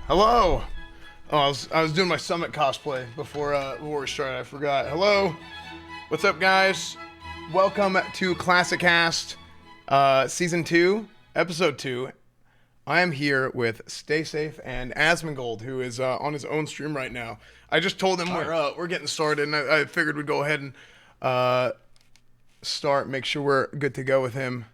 Hello. Oh, I was doing my Summit cosplay before we started. I forgot. Hello. What's up, guys? Welcome to Classicast, Season 2, Episode 2. I am here with Stay Safe and Asmongold, who is on his own stream right now. I just told him we're getting started, and I figured we'd go ahead and start, make sure we're good to go with him.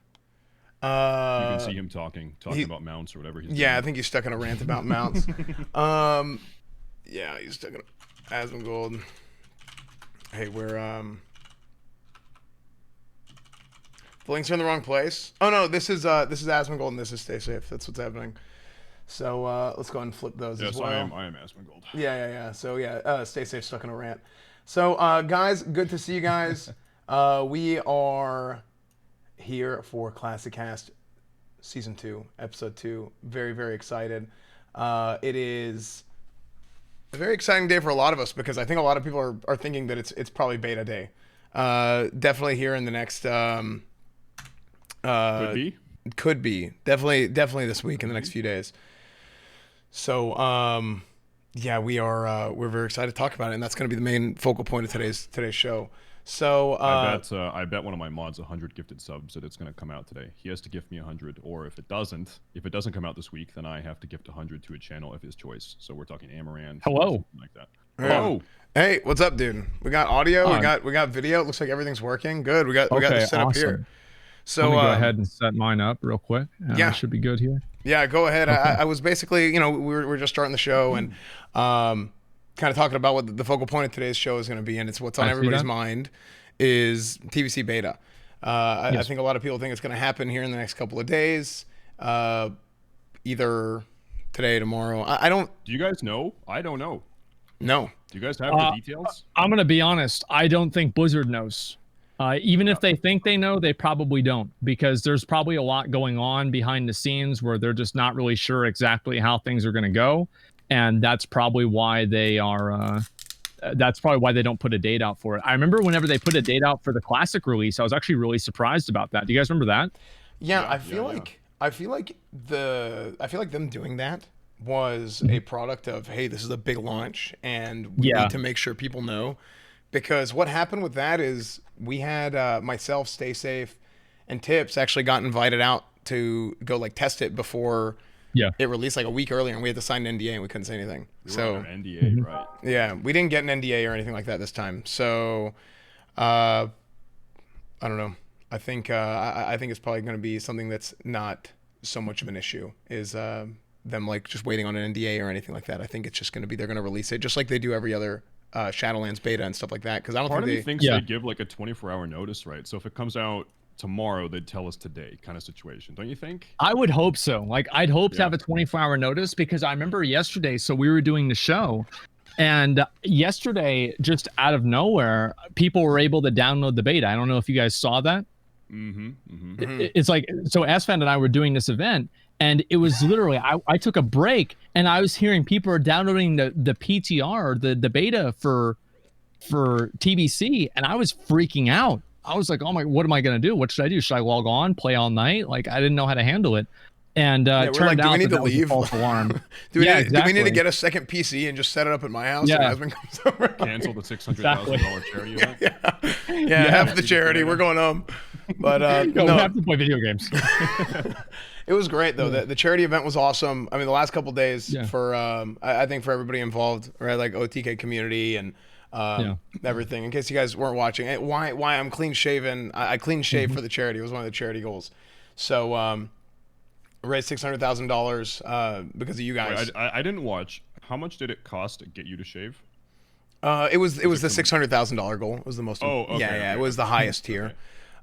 You can see him talking about mounts or whatever he's doing. I think he's stuck in a rant about mounts. Yeah, he's stuck in Asmongold. Hey, we're the links are in the wrong place. Oh no, this is Asmongold and this is Stay Safe. That's what's happening. So let's go ahead and flip those as well. Yes, I am Asmongold. Yeah. So Stay Safe stuck in a rant. So guys, good to see you guys. We are here for Classicast Season 2, Episode 2. Very, very excited. It is a very exciting day for a lot of us because I think a lot of people are thinking that it's probably beta day. Definitely here in the next could be definitely this week in the next few days. So yeah, we're very excited to talk about it, and that's going to be the main focal point of today's show. So I bet one of my mods 100 gifted subs that it's going to come out today. He has to gift me 100, or if it doesn't come out this week, then I have to gift 100 to a channel of his choice. So we're talking Amaranth. Hello. Like that. Hello. Hey, what's up, dude? We got audio. We got video. It looks like everything's working. Good. We got this set up here. So let me go ahead and set mine up real quick. Yeah, should be good here. Yeah, go ahead. Okay. I was basically, we were just starting the show and kind of talking about what the focal point of today's show is going to be, and it's what's on everybody's mind is TBC beta. I think a lot of people think it's going to happen here in the next couple of days, either today, tomorrow. I don't. Do you guys know? I don't know. No. Do you guys have the details? I'm going to be honest. I don't think Blizzard knows. Even if they think they know, they probably don't, because there's probably a lot going on behind the scenes where they're just not really sure exactly how things are going to go. And that's probably why they are, that's probably why they don't put a date out for it. I remember whenever they put a date out for the classic release, I was actually really surprised about that. Do you guys remember that? Yeah, I feel like them doing that was a product of, hey, this is a big launch and we need to make sure people know. Because what happened with that is we had myself, Stay Safe, and Tips actually got invited out to go test it before it released a week earlier, and we had to sign an NDA and we couldn't say anything. So NDA, right? Yeah, we didn't get an NDA or anything like that this time. So I don't know. I think it's probably going to be something that's not so much of an issue. Is them just waiting on an NDA or anything like that. I think it's just going to be they're going to release it just like they do every other Shadowlands beta and stuff like that, because I don't think they thinks they give a 24-hour notice, right? So if it comes out tomorrow, they'd tell us today, kind of situation, don't you think? I would hope so. I'd hope to have a 24-hour notice, because I remember yesterday, so we were doing the show, and yesterday, just out of nowhere, people were able to download the beta. I don't know if you guys saw that. It's so Asfan and I were doing this event, and it was literally, I took a break and I was hearing people are downloading the PTR, the beta for TBC, and I was freaking out. I was like, oh my, what am I going to do? What should I do? Should I log on, play all night? I didn't know how to handle it. And it turned out do we need to that was leave? a false alarm. do we need to get a second PC and just set it up at my house? Yeah. And husband comes over. Cancel the $600,000 charity event. Yeah, half the charity. We're going home. But no, we have to play video games. It was great though. The charity event was awesome. I mean, the last couple of days for I think for everybody involved, right? OTK community and everything. In case you guys weren't watching, why I'm clean shaven. I clean shaved for the charity. It was one of the charity goals. So raised $600,000 because of you guys. Wait, I didn't watch. How much did it cost to get you to shave? It was the $600,000 goal. It was the most. Okay. It was the highest tier.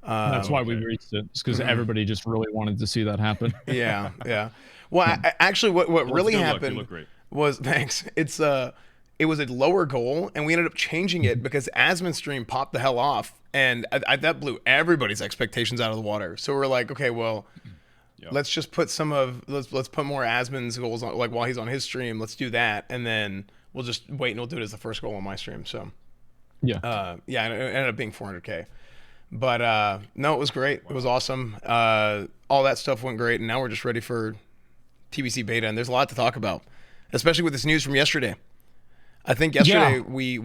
That's why we reached it. It's because everybody just really wanted to see that happen. Yeah. Well, actually, what really happened was thanks. It was a lower goal, and we ended up changing it because Asmon's stream popped the hell off, and that blew everybody's expectations out of the water. So we're like, okay, well, let's just put let's put more Asmon's goals on, while he's on his stream. Let's do that, and then we'll just wait and we'll do it as the first goal on my stream. So and it ended up being 400K. But no, it was great. It was awesome. All that stuff went great, and now we're just ready for TBC beta, and there's a lot to talk about, especially with this news from yesterday. I think yesterday we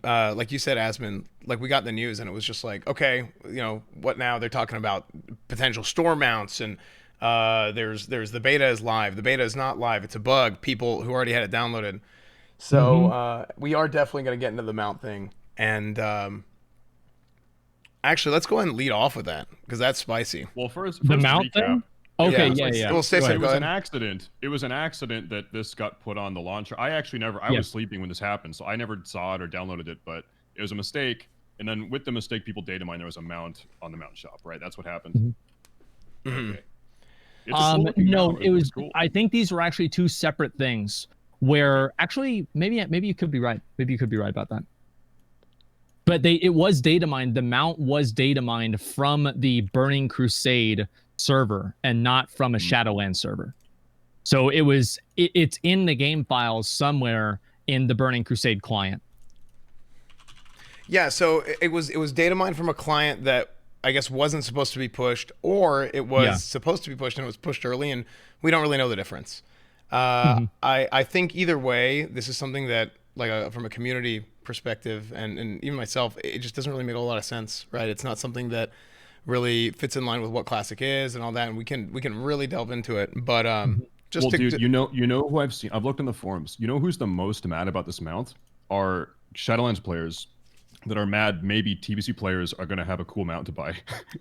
like you said, Asmon, like we got the news and it was just like, okay, what now? They're talking about potential store mounts and there's the beta is live. The beta is not live. It's a bug. People who already had it downloaded. So we are definitely going to get into the mount thing. And actually, let's go ahead and lead off with that because that's spicy. Well, first the mount recap. thing. Okay, yeah. Well, it was an accident. It was an accident that this got put on the launcher. I actually never. I was sleeping when this happened, so I never saw it or downloaded it. But it was a mistake, and then with the mistake, people data mined. There was a mount on the mount shop, right? That's what happened. Okay. No, it was. Cool. I think these were actually two separate things. Where actually, maybe you could be right. Maybe you could be right about that. But it was data mined. The mount was data mined from the Burning Crusade server and not from a Shadowlands server. So it's in the game files somewhere in the Burning Crusade client. Yeah, so it was data mined from a client that I guess wasn't supposed to be pushed, or it was supposed to be pushed and it was pushed early, and we don't really know the difference. I think either way, this is something that from a community perspective and even myself, it just doesn't really make a lot of sense, right? It's not something that really fits in line with what Classic is and all that, and we can really delve into it. But dude, you know who I've seen? I've looked in the forums. You know who's the most mad about this mount? Are Shadowlands players that are mad. Maybe TBC players are going to have a cool mount to buy.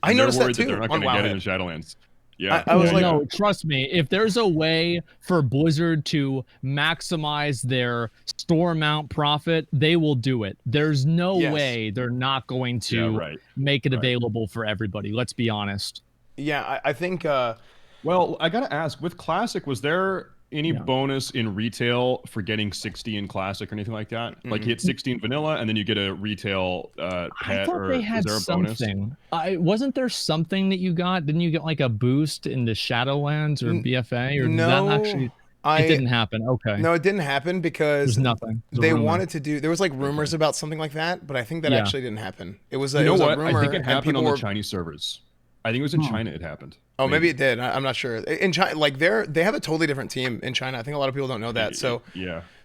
I noticed that too. They're not going to get it in Shadowlands. Yeah, I was like, no, trust me. If there's a way for Blizzard to maximize their store mount profit, they will do it. There's no way they're not going to make it available for everybody. Let's be honest. Yeah, I think. Well, I gotta ask. With Classic, was there any bonus in retail for getting 60 in Classic or anything like that? Like you hit 60 in Vanilla, and then you get a retail pet, I thought or they had is there a something. bonus? Wasn't there something that you got? Didn't you get like a boost in the Shadowlands or BFA? Or no, did that actually? It didn't happen. Okay. No, it didn't happen because there's nothing. They wanted to do. There was like rumors about something like that, but I think that actually didn't happen. It was a, you know it was what? a rumor. I think it happened on the Chinese servers. I think it was in China. It happened. Oh, maybe it did. I'm not sure. In China, like they have a totally different team in China. I think a lot of people don't know that. So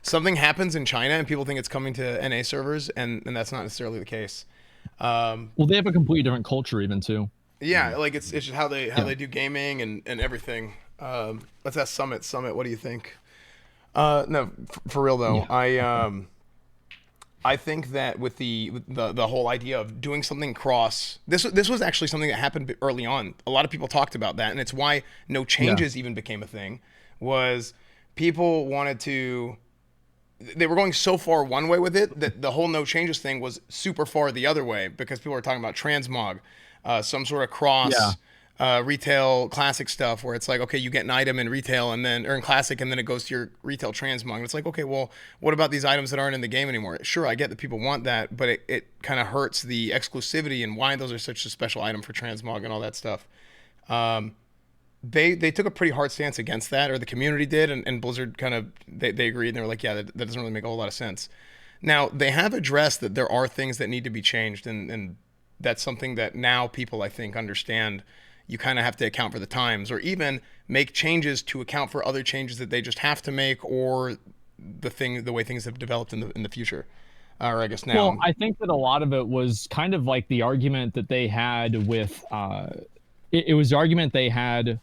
something happens in China and people think it's coming to NA servers, and that's not necessarily the case. Well, they have a completely different culture even too. Yeah, like it's just how they do gaming and everything. Let's ask Summit. Summit, what do you think? No, for real though, I think that with the whole idea of doing something cross, this was actually something that happened early on. A lot of people talked about that, and it's why no changes even became a thing. Was people wanted to, they were going so far one way with it that the whole no changes thing was super far the other way, because people were talking about transmog, some sort of cross. Retail Classic stuff where it's like, okay, you get an item in retail and then, or in Classic, and then it goes to your retail transmog. And it's like, okay, well, what about these items that aren't in the game anymore? Sure, I get that people want that, but it kind of hurts the exclusivity and why those are such a special item for transmog and all that stuff. They took a pretty hard stance against that, or the community did, and Blizzard kind of, they agreed, and they were like, yeah, that doesn't really make a whole lot of sense. Now, they have addressed that there are things that need to be changed, and that's something that now people, I think, understand. You kind of have to account for the times, or even make changes to account for other changes that they just have to make, or the way things have developed in the future, or I guess now. Well, I think that a lot of it was kind of like the argument that they had with it was the argument they had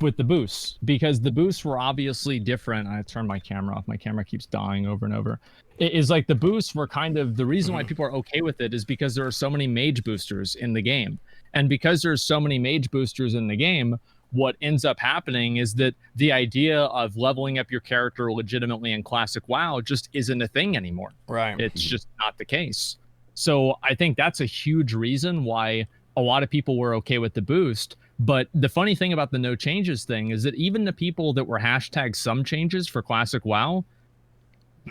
with the boosts, because the boosts were obviously different. I turned my camera off. My camera keeps dying over and over. It is like the boosts were kind of the reason why people are okay with it is because there are so many mage boosters in the game. And because there's so many mage boosters in the game, what ends up happening is that the idea of leveling up your character legitimately in Classic WoW just isn't a thing anymore. Right. It's just not the case. So I think that's a huge reason why a lot of people were okay with the boost. But the funny thing about the no changes thing is that even the people that were hashtag some changes for Classic WoW,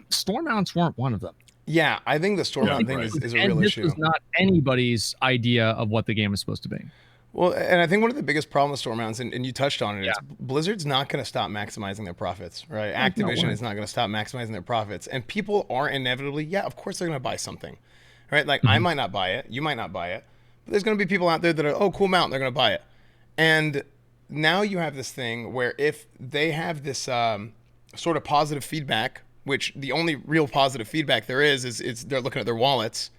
store mounts weren't one of them. Yeah, I think the store mount thing is a real issue. This was not anybody's idea of what the game is supposed to be. Well, and I think one of the biggest problems with store mounts, and you touched on it, is Blizzard's not going to stop maximizing their profits, right? Activision is not going to stop maximizing their profits. And people are inevitably, of course they're going to buy something, right? Like I might not buy it, you might not buy it, but there's going to be people out there that are, oh, cool mount, they're going to buy it. And now you have this thing where if they have this sort of positive feedback, which the only real positive feedback there is they're looking at their wallets,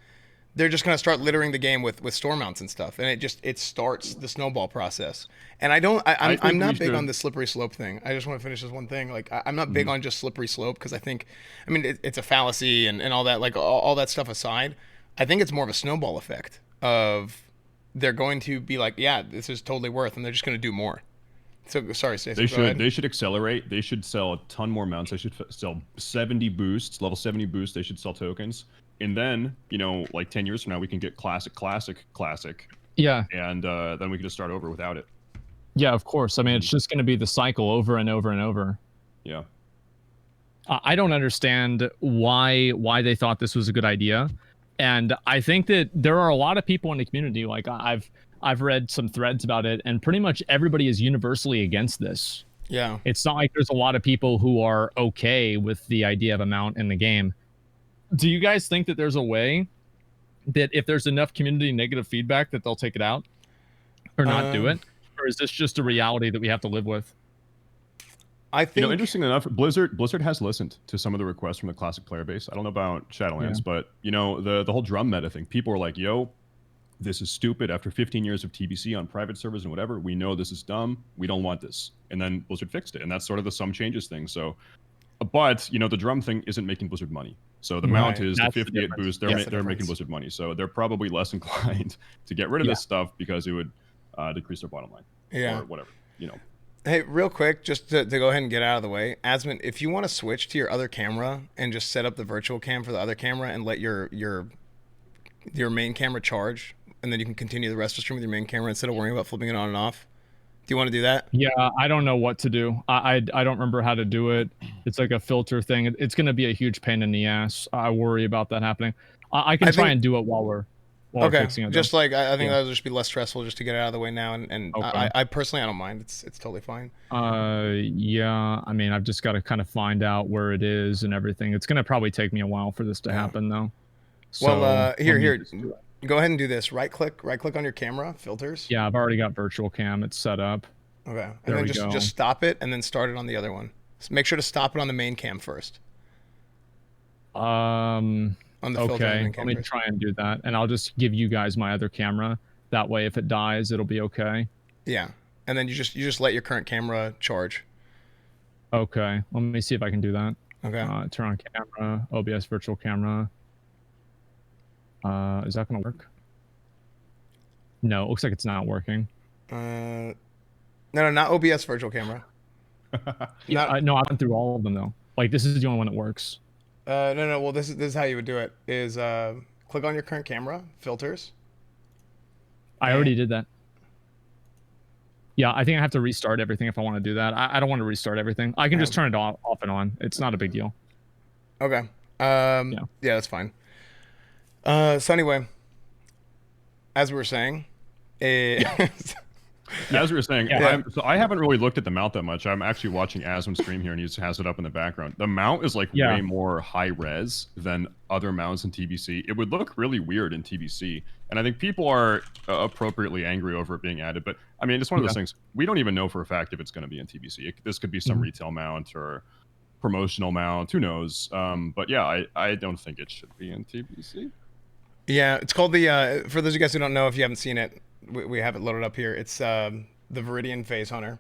they're just going to start littering the game with store mounts and stuff, and it starts the snowball process. And I'm not big on the slippery slope thing. I just want to finish this one thing. Like I'm not big on just slippery slope, because I think, I mean, it's a fallacy and all that, like all that stuff aside, I think it's more of a snowball effect of they're going to be like, yeah, this is totally worth, and they're just going to do more. So sorry, Stacey. They should accelerate. They should sell a ton more mounts. They should sell 70 boosts, level 70 boosts. They should sell tokens. And then, you know, like 10 years from now, we can get classic. Yeah. And then we can just start over without it. Yeah, of course. I mean, it's just going to be the cycle over and over and over. Yeah. I don't understand why they thought this was a good idea. And I think that there are a lot of people in the community, like I've read some threads about it, and pretty much everybody is universally against this. Yeah. It's not like there's a lot of people who are okay with the idea of a mount in the game. Do you guys think that there's a way that if there's enough community negative feedback that they'll take it out or not do it? Or is this just a reality that we have to live with? I think, you know, interesting enough, Blizzard has listened to some of the requests from the classic player base. I don't know about Shadowlands, but you know, the whole drum meta thing. People are like, yo, this is stupid. After 15 years of TBC on private servers and whatever, we know this is dumb. We don't want this. And then Blizzard fixed it. And that's sort of the some changes thing. So, but you know, the drum thing isn't making Blizzard money. So the mount is the 58 boost. They're making Blizzard money. So they're probably less inclined to get rid of this stuff because it would decrease their bottom line. Yeah. Or whatever, you know. Hey, real quick, just to go ahead and get out of the way, Asmund, if you want to switch to your other camera and just set up the virtual cam for the other camera and let your main camera charge, and then you can continue the rest of the stream with your main camera instead of worrying about flipping it on and off. Do you want to do that? Yeah, I don't know what to do. I don't remember how to do it. It's like a filter thing. It's going to be a huge pain in the ass. I worry about that happening. I can try and do it while we're fixing it. Just like I think that would just be less stressful just to get it out of the way now. And okay. I personally, I don't mind. It's totally fine. Yeah. I mean, I've just got to kind of find out where it is and everything. It's going to probably take me a while for this to happen, though. So, well, here. Go ahead and do this. Right click on your camera, filters. Yeah, I've already got virtual cam. It's set up. Okay. And then just stop it and then start it on the other one. So make sure to stop it on the main cam first. On the okay. Let me try and do that. And I'll just give you guys my other camera. That way, if it dies, it'll be okay. Yeah. And then you just let your current camera charge. Okay. Let me see if I can do that. Okay. Turn on camera, OBS virtual camera. Is that gonna work? No, it looks like it's not working. No, not OBS virtual camera. No, I went through all of them though. Like this is the only one that works. No. Well, this is how you would do it. Is click on your current camera, filters. I already did that. Yeah, I think I have to restart everything if I want to do that. I don't want to restart everything. I can just turn it off and on. It's not a big deal. Okay. Yeah, that's fine. So anyway, as we were saying, as we were saying, so I haven't really looked at the mount that much. I'm actually watching Asmund stream here, and he just has it up in the background. The mount is like way more high res than other mounts in TBC. It would look really weird in TBC, and I think people are appropriately angry over it being added. But I mean, it's one of those things we don't even know for a fact if it's going to be in TBC. This could be some retail mount or promotional mount. Who knows? But yeah, I don't think it should be in TBC. Yeah, it's called the, for those of you guys who don't know, if you haven't seen it, we have it loaded up here. It's the Viridian Phase Hunter,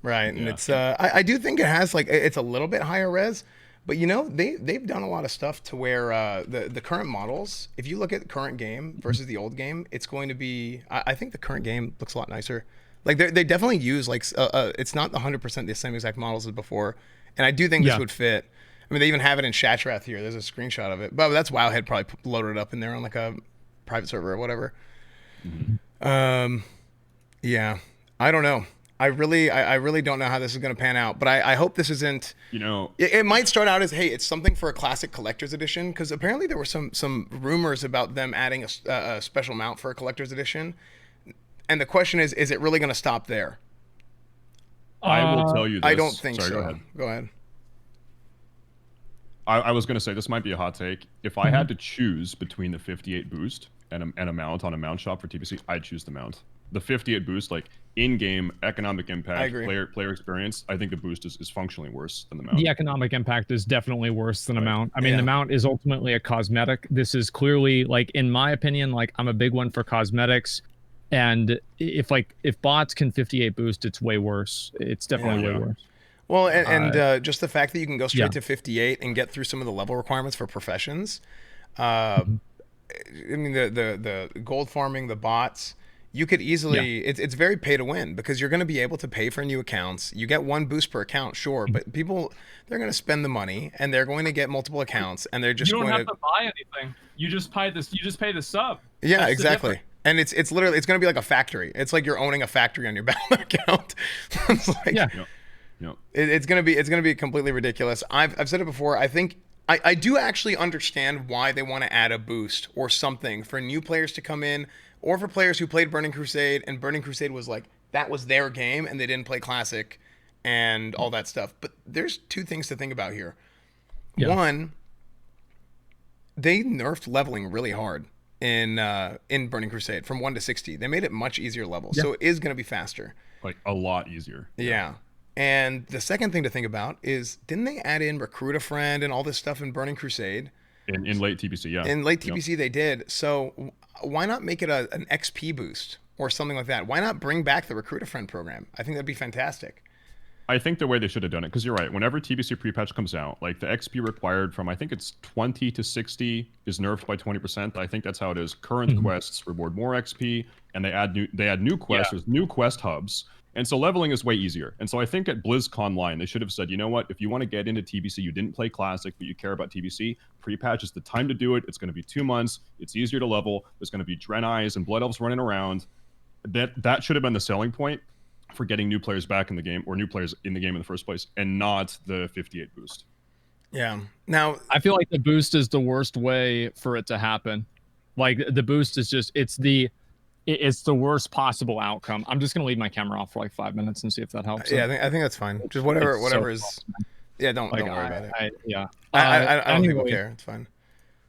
right? And it's, I do think it has, like, it's a little bit higher res, but you know, they've done a lot of stuff to where the current models, if you look at the current game versus the old game, it's going to be, I think the current game looks a lot nicer. Like, they definitely use, like, it's not 100% the same exact models as before, and I do think this would fit. I mean, they even have it in Shatrath here. There's a screenshot of it. But that's Wowhead probably loaded it up in there on like a private server or whatever. Yeah, I don't know. I really don't know how this is going to pan out. But I hope this isn't. You know, it might start out as, hey, it's something for a classic collector's edition, because apparently there were some rumors about them adding a special mount for a collector's edition. And the question is it really going to stop there? I will tell you this. I don't think so. Go ahead. Go ahead. I was going to say, this might be a hot take. If I had to choose between the 58 boost and a mount on a mount shop for TBC, I'd choose the mount. the 58 boost, like in-game economic impact, agree. player experience, I think the boost is functionally worse than the mount. The economic impact is definitely worse than a mount. I mean, the mount is ultimately a cosmetic. This is clearly, like, in my opinion, like, I'm a big one for cosmetics. And if bots can 58 boost, it's way worse. It's definitely way worse. Well, and just the fact that you can go straight to 58 and get through some of the level requirements for professions. I mean, the gold farming, the bots, you could easily, it's very pay to win, because you're going to be able to pay for new accounts. You get one boost per account, sure, but people, they're going to spend the money and they're going to get multiple accounts, and they're just you don't going have to buy anything. You just pay this. You just pay the sub. Yeah, that's exactly. And it's literally, it's going to be like a factory. It's like you're owning a factory on your Battle.net account. It's like, it's going to be completely ridiculous. I've said it before. I think I do actually understand why they want to add a boost or something for new players to come in, or for players who played Burning Crusade and Burning Crusade was like, that was their game and they didn't play Classic and all that stuff. But there's two things to think about here. One, they nerfed leveling really hard in Burning Crusade from 1 to 60. They made it much easier level. So it is going to be faster. Like a lot easier. Yeah. And the second thing to think about is, didn't they add in Recruit a Friend and all this stuff in Burning Crusade? In late TBC, yeah. In late TBC, they did. So why not make it an XP boost or something like that? Why not bring back the Recruit a Friend program? I think that'd be fantastic. I think the way they should have done it, because you're right, whenever TBC pre-patch comes out, like the XP required from, I think it's 20 to 60 is nerfed by 20%. I think that's how it is. Current quests reward more XP, and they add new quests. There's new quest hubs. And so leveling is way easier. And so I think at BlizzCon they should have said, you know what, if you want to get into TBC, you didn't play Classic, but you care about TBC, pre-patch is the time to do it. It's going to be 2 months. It's easier to level. There's going to be Draenei's and Blood Elves running around. That should have been the selling point for getting new players back in the game, or new players in the game in the first place, and not the 58 boost. Yeah. Now, I feel like the boost is the worst way for it to happen. Like, the boost is just, it's the worst possible outcome. I'm just gonna leave my camera off for like 5 minutes and see if that helps. Yeah, I think that's fine. Just whatever is. Yeah, don't worry about it. I don't think we'll care. It's fine.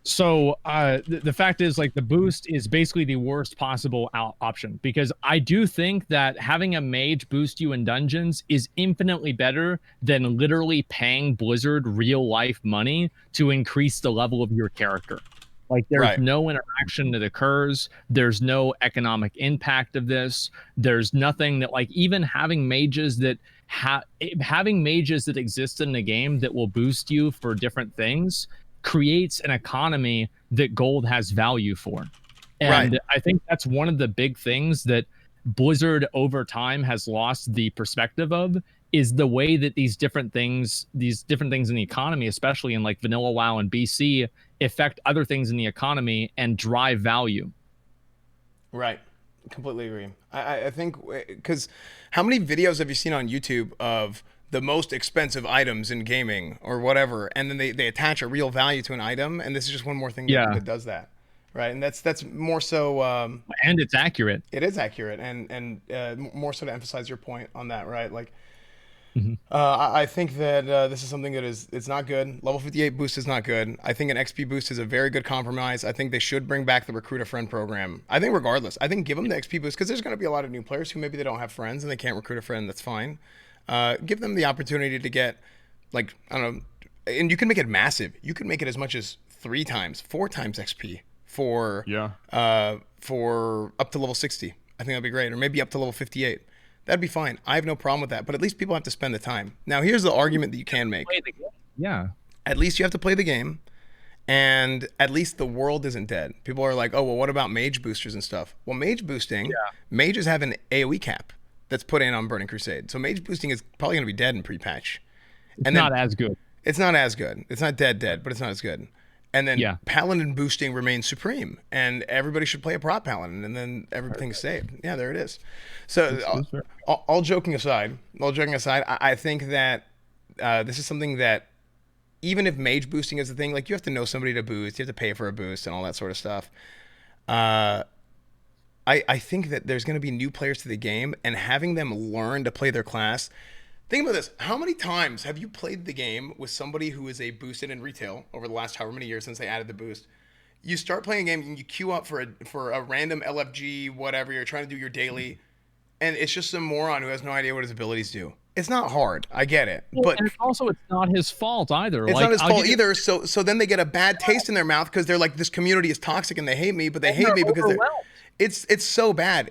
So the fact is, like, the boost is basically the worst possible option, because I do think that having a mage boost you in dungeons is infinitely better than literally paying Blizzard real life money to increase the level of your character. Like, there's no interaction that occurs. There's no economic impact of this. There's nothing that, like, even having mages that exist in the game that will boost you for different things creates an economy that gold has value for. And I think that's one of the big things that Blizzard over time has lost the perspective of, is the way that these different things in the economy, especially in like vanilla WoW and BC, affect other things in the economy and drive value. Right. Completely agree. I think, because how many videos have you seen on YouTube of the most expensive items in gaming or whatever, and then they attach a real value to an item, and this is just one more thing that does that, right? And that's more so, and it's accurate. It is accurate, and more so to emphasize your point on that, right? Like, I think that this is something that it's not good. Level 58 boost is not good. I think an XP boost is a very good compromise. I think they should bring back the Recruit a Friend program. I think regardless, I think give them the XP boost, because there's going to be a lot of new players who maybe they don't have friends and they can't recruit a friend. That's fine. Give them the opportunity to get, like, I don't know, and you can make it massive. You can make it as much as 3 times, 4 times XP for up to level 60. I think that'd be great, or maybe up to level 58. That'd be fine. I have no problem with that, but at least people have to spend the time. Now, here's the argument that you can make. Yeah. At least you have to play the game, and at least the world isn't dead. People are like, oh, well, what about mage boosters and stuff? Well, mage boosting, mages have an AoE cap that's put in on Burning Crusade. So mage boosting is probably going to be dead in pre-patch. It's not as good. It's not as good. It's not dead, but it's not as good. And then Paladin boosting remains supreme, and everybody should play a prop Paladin, and then everything's saved. Yeah, there it is. So all joking aside, I think that this is something that, even if mage boosting is the thing, like, you have to know somebody to boost, you have to pay for a boost and all that sort of stuff. I think that there's going to be new players to the game, and having them learn to play their class. Think about this. How many times have you played the game with somebody who is a boosted in retail over the last however many years since they added the boost? you start playing a game and you queue up for a random LFG, whatever, you're trying to do your daily, and it's just some moron who has no idea what his abilities do. It's not hard. I get it. But and it's not his fault either. It's not his fault either. So then they get a bad taste in their mouth because they're like, this community is toxic and they hate me, but they hate me because it's so bad.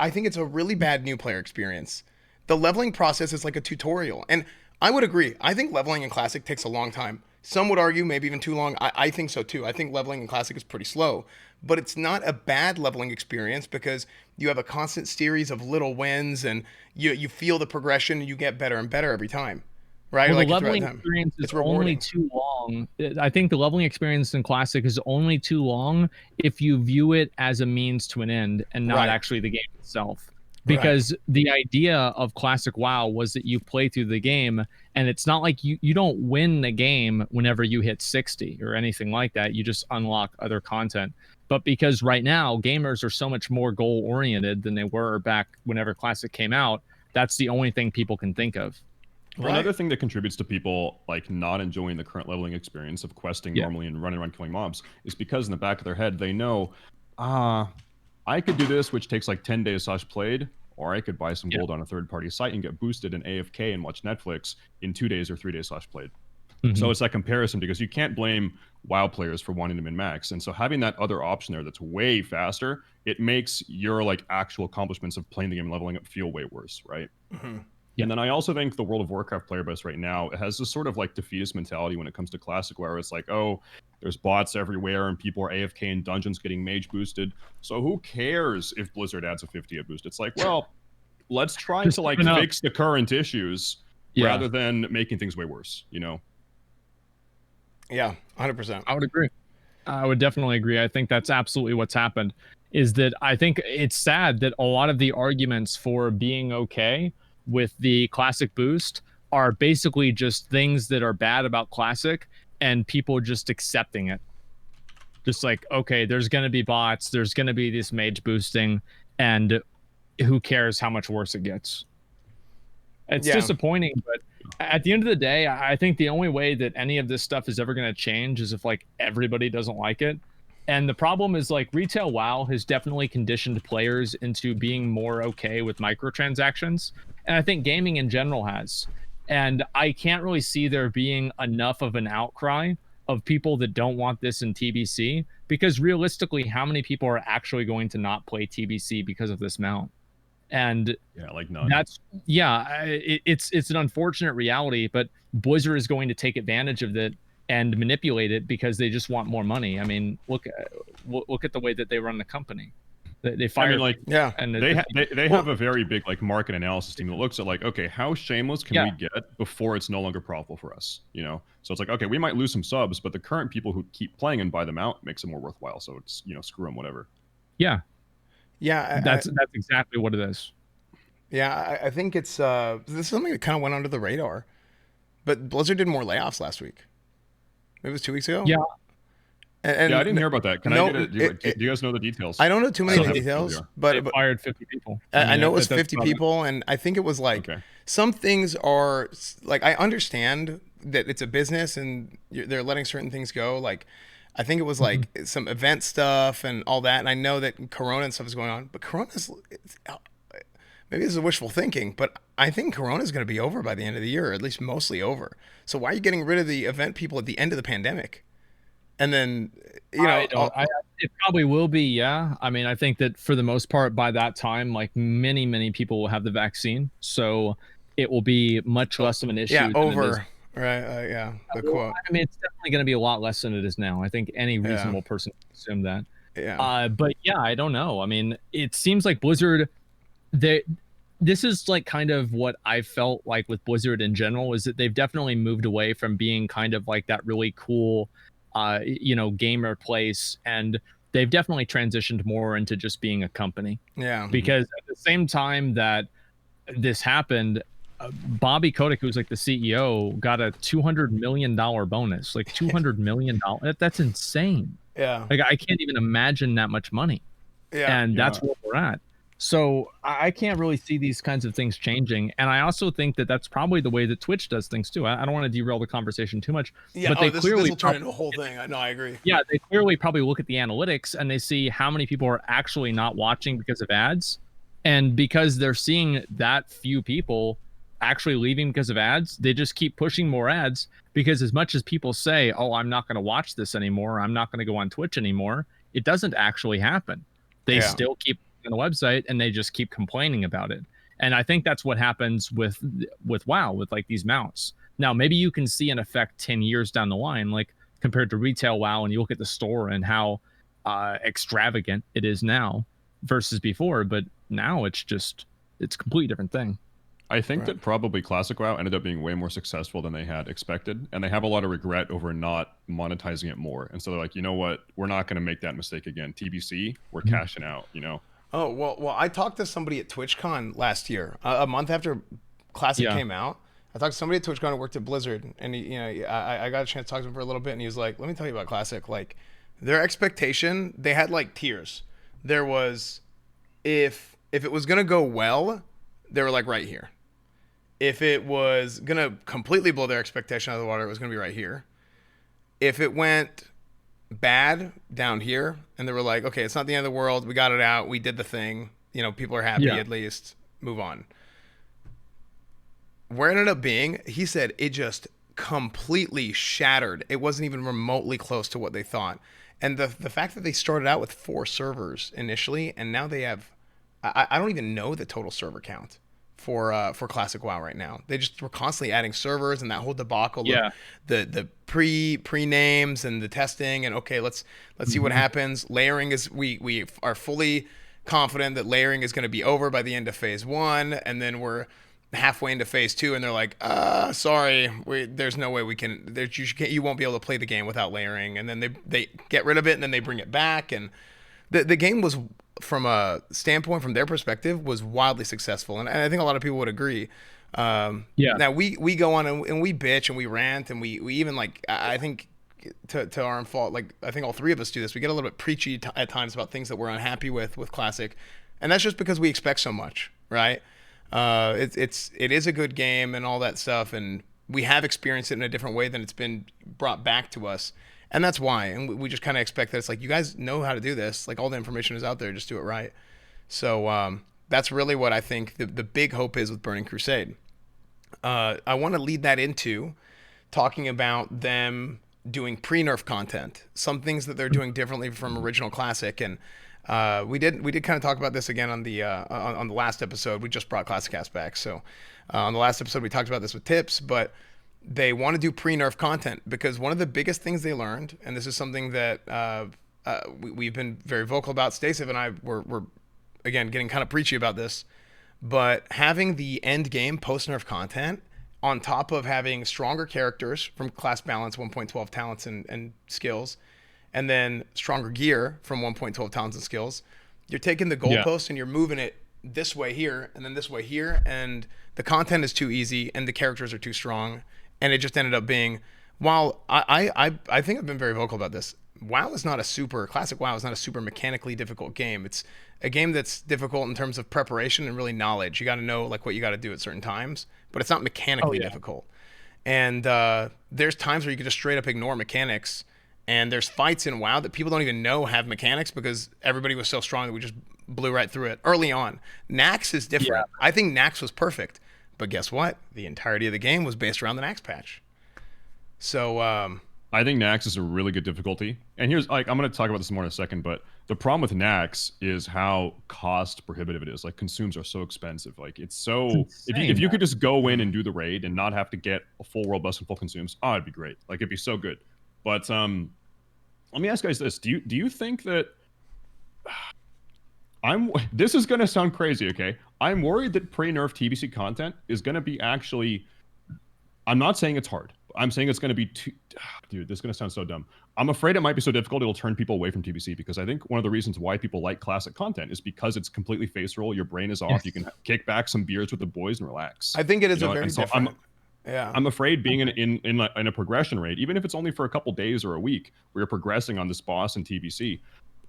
I think it's a really bad new player experience. The leveling process is like a tutorial. And I would agree. I think leveling in Classic takes a long time. Some would argue maybe even too long. I think so too. I think leveling in Classic is pretty slow, but it's not a bad leveling experience because you have a constant series of little wins and you feel the progression and you get better and better every time, right? Well, the leveling experience is only too long. I think the leveling experience in Classic is only too long if you view it as a means to an end and not actually the game itself. Because the idea of Classic WoW was that you play through the game, and it's not like you don't win the game whenever you hit 60 or anything like that. You just unlock other content. But because right now gamers are so much more goal oriented than they were back whenever Classic came out, that's the only thing people can think of. Well, another thing that contributes to people like not enjoying the current leveling experience of questing normally and running around killing mobs is because in the back of their head they know, I could do this, which takes like 10 days /played, or I could buy some gold on a third-party site and get boosted in AFK and watch Netflix in 2 days or 3 days /played. So it's that comparison because you can't blame WoW players for wanting to min-max. And so having that other option there that's way faster, it makes your like actual accomplishments of playing the game and leveling up feel way worse, right? And then I also think the World of Warcraft player base right now has this sort of like defeatist mentality when it comes to Classic, where it's like, oh, there's bots everywhere and people are AFK in dungeons getting mage boosted. So who cares if Blizzard adds a 50 boost? It's like, well, let's try to like fix the current issues rather than making things way worse, you know? Yeah, 100%. I would agree. I would definitely agree. I think that's absolutely what's happened, is that I think it's sad that a lot of the arguments for being okay with the Classic boost are basically just things that are bad about Classic and people just accepting it. Just like, okay, there's going to be bots, there's going to be this mage boosting, and who cares how much worse it gets. It's disappointing, but at the end of the day, I think the only way that any of this stuff is ever going to change is if like everybody doesn't like it. And the problem is like retail WoW has definitely conditioned players into being more okay with microtransactions. And I think gaming in general has. And I can't really see there being enough of an outcry of people that don't want this in TBC, because realistically, how many people are actually going to not play TBC because of this mount? And like none. That's it's an unfortunate reality, but Blizzard is going to take advantage of that and manipulate it because they just want more money. I mean, look at the way that they run the company. They fire, and they have a very big like market analysis team that looks at like, okay, how shameless can we get before it's no longer profitable for us, you know? So it's like, okay, we might lose some subs, but the current people who keep playing and buy them out makes it more worthwhile. So it's, you know, screw them, whatever. That's exactly what it is. I think it's this is something that kind of went under the radar, but Blizzard did more layoffs last week. It was 2 weeks ago. And I didn't hear about that. Do you guys know the details? I don't know too many details, but they fired 50 people. I know it was 50 people, and I think it was like some things are like, I understand that it's a business and they're letting certain things go. Like, I think it was like some event stuff and all that, and I know that Corona and stuff is going on, but Corona's maybe this is wishful thinking, but I think Corona is going to be over by the end of the year, or at least mostly over. So why are you getting rid of the event people at the end of the pandemic? And then, you know, it probably will be. Yeah. I mean, I think that for the most part, by that time, like many people will have the vaccine. So it will be much less of an issue. Yeah. Over. Right. The quote. I mean, it's definitely going to be a lot less than it is now. I think any reasonable person can assume that. Yeah. But yeah, I don't know. I mean, it seems like Blizzard, this is like kind of what I felt like with Blizzard in general, is that they've definitely moved away from being kind of like that really cool, gamer place, and they've definitely transitioned more into just being a company. Yeah. Because at the same time that this happened, Bobby Kotick, who's like the CEO, got a $200 million bonus. Like $200 million. That's insane. Yeah. Like I can't even imagine that much money. Yeah. And that's where we're at. So I can't really see these kinds of things changing. And I also think that that's probably the way that Twitch does things too. I don't want to derail the conversation too much, Yeah, but they this clearly will turn into a whole thing. No, I agree. Yeah, they clearly probably look at the analytics and they see how many people are actually not watching because of ads. And because they're seeing that few people actually leaving because of ads, they just keep pushing more ads, because as much as people say, oh, I'm not going to watch this anymore, I'm not going to go on Twitch anymore, it doesn't actually happen. They still keep on the website and they just keep complaining about it. And I think that's what happens with WoW, with like these mounts. Now, maybe you can see an effect 10 years down the line, like compared to retail WoW, and you look at the store and how extravagant it is now versus before. But now it's a completely different thing. I think that probably Classic WoW ended up being way more successful than they had expected, and they have a lot of regret over not monetizing it more. And so they're like, you know what, we're not going to make that mistake again. TBC, we're cashing out, you know? Oh, well, I talked to somebody at TwitchCon last year, a month after Classic came out. I talked to somebody at TwitchCon who worked at Blizzard, and I got a chance to talk to him for a little bit, and he was like, let me tell you about Classic. Like, their expectation, they had like tiers. There was, if it was going to go well, they were like right here. If it was going to completely blow their expectation out of the water, it was going to be right here. If it went bad, down here, and they were like, okay, it's not the end of the world. We got it out. We did the thing. You know, people are happy at least. Move on. Where it ended up being, he said it just completely shattered. It wasn't even remotely close to what they thought. And the fact that they started out with 4 servers initially, and now they have, I don't even know the total server count for Classic WoW right now. They just were constantly adding servers, and that whole debacle of the pre names and the testing, and okay, let's see what happens. Layering is, we are fully confident that layering is going to be over by the end of phase 1, and then we're halfway into phase 2, and they're like, sorry, there's no way we can, you won't be able to play the game without layering. And then they get rid of it, and then they bring it back, and the game was, from a standpoint, from their perspective, was wildly successful, and I think a lot of people would agree. Now we go on and we bitch and we rant, and we even, like, I think to our own fault, like I think all 3 of us do this. We get a little bit preachy at times about things that we're unhappy with Classic, and that's just because we expect so much, right? It is a good game and all that stuff, and we have experienced it in a different way than it's been brought back to us. And that's why. And we just kind of expect that it's like, you guys know how to do this. Like, all the information is out there. Just do it right. So that's really what I think the big hope is with Burning Crusade. I want to lead that into talking about them doing pre-nerf content. Some things that they're doing differently from original Classic. And we did kind of talk about this again on the last episode. We just brought Classicast back. So on the last episode, we talked about this with tips, but they want to do pre-nerf content, because one of the biggest things they learned, and this is something that we've been very vocal about, Stacey and I were again getting kind of preachy about this, but having the end game post-nerf content on top of having stronger characters from class balance 1.12 talents and skills, and then stronger gear from 1.12 talents and skills, you're taking the goalpost and you're moving it this way here and then this way here, and the content is too easy and the characters are too strong. And it just ended up being, while I think I've been very vocal about this, Classic WoW is not a super mechanically difficult game. It's a game that's difficult in terms of preparation and really knowledge. You got to know like what you got to do at certain times, but it's not mechanically difficult. And there's times where you can just straight up ignore mechanics, and there's fights in WoW that people don't even know have mechanics because everybody was so strong that we just blew right through it early on. Nax is different. Yeah. I think Nax was perfect. But guess what? The entirety of the game was based around the Nax patch. So I think Nax is a really good difficulty. And here's, like, I'm going to talk about this more in a second, but the problem with Nax is how cost prohibitive it is. Like, consumes are so expensive. Like, it's so, if you could just go in and do the raid and not have to get a full world bus and full consumes, it'd be great. Like, it'd be so good. But let me ask you guys this. Do you think that this is going to sound crazy, okay? I'm worried that pre-nerf TBC content is going to be actually, I'm not saying it's hard. I'm saying it's going to be too, dude, this is going to sound so dumb. I'm afraid it might be so difficult it'll turn people away from TBC, because I think one of the reasons why people like classic content is because it's completely face roll. Your brain is off. Yes. You can kick back some beers with the boys and relax. I think it is very different. I'm afraid being in a progression rate, even if it's only for a couple days or a week, where you're progressing on this boss in TBC,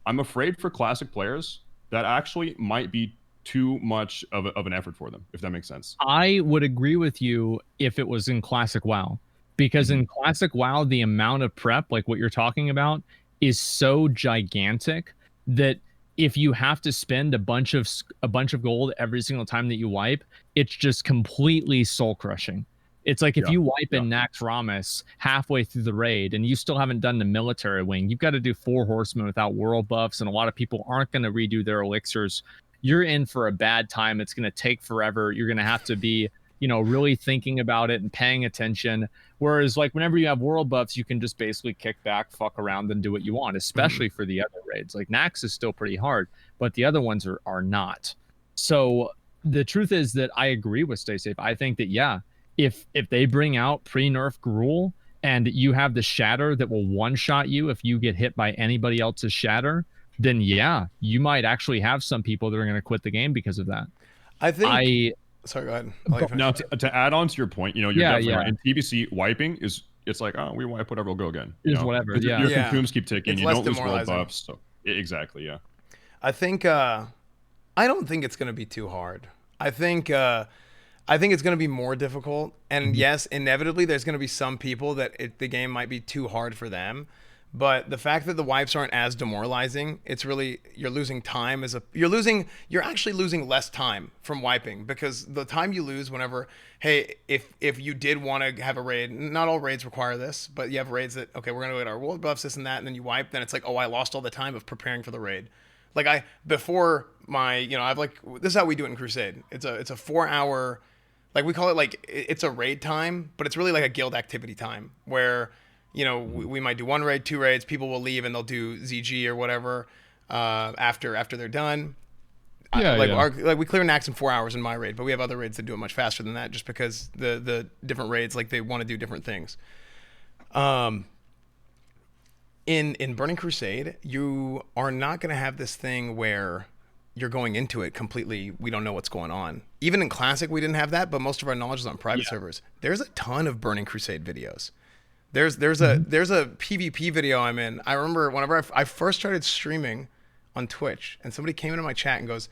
I'm afraid for classic players that actually might be too much of an effort for them, if that makes sense. I would agree with you if it was in Classic WoW, because in Classic WoW, the amount of prep, like what you're talking about, is so gigantic that if you have to spend a bunch of gold every single time that you wipe, it's just completely soul crushing. It's like if you wipe in Nax Ramus halfway through the raid and you still haven't done the military wing, you've got to do 4 horsemen without world buffs, and a lot of people aren't going to redo their elixirs. You're in for a bad time. It's going to take forever. You're going to have to be, really thinking about it and paying attention. Whereas like whenever you have world buffs, you can just basically kick back, fuck around, and do what you want, especially for the other raids. Like Nax is still pretty hard, but the other ones are not. So the truth is that I agree with Stay Safe. I think that, if they bring out pre-nerf Gruul and you have the shatter that will one-shot you if you get hit by anybody else's shatter, then you might actually have some people that are going to quit the game because of that. Sorry, go ahead. Now, to add on to your point, you're definitely right. In TBC, wiping it's like, oh, we wipe whatever, we'll go again. Whatever. Your consumes keep ticking. It's you don't lose world demoralizing. buffs. So exactly, yeah. I think I don't think it's going to be too hard. I think it's going to be more difficult. And yes, inevitably, there's going to be some people that the game might be too hard for them. But the fact that the wipes aren't as demoralizing, it's really, you're losing time you're actually losing less time from wiping, because the time you lose whenever, hey, if you did want to have a raid, not all raids require this, but you have raids that, okay, we're going to get our world buffs, this and that, and then you wipe, then it's like, oh, I lost all the time of preparing for the raid. Like before my, I've this is how we do it in Crusade. It's a 4-hour, like we call it, like it's a raid time, but it's really like a guild activity time where, we might do 1 raid, 2 raids, people will leave and they'll do ZG or whatever after they're done. We clear Nax in 4 hours in my raid, but we have other raids that do it much faster than that, just because the different raids, like, they want to do different things. In Burning Crusade, you are not going to have this thing where you're going into it completely, we don't know what's going on. Even in Classic, we didn't have that, but most of our knowledge is on private servers. There's a ton of Burning Crusade videos. There's a PvP video I'm in. I remember whenever I first started streaming on Twitch, and somebody came into my chat and goes,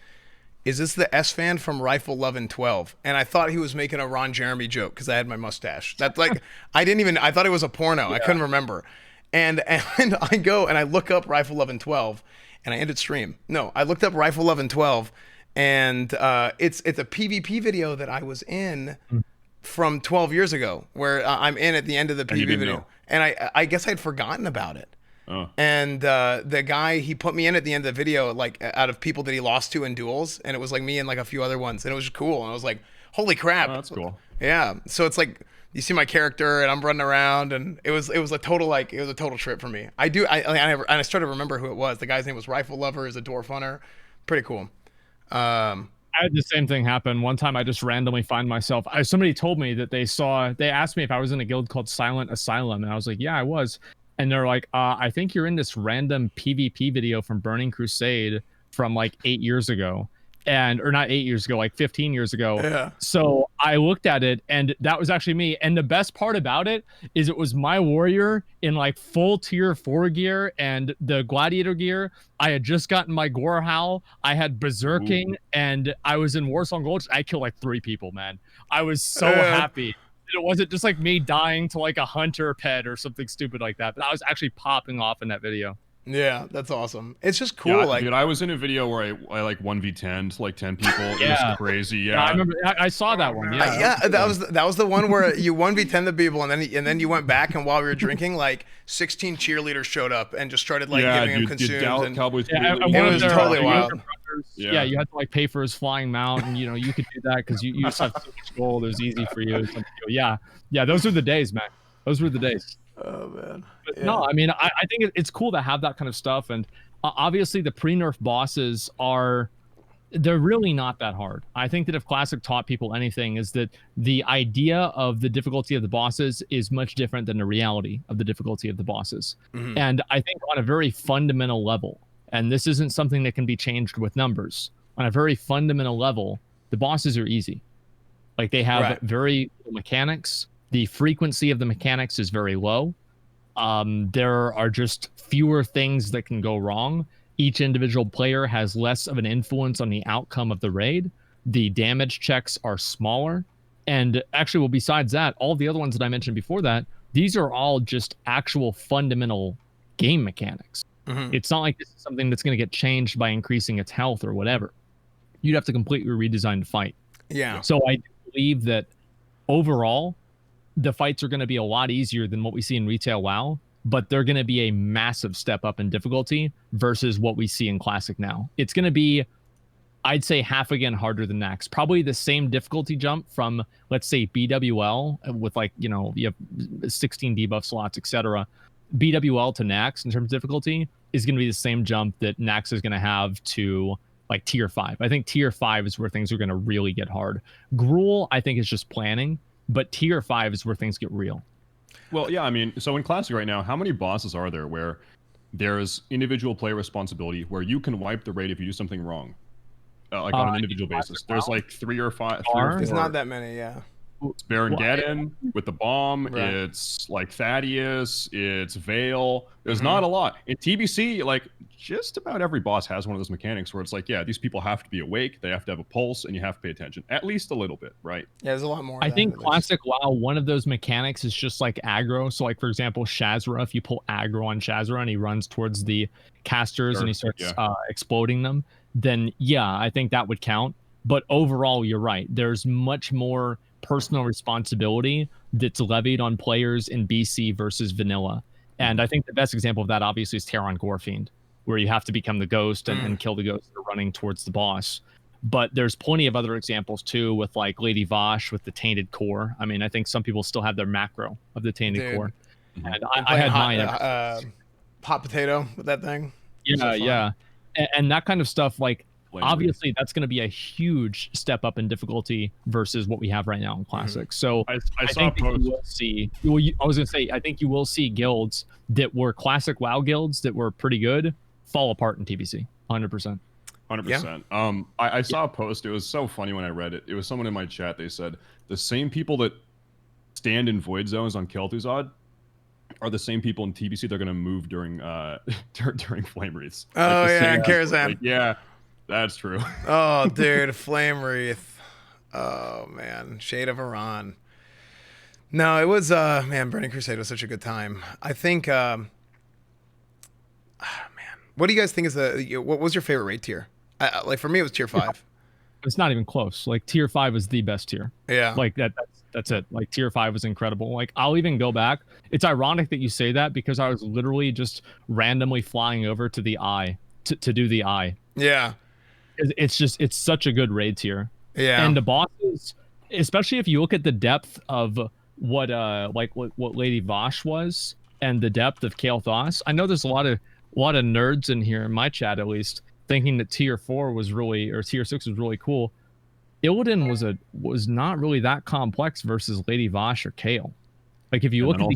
"Is this the S fan from Rifle Lovin' 12?" And I thought he was making a Ron Jeremy joke because I had my mustache. That's like, I thought it was a porno. I couldn't remember. And I go and I look up Rifle Lovin' 12, and I ended stream. No, I looked up Rifle Lovin' 12, and it's a PvP video that I was in from 12 years ago, where I'm in at the end of the PvP video. Know. And I guess I'd forgotten about it. Oh. And the guy, he put me in at the end of the video, like, out of people that he lost to in duels, and it was like me and like a few other ones, and it was cool. And I was like, holy crap. Oh, that's cool. Yeah. So it's like, you see my character and I'm running around, and it was a total trip for me. I started to remember who it was. The guy's name was Rifle Lover, is a dwarf hunter. Pretty cool. I had the same thing happen. One time I just randomly find myself, somebody told me that they asked me if I was in a guild called Silent Asylum, and I was like, yeah, I was. And they're like, I think you're in this random PvP video from Burning Crusade from like 8 years ago. Or not 8 years ago, like 15 years ago. Yeah. So I looked at it, and that was actually me. And the best part about it is it was my warrior in like full tier 4 gear and the gladiator gear. I had just gotten my Gore Howl. I had berserking, and I was in Warsong Gulch. I killed like 3 people, man. I was so happy. It wasn't just like me dying to like a hunter pet or something stupid like that, but I was actually popping off in that video. Yeah, that's awesome. It's just cool. Yeah, like, dude, I was in a video where I like 1v10 to like 10 people. It was crazy. Yeah, I remember. I saw that one. That was the one where you 1v10 the people, and then you went back, and while we were drinking, like 16 cheerleaders showed up and just started like giving him consumes. And Cowboys. It was totally wild. Yeah, you had to like pay for his flying mount, and you could do that because you just have so much gold. It was easy for you. Yeah, those were the days, man. Those were the days. Oh man. But no, I mean, I think it's cool to have that kind of stuff, and obviously the pre-nerf bosses they're really not that hard. I think that if Classic taught people anything, is that the idea of the difficulty of the bosses is much different than the reality of the difficulty of the bosses. Mm-hmm. And I think on a very fundamental level, and this isn't something that can be changed with numbers, on a very fundamental level, the bosses are easy. Like, they have very mechanics. The frequency of the mechanics is very low. There are just fewer things that can go wrong. each individual player has less of an influence on the outcome of the raid. The damage checks are smaller. And actually, well, besides that, all the other ones that I mentioned before that, these are all just actual fundamental game mechanics. It's not like this is something that's going to get changed by increasing its health or whatever. You'd have to completely redesign the fight. Yeah. So I believe that overall, the fights are going to be a lot easier than what we see in retail WoW, but they're going to be a massive step up in difficulty versus what we see in Classic now. It's going to be, I'd say, half again harder than Nax. Probably the same difficulty jump from, let's say, BWL with, like, you know, you have 16 debuff slots, etc. BWL to Nax in terms of difficulty is going to be the same jump that Nax is going to have to, like, tier 5. I think tier 5 is where things are going to really get hard. Gruul, I think, is just planning, but tier 5 is where things get real. Well, yeah, I mean, so in Classic right now, how many bosses are there where there's individual player responsibility where you can wipe the raid if you do something wrong? Like on an individual basis. There's like 3 or 5. 3 or 4. It's not that many, yeah. It's Baron Geddon with the bomb. Right. It's like Thaddeus. It's Vale. There's not a lot. In TBC, like, just about every boss has one of those mechanics where it's like, yeah, these people have to be awake. They have to have a pulse, and you have to pay attention. At least a little bit, right? Yeah, there's a lot more. I think Classic WoW, one of those mechanics is just like aggro. So, like, for example, Shazra, if you pull aggro on Shazra and he runs towards the casters and he starts exploding them, then yeah, I think that would count. But overall, you're right. There's much more personal responsibility that's levied on players in BC versus vanilla. And I think the best example of that, obviously, is Terran Gorefiend, where you have to become the ghost and kill the ghosts that are running towards the boss. But there's plenty of other examples, too, with, like, Lady Vosh with the Tainted Core. I mean, I think some people still have their macro of the Tainted Core. And I had mine. Hot potato with that thing. Yeah, yeah. And that kind of stuff, like, obviously, that's going to be a huge step up in difficulty versus what we have right now in Classic. So I think that you will see. Well, I was going to say, I think you will see guilds that were Classic WoW guilds that were pretty good fall apart in TBC. 100%. 100%. I saw a post. It was so funny when I read it. It was someone in my chat. They said the same people that stand in void zones on Kel'Thuzad are the same people in TBC they're going to move during during Flame Wreaths. Oh, like yeah, Karazhan. Like, yeah, that's true. Oh, dude, Flame Wreath. Oh, man. Shade of Iran. No, it was, man, Burning Crusade was such a good time. I think, man, what do you guys think is what was your favorite raid tier? Like, for me, it was tier 5. It's not even close. Like, tier 5 was the best tier. Yeah. Like, that's it. Like, tier 5 was incredible. Like, I'll even go back. It's ironic that you say that because I was literally just randomly flying over to the Eye to do the Eye. Yeah. It's such a good raid tier. Yeah. And the bosses, especially if you look at the depth of what Lady Vosh was and the depth of Kael'thas. I know there's a lot of nerds in here, in my chat at least, thinking that tier 4 was really, or tier 6 was really cool. Illidan was not really that complex versus Lady Vosh or Kael. Like, if you look at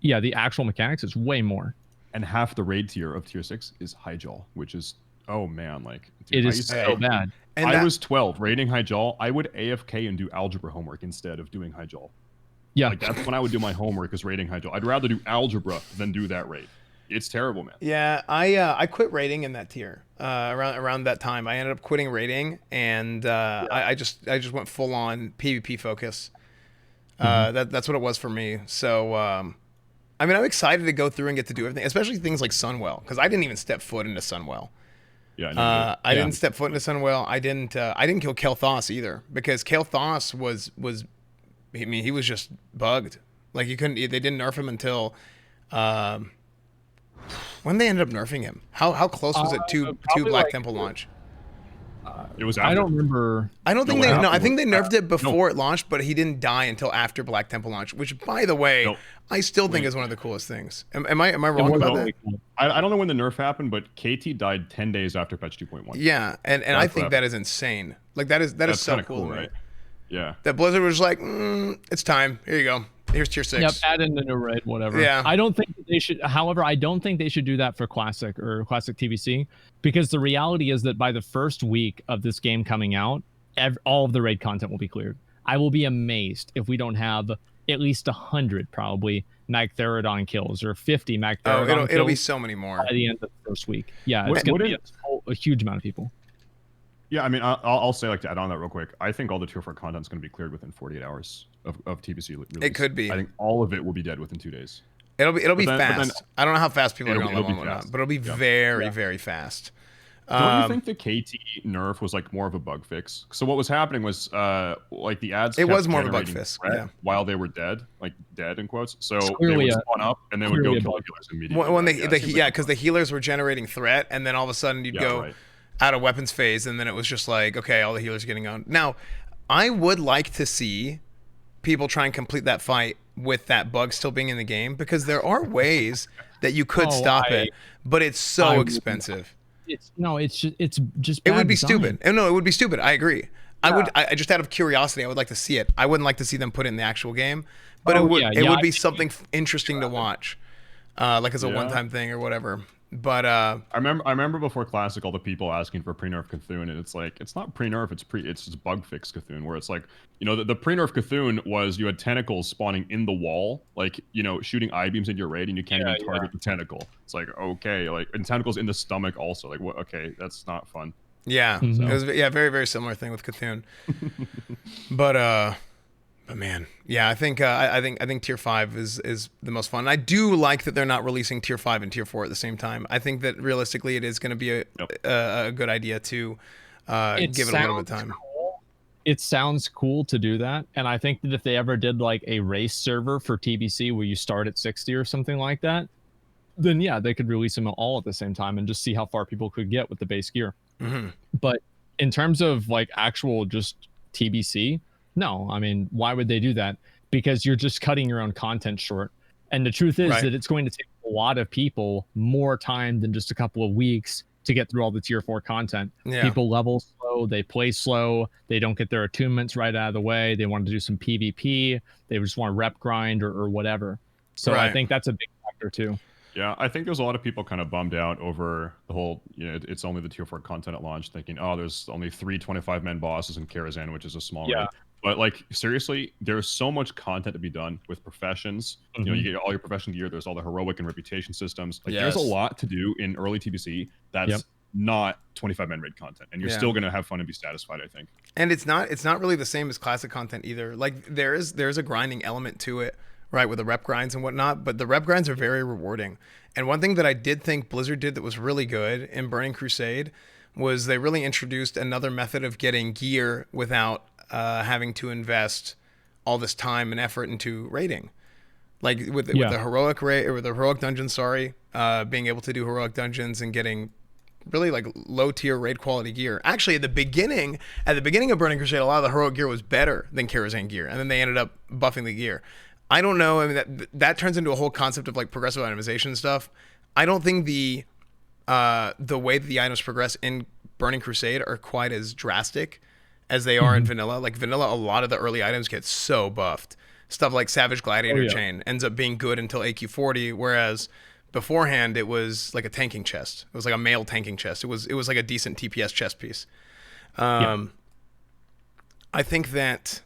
the actual mechanics, it's way more. And half the raid tier of tier 6 is Hyjal, which is, oh man, like, dude, it is so bad. And I was 12 raiding Hyjal. I would AFK and do algebra homework instead of doing Hyjal. Yeah, like, that's when I would do my homework, is raiding Hyjal. I'd rather do algebra than do that raid. It's terrible, man. Yeah, I quit raiding in that tier around that time. I ended up quitting raiding, and I just went full on PvP focus. That's what it was for me. So I mean, I'm excited to go through and get to do everything, especially things like Sunwell, because I didn't even step foot into Sunwell. Yeah, I didn't step foot into Sunwell. I didn't kill Kael'thas either, because Kael'thas was I mean, he was just bugged. Like, you couldn't. They didn't nerf him until. When they ended up nerfing him, how close was it to Black Temple launch? It was after. I don't remember. I don't think I think they nerfed it before it launched, but he didn't die until after Black Temple launch, which, by the way, I still think is one of the coolest things. Am I wrong about that? Cool. I don't know when the nerf happened, but KT died 10 days after patch 2.1. Yeah, and I think that is insane. Like, that is so cool, right? Yeah. That Blizzard was like, it's time. Here you go. Here's tier 6. Yep, add in the new raid, whatever. Yeah. I don't think they should. However, I don't think they should do that for Classic or Classic TBC, because the reality is that by the first week of this game coming out, all of the raid content will be cleared. I will be amazed if we don't have at least 100 probably Magtheridon kills or 50 Magtheridon kills. It'll be so many more by the end of the first week. Yeah, it's going to be a huge amount of people. Yeah, I mean, I'll say, like, to add on that real quick, I think all the Tier 4 content is going to be cleared within 48 hours of TBC release. It could be. I think all of it will be dead within 2 days. It'll be fast. I don't know how fast people are going to level them up, but it'll be very fast. Don't you think the KT nerf was like more of a bug fix? So what was happening was like the ads. It was more of a bug fix, while they were dead, like dead in quotes. So they would spawn up and they would go kill the healers immediately. When because the healers were generating threat, and then all of a sudden you'd go out of weapons phase, and then it was just like, okay, all the healers are getting on. Now, I would like to see people try and complete that fight with that bug still being in the game, because there are ways that you could stop it, but it's so expensive. It's just it would be stupid. No, it would be stupid. I agree. I just out of curiosity, I would like to see it. I wouldn't like to see them put it in the actual game, but it would be something interesting to watch, like as a one-time thing or whatever. But I remember before Classic, all the people asking for pre-nerf Cthulhu, and it's like, it's not pre-nerf, it's just bug fix Cthulhu, where it's like, you know, the pre-nerf Cthulhu was you had tentacles spawning in the wall, like, you know, shooting I-beams into your raid, and you can't even target the tentacle. It's like, okay, like, and tentacles in the stomach also, like, what? Okay, that's not fun. Yeah, it was very, very similar thing with Cthulhu. But man, yeah, I think Tier 5 is the most fun. I do like that they're not releasing Tier 5 and Tier 4 at the same time. I think that realistically, it is going to be a good idea to give it a little bit of time. Cool. It sounds cool to do that, and I think that if they ever did like a race server for TBC where you start at 60 or something like that, then yeah, they could release them all at the same time and just see how far people could get with the base gear. But in terms of like actual just TBC, no, I mean, why would they do that? Because you're just cutting your own content short. And the truth is that it's going to take a lot of people more time than just a couple of weeks to get through all the Tier 4 content. People level slow, they play slow, they don't get their attunements right out of the way, they want to do some PvP, they just want to rep grind or whatever. So I think that's a big factor too. Yeah, I think there's a lot of people kind of bummed out over the whole, you know, it's only the Tier 4 content at launch, thinking, oh, there's only 3 25-man bosses in Karazhan, which is a small raid. But like, seriously, there's so much content to be done with professions. You know, you get all your profession gear. There's all the heroic and reputation systems. Like, there's a lot to do in early TBC that's not 25-man raid content, and you're still gonna have fun and be satisfied, I think. And it's not really the same as classic content either. Like, there's a grinding element to it, right, with the rep grinds and whatnot. But the rep grinds are very rewarding. And one thing that I did think Blizzard did that was really good in Burning Crusade was they really introduced another method of getting gear without having to invest all this time and effort into raiding, like with the heroic raid or with the heroic dungeons. Being able to do heroic dungeons and getting really like low tier raid quality gear. Actually, at the beginning of Burning Crusade, a lot of the heroic gear was better than Karazhan gear, and then they ended up buffing the gear. I don't know. I mean, that turns into a whole concept of like progressive itemization stuff. I don't think the way that the items progress in Burning Crusade are quite as drastic as they are in vanilla. Like vanilla, a lot of the early items get so buffed. Stuff like Savage Gladiator Chain ends up being good until AQ40, whereas beforehand it was like a tanking chest. It was like a male tanking chest. It was like a decent TPS chest piece. I think that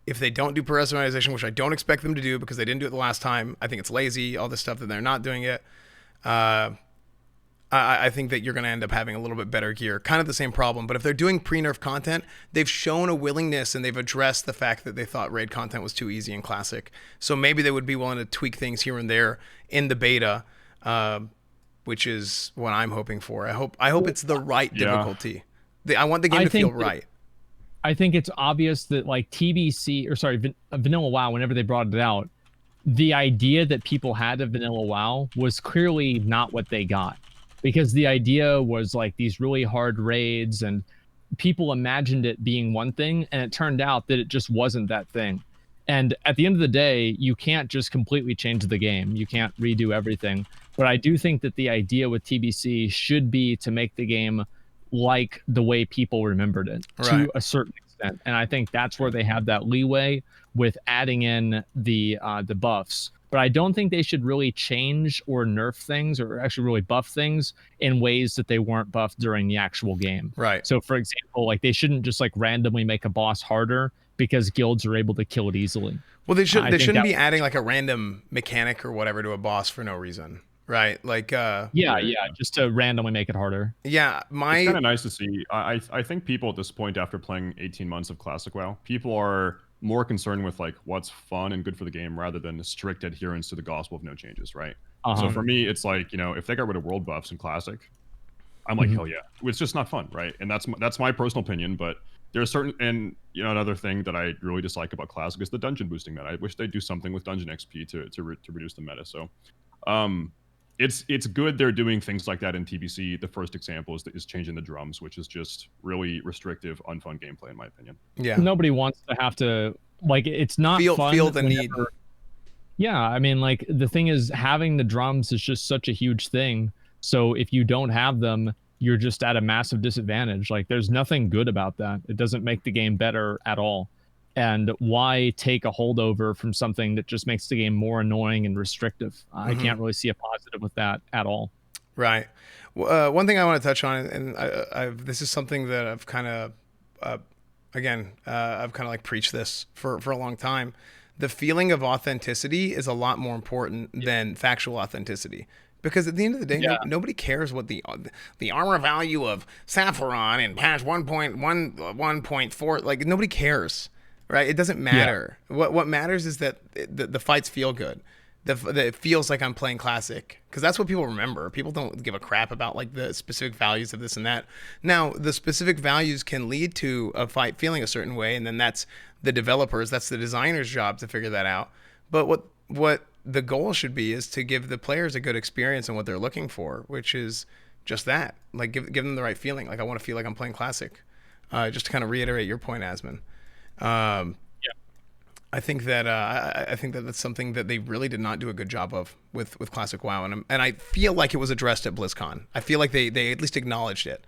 if they don't do progressive itemization, which I don't expect them to do because they didn't do it the last time, I think it's lazy, all this stuff that they're not doing it. I think that you're going to end up having a little bit better gear. Kind of the same problem, but if they're doing pre-nerf content, they've shown a willingness and they've addressed the fact that they thought raid content was too easy in Classic. So maybe they would be willing to tweak things here and there in the beta, which is what I'm hoping for. I hope it's the right difficulty. I want the game to feel right. I think it's obvious that like TBC, or sorry, Vanilla WoW, whenever they brought it out, the idea that people had of Vanilla WoW was clearly not what they got. Because the idea was like these really hard raids and people imagined it being one thing, and it turned out that it just wasn't that thing. And at the end of the day, you can't just completely change the game. You can't redo everything. But I do think that the idea with TBC should be to make the game like the way people remembered it to a certain extent. And I think that's where they have that leeway with adding in the buffs but I don't think they should really change or nerf things or actually really buff things in ways that they weren't buffed during the actual game. Right. So for example, like they shouldn't just like randomly make a boss harder because guilds are able to kill it easily. Well, they shouldn't be adding like a random mechanic or whatever to a boss for no reason. Right. Like just to randomly make it harder. Yeah, it's kind of nice to see. I think people at this point, after playing 18 months of Classic WoW, people are more concerned with like what's fun and good for the game rather than strict adherence to the gospel of no changes, right? So for me, it's like, you know, if they got rid of world buffs in Classic, I'm like, hell yeah. It's just not fun, right? And that's my personal opinion, but there's certain, and you know, another thing that I really dislike about Classic is the dungeon boosting meta. I wish they'd do something with dungeon XP to reduce the meta. So it's good they're doing things like that in TBC. The first example is changing the drums, which is just really restrictive, unfun gameplay in my opinion. Yeah. Nobody wants to have to, like, it's not fun feel the need. Yeah, I mean, like, the thing is, having the drums is just such a huge thing. So if you don't have them, you're just at a massive disadvantage. Like, there's nothing good about that. It doesn't make the game better at all. And why take a holdover from something that just makes the game more annoying and restrictive? I can't really see a positive with that at all. Right. One thing I want to touch on, and this is something that I've kind of, I've kind of like preached this for a long time. The feeling of authenticity is a lot more important than factual authenticity. Because at the end of the day, nobody cares what the armor value of Saffron in patch 1.1.4, like, nobody cares. Right, it doesn't matter. Yeah. What matters is that the fights feel good. That it feels like I'm playing Classic, because that's what people remember. People don't give a crap about like the specific values of this and that. Now, the specific values can lead to a fight feeling a certain way, and then that's the developers, that's the designer's job to figure that out. But what the goal should be is to give the players a good experience and what they're looking for, which is just that. Like give them the right feeling. Like, I want to feel like I'm playing Classic. Just to kind of reiterate your point, Asman. I think that that's something that they really did not do a good job of with Classic WoW, and I feel like it was addressed at BlizzCon. I feel like they at least acknowledged it.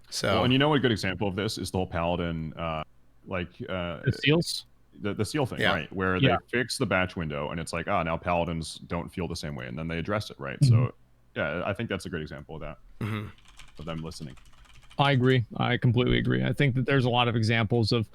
So, well, and you know, a good example of this is the whole Paladin, the seals, the seal thing, right? Where they fix the batch window, and it's like, now Paladins don't feel the same way, and then they address it, right? So, yeah, I think that's a great example of that, of them listening. I agree. I completely agree. I think that there's a lot of examples of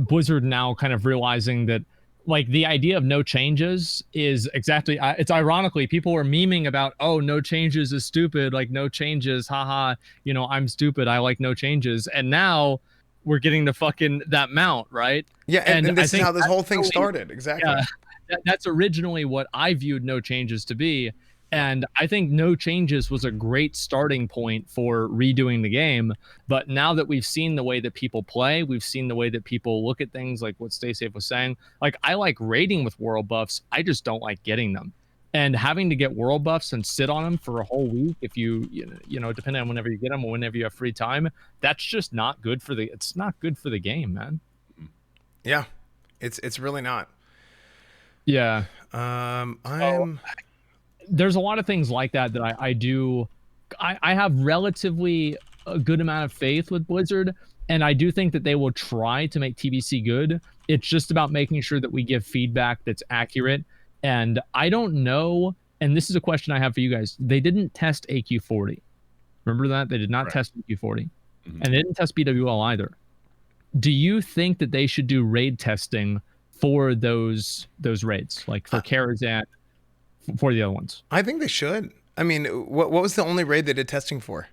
Blizzard now kind of realizing that, like, the idea of no changes is exactly, it's ironically, people were memeing about, oh, no changes is stupid, like, no changes, haha, you know, I'm stupid, I like no changes. And now we're getting the fucking that mount, right? Yeah, and this is how this whole thing started. Exactly. Yeah, that's originally what I viewed no changes to be. And I think no changes was a great starting point for redoing the game. But now that we've seen the way that people play, we've seen the way that people look at things, like what Stay Safe was saying. Like, I like raiding with world buffs. I just don't like getting them. And having to get world buffs and sit on them for a whole week, if you know, depending on whenever you get them or whenever you have free time, that's just not good for it's not good for the game, man. Yeah, it's really not. Yeah. There's a lot of things like that I have relatively a good amount of faith with Blizzard, and I do think that they will try to make TBC good. It's just about making sure that we give feedback that's accurate. And I don't know, and this is a question I have for you guys. They didn't test AQ40. Remember that? They did not test AQ40. And they didn't test BWL either. Do you think that they should do raid testing for those raids, like for Karazhan, for the other ones? I think they should. I mean, what was the only raid they did testing for?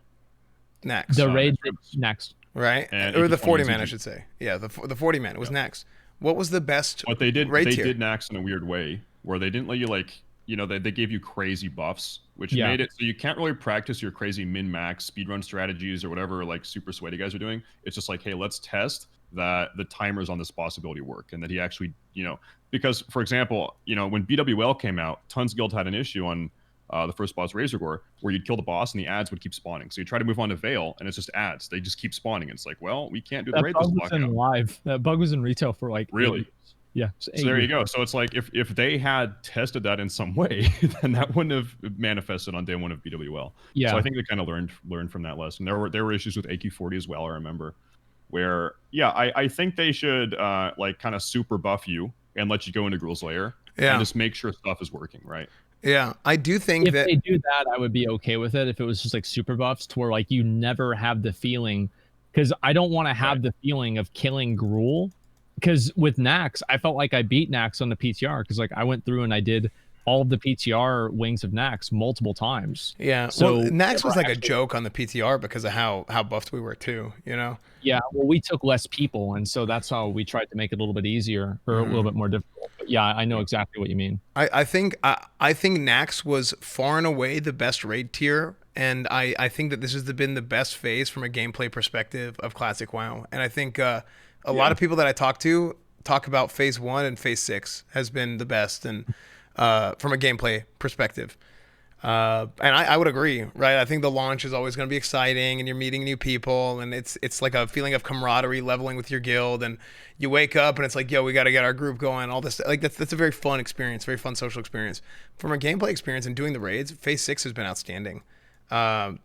Next. The raid next. Right? Or the 40 man, I should say. Yeah, the 40 man was next. What was the best What they did, raid they tier? did Nax in a weird way, where they didn't let you, like, you know, they gave you crazy buffs, which made it so you can't really practice your crazy min-max speedrun strategies or whatever, like, super sweaty guys are doing. It's just like, hey, let's test that the timers on this possibility work, and that he actually, you know, because, for example, you know, when BWL came out, Tons Guild had an issue on the first boss, Razorgore, where you'd kill the boss and the ads would keep spawning. So you try to move on to Veil, and it's just ads. They just keep spawning. It's like, well, we can't do the raid this live. That bug was in retail for like really. Yeah. So there you go. So it's like, if they had tested that in some way, then that wouldn't have manifested on day one of BWL. Yeah. So I think they kind of learned from that lesson. There were issues with AQ40 as well, I remember, where I think they should like kind of super buff you and let you go into Gruul's Lair. and just make sure stuff is working, right? Yeah, I do think if that they do that, I would be okay with it if it was just like super buffs to where like you never have the feeling, because I don't want to have the feeling of killing Gruul. Because with Nax, I felt like I beat Nax on the PTR because like I went through and I did all of the PTR wings of Nax multiple times. Yeah, so well, Nax was like a joke on the PTR because of how buffed we were too, you know? Yeah, well, we took less people, and so that's how we tried to make it a little bit easier or a little bit more difficult. But yeah, I know exactly what you mean. I think Nax was far and away the best raid tier, and I think that this has been the best phase from a gameplay perspective of Classic WoW. And I think a lot of people that I talk about phase 1 and phase 6 has been the best, and from a gameplay perspective. And I would agree, right? I think the launch is always going to be exciting, and you're meeting new people, and it's like a feeling of camaraderie, leveling with your guild, and you wake up and it's like, yo, we got to get our group going. All this, like that's a very fun experience, very fun social experience. From a gameplay experience and doing the raids, phase 6 has been outstanding. But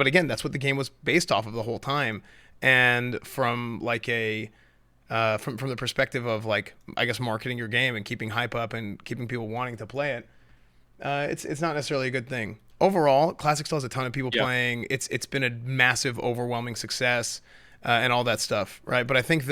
again, that's what the game was based off of the whole time, and from like from the perspective of like, I guess, marketing your game and keeping hype up and keeping people wanting to play it. It's not necessarily a good thing. Overall, Classic still has a ton of people playing. It's been a massive, overwhelming success, and all that stuff, right? But I think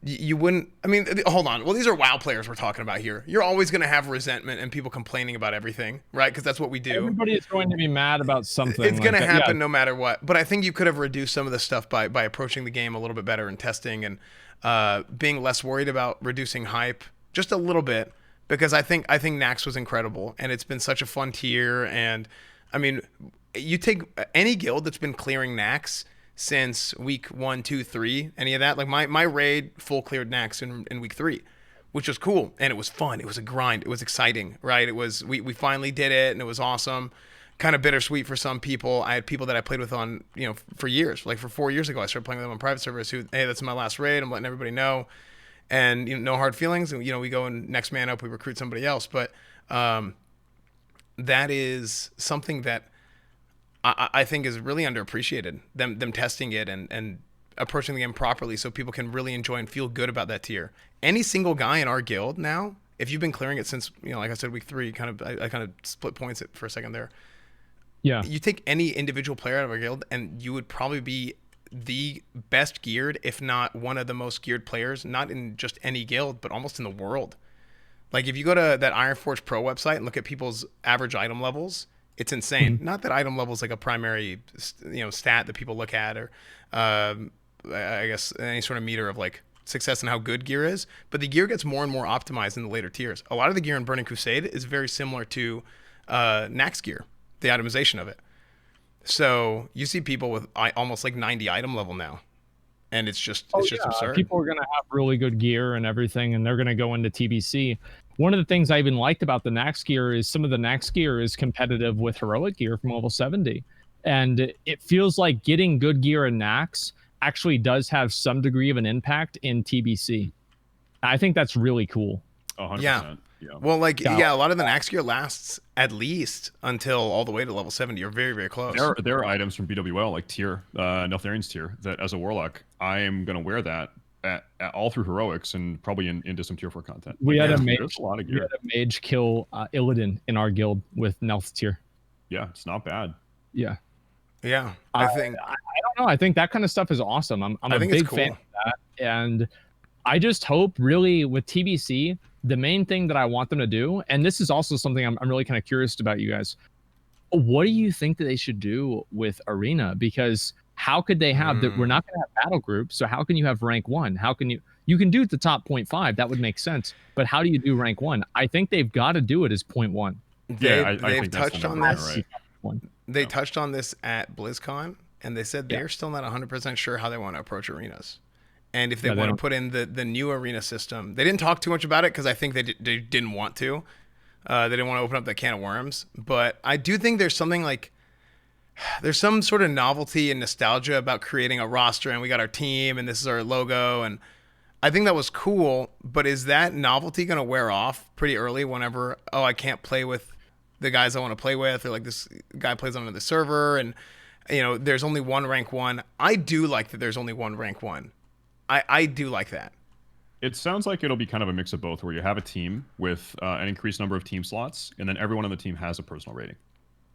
you wouldn't. I mean, hold on. Well, these are WoW players we're talking about here. You're always going to have resentment and people complaining about everything, right? Because that's what we do. Everybody is going to be mad about something. It's going to happen no matter what. But I think you could have reduced some of the stuff by approaching the game a little bit better and testing and being less worried about reducing hype just a little bit. Because I think Nax was incredible, and it's been such a fun tier. And I mean, you take any guild that's been clearing Nax since week 1, 2, 3, any of that. Like my raid full cleared Nax in week 3, which was cool, and it was fun. It was a grind. It was exciting, right? It was we finally did it, and it was awesome. Kind of bittersweet for some people. I had people that I played with on for years, like for 4 years ago. I started playing with them on private servers. Hey, that's my last raid. I'm letting everybody know. And no hard feelings. And we go and next man up, we recruit somebody else. But that is something that I think is really underappreciated. Them testing it and approaching the game properly, so people can really enjoy and feel good about that tier. Any single guy in our guild now, if you've been clearing it since like I said, week 3, I kind of split points it for a second there. Yeah. You take any individual player out of our guild, and you would probably be the best geared, if not one of the most geared players, not in just any guild, but almost in the world. Like if you go to that Ironforge Pro website and look at people's average item levels, it's insane. Mm-hmm. Not that item level is like a primary, stat that people look at, or I guess any sort of meter of like success and how good gear is, but the gear gets more and more optimized in the later tiers. A lot of the gear in Burning Crusade is very similar to Nax gear, the itemization of it. So you see people with almost like 90 item level now, and it's just absurd. People are going to have really good gear and everything, and they're going to go into TBC. One of the things I even liked about the Nax gear is some of the Nax gear is competitive with heroic gear from level 70, and it feels like getting good gear in Nax actually does have some degree of an impact in TBC. I think that's really cool. 100%. Yeah. Well, like, a lot of the Nax gear lasts at least until all the way to level 70. You're very, very close. There are items from BWL, like tier, Neltharian's tier, that as a Warlock, I am going to wear that at all through Heroics and probably into some tier 4 content. We had a mage kill Illidan in our guild with Nelth tier. Yeah, it's not bad. Yeah. Yeah, I think... I don't know. I think that kind of stuff is awesome. I'm a big fan of that. And I just hope, really, with TBC... the main thing that I want them to do, and this is also something I'm really kind of curious about you guys, what do you think that they should do with Arena? Because how could they have that? We're not going to have battle groups, so how can you have rank 1? How can you can do it the top 0.5, that would make sense, but how do you do rank 1? I think they've got to do it as 0.1. They've touched on this. Right. They touched on this at BlizzCon, and they said they're still not 100% sure how they want to approach arenas. And if they want to put in the new arena system, they didn't talk too much about it because I think they didn't want to. They didn't want to open up that can of worms. But I do think there's something like, there's some sort of novelty and nostalgia about creating a roster, and we got our team, and this is our logo. And I think that was cool. But is that novelty going to wear off pretty early whenever, I can't play with the guys I want to play with, or like this guy plays on another server, and there's only one rank 1. I do like that there's only one rank 1. I do like that. It sounds like it'll be kind of a mix of both, where you have a team with an increased number of team slots, and then everyone on the team has a personal rating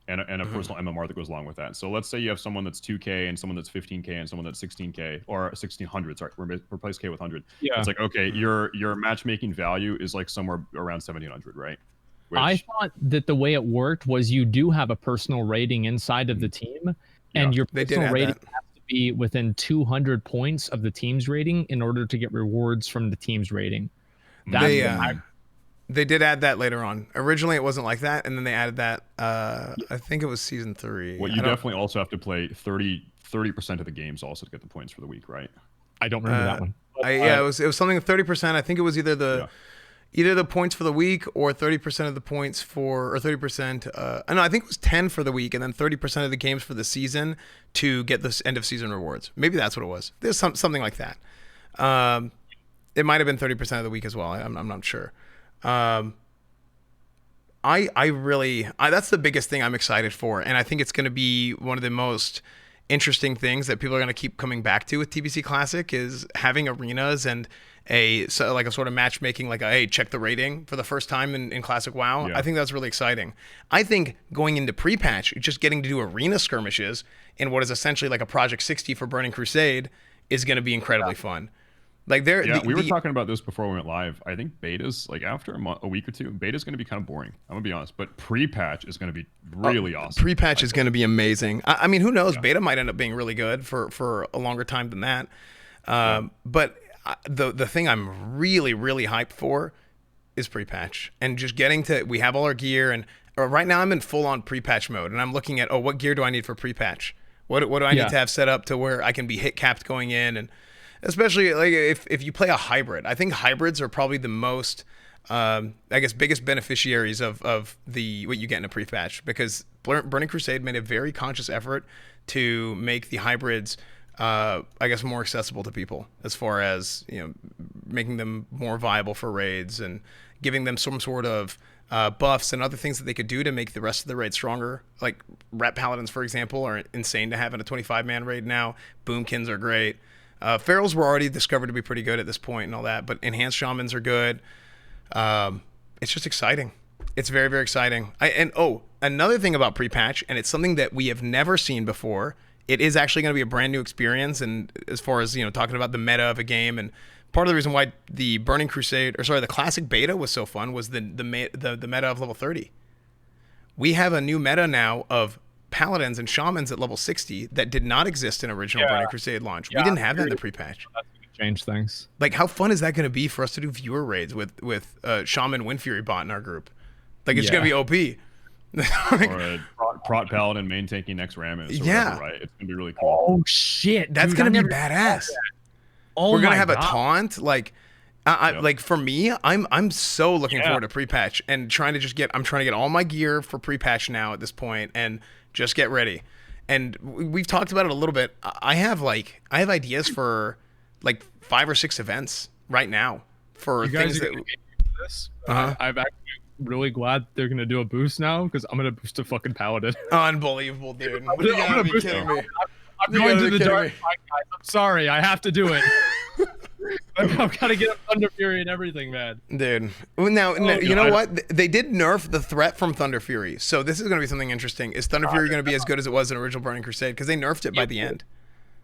and a personal MMR that goes along with that. So let's say you have someone that's 2K and someone that's 15K and someone that's 16K or 1600. Sorry, replace K with 100. Yeah. It's like, okay, your matchmaking value is like somewhere around 1700, right? I thought that the way it worked was you do have a personal rating inside of the team, and your personal rating has to be within 200 points of the team's rating in order to get rewards from the team's rating. They did add that later on. Originally, it wasn't like that, and then they added that. I think it was season 3. Well, you definitely also have to play 30% of the games also to get the points for the week, right? I don't remember that one. It was something 30%. I think it was either the points for the week or 30% of the points for, or 30%. No, I think it was 10 for the week and then 30% of the games for the season to get this end of season rewards. Maybe that's what it was. There's something like that. It might have been 30% of the week as well. I'm not sure. I really that's the biggest thing I'm excited for, and I think it's going to be one of the most interesting things that people are going to keep coming back to with TBC Classic is having arenas and a sort of matchmaking, like hey, check the rating for the first time in Classic WoW. I think that's really exciting. I think going into pre-patch, just getting to do arena skirmishes in what is essentially like a Project 60 for Burning Crusade is going to be incredibly fun. Like we were talking about this before we went live. I think betas, like after a week or two, beta's going to be kind of boring. I'm gonna be honest, but pre-patch is going to be really awesome. Pre-patch is going to be amazing. I mean, who knows? Beta might end up being really good for a longer time than that. But the thing I'm really hyped for is pre-patch and just getting to. We have all our gear, and right now I'm in full on pre-patch mode, and I'm looking at what gear do I need for pre-patch? What do I need to have set up to where I can be hit capped going in and. Especially like if you play a hybrid, I think hybrids are probably the most, biggest beneficiaries of what you get in a pre-patch, because Burning Crusade made a very conscious effort to make the hybrids, more accessible to people as far as making them more viable for raids and giving them some sort of buffs and other things that they could do to make the rest of the raid stronger. Like Rat Paladins, for example, are insane to have in a 25-man raid now. Boomkins are great. Ferals were already discovered to be pretty good at this point and all that, but enhanced shamans are good. It's just exciting. It's very, very exciting. Another thing about pre-patch, and it's something that we have never seen before. It is actually going to be a brand new experience, and as far as talking about the meta of a game, and part of the reason why the Burning Crusade, the Classic Beta was so fun was the meta of level 30. We have a new meta now of Paladins and Shamans at level 60 that did not exist in original Burning Crusade launch. We didn't have that in the pre-patch. That's going to change things. Like, how fun is that going to be for us to do viewer raids with Shaman Windfury bot in our group? Like, it's going to be OP. Or a Prot Paladin main tanking next Ramus. Right? It's going to be really cool. Oh, shit. That's going to be badass. We're going to have a taunt. Like, like for me, I'm so looking forward to pre-patch and trying to get all my gear for pre-patch now at this point and just get ready. And we've talked about it a little bit. I have ideas for like 5 or 6 events right now for things that. This. I'm actually really glad they're gonna do a boost now because I'm gonna boost a fucking Paladin. Unbelievable, dude! You gotta be kidding me. I'm going to the dark side, guys. I'm sorry, I have to do it. I've got to get up Thunder Fury and everything, man. Dude. Now, you know what? They did nerf the threat from Thunder Fury. So this is going to be something interesting. Is Thunder Fury going to be as good as it was in original Burning Crusade? Because they nerfed it by the end.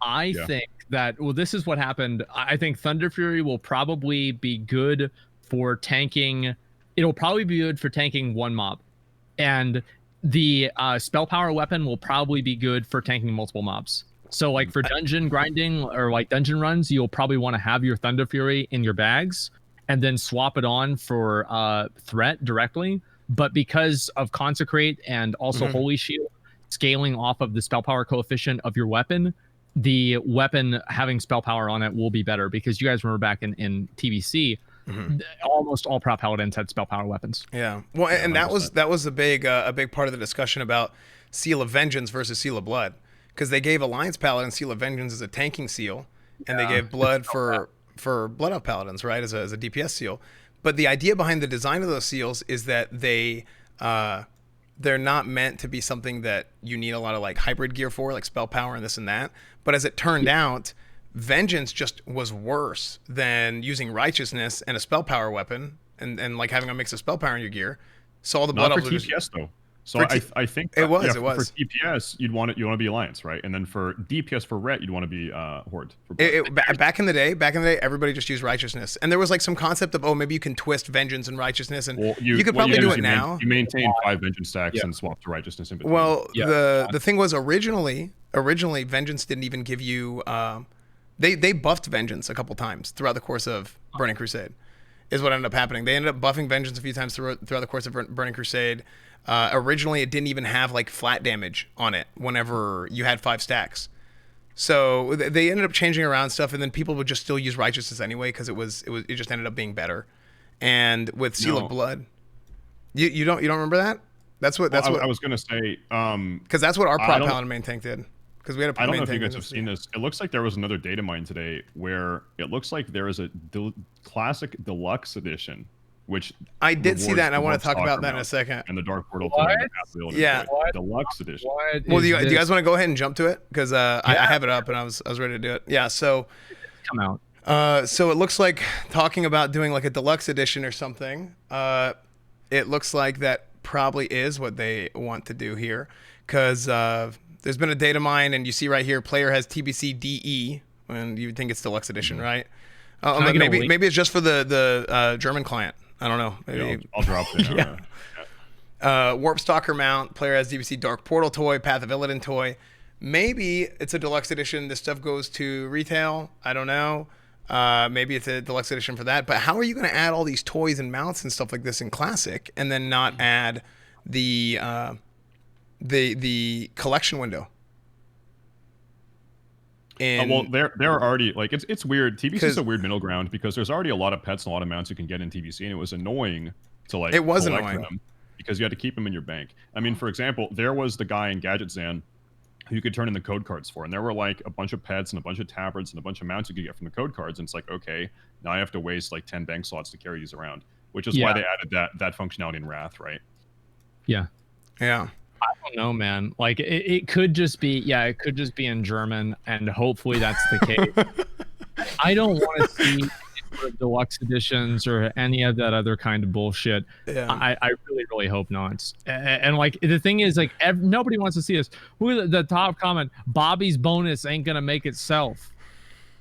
I think that, this is what happened. I think Thunder Fury will probably be good for tanking. It'll probably be good for tanking one mob. And the spell power weapon will probably be good for tanking multiple mobs. So like for dungeon grinding or like dungeon runs, you'll probably want to have your Thunder Fury in your bags and then swap it on for threat directly. But because of Consecrate and also Holy Shield scaling off of the spell power coefficient of your weapon, the weapon having spell power on it will be better, because you guys remember back in TBC, almost all prop paladins had spell power weapons. Yeah. Well, and that was a big part of the discussion about Seal of Vengeance versus Seal of Blood. Because they gave Alliance Paladin Seal of Vengeance as a tanking seal, and they gave Blood for Blood Elf Paladins, right, as a DPS seal. But the idea behind the design of those seals is that they're not meant to be something that you need a lot of like hybrid gear for, like spell power and this and that. But as it turned out, Vengeance just was worse than using Righteousness and a spell power weapon and like having a mix of spell power in your gear. So all the blood Not for elves TPS though. So I think it was. For TPS, you'd want to be Alliance, right? And then for DPS for Ret, you'd want to be Horde. Back in the day, everybody just used Righteousness, and there was like some concept of maybe you can twist Vengeance and Righteousness, and you could probably do it now. You maintain 5 Vengeance stacks and swap to Righteousness in between. Well, the thing was originally Vengeance didn't even give you. They buffed Vengeance a couple times throughout the course of Burning Crusade, is what ended up happening. They ended up buffing Vengeance a few times throughout the course of Burning Crusade. Originally, it didn't even have like flat damage on it whenever you had 5 stacks. So they ended up changing around stuff, and then people would just still use Righteousness anyway because it just ended up being better. And with Seal of Blood, you don't remember that? That's what I was gonna say. Because that's what our prop paladin main tank did. Because we had a I don't know if you guys have seen this. It looks like there was another data mine today where it looks like there is a classic deluxe edition. Which I did see that, and I want to talk about that in a second. And the Dark Portal. Yeah. Deluxe edition. Well, do you guys want to go ahead and jump to it? Because I have it up, and I was ready to do it. Yeah. So. Come out. So it looks like talking about doing like a deluxe edition or something. It looks like that probably is what they want to do here, because there's been a data mine, and you see right here, player has TBC DE, and you would think it's deluxe edition, right? Maybe it's just for the German client. I don't know. Maybe. I'll drop it. Warp Stalker mount. Player has DBC Dark Portal toy, Path of Illidan toy. Maybe it's a deluxe edition. This stuff goes to retail. I don't know. Maybe it's a deluxe edition for that. But how are you going to add all these toys and mounts and stuff like this in Classic, and then not add the collection window? Well, they're already like it's weird. TBC is a weird middle ground because there's already a lot of pets and a lot of mounts you can get in TBC, and it was annoying to like. It was annoying them because you had to keep them in your bank. I mean, for example, there was the guy in Gadget Zan who you could turn in the code cards for, and there were like a bunch of pets and a bunch of tabards and a bunch of mounts you could get from the code cards, and it's like, okay, now I have to waste like 10 bank slots to carry these around, which is why they added that functionality in Wrath, right? Yeah. I don't know, man. Like it could just be, it could just be in German, and hopefully that's the case. I don't want to see deluxe editions or any of that other kind of bullshit. Yeah. I really, really hope not. And like the thing is, like nobody wants to see this. Who the top comment? Bobby's bonus ain't gonna make itself.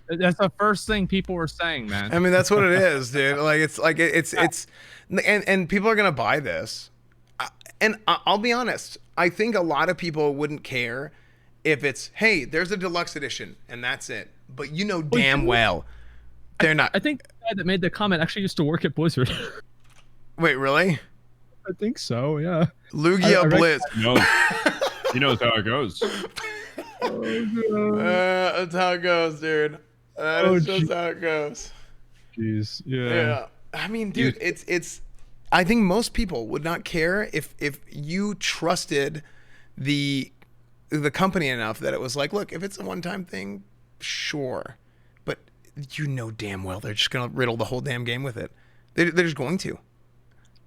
That's the first thing people were saying, man. I mean, that's what it is, dude. Like it's and people are gonna buy this. And I'll be honest, I think a lot of people wouldn't care if it's, hey, there's a deluxe edition and that's it. But you know damn well they're not. I think the guy that made the comment actually used to work at Blizzard. Wait, really? I think so, yeah. Lugia Blizz. He knows how it goes. That's how it goes, dude. That's just how it goes. Jeez, yeah. I mean, dude, it's I think most people would not care if you trusted the company enough that it was like, look, if it's a one-time thing, sure. But you know damn well they're just going to riddle the whole damn game with it. They're just going to.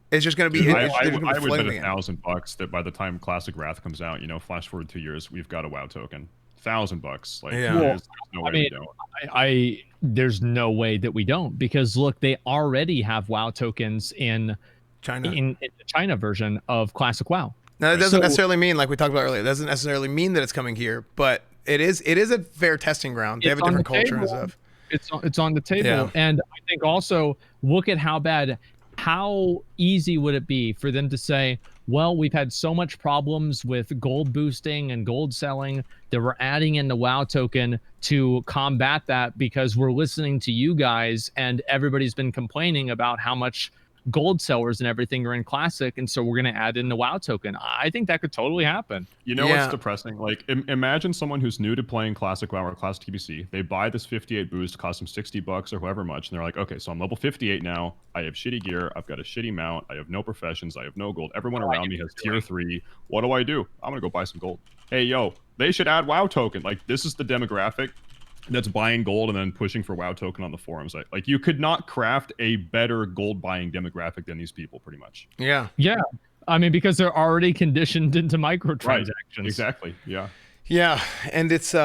It's just going to be... I would bet $1,000 that by the time Classic Wrath comes out, flash forward 2 years, we've got a WoW token. $1,000. Like, there's no way we don't. There's no way that we don't, because look, they already have WoW tokens in China, in the China version of Classic WoW. Now, that doesn't necessarily mean, like we talked about earlier, it doesn't necessarily mean that it's coming here, but it is a fair testing ground. They have a different culture and stuff. It's on the table. And I think also, look at how easy would it be for them to say, well, we've had so much problems with gold boosting and gold selling that we're adding in the WoW token to combat that, because we're listening to you guys and everybody's been complaining about how much gold sellers and everything are in Classic, and so we're going to add in the WoW token. I think that could totally happen. What's depressing? Like, imagine someone who's new to playing Classic WoW or Classic TBC. They buy this 58 boost, costs them $60 or however much, and they're like, okay, so I'm level 58 now. I have shitty gear. I've got a shitty mount. I have no professions. I have no gold. Everyone around me has tier 3. What do? I'm going to go buy some gold. Hey, yo, they should add WoW token. Like, this is the demographic that's buying gold and then pushing for WoW token on the forums. Like, you could not craft a better gold buying demographic than these people, pretty much. Yeah. I mean, because they're already conditioned into microtransactions. Right. Exactly. Yeah. Yeah, and it's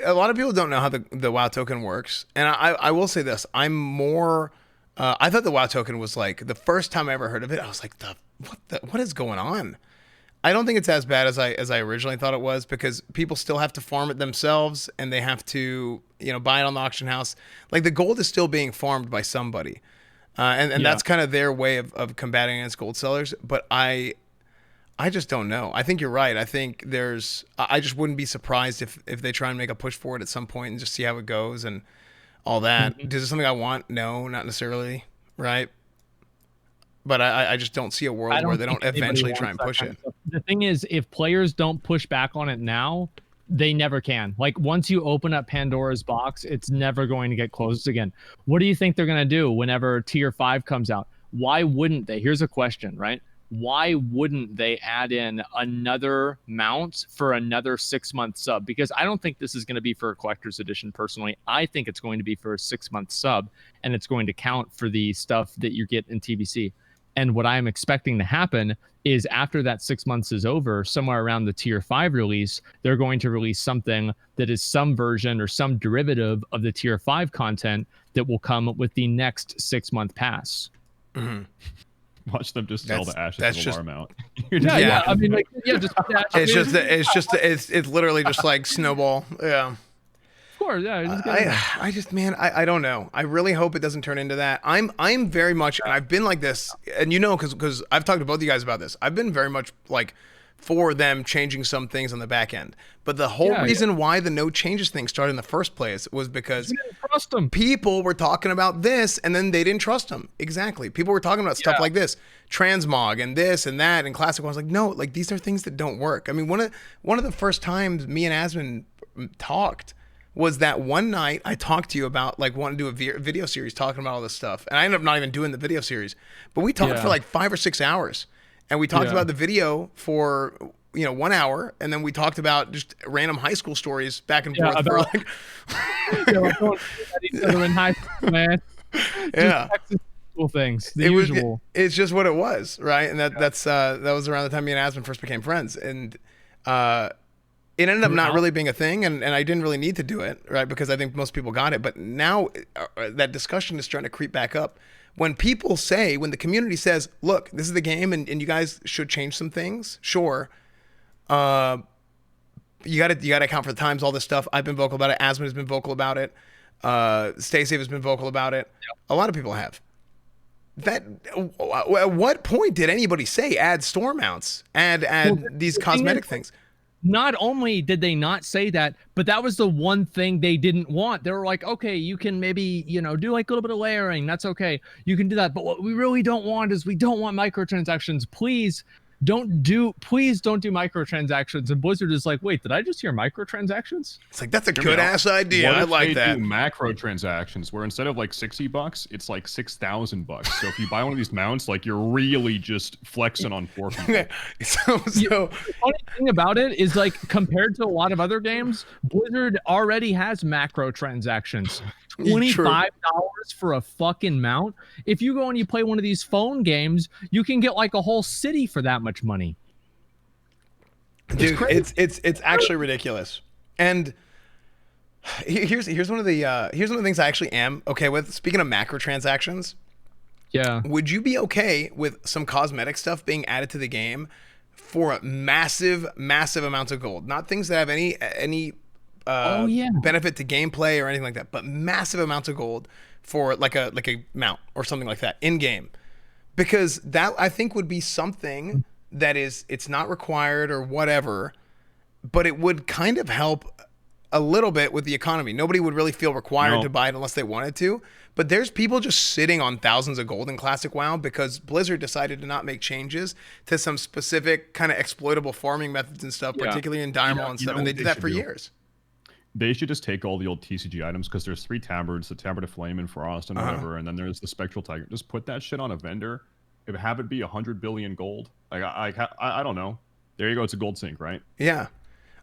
a lot of people don't know how the WoW token works, and I will say this: I'm more. I thought the WoW token was like the first time I ever heard of it. I was like, what is going on? I don't think it's as bad as I originally thought it was, because people still have to farm it themselves, and they have to buy it on the auction house. Like, the gold is still being farmed by somebody, and that's kind of their way of combating against gold sellers. But I just don't know. I think you're right. I think I just wouldn't be surprised if they try and make a push for it at some point and just see how it goes and all that. Is it something I want? No, not necessarily. Right. But I just don't see a world where they don't eventually try and push it. The thing is, if players don't push back on it now, they never can. Like, once you open up Pandora's box, it's never going to get closed again. What do you think they're going to do whenever Tier 5 comes out? Why wouldn't they? Here's a question, right? Why wouldn't they add in another mount for another 6-month sub? Because I don't think this is going to be for a collector's edition, personally. I think it's going to be for a 6-month sub, and it's going to count for the stuff that you get in TBC. And what I'm expecting to happen is, after that 6 months is over, somewhere around the Tier 5 release, they're going to release something that is some version or some derivative of the Tier 5 content that will come with the next 6-month pass. Mm-hmm. Watch them just sell the ashes alarm out. Yeah. I mean, like, just it's literally just like snowball. Yeah. Of course, yeah. I don't know. I really hope it doesn't turn into that. I'm very much, and I've been like this, and because I've talked to both of you guys about this. I've been very much like for them changing some things on the back end. But the whole reason why the no changes thing started in the first place was because trust them. People were talking about this, and then they didn't trust them. Exactly. People were talking about stuff like this, transmog and this and that, and classic. I was like, no, like, these are things that don't work. I mean, one of the first times me and Asmund talked was that one night I talked to you about, like, wanting to do a video series talking about all this stuff. And I ended up not even doing the video series. But we talked for like 5 or 6 hours. And we talked about the video for 1 hour, and then we talked about just random high school stories back and forth for like each other in high school, man. Texas school things. The usual. It's just what it was, right? And that was around the time me and Asmund first became friends, and it ended up not really being a thing, and I didn't really need to do it, right? Because I think most people got it. But now that discussion is starting to creep back up. When the community says, look, this is the game, and you guys should change some things, sure. You gotta account for the times, all this stuff. I've been vocal about it. Asmund has been vocal about it. Stay Safe has been vocal about it. Yep. A lot of people have. At what point did anybody say add store mounts, add these cosmetic things? Not only did they not say that, but that was the one thing they didn't want. They were like, okay, you can maybe, do like a little bit of layering. That's okay. You can do that. But what we really don't want is we don't want microtransactions. Please don't do microtransactions. And Blizzard is like, wait, did I just hear microtransactions? It's like, that's a good ass idea. I like that. Do macro transactions where instead of like $60, it's like $6,000. So if you buy one of these mounts, like, you're really just flexing on poor people. The funny thing about it is, like, compared to a lot of other games, Blizzard already has macro transactions. $25 for a fucking mount. If you go and you play one of these phone games, you can get like a whole city for that much money. Dude, it's actually ridiculous. And here's one of the things I actually am okay with. Speaking of macro transactions, would you be okay with some cosmetic stuff being added to the game for massive amounts of gold? Not things that have any benefit to gameplay or anything like that, but massive amounts of gold for like a mount or something like that in game, because that, I think, would be something that it's not required or whatever, but it would kind of help a little bit with the economy. Nobody would really feel required to buy it unless they wanted to, but there's people just sitting on thousands of gold in Classic WoW because Blizzard decided to not make changes to some specific kind of exploitable farming methods and stuff, particularly in Diamond and stuff, and they did that for years. They should just take all the old TCG items, because there's 3 tabards, the Tabard of Flame and Frost and whatever, and then there's the Spectral Tiger. Just put that shit on a vendor, have it be 100 billion gold. Like, I don't know. There you go. It's a gold sink, right? Yeah.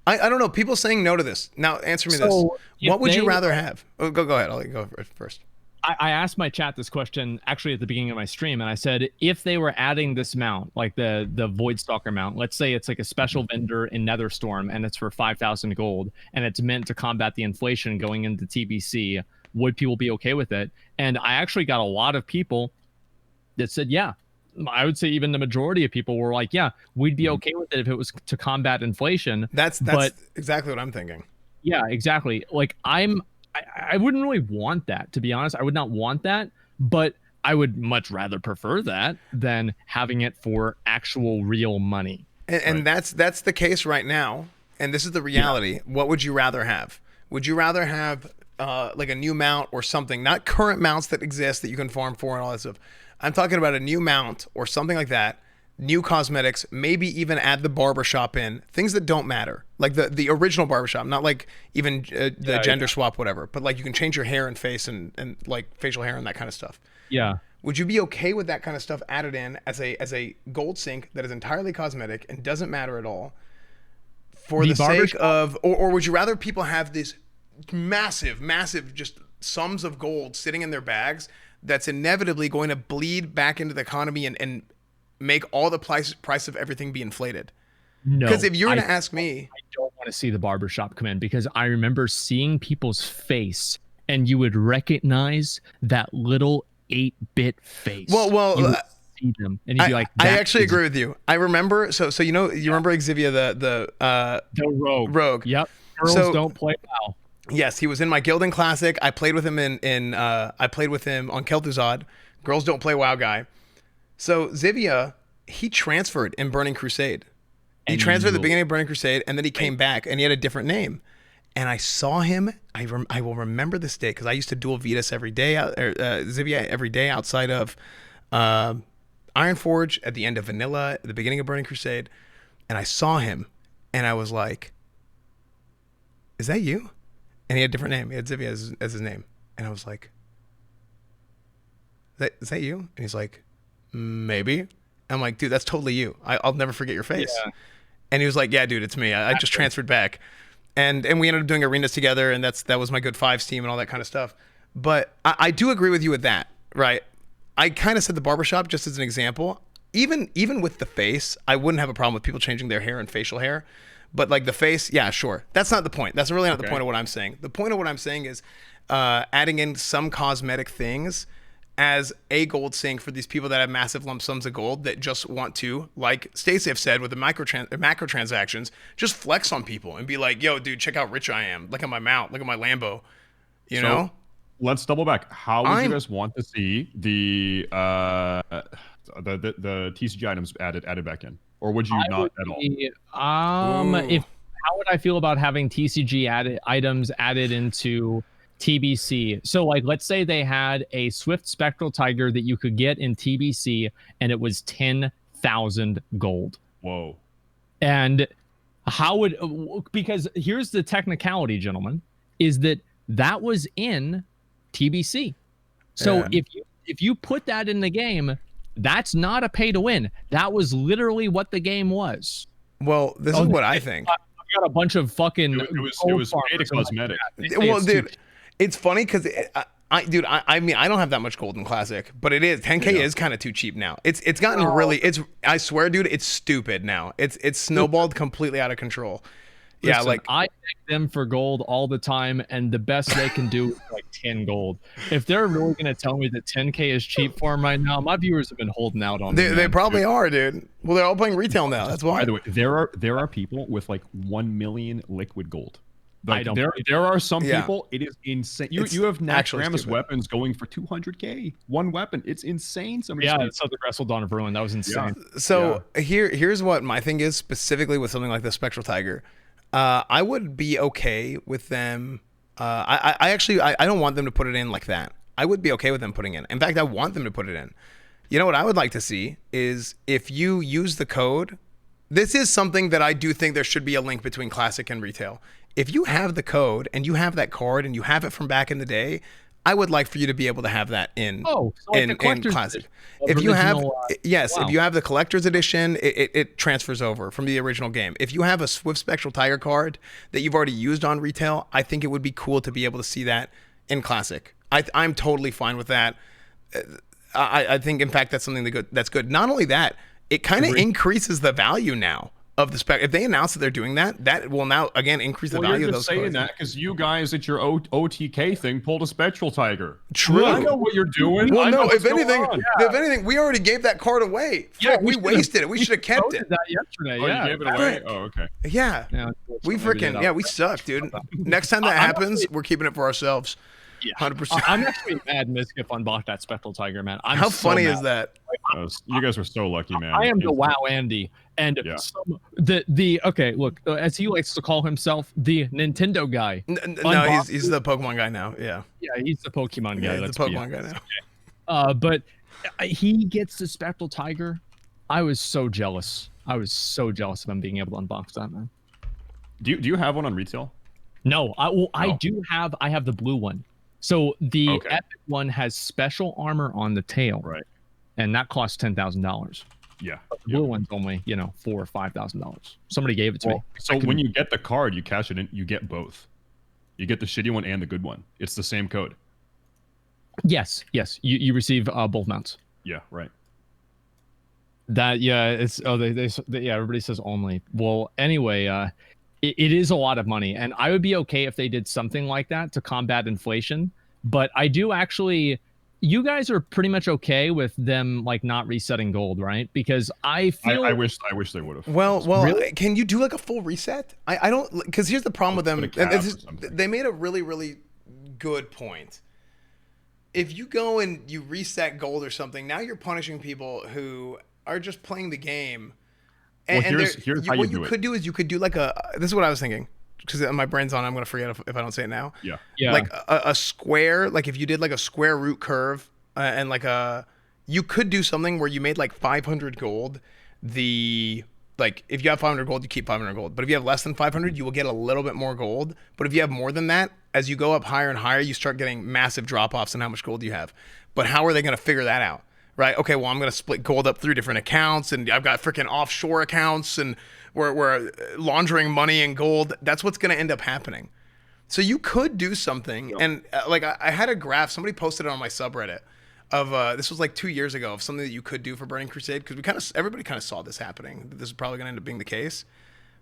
I don't know. People saying no to this. Now, answer me this. What would you rather have? Oh, go ahead. I'll go first. I asked my chat this question actually at the beginning of my stream, and I said, if they were adding this mount, like the Void Stalker mount, let's say it's like a special vendor in Netherstorm and it's for 5,000 gold and it's meant to combat the inflation going into TBC, would people be okay with it? And I actually got a lot of people that said, yeah. I would say even the majority of people were like, yeah, we'd be okay with it if it was to combat inflation. That's exactly what I'm thinking. Yeah, exactly. Like I wouldn't really want that, to be honest. I would not want that, but I would much rather prefer that than having it for actual real money. And that's the case right now. And this is the reality. Yeah. What would you rather have? Would you rather have like a new mount or something? Not current mounts that exist that you can farm for and all that stuff. I'm talking about a new mount or something like that. New cosmetics, maybe even add the barbershop in, things that don't matter, like the original barbershop, not like even the gender swap, whatever, but like you can change your hair and face and like facial hair and that kind of stuff. Yeah. Would you be okay with that kind of stuff added in as a gold sync that is entirely cosmetic and doesn't matter at all for the sake of, or would you rather people have this massive just sums of gold sitting in their bags that's inevitably going to bleed back into the economy and make all the price of everything be inflated? No, because if you're going to ask me, I don't want to see the barbershop come in, because I remember seeing people's face and you would recognize that little 8-bit face. Well, you would see them and you'd be like, I actually agree with you. I remember, so you remember Xivia, the rogue. Yep. Girls don't play WoW. Yes, he was in my guild in Classic. I played with him I played with him on Kel'Thuzad. Girls don't play WoW guy. So Xivia, he transferred in Burning Crusade. He transferred at the beginning of Burning Crusade, and then he came back, and he had a different name. And I saw him. I will remember this day because I used to dual Vetus every day, Xivia every day outside of Ironforge, at the end of Vanilla, at the beginning of Burning Crusade. And I saw him, and I was like, "Is that you?" And he had a different name. He had Xivia as his name. And I was like, is that you? And he's like, maybe. I'm like, dude, that's totally you. I'll never forget your face. Yeah. And he was like, yeah, dude, it's me. I just transferred back. And we ended up doing arenas together, and that was my good fives team and all that kind of stuff. But I do agree with you with that, right? I kind of said the barbershop just as an example. Even with the face, I wouldn't have a problem with people changing their hair and facial hair. But like the face, yeah, sure. That's not the point. That's really not the point of what I'm saying. The point of what I'm saying is adding in some cosmetic things as a gold sync for these people that have massive lump sums of gold that just want to, like Stacey said with the macro transactions, just flex on people and be like, yo, dude, check how rich I am. Look at my mount. Look at my Lambo. You know? Let's double back. How would you guys want to see the TCG items added back in? Or would you not at all? How would I feel about having TCG items added into TBC? So like, let's say they had a Swift Spectral Tiger that you could get in TBC and it was 10,000 gold. Whoa. And because here's the technicality, gentlemen, is that was in TBC. So if you put that in the game, that's not a pay to win. That was literally what the game was. Well, this is what I think. I've got a bunch of fucking. It was made of cosmetic. Well, dude, it's funny because I mean, I don't have that much gold in Classic, but it is 10K is kind of too cheap now. It's gotten really. I swear, dude, it's stupid now. It's snowballed completely out of control. Listen, yeah, like I beg them for gold all the time, and the best they can do is like 10 gold. If they're really gonna tell me that 10K is cheap for them right now, my viewers have been holding out on. They probably are, dude. Well, they're all playing retail now. That's why. By the way, there are people with like 1 million liquid gold. Like, there are some people. It is insane. You have Naxxramas weapons going for 200K. One weapon. It's insane. It's Southern Wrestle Dawn of Ruin. That was insane. Yeah. So here's what my thing is specifically with something like the Spectral Tiger. I would be okay with them. I don't want them to put it in like that. I would be okay with them putting it in. In fact, I want them to put it in. You know what I would like to see is if you use the code. This is something that I do think there should be a link between Classic and retail. If you have the code and you have that card and you have it from back in the day, I would like for you to be able to have that in in Classic. If you have if you have the collector's edition, it transfers over from the original game. If you have a Swift Spectral Tiger card that you've already used on retail, I think it would be cool to be able to see that in Classic. I'm totally fine with that. I think, in fact, that's something that's good. Not only that, it kind of increases the value now of the spec. If they announce that they're doing that, that will now again increase the value of those cards. You're just saying that because you guys at your OTK thing pulled a Spectral Tiger. True. I know what you're doing. Well, no. If anything, we already gave that card away. Yeah, we wasted it. We should have kept it. That yesterday. Oh, you gave it away. Oh, okay. Yeah. We freaking we suck, dude. Next time that happens, we're keeping it for ourselves. Yeah, 100%. I'm actually mad Miskif unblocked that Spectral Tiger, man. How funny is that? You guys are so lucky, man. I am the WoW Andy, and okay. Look, as he likes to call himself, the Nintendo guy. No, he's the Pokemon guy now. Yeah, he's the Pokemon guy. Yeah, the Pokemon guy now. But he gets the Spectral Tiger. I was so jealous. I was so jealous of him being able to unbox that, man. Do you have one on retail? No, I do have. I have the blue one. So the epic one has special armor on the tail, right? And that costs $10,000. Yeah, the blue one's only $4,000 or $5,000. Somebody gave it to me. So when you get the card, you cash it in. You get both. You get the shitty one and the good one. It's the same code. Yes. You receive both mounts. Yeah, right. It's everybody says only. Well, anyway, it is a lot of money, and I would be okay if they did something like that to combat inflation. But I do actually, you guys are pretty much okay with them like not resetting gold, right? Because I feel I wish they would have. Well, really? Can you do like a full reset? I don't, because here's the problem with them. They made a really, really good point. If you go and you reset gold or something, now you're punishing people who are just playing the game. And here's how what you could do is you could do like this is what I was thinking, because my brain's on, I'm going to forget if I don't say it now. Yeah. Like a square, like if you did like a square root curve and like you could do something where you made like 500 gold. Like if you have 500 gold, you keep 500 gold. But if you have less than 500, you will get a little bit more gold. But if you have more than that, as you go up higher and higher, you start getting massive drop-offs in how much gold you have. But how are they going to figure that out? Right? Okay, well, I'm going to split gold up 3 different accounts, and I've got freaking offshore accounts, and we're laundering money and gold. That's what's going to end up happening. So you could do something, and like I had a graph, somebody posted it on my subreddit of this was like 2 years ago, of something that you could do for Burning Crusade, because everybody kind of saw this happening. This is probably going to end up being the case.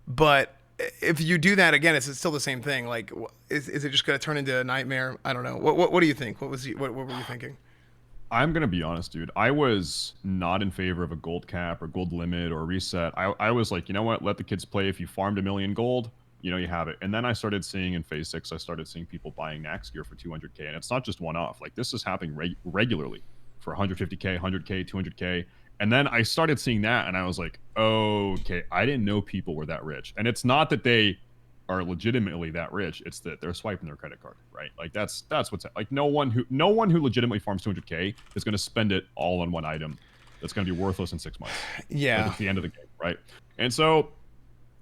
But if you do that again, it's still the same thing. Like, is it just going to turn into a nightmare? I don't know. What do you think? What were you thinking? I'm going to be honest, dude. I was not in favor of a gold cap or gold limit or reset. I was like, you know what? Let the kids play. If you farmed 1 million gold, you have it. And then I started seeing in Phase 6, I started seeing people buying Nax gear for 200K. And it's not just one-off. Like, this is happening regularly for 150K, 100K, 200K. And then I started seeing that, and I was like, okay, I didn't know people were that rich. And it's not that they are legitimately that rich, it's that they're swiping their credit card, right? Like that's what's like. No one who legitimately farms 200K is going to spend it all on one item that's going to be worthless in 6 months. Yeah, at the end of the game, right? And so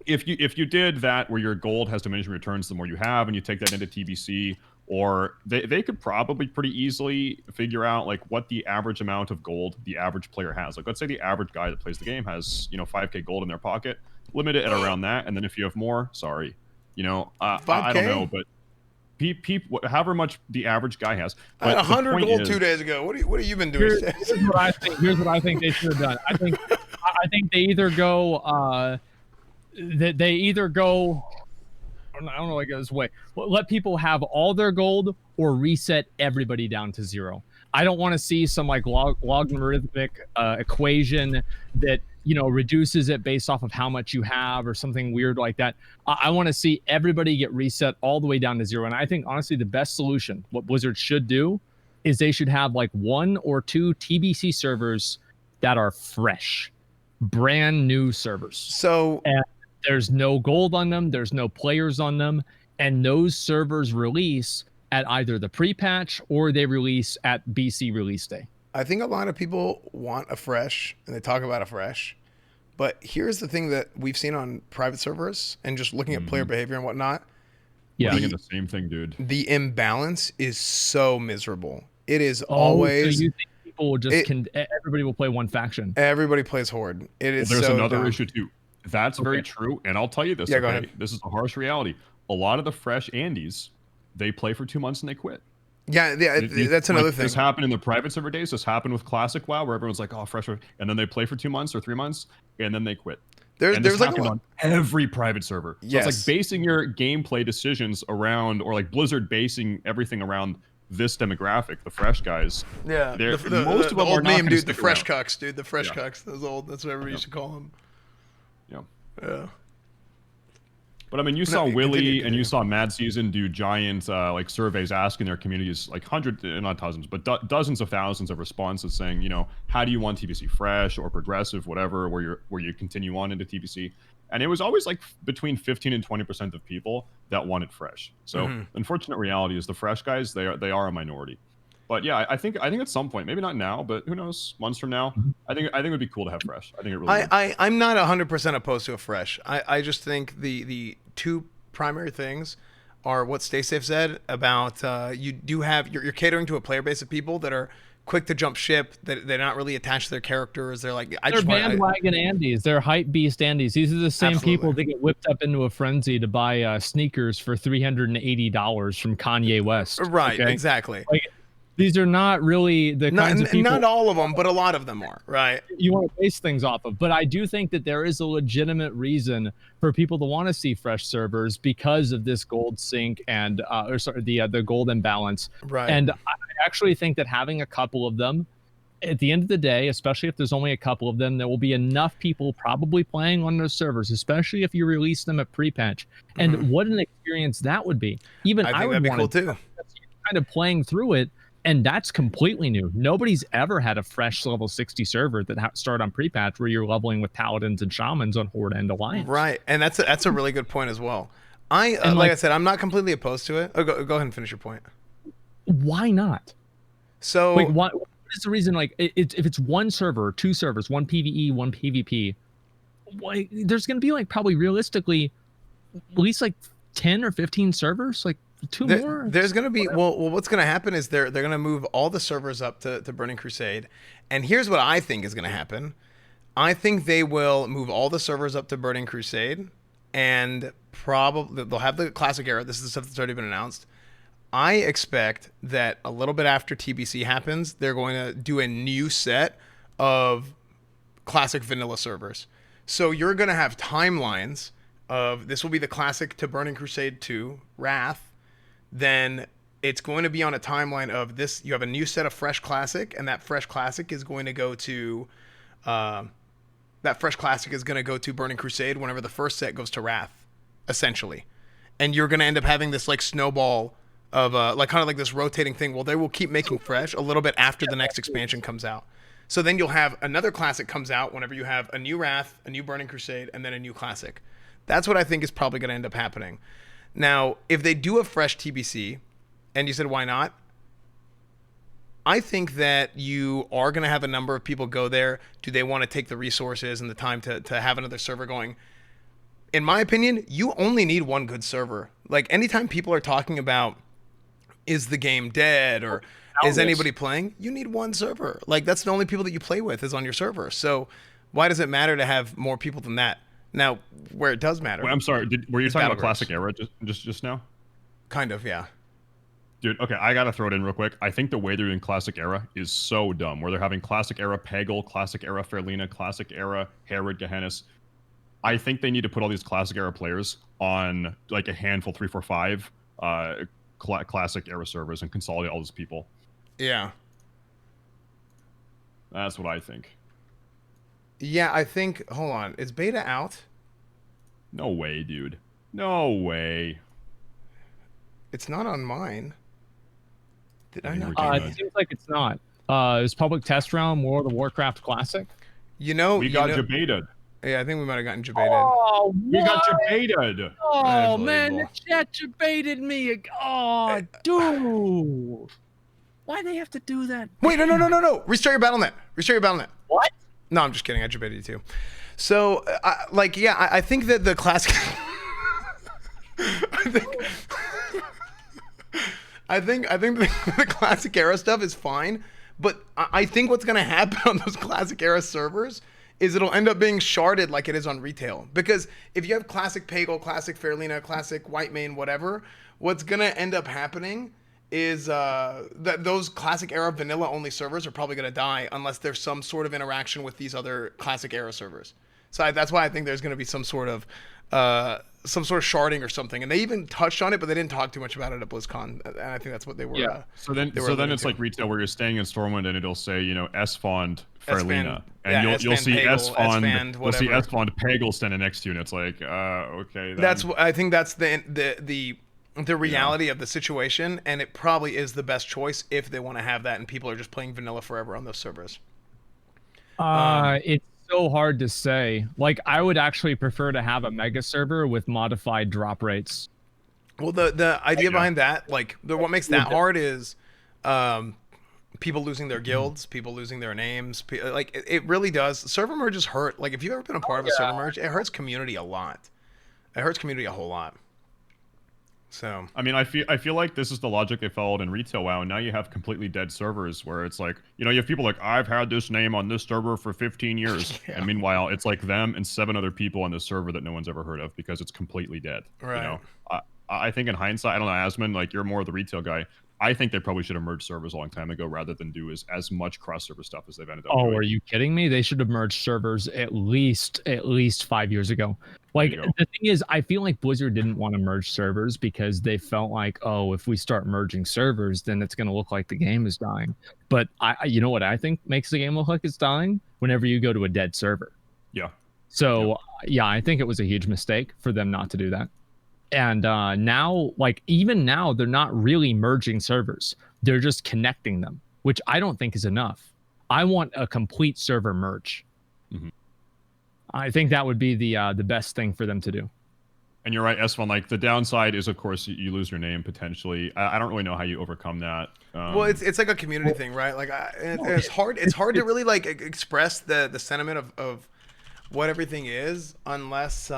if you did that, where your gold has diminishing returns the more you have, and you take that into TBC, or they could probably pretty easily figure out like what the average amount of gold the average player has. Like, let's say the average guy that plays the game has 5K gold in their pocket, limit it at around that, and then if you have more, sorry. I don't know, but people, however much the average guy has. I had 100 gold 2 days ago. What have you been doing? Here's what I think they should have done. I think they either go. They either go. I don't know. Like this way, let people have all their gold or reset everybody down to 0. I don't want to see some like logarithmic equation that reduces it based off of how much you have or something weird like that. I want to see everybody get reset all the way down to 0. And I think honestly the best solution, what Blizzard should do, is they should have like 1 or 2 TBC servers that are fresh, brand new servers. So and there's no gold on them, there's no players on them, and those servers release at either the pre-patch or they release at BC release day. I think a lot of people want a fresh, and they talk about a fresh. But here's the thing that we've seen on private servers and just looking at player behavior and whatnot. Yeah, I'm thinking the same thing, dude. The imbalance is so miserable. It is always. So you think people will everybody will play one faction? Everybody plays Horde. It is. There's so another dumb. issue too. That's very true, and I'll tell you this. Yeah, go ahead. This is a harsh reality. A lot of the fresh Andes, they play for 2 months and they quit. Yeah, that's another thing. This happened in the private server days. This happened with Classic WoW, where everyone's like, "Oh, fresh," and then they play for 2 months or 3 months, and then they quit. There's like on every private server. So yes. It's like basing your gameplay decisions around, or like Blizzard basing everything around this demographic, the fresh guys. Yeah, most of them old are not meme, dude. The stick fresh around. cucks, dude. The fresh cucks. That's old. That's what everybody used to call them. Yeah. But I mean, you saw Willie and you saw Mad Season do giant like surveys asking their communities, like hundreds, not thousands, but dozens of thousands of responses saying, you know, how do you want TBC fresh or progressive, whatever, where you continue on into TBC. And it was always like between 15 and 20% of people that wanted fresh. So unfortunate reality is the fresh guys, they are a minority. But yeah, I think at some point, maybe not now, but who knows, months from now, I think it would be cool to have fresh. I think it really would. I'm not 100% opposed to a fresh. I just think the two primary things are what Stay Safe said about you do have you're catering to a player base of people that are quick to jump ship, that they're not really attached to their characters. They're like, they're bandwagon Andes. They're hype beast Andes. These are the same people that get whipped up into a frenzy to buy sneakers for $380 from Kanye West. Right, okay? Exactly. Like, these are not really the kinds of people. Not all of them, but a lot of them are, right? You want to base things off of. But I do think that there is a legitimate reason for people to want to see fresh servers because of this gold sync and the gold imbalance. Right. And I actually think that having a couple of them, at the end of the day, especially if there's only a couple of them, there will be enough people probably playing on those servers, especially if you release them at pre-patch. And what an experience that would be. Even I would that'd be cool too. Kind of playing through it. And that's completely new. Nobody's ever had a fresh level 60 server that started on pre-patch where you're leveling with paladins and shamans on Horde and Alliance. Right, and that's a really good point as well. Like I said, I'm not completely opposed to it. Oh, go ahead and finish your point. Why not? So, like, what is the reason? Like, if it's one server, two servers, one PVE, one PvP, there's going to be like probably realistically at least like 10 or 15 servers, like. More. There's going to be what's going to happen is they're going to move all the servers up to Burning Crusade, and here's what I think is going to happen. I think they will move all the servers up to Burning Crusade, and probably they'll have the Classic era. This is the stuff that's already been announced. I expect that a little bit after TBC happens, they're going to do a new set of Classic vanilla servers. So you're going to have timelines of this will be the Classic to Burning Crusade 2 Wrath. Then it's going to be on a timeline of this. You have a new set of fresh classic, and that fresh classic is going to go to Burning Crusade whenever the first set goes to Wrath, essentially. And you're going to end up having this like snowball of like kind of like this rotating thing. Well, they will keep making fresh a little bit after the next expansion comes out. So then you'll have another classic comes out whenever you have a new Wrath, a new Burning Crusade, and then a new classic. That's what I think is probably going to end up happening. Now, if they do a fresh TBC, and you said why not, I think that you are going to have a number of people go there. Do they want to take the resources and the time to have another server going? In my opinion, you only need one good server. Like, anytime people are talking about, is the game dead or is anybody playing? You need one server. Like, that's the only people that you play with is on your server. So why does it matter to have more people than that? Now, where it does matter. Wait, I'm sorry. Were you talking about Classic Era just now? Kind of, yeah. Dude, okay, I gotta throw it in real quick. I think the way they're doing Classic Era is so dumb. Where they're having Classic Era Peggle, Classic Era Fairlina, Classic Era Herod Gehennis. I think they need to put all these Classic Era players on like a handful, 3, 4, 5 Classic Era servers and consolidate all those people. Yeah. That's what I think. Yeah, I think. Hold on. Is beta out? No way, dude. No way. It's not on mine. Did I not? It seems like it's not. Is public test round World of Warcraft Classic? You know, we got jebaited. Yeah, I think we might have gotten jebaited. Oh, we got jebaited. Oh man, the chat jebaited me. Oh, dude. Why do they have to do that? Wait, no. Restart your BattleNet. What? No, I'm just kidding. I debated you too. So, I think that the classic. I think the classic era stuff is fine, but I think what's gonna happen on those classic era servers is it'll end up being sharded like it is on retail. Because if you have classic Peggle, classic Fairlina, classic Whitemane, whatever, what's gonna end up happening is that those classic era vanilla only servers are probably going to die unless there's some sort of interaction with these other classic era servers. So that's why I think there's going to be some sort of sharding or something. And they even touched on it, but they didn't talk too much about it at BlizzCon. And I think that's what they were. Yeah. So then it's like retail where you're staying in Stormwind and it'll say, you know, S-Fond Fairlina, and you'll see S-Fond, you'll see S-Fond Pagel standing next to you, and it's like, okay. Then. I think that's the reality of the situation, and it probably is the best choice if they want to have that, and people are just playing vanilla forever on those servers. It's so hard to say. Like, I would actually prefer to have a mega server with modified drop rates. Well, the idea behind that, like, what makes that hard is people losing their guilds, people losing their names. Like, it really does. Server merges hurt. Like, if you've ever been a part of a server merge, it hurts community a lot. It hurts community a whole lot. So I mean, I feel like this is the logic they followed in retail WoW, and now you have completely dead servers where it's like, you know, you have people like, I've had this name on this server for 15 years, and meanwhile it's like them and 7 other people on this server that no one's ever heard of because it's completely dead. Right. You know, I think in hindsight, I don't know, Asmon, like you're more of the retail guy. I think they probably should have merged servers a long time ago rather than do as much cross-server stuff as they've ended up doing. Are you kidding me? They should have merged servers at least 5 years ago. Like, the thing is, I feel like Blizzard didn't want to merge servers because they felt like, oh, if we start merging servers, then it's going to look like the game is dying. But you know what I think makes the game look like it's dying? Whenever you go to a dead server. Yeah. So, yeah, I think it was a huge mistake for them not to do that. And now, like, even now, they're not really merging servers. They're just connecting them, which I don't think is enough. I want a complete server merge. Mm-hmm. I think that would be the best thing for them to do. And you're right, S1. Like, the downside is, of course, you lose your name potentially. I don't really know how you overcome that. Well, it's like a community thing, right? Like, it's hard. It's hard to really like express the sentiment of what everything is unless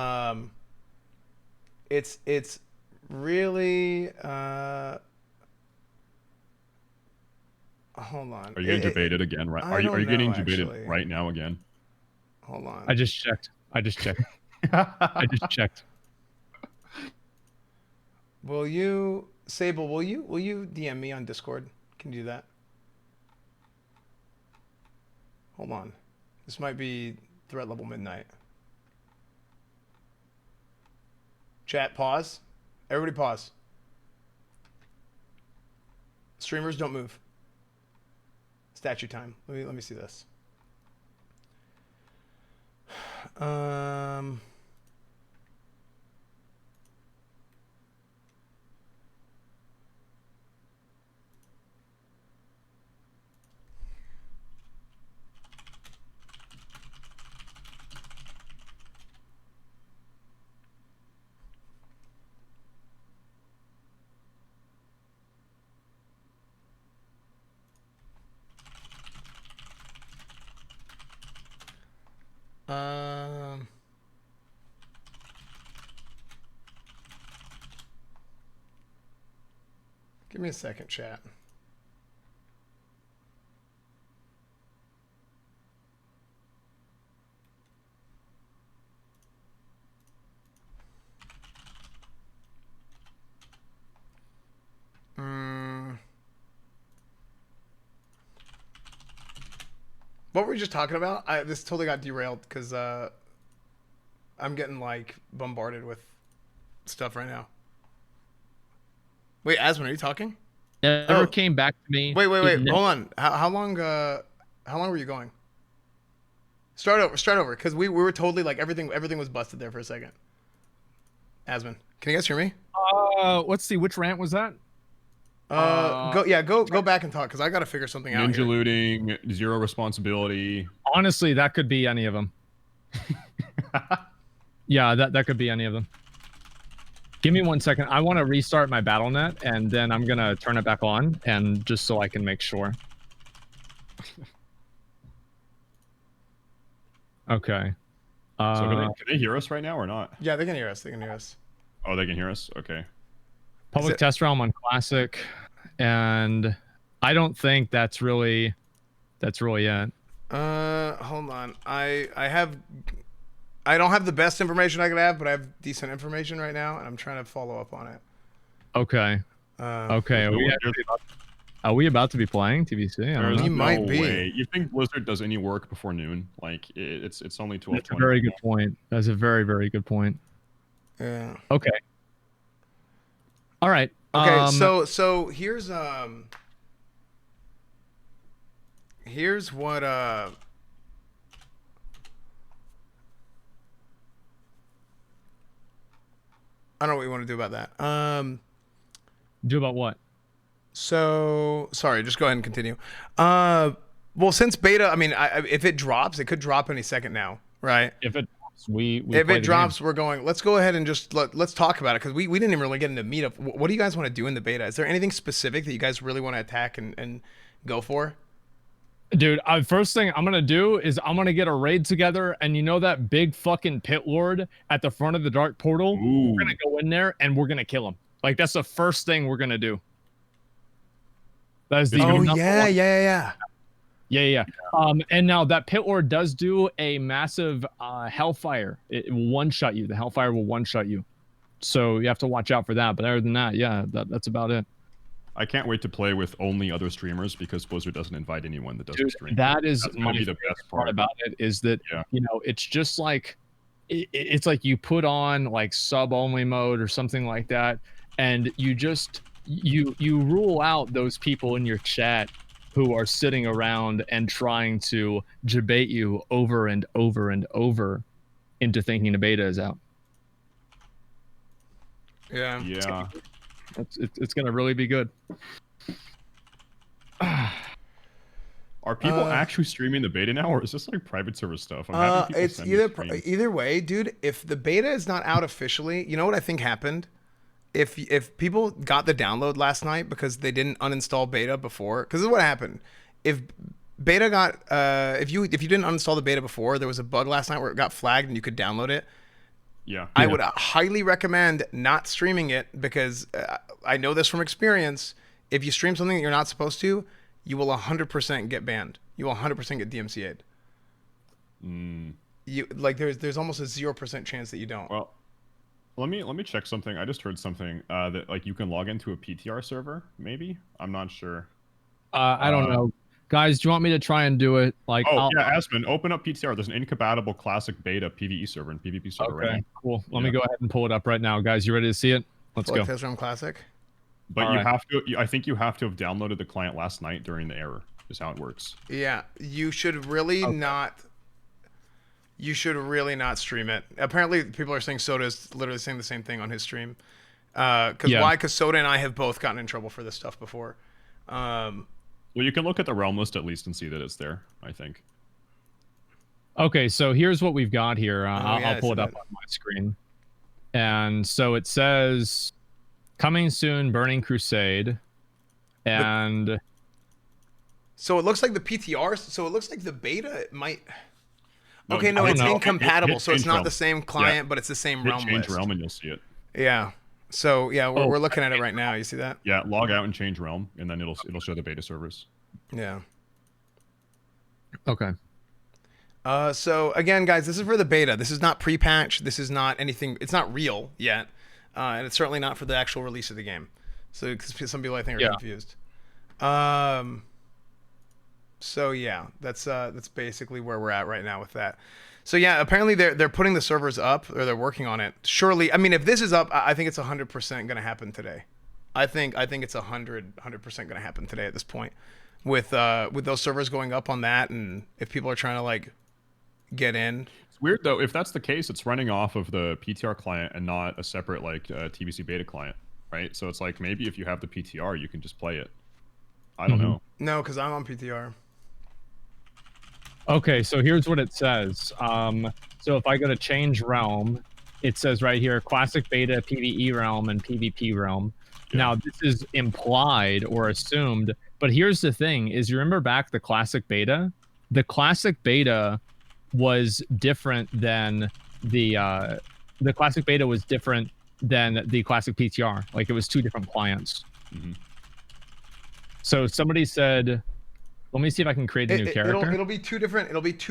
it's really hold on. Are you getting debated again? Right? Are you getting debated right now again? Hold on. I just checked. I just checked. Will you, Sable? Will you DM me on Discord? Can you do that? Hold on. This might be threat level midnight. Chat, pause. Everybody pause. Streamers, don't move. Statue time. Let me see this. Give me a second, chat. What were we just talking about? This totally got derailed because I'm getting like bombarded with stuff right now. Wait, Asmon, are you talking? Never came back to me. Wait. Hold on. How long were you going? Start over, because we were totally like everything was busted there for a second. Asmon, can you guys hear me? Let's see. Which rant was that? Go back and talk because I got to figure something out. Ninja looting, zero responsibility. Honestly, that could be any of them. Yeah, that could be any of them. Give me 1 second. I want to restart my BattleNet, and then I'm gonna turn it back on, and just so I can make sure. Okay. So can they hear us right now or not? Yeah, they can hear us. Oh, they can hear us? Okay. Public test realm on Classic, and I don't think that's really it. Hold on. I don't have the best information I could have, but I have decent information right now, and I'm trying to follow up on it. Okay. Okay, are we about to be playing TBC? I don't know. You might be. Way. You think Blizzard does any work before noon? Like it's only 12:20. That's a very good point. That's a very, very good point. Yeah. Okay. All right. Okay. So here's what I don't know what you want to do about that. Do about what? So sorry, just go ahead and continue. Well, since beta, I mean, if it drops, it could drop any second now, right? If it drops, we if it drops, we're going. Let's go ahead and just let's talk about it because we didn't even really get into meetup. What do you guys want to do in the beta? Is there anything specific that you guys really want to attack and go for? Dude, first thing I'm gonna do is I'm gonna get a raid together, and you know that big fucking pit lord at the front of the dark portal? Ooh. We're gonna go in there and we're gonna kill him. Like that's the first thing we're gonna do. That is the Yeah. And now that pit lord does do a massive hellfire. It will one-shot you. The hellfire will one-shot you. So you have to watch out for that. But other than that, yeah, that's about it. I can't wait to play with only other streamers because Blizzard doesn't invite anyone that doesn't stream. That is my the best part about it is that you know it's just like it's like you put on like sub-only mode or something like that, and you just you rule out those people in your chat who are sitting around and trying to debate you over and over and over into thinking the beta is out. Yeah. Yeah. It's gonna really be good. Are people actually streaming the beta now, or is this like private server stuff? I'm having people it's send me either way, dude. If the beta is not out officially, you know what I think happened? If people got the download last night because they didn't uninstall beta before, because this is what happened. If beta got if you didn't uninstall the beta before, there was a bug last night where it got flagged and you could download it. Yeah. I would highly recommend not streaming it because I know this from experience. If you stream something that you're not supposed to, you will 100% get banned. You will 100% get DMCA'd. You like there's almost a 0% chance that you don't. Well, let me check something. I just heard something that like you can log into a PTR server. Maybe I'm not sure. I don't know. Guys, do you want me to try and do it? Like, yeah, Aspen, open up PTR. There's an incompatible classic beta PvE server and PvP server right now. Cool. Let me go ahead and pull it up right now, guys. You ready to see it? Let's go. Test Realm Classic. But have to. I think you have to have downloaded the client last night during the error. Is how it works. Yeah, you should really not. You should really not stream it. Apparently, people are saying Soda's literally saying the same thing on his stream. Why? Because Soda and I have both gotten in trouble for this stuff before. Well, you can look at the realm list at least and see that it's there, I think. Okay, so here's what we've got here. I'll pull it up on my screen. And so it says, coming soon, Burning Crusade. And... So it looks like the PTR, so it looks like the beta might... Okay, no, it's incompatible, so it's not the same client, but it's the same realm list. Change realm and you'll see it. Yeah. So yeah, we're looking at it right now. You see that? Yeah, log out and change realm, and then it'll show the beta servers. Yeah. Okay. So again, guys, this is for the beta. This is not pre-patch. This is not anything. It's not real yet, and it's certainly not for the actual release of the game. So because some people I think are confused. So yeah, that's basically where we're at right now with that. So yeah, apparently they're putting the servers up, or they're working on it. Surely, I mean, if this is up, I think it's 100% going to happen today. I think it's 100% going to happen today at this point, with those servers going up on that, and if people are trying to like get in. It's weird though. If that's the case, it's running off of the PTR client and not a separate like TBC beta client, right? So it's like maybe if you have the PTR, you can just play it. I don't know. No, because I'm on PTR. Okay, so here's what it says. So if I go to change realm, it says right here, classic beta, PvE realm, and PvP realm. Yeah. Now, this is implied or assumed, but here's the thing, is you remember back the classic beta? The classic beta was different than the classic beta was different than the classic PTR. Like, it was two different clients. So somebody said... Let me see if I can create a new character. It'll be two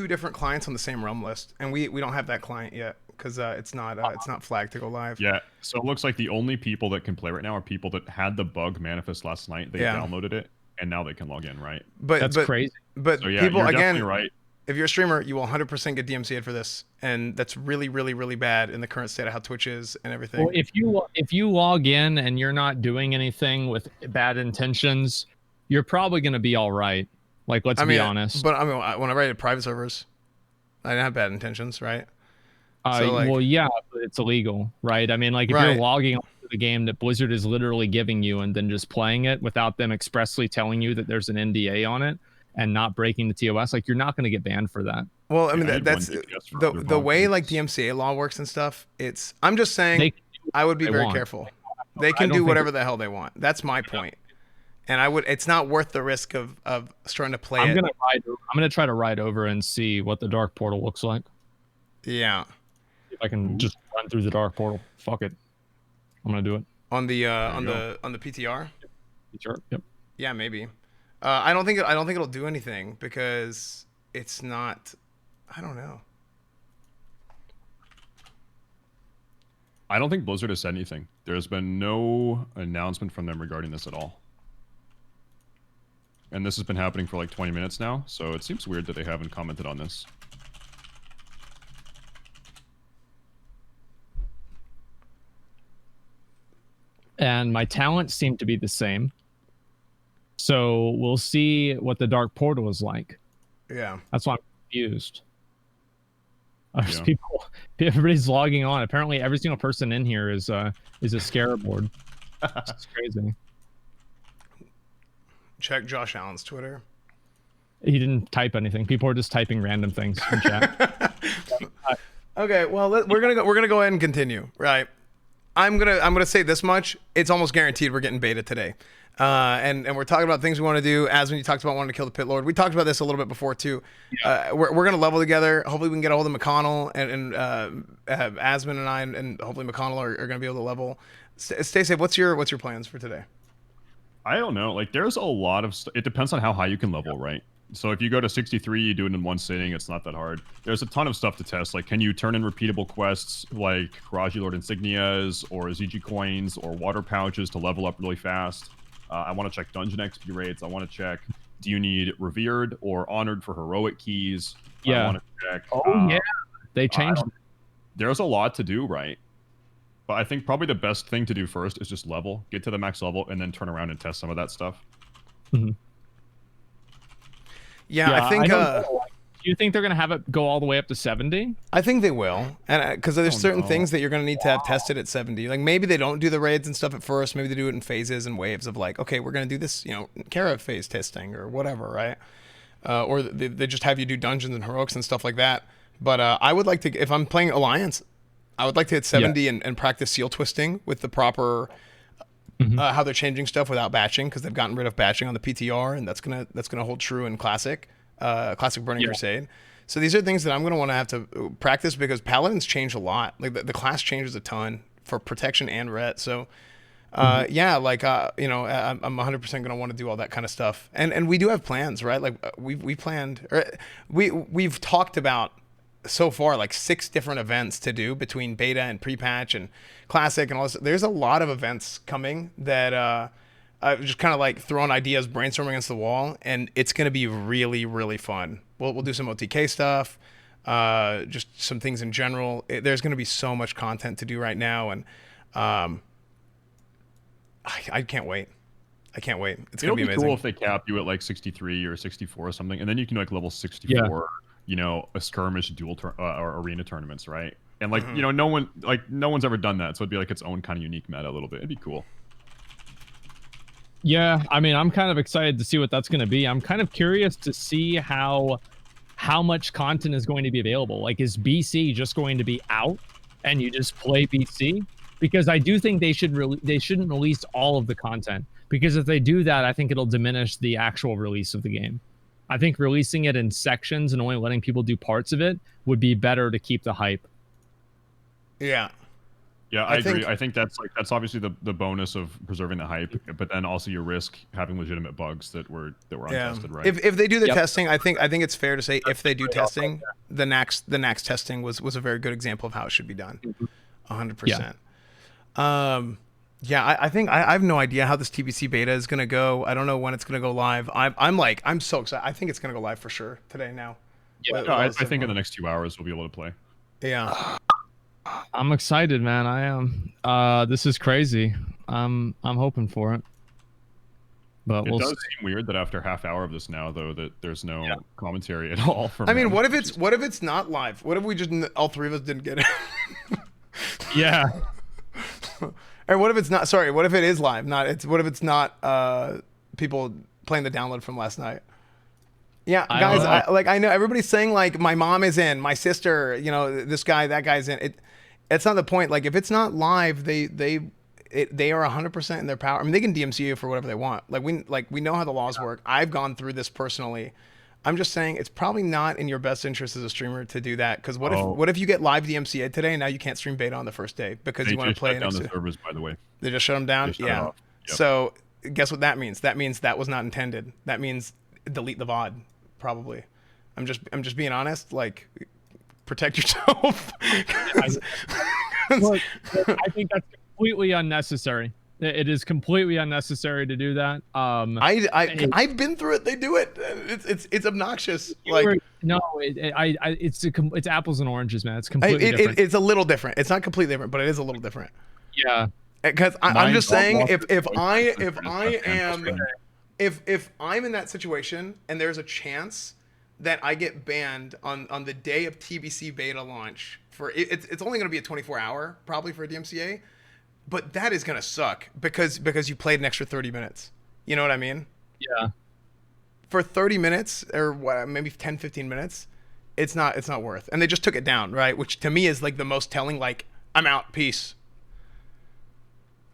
different clients on the same realm list, and we don't have that client yet because it's not flagged to go live. Yeah, so it looks like the only people that can play right now are people that had the bug manifest last night. They downloaded it, and now they can log in, right? But that's crazy. But so, yeah, people, you're again, definitely right. If you're a streamer, you will 100% get DMCA'd for this, and that's really, really, really bad in the current state of how Twitch is and everything. Well, if you log in and you're not doing anything with bad intentions, you're probably going to be all right. Like, let's be honest. But I mean, when I raided private servers, I didn't have bad intentions, right? So, like, well, yeah, but it's illegal, right? I mean, like, if you're logging onto the game that Blizzard is literally giving you and then just playing it without them expressly telling you that there's an NDA on it and not breaking the TOS, like, you're not going to get banned for that. Well, I mean, that's the way like DMCA law works and stuff. I'm just saying, I would be very careful. They can do whatever the hell they want. That's my point. And it's not worth the risk of starting to play I'm gonna try to ride over and see what the dark portal looks like. Yeah. If I can just run through the dark portal. Fuck it. I'm gonna do it. On the PTR? PTR, yep. Yeah, maybe. I don't think it'll do anything because it's not. I don't know. I don't think Blizzard has said anything. There's been no announcement from them regarding this at all. And this has been happening for like 20 minutes now, so it seems weird that they haven't commented on this. And my talents seem to be the same. So we'll see what the dark portal is like. Yeah. That's why I'm confused. Everybody's logging on. Apparently every single person in here is a scarab board. It's crazy. Check Josh Allen's Twitter. He didn't type anything. People are just typing random things in chat. Okay, well we're gonna go ahead and continue. Right. I'm gonna say this much. It's almost guaranteed we're getting beta today. And we're talking about things we want to do. As when you talked about wanting to kill the Pit Lord, we talked about this a little bit before too. Yeah. We're gonna level together. Hopefully we can get a hold of McConnell and Asmon and I and hopefully McConnell are gonna be able to level. Stay safe. What's your plans for today? I don't know. Like, there's a lot of it depends on how high you can level, right? So if you go to 63, you do it in one sitting. It's not that hard. There's a ton of stuff to test. Like, can you turn in repeatable quests like Karaji Lord insignias or ZG coins or water pouches to level up really fast? I want to check dungeon XP rates. I want to check, do you need revered or honored for heroic keys? Yeah. I want to check. Yeah. They changed. There's a lot to do, right? But I think probably the best thing to do first is just level, get to the max level, and then turn around and test some of that stuff. Mm-hmm. Yeah, I think. Do you think they're going to have it go all the way up to 70? I think they will, and because there's certain things that you're going to need to have tested at 70. Like maybe they don't do the raids and stuff at first. Maybe they do it in phases and waves of like, okay, we're going to do this, Kara phase testing or whatever, right? Or they just have you do dungeons and heroics and stuff like that. But I would like to, if I'm playing Alliance, I would like to hit 70 and practice seal twisting with the proper. How they're changing stuff without batching because they've gotten rid of batching on the PTR, and that's gonna hold true in Classic Burning Crusade. So these are things that I'm gonna want to have to practice because Paladins change a lot. Like the class changes a ton for protection and ret. So I'm 100% gonna want to do all that kind of stuff. And we do have plans, right? Like we planned, or we've talked about so far like 6 different events to do between beta and pre-patch and classic and all this. There's a lot of events coming that just kind of like throwing ideas, brainstorming against the wall, and it's going to be really, really fun. We'll do some OTK stuff, just some things in general. There's going to be so much content to do right now, and I can't wait. I can't wait. It's going to be amazing. Cool if they cap you at like 63 or 64 or something, and then you can do like level 64. A skirmish duel or arena tournaments, right? And like no one's ever done that, so it'd be like its own kind of unique meta a little bit. It'd be cool. Yeah, I mean, I'm kind of excited to see what that's going to be. I'm kind of curious to see how much content is going to be available. Like, is BC just going to be out and you just play BC? Because I do think they shouldn't release all of the content, because if they do that, I think it'll diminish the actual release of the game. I think releasing it in sections and only letting people do parts of it would be better to keep the hype. Yeah. Yeah, I agree. I think that's obviously the bonus of preserving the hype, but then also you risk having legitimate bugs that were untested, right? If they do the testing, I think it's fair to say if they do testing, the Nax testing was a very good example of how it should be done. 100%. Yeah, I think I have no idea how this TBC beta is gonna go. I don't know when it's gonna go live. I'm so excited. I think it's gonna go live for sure today now. Yeah, I think in the next 2 hours we'll be able to play. Yeah. I'm excited, man. I am. This is crazy. I'm hoping for it. But it does seem weird that after half hour of this now, though, that there's no commentary at all. From I mean, what if it's not live? What if we just all three of us didn't get it? Yeah. Or what if it's not? Sorry, what if it is live? What if it's not people playing the download from last night? Yeah, guys. I know everybody's saying like my mom is in, my sister, this guy, that guy's in. It's not the point. Like if it's not live, they are 100% in their power. I mean, they can DMCA you for whatever they want. We know how the laws work. I've gone through this personally. I'm just saying it's probably not in your best interest as a streamer to do that. Because what if you get live DMCA today and now you can't stream beta on the first day because you want to play? They shut down the servers, by the way. They just shut them down. Yeah. Yep. So guess what that means? That means that was not intended. That means delete the VOD. Probably. I'm just being honest. Like, protect yourself. Look, I think that's completely unnecessary. It is completely unnecessary to do that. I've been through it. They do it. It's obnoxious. It's apples and oranges, man. It's completely different. It's a little different. It's not completely different, but it is a little different. Yeah. Because I'm just saying, if I'm in that situation and there's a chance that I get banned on the day of TBC beta launch it's only going to be a 24-hour probably for a DMCA, but that is going to suck because you played an extra 30 minutes. You know what I mean? Yeah. For 30 minutes or maybe 10, 15 minutes, it's not worth. And they just took it down, right? Which to me is like the most telling. Like, I'm out, peace.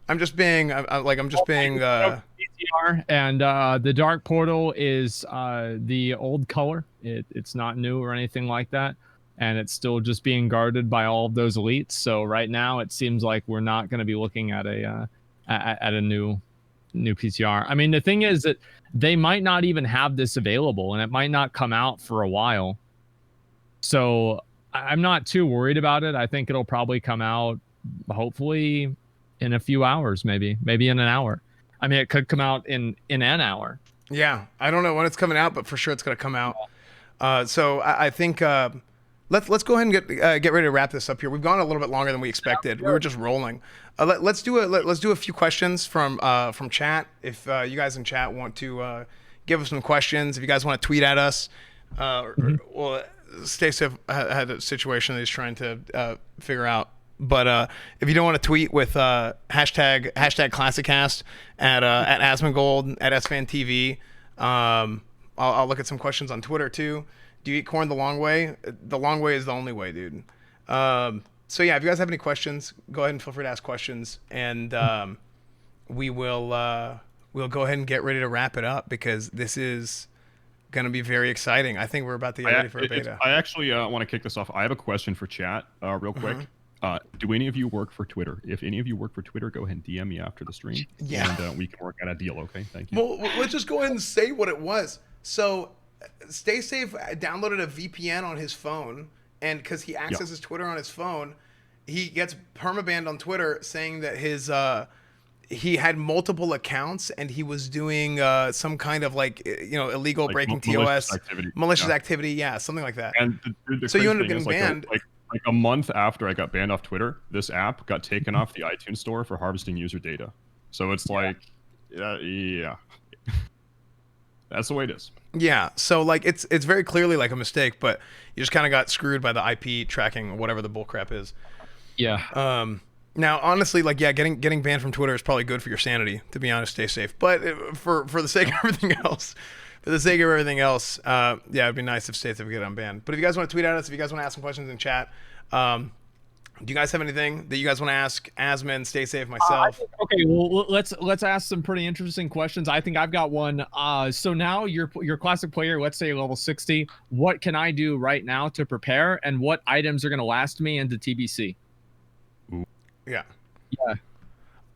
I'm just being PTR, and the dark portal is the old color. It's not new or anything like that, and it's still just being guarded by all of those elites. So right now it seems like we're not going to be looking at a new PTR. I mean, the thing is that they might not even have this available, and it might not come out for a while. So I'm not too worried about it. I think it'll probably come out hopefully in a few hours, maybe in an hour. I mean, it could come out in an hour. Yeah, I don't know when it's coming out, but for sure it's going to come out. So I think let's go ahead and get ready to wrap this up here. We've gone a little bit longer than we expected. We were just rolling. Let's do a few questions from chat. If you guys in chat want to give us some questions, if you guys want to tweet at us, well, Stacey had a situation that he's trying to figure out. But if you don't want to tweet with hashtag Classicast at Asmongold at SFanTV, I'll look at some questions on Twitter too. Do you eat corn the long way? The long way is the only way, dude. So yeah, if you guys have any questions, go ahead and feel free to ask questions, and we'll go ahead and get ready to wrap it up because this is gonna be very exciting. I think we're about to get ready for a beta. I actually want to kick this off. I have a question for chat, real quick. Do any of you work for Twitter? If any of you work for Twitter, go ahead and DM me after the stream. Yeah. And we can work out a deal, okay? Thank you. Well, let's just go ahead and say what it was. So, Stay Safe downloaded a VPN on his phone, and because he accesses Twitter on his phone, he gets permabanned on Twitter saying that he had multiple accounts and he was doing some kind of illegal breaking TOS, malicious activity, something like that. And so you ended up getting banned. Like a month after I got banned off Twitter, this app got taken off the iTunes store for harvesting user data. So it's that's the way it is. Yeah. So it's very clearly like a mistake, but you just kind of got screwed by the IP tracking or whatever the bullcrap is. Yeah. Now, honestly, getting banned from Twitter is probably good for your sanity, to be honest. Stay safe. But for the sake of everything else, it'd be nice if Stay Safe would get unbanned. But if you guys want to tweet at us, if you guys want to ask some questions in chat, do you guys have anything that you guys want to ask Asman, Stay Safe, myself? Okay, well, let's ask some pretty interesting questions. I think I've got one. So now you're classic player, let's say level 60. What can I do right now to prepare, and what items are going to last me into TBC? Yeah. Yeah.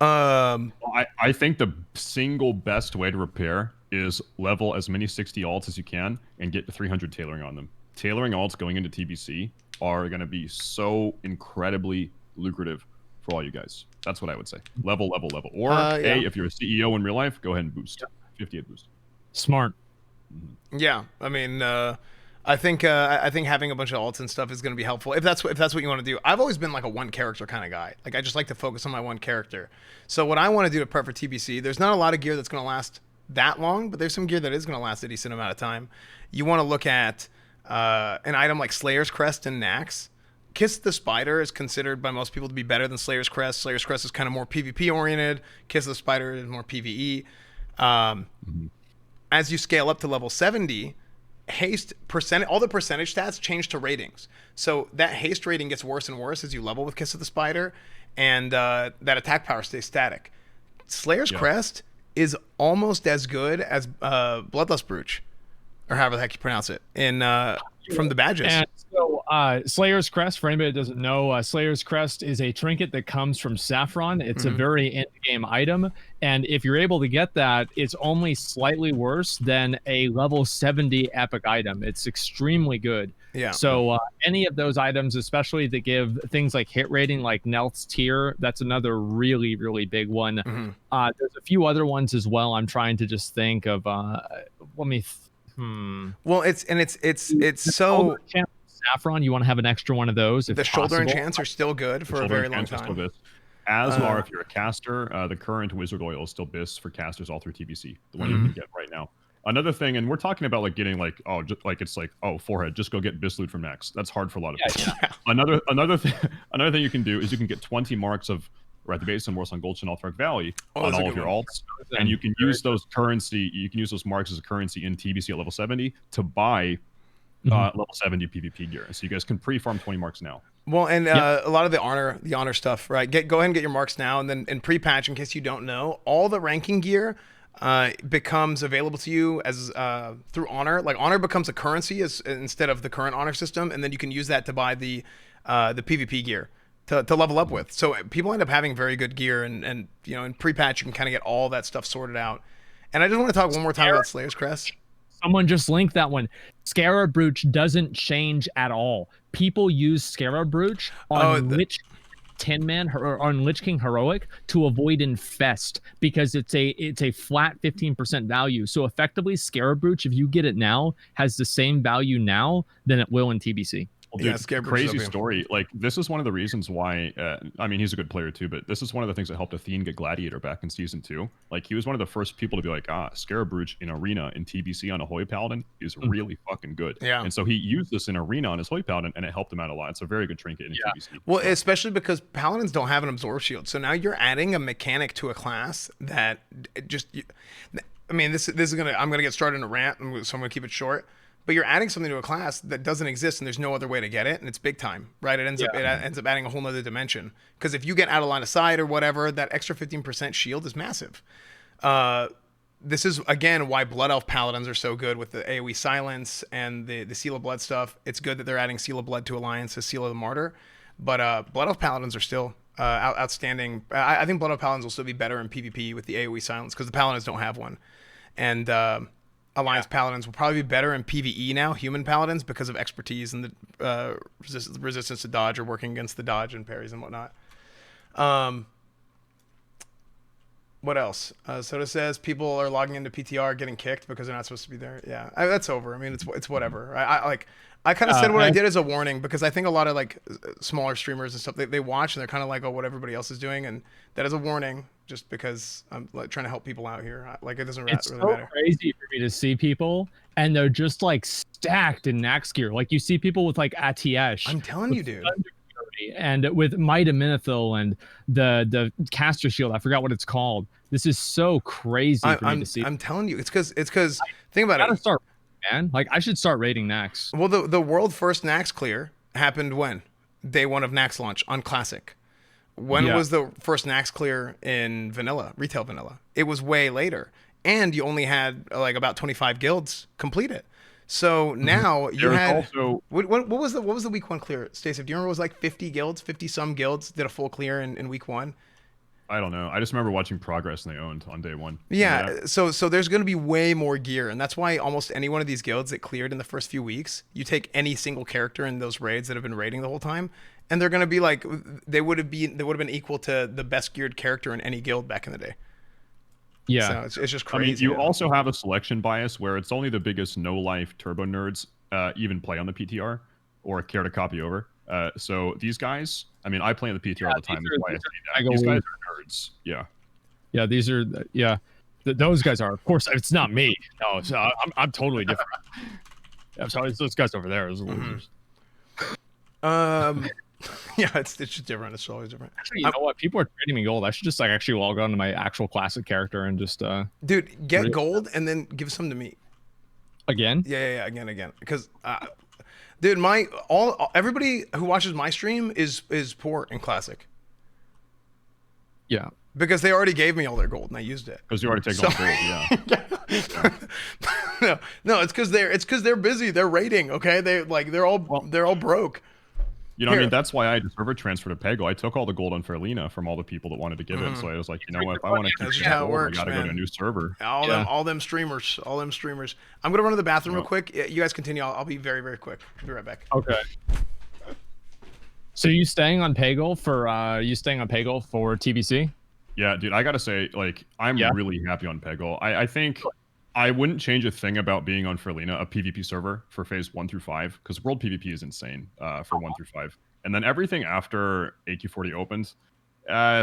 I think the single best way to repair is level as many 60 alts as you can and get 300 tailoring on them. Tailoring alts going into TBC are going to be so incredibly lucrative for all you guys. That's what I would say. Level. Or, hey, if you're a CEO in real life, go ahead and boost. 50 boost. Smart. Yeah. I mean, I think having a bunch of alts and stuff is going to be helpful if that's what you want to do. I've always been like a one character kind of guy. Like I just like to focus on my one character. So what I want to do to prep for TBC, there's not a lot of gear that's going to last that long, but there's some gear that is going to last a decent amount of time. You want to look at an item like Slayer's Crest and Nax. Kiss the Spider is considered by most people to be better than Slayer's Crest. Slayer's Crest is kind of more PvP oriented. Kiss the Spider is more PvE. As you scale up to level 70, haste percentage, all the percentage stats change to ratings. So that haste rating gets worse and worse as you level with Kiss of the Spider, and that attack power stays static. Slayer's Crest is almost as good as Bloodlust Brooch, or however the heck you pronounce it, in from the badges. And so Slayer's Crest, for anybody that doesn't know, Slayer's Crest is a trinket that comes from Saffron. It's a very end-game item, and if you're able to get that, it's only slightly worse than a level 70 epic item. It's extremely good. Yeah. So any of those items, especially that give things like hit rating, like Nelth's Tier, that's another really, really big one. There's a few other ones as well. I'm trying to just think of. Let me. Well, it's so Saffron. You want to have an extra one of those. If the shoulder possible. enchants are still good for a very long time. As are if you're a caster, the current Wizard Oil is still BIS for casters all through TBC. The one you can get right now. Another thing, and we're talking about like getting like forehead, just go get BIS loot from Max. That's hard for a lot of people. Another thing you can do is you can get 20 marks of at the base and Warsaw Gold and Altmark Valley on all of your alts, and you can use those currency. You can use those marks as a currency in TBC at level 70 to buy level 70 PvP gear. So you guys can pre-farm 20 marks now. Well, and a lot of the honor stuff, right? Go ahead and get your marks now, and then in pre-patch, in case you don't know, all the ranking gear becomes available to you as through honor. Like honor becomes a currency instead of the current honor system, and then you can use that to buy the PvP gear to level up with. So people end up having very good gear, and you know, in pre-patch you can kind of get all that stuff sorted out. And I just want to talk one more time about Slayer's Crest. Someone just linked that one. Scarab Brooch doesn't change at all. People use Scarab Brooch on Lich Tin Man or on Lich King Heroic to avoid Infest because it's a flat 15% value. So effectively, Scarab Brooch, if you get it now, has the same value now than it will in TBC. Well, dude, crazy story. Like, this is one of the reasons why, I mean, he's a good player too, but this is one of the things that helped Athene get Gladiator back in Season 2. Like, he was one of the first people to be like, Scarab Brooch in Arena in TBC on a Holy Paladin is really fucking good. Yeah. And so he used this in Arena on his Holy Paladin, and it helped him out a lot. It's a very good trinket in TBC. Well, especially because Paladins don't have an Absorb Shield. So now you're adding a mechanic to a class that just... I mean, this is I'm going to get started in a rant, so I'm going to keep it short. But you're adding something to a class that doesn't exist, and there's no other way to get it, and it's big time, right? It ends up adding a whole nother dimension. Because if you get out of line of sight or whatever, that extra 15% shield is massive. This is again why Blood Elf Paladins are so good with the AoE silence and the Seal of Blood stuff. It's good that they're adding Seal of Blood to Alliance as Seal of the Martyr, but Blood Elf Paladins are still outstanding. I think Blood Elf Paladins will still be better in PvP with the AoE silence because the Paladins don't have one, and Alliance Paladins will probably be better in PvE now, human Paladins, because of expertise and the resistance to dodge or working against the dodge and parries and whatnot. What else? Soda says people are logging into PTR getting kicked because they're not supposed to be there. Yeah, that's over. I mean, it's whatever. I kind of said what I did as a warning because I think a lot of like smaller streamers and stuff, they watch and they're kind of like, oh, what everybody else is doing, and that is a warning just because I'm like trying to help people out here. Like it doesn't really matter. It's so crazy for me to see people and they're just like stacked in Nax gear. Like you see people with like Atiesh. I'm telling you, dude. And with Might of Minithil and the caster shield, I forgot what it's called. This is so crazy for me to see. I'm telling you, it's because think about it. Start, man. Like I should start rating Nax. Well, the world first Nax clear happened when? Day one of Nax launch on Classic. When was the first Nax clear in vanilla, retail vanilla? It was way later. And you only had like about 25 guilds complete it. So now you had also what was the week 1 clear, Stacey? Do you remember? It was like 50 guilds, 50 some guilds did a full clear in week 1. I don't know. I just remember watching Progress and they owned on day 1. Yeah, so there's going to be way more gear, and that's why almost any one of these guilds that cleared in the first few weeks, you take any single character in those raids that have been raiding the whole time, and they're going to be like they would have been equal to the best geared character in any guild back in the day. Yeah, so it's just crazy. I mean, you also have a selection bias where it's only the biggest no-life turbo nerds even play on the PTR or care to copy over. So these guys, I mean, I play on the PTR all the time. That's why I say that. These guys are nerds. Yeah. Yeah, these are those guys are. Of course, it's not me. No, so I'm totally different. Yeah, so it's those guys over there. Those losers. Yeah, it's just different. It's always different. Actually, you know what? People are trading me gold. I should just like actually log on to my actual classic character and just dude, get gold and then give some to me. Again? Yeah, again. Because dude, everybody who watches my stream is poor in classic. Yeah. Because they already gave me all their gold and I used it. Because you already taken all gold, yeah. No, it's because they're busy. They're raiding. Okay, they're all broke. You know, I mean, that's why I just server transferred to Pego. I took all the gold on Fairlina from all the people that wanted to give it. So I was like, you know what? If I want to keep that's how it works, I gotta go to a new server. All them streamers. I'm gonna run to the bathroom real quick. You guys continue. I'll be very, very quick. I'll be right back. Okay. So you staying on Pego for TBC? Yeah, dude, I gotta say, like, I'm really happy on Pego. I think I wouldn't change a thing about being on Fairlina, a PvP server for phase 1 through 5, because world PvP is insane for 1 through 5. And then everything after AQ40 opens,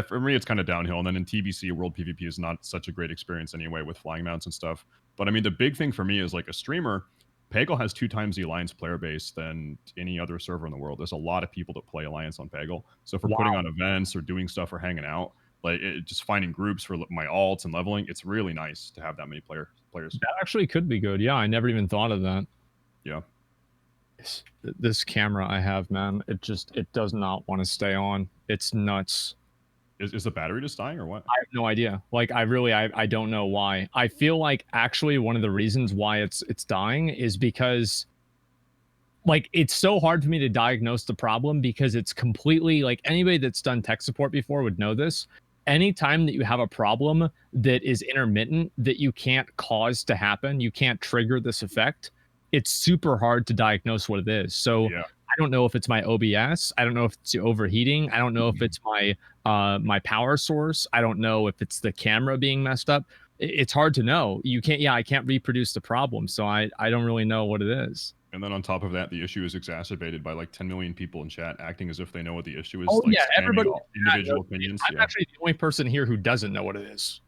for me, it's kind of downhill. And then in TBC, world PvP is not such a great experience anyway with flying mounts and stuff. But I mean, the big thing for me is like a streamer, Peggle has 2 times the Alliance player base than any other server in the world. There's a lot of people that play Alliance on Peggle. So for putting on events or doing stuff or hanging out, like just finding groups for my alts and leveling, it's really nice to have that many players. That actually could be good. Yeah, I never even thought of that. Yeah. This camera I have, man, it does not want to stay on. It's nuts. Is the battery just dying or what? I have no idea. Like I don't know why. I feel like actually one of the reasons why it's dying is because like it's so hard for me to diagnose the problem because it's completely like anybody that's done tech support before would know this. Anytime that you have a problem that is intermittent that you can't cause to happen, you can't trigger this effect, it's super hard to diagnose what it is. So I don't know if it's my OBS. I don't know if it's overheating. I don't know if it's my my power source. I don't know if it's the camera being messed up. It's hard to know. I can't reproduce the problem. So I don't really know what it is. And then on top of that, the issue is exacerbated by like 10 million people in chat acting as if they know what the issue is. Oh, like, yeah, everybody. Individual opinions. I'm actually the only person here who doesn't know what it is.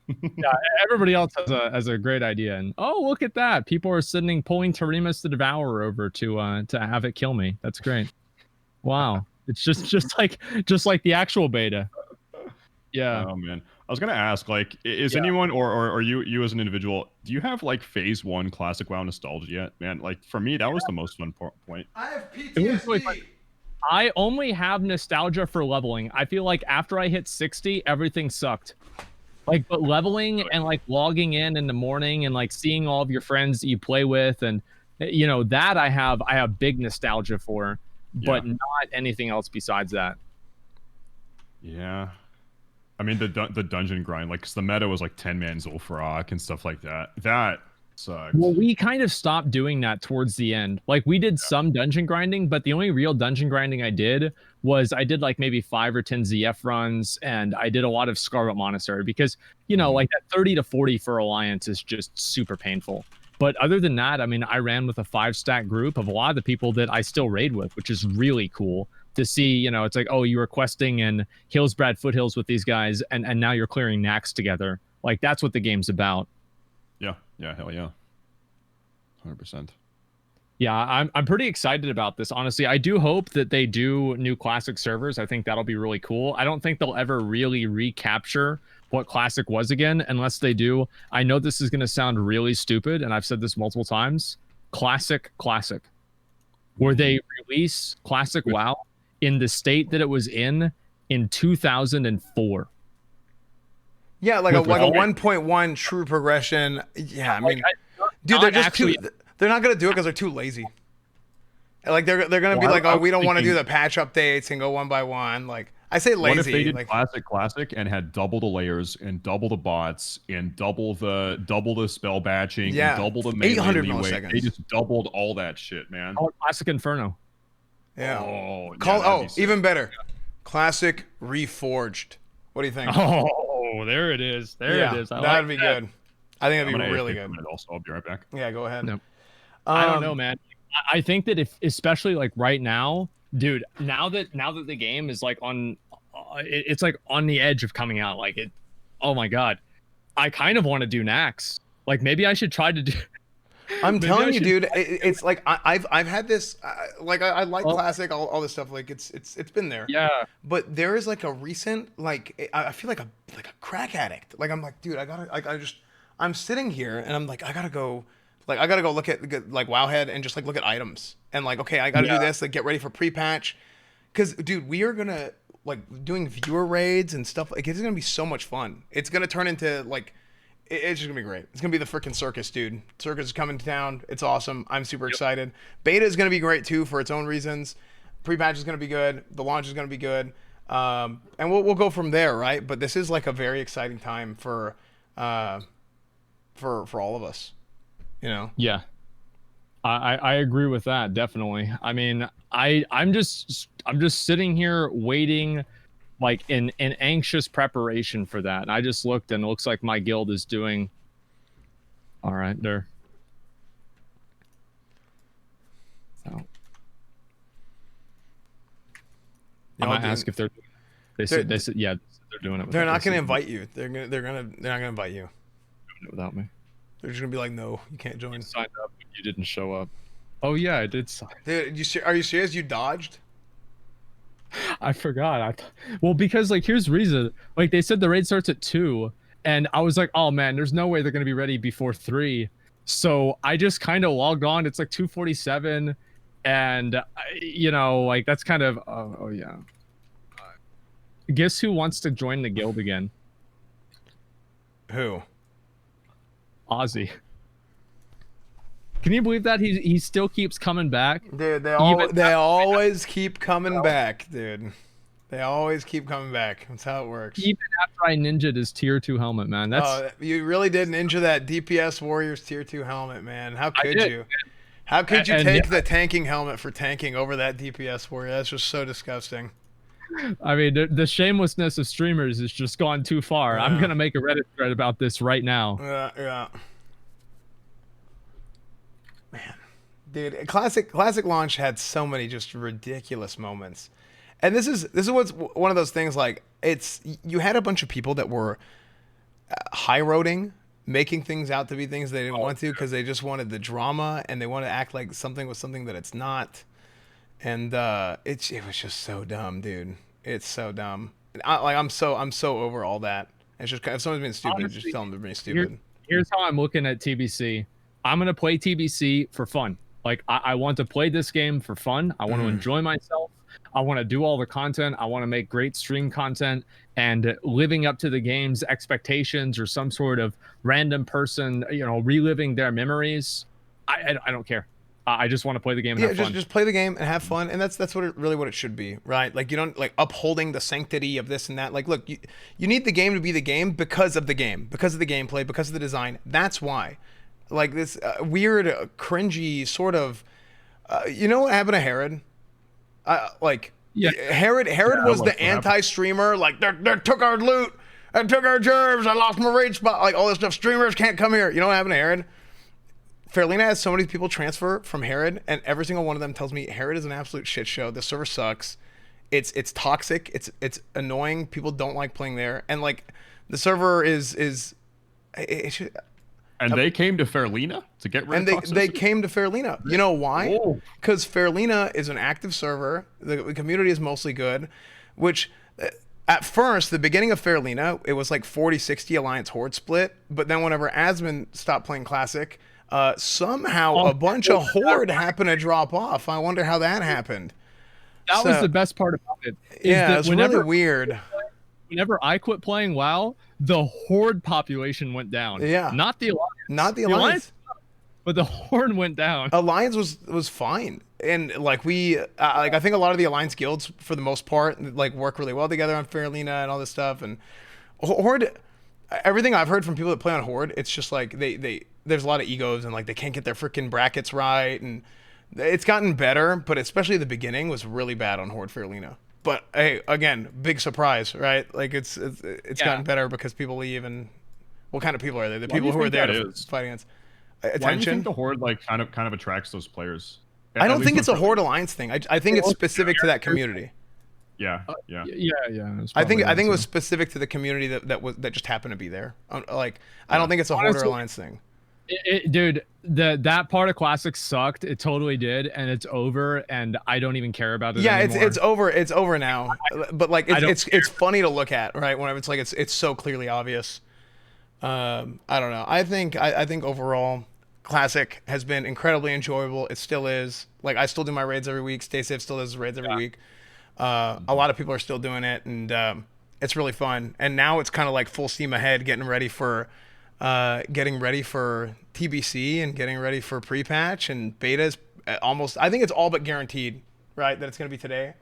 Yeah, everybody else has a great idea. And oh, look at that! People are pulling Tarimas the Devourer over to have it kill me. That's great. Wow, it's just like the actual beta. Yeah. Oh man. I was gonna ask, like, is anyone or you as an individual, do you have like phase 1 classic WoW nostalgia yet? Man, like for me, that was the most fun point. I have PTSD. I only have nostalgia for leveling. I feel like after I hit 60, everything sucked. Like, but leveling and like logging in the morning and like seeing all of your friends that you play with and you know that I have big nostalgia for, but not anything else besides that. Yeah. I mean, the dungeon grind, like, 'cause the meta was like 10-man Zul'Farrak and stuff like that. That sucks. Well, we kind of stopped doing that towards the end. Like, we did some dungeon grinding, but the only real dungeon grinding I did was I did like maybe 5 or 10 ZF runs, and I did a lot of Scarlet Monastery because, you know, like that 30 to 40 for Alliance is just super painful. But other than that, I mean, I ran with a 5-stack group of a lot of the people that I still raid with, which is really cool to see. You know, it's like, oh, you were questing in Hillsbrad Foothills with these guys, and now you're clearing Nax together. Like, that's what the game's about. Yeah, hell yeah. 100%. Yeah, I'm pretty excited about this, honestly. I do hope that they do new Classic servers. I think that'll be really cool. I don't think they'll ever really recapture what Classic was again, unless they do. I know this is going to sound really stupid, and I've said this multiple times. Classic, where they release Classic WoW in the state that it was in 2004. Yeah, like a 1.1 true progression. Yeah, I mean, dude, they're just They're not gonna do it because they're too lazy. Like they're gonna be like, oh, we don't want to do the patch updates and go one by one. Like I say lazy. What if they did like, classic and had double the layers and double the bots and double the spell batching and double the melee 800 leeway? milliseconds. They just doubled all that shit, man. Oh, Classic Inferno. Yeah. Oh, even better. Classic Reforged. What do you think? Oh, there it is. There it is. That'd be good. I think that'd be really good. Also, I'll be right back. Yeah, go ahead. No. I don't know, man. I think that if, especially like right now, dude, now that the game is like on, it's like on the edge of coming out. Like it, oh my god, I kind of want to do Nax. Like maybe I should try to do. I'm telling you, dude, it's like I've had this. Like I like Classic, all this stuff. Like it's been there. Yeah. But there is like a recent like I feel like a crack addict. Like I'm like, dude, I'm sitting here and I'm like, I gotta go look at like Wowhead and just like look at items and like, okay, I gotta do this, like get ready for pre-patch. Cause dude, we are gonna like doing viewer raids and stuff. Like it's gonna be so much fun. It's gonna turn into like, it's just gonna be great. It's gonna be the freaking circus, dude. Circus is coming to town. It's awesome. I'm super excited. Beta is gonna be great too for its own reasons. Pre-patch is gonna be good. The launch is gonna be good. And we'll go from there, right? But this is like a very exciting time for all of us. You know? Yeah. I agree with that, definitely. I mean, I'm just sitting here waiting, like in anxious preparation for that. And I just looked and it looks like my guild is doing all right there. So I'm gonna ask if they said yeah, they're doing it. They're not gonna invite you. They're not gonna invite you. Without me. They're just gonna be like, no, you can't join. You signed up, but you didn't show up. Oh yeah, I did sign. Dude, are you serious? You dodged? I forgot. Well, because like here's the reason. Like they said the raid starts at 2, and I was like, oh man, there's no way they're gonna be ready before 3. So I just kind of logged on. It's like 2:47, and you know, like that's kind of oh yeah. Guess who wants to join the guild again? Who? Ozzy. Can you believe that he still keeps coming back? Dude, they always keep coming back, dude. They always keep coming back. That's how it works. Even after I ninja'd his tier 2 helmet, man. You really did ninja that DPS Warriors tier 2 helmet, man. How could you? How could you take the tanking helmet for tanking over that DPS Warrior? That's just so disgusting. I mean, the shamelessness of streamers has just gone too far. I'm gonna make a Reddit thread about this right now. Yeah. Man, dude, classic launch had so many just ridiculous moments, and this is what's one of those things. Like you had a bunch of people that were high roading, making things out to be things they didn't want to because they just wanted the drama and they want to act like something was something that it's not. And it was just so dumb, dude. It's so dumb. I'm so over all that. It's just if someone's being stupid, honestly, just tell them they're being stupid. Here's how I'm looking at TBC. I'm gonna play TBC for fun. Like I want to play this game for fun. I want to enjoy myself. I want to do all the content. I want to make great stream content and living up to the game's expectations or some sort of random person, you know, reliving their memories. I don't care. I just want to play the game and have fun. Just play the game and have fun, and that's what it should be, right? Like you don't like upholding the sanctity of this and that. Like, look, you need the game to be the game because of the game, because of the gameplay, because of the design. That's why. Like this weird, cringy sort of, you know what happened to Herod? Herod was the anti-streamer. Like they took our loot, and took our gerbs. I lost my raid spot. Like all this stuff. Streamers can't come here. You know what happened to Herod? Fairlina has so many people transfer from Herod, and every single one of them tells me Herod is an absolute shit show. The server sucks. It's toxic. It's annoying. People don't like playing there, and like the server is. And they came to Fairlina to get rid of toxicity? They came to Fairlina. You know why? Because Fairlina is an active server. The community is mostly good, which at first, the beginning of Fairlina, it was like 40-60 Alliance Horde split. But then whenever Asmon stopped playing Classic, somehow a bunch of Horde happened to drop off. I wonder how that happened. That was the best part about it. Yeah, it's really weird. Whenever I quit playing WoW, the Horde population went down. Yeah. Not the Alliance. Not the Alliance. but the Horde went down. Alliance was fine, and like we like I think a lot of the Alliance guilds for the most part like work really well together on Fairlina and all this stuff. And Horde, everything I've heard from people that play on Horde, it's just like they there's a lot of egos and like they can't get their freaking brackets right, and it's gotten better, but especially the beginning was really bad on Horde Fairlina. But hey, again, big surprise, right? Like it's gotten better because people leave, and what kind of people are they? The people who are there to fight against. Attention. Why do you think the Horde like kind of attracts those players? I don't think it's a Horde Alliance thing. I think it's specific to that community. Yeah. I think it was specific to the community that just happened to be there. Like I don't think it's a Horde Alliance thing. Dude, that part of Classic sucked. It totally did, and it's over, and I don't even care about it anymore. It's over. It's over now. But like it's funny to look at, right? Whenever it's like it's so clearly obvious. I don't know. I think overall Classic has been incredibly enjoyable. It still is. Like I still do my raids every week. Stay Safe still does raids every week. A lot of people are still doing it, and it's really fun. And now it's kind of like full steam ahead, getting ready for TBC and getting ready for pre-patch, and beta's almost. I think it's all but guaranteed, right? That it's going to be today.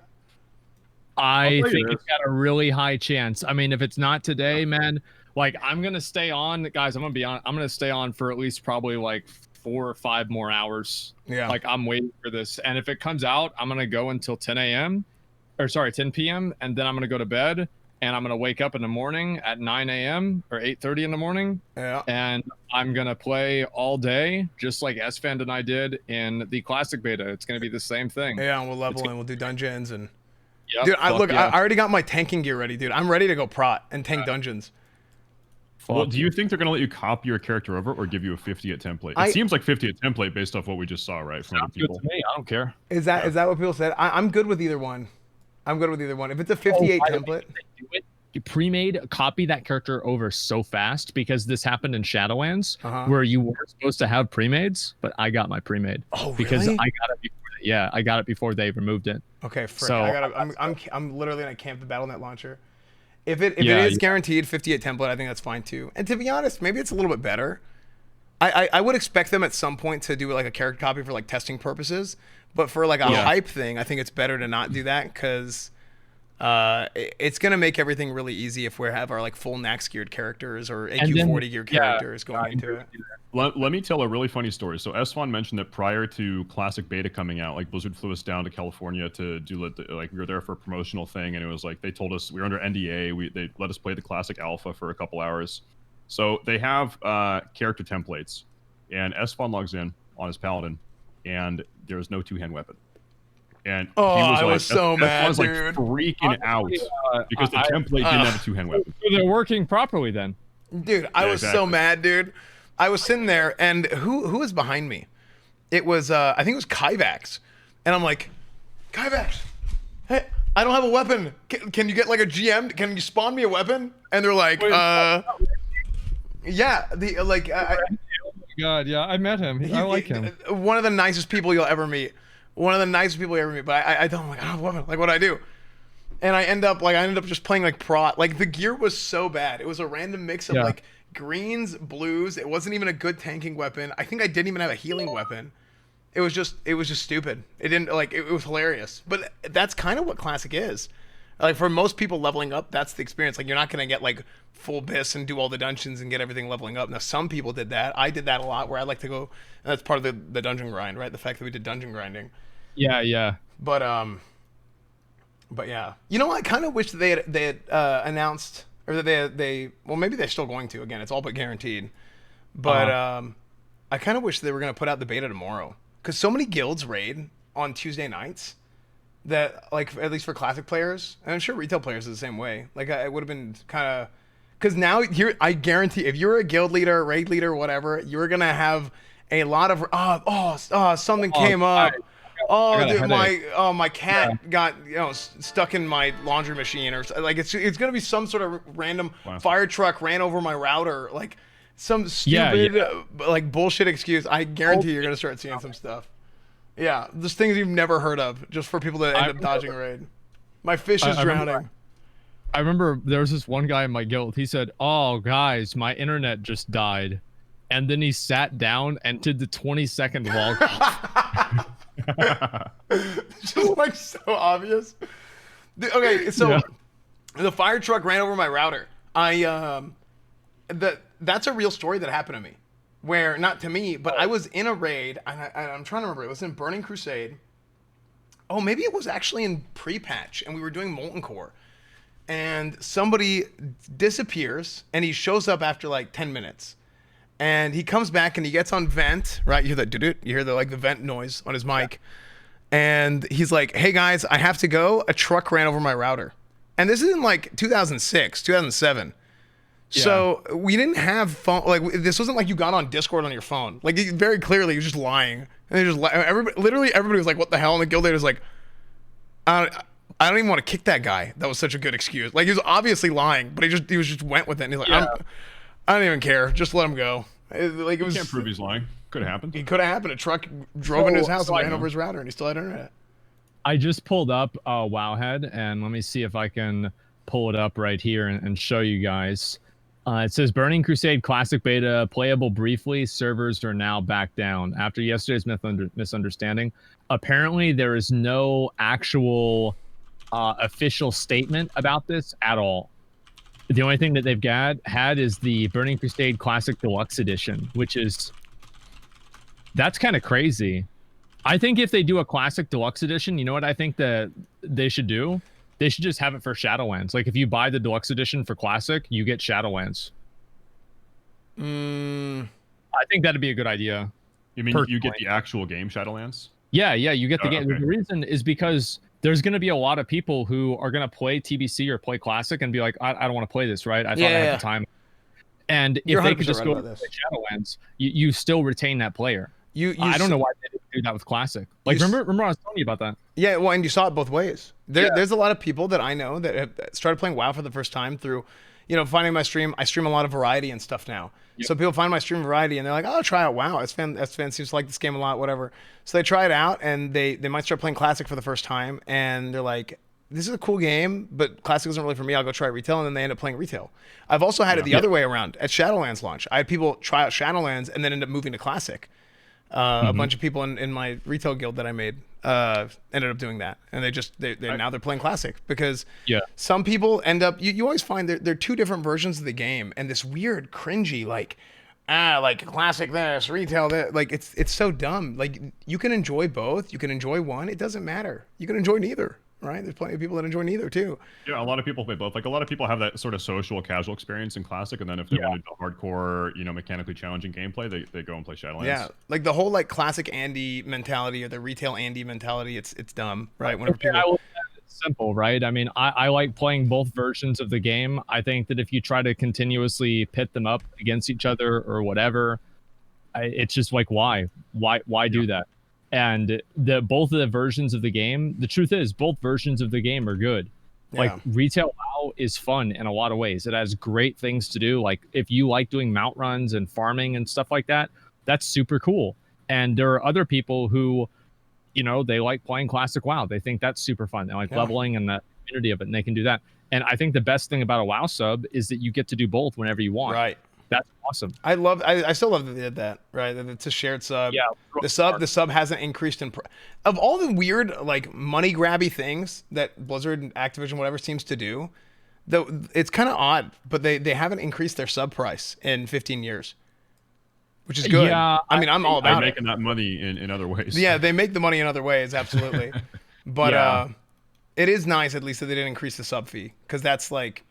I think it's got a really high chance. I mean, if it's not today, man, like I'm gonna stay on, guys. I'm gonna stay on for at least probably like 4 or 5 more hours. Yeah. Like I'm waiting for this, and if it comes out, I'm gonna go until 10 p.m, and then I'm gonna go to bed. And I'm going to wake up in the morning at 9 a.m. or 8:30 in the morning. Yeah. And I'm going to play all day, just like S-Fan and I did in the Classic beta. It's going to be the same thing. Yeah, and we'll level and we'll do dungeons. And dude, I already got my tanking gear ready, dude. I'm ready to go prot and tank dungeons. Well, do you think they're going to let you copy your character over or give you a 50 at template? It seems like 50 at template based off what we just saw, right? From other people. To me. I don't care. Is that what people said? I'm good with either one. If it's a 58 template. You pre-made copy that character over so fast because this happened in Shadowlands where you weren't supposed to have pre-mades, but I got my pre-made. Oh, really? Because I got it before. Yeah, I got it before they removed it. Okay, so I'm literally gonna camp the BattleNet launcher. If it is guaranteed 58 template, I think that's fine too. And to be honest, maybe it's a little bit better. I would expect them at some point to do like a character copy for like testing purposes, but for like a hype thing, I think it's better to not do that because it's gonna make everything really easy if we have our like full Nax geared characters or AQ40 geared characters going into it. Let me tell a really funny story. So S1 mentioned that prior to Classic Beta coming out, like Blizzard flew us down to California to do like we were there for a promotional thing, and it was like they told us we were under NDA. They let us play the Classic Alpha for a couple hours. So they have character templates, and S1 logs in on his Paladin, and there was no two-hand weapon. And he was so mad, dude. Like freaking out because the template didn't have a two-hand weapon. So they're working properly then. Dude, I was so mad, dude. I was sitting there, and who was behind me? It was I think it was Kyvax, and I'm like, Kyvax, hey, I don't have a weapon. Can you get like a GM? Can you spawn me a weapon? And they're like, yeah, oh my God, yeah, I met him. I like him. One of the nicest people you'll ever meet. But I don't have a weapon. Like, what do I do? And I ended up just playing like prot. Like the gear was so bad. It was a random mix of like greens, blues. It wasn't even a good tanking weapon. I think I didn't even have a healing weapon. It was just stupid. It didn't it was hilarious. But that's kind of what Classic is. Like for most people leveling up, that's the experience. Like you're not gonna get like full bis and do all the dungeons and get everything leveling up. Now some people did that. I did that a lot where I like to go, and that's part of the dungeon grind, right? The fact that we did dungeon grinding. Yeah. But yeah. You know, I kind of wish that they had announced, or that they well, maybe they're still going to. Again, it's all but guaranteed. But I kind of wish they were going to put out the beta tomorrow, because so many guilds raid on Tuesday nights that, like, at least for Classic players, and I'm sure retail players are the same way. Like, it would have been kind of, because now here I guarantee if you're a guild leader, raid leader, whatever, you're gonna have a lot of something came up. Oh, dude, my cat got stuck in my laundry machine, or like it's gonna be some sort of random fire truck ran over my router, like some stupid like bullshit excuse. I guarantee you're gonna start seeing some stuff. Yeah, there's things you've never heard of just for people that end up dodging raid. My fish is drowning. I remember there was this one guy in my guild. He said, "Oh, guys, my internet just died." and then he sat down and did the 20-second wall call. Just like so obvious. Okay, so the fire truck ran over my router. That's a real story that happened to me. Where, not to me, but I was in a raid, and I'm trying to remember, it was in Burning Crusade. Oh, maybe it was actually in pre-patch, and we were doing Molten Core. And somebody disappears, and he shows up after like 10 minutes. And he comes back, and he gets on vent, right? You hear the you hear the like the vent noise on his mic. And he's like, hey guys, I have to go. A truck ran over my router. And this is in like 2006, 2007. Yeah. So we didn't have phone, like this wasn't like you got on Discord on your phone. Like very clearly, you're just lying, and they just literally everybody was like, "What the hell?" And the guild leader was like, "I don't even want to kick that guy. That was such a good excuse. Like he was obviously lying, but he just went with it. And he's like, I don't even care. Just let him go. Like it was. You can't prove he's lying. Could have happened. It could have happened. A truck drove into his house and ran over his router, and he still had internet. I just pulled up Wowhead, and let me see if I can pull it up right here and show you guys. It says Burning Crusade Classic Beta playable briefly. Servers are now back down after yesterday's misunderstanding. Apparently, there is no actual official statement about this at all. The only thing that they've had is the Burning Crusade Classic Deluxe Edition, which is that's kind of crazy. I think if they do a Classic Deluxe Edition, you know what I think that they should do? They should just have it for Shadowlands. Like if you buy the Deluxe Edition for Classic, you get Shadowlands. I think that'd be a good idea. You mean you get the actual game Shadowlands? Yeah, you get the game. Okay. The reason is because there's going to be a lot of people who are going to play TBC or play Classic and be like, I don't want to play this, right? I thought I had the time. And if they could just go to Shadowlands, you still retain that player. I don't know why they didn't do that with Classic. Like, remember I was telling you about that. Yeah, well, and you saw it both ways. There's a lot of people that I know that have started playing WoW for the first time through, finding my stream. I stream a lot of variety and stuff now. Yep. So people find my stream variety and they're like, oh, I'll try out WoW. Fan seems to like this game a lot, whatever. So they try it out and they might start playing Classic for the first time and they're like, this is a cool game, but Classic isn't really for me. I'll go try retail, and then they end up playing retail. I've also had it the other way around. At Shadowlands launch, I had people try out Shadowlands and then end up moving to Classic. A bunch of people in my retail guild that I made ended up doing that, and now they're playing Classic because some people end up. You always find they're two different versions of the game, and this weird cringy like Classic this, retail that, like it's so dumb. Like you can enjoy both. You can enjoy one. It doesn't matter. You can enjoy neither. Right? There's plenty of people that enjoy neither too. Yeah, a lot of people play both. Like a lot of people have that sort of social casual experience in Classic, and then if they wanted the hardcore, mechanically challenging gameplay, they go and play Shadowlands. Yeah, like the whole like Classic Andy mentality or the retail Andy mentality, it's dumb, right? Whenever people... It's simple, right? I mean, I like playing both versions of the game. I think that if you try to continuously pit them up against each other or whatever, it's just like why do that? And both of the versions of the game, the truth is both versions of the game are good. Yeah. Like retail WoW is fun in a lot of ways. It has great things to do. Like if you like doing mount runs and farming and stuff like that, that's super cool. And there are other people who, they like playing Classic WoW. They think that's super fun. They like leveling and the community of it, and they can do that. And I think the best thing about a WoW sub is that you get to do both whenever you want. Right. That's awesome. I still love that they did that, right? That it's a shared sub. Yeah. The sub hasn't increased in of all the weird like money grabby things that Blizzard and Activision whatever seems to do, though it's kind of odd, but they haven't increased their sub price in 15 years. Which is good. Yeah, I mean, I'm all about it. Making that money in other ways. Yeah, they make the money in other ways, absolutely. But it is nice at least that they didn't increase the sub fee, because that's like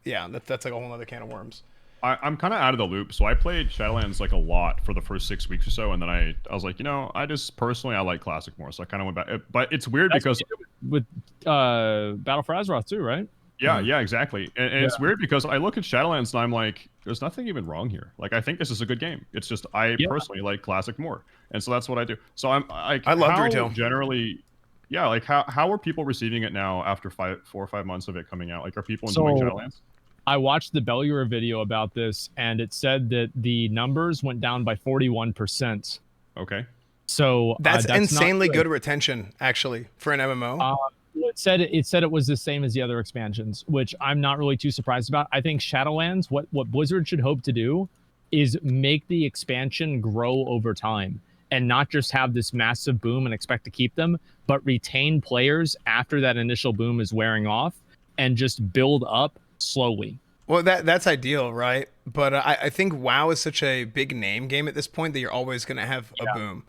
that's like a whole other can of worms. I'm kind of out of the loop, so I played Shadowlands like a lot for the first 6 weeks or so, and then I was like, I just personally I like Classic more, so I kind of went back. But it's weird because with Battle for Azeroth too, right? Yeah, exactly. And it's weird because I look at Shadowlands and I'm like, there's nothing even wrong here. Like I think this is a good game. It's just I personally like Classic more, and so that's what I do. So I love retail generally. Yeah, like how are people receiving it now after 4 or 5 months of it coming out? Like are people enjoying Shadowlands? I watched the Belluar video about this, and it said that the numbers went down by 41%. Okay. So that's insanely good retention, actually, for an MMO. It said it was the same as the other expansions, which I'm not really too surprised about. I think Shadowlands, what Blizzard should hope to do is make the expansion grow over time and not just have this massive boom and expect to keep them, but retain players after that initial boom is wearing off and just build up slowly. Well, that's ideal, right? But I think WoW is such a big name game at this point that you're always going to have a boom.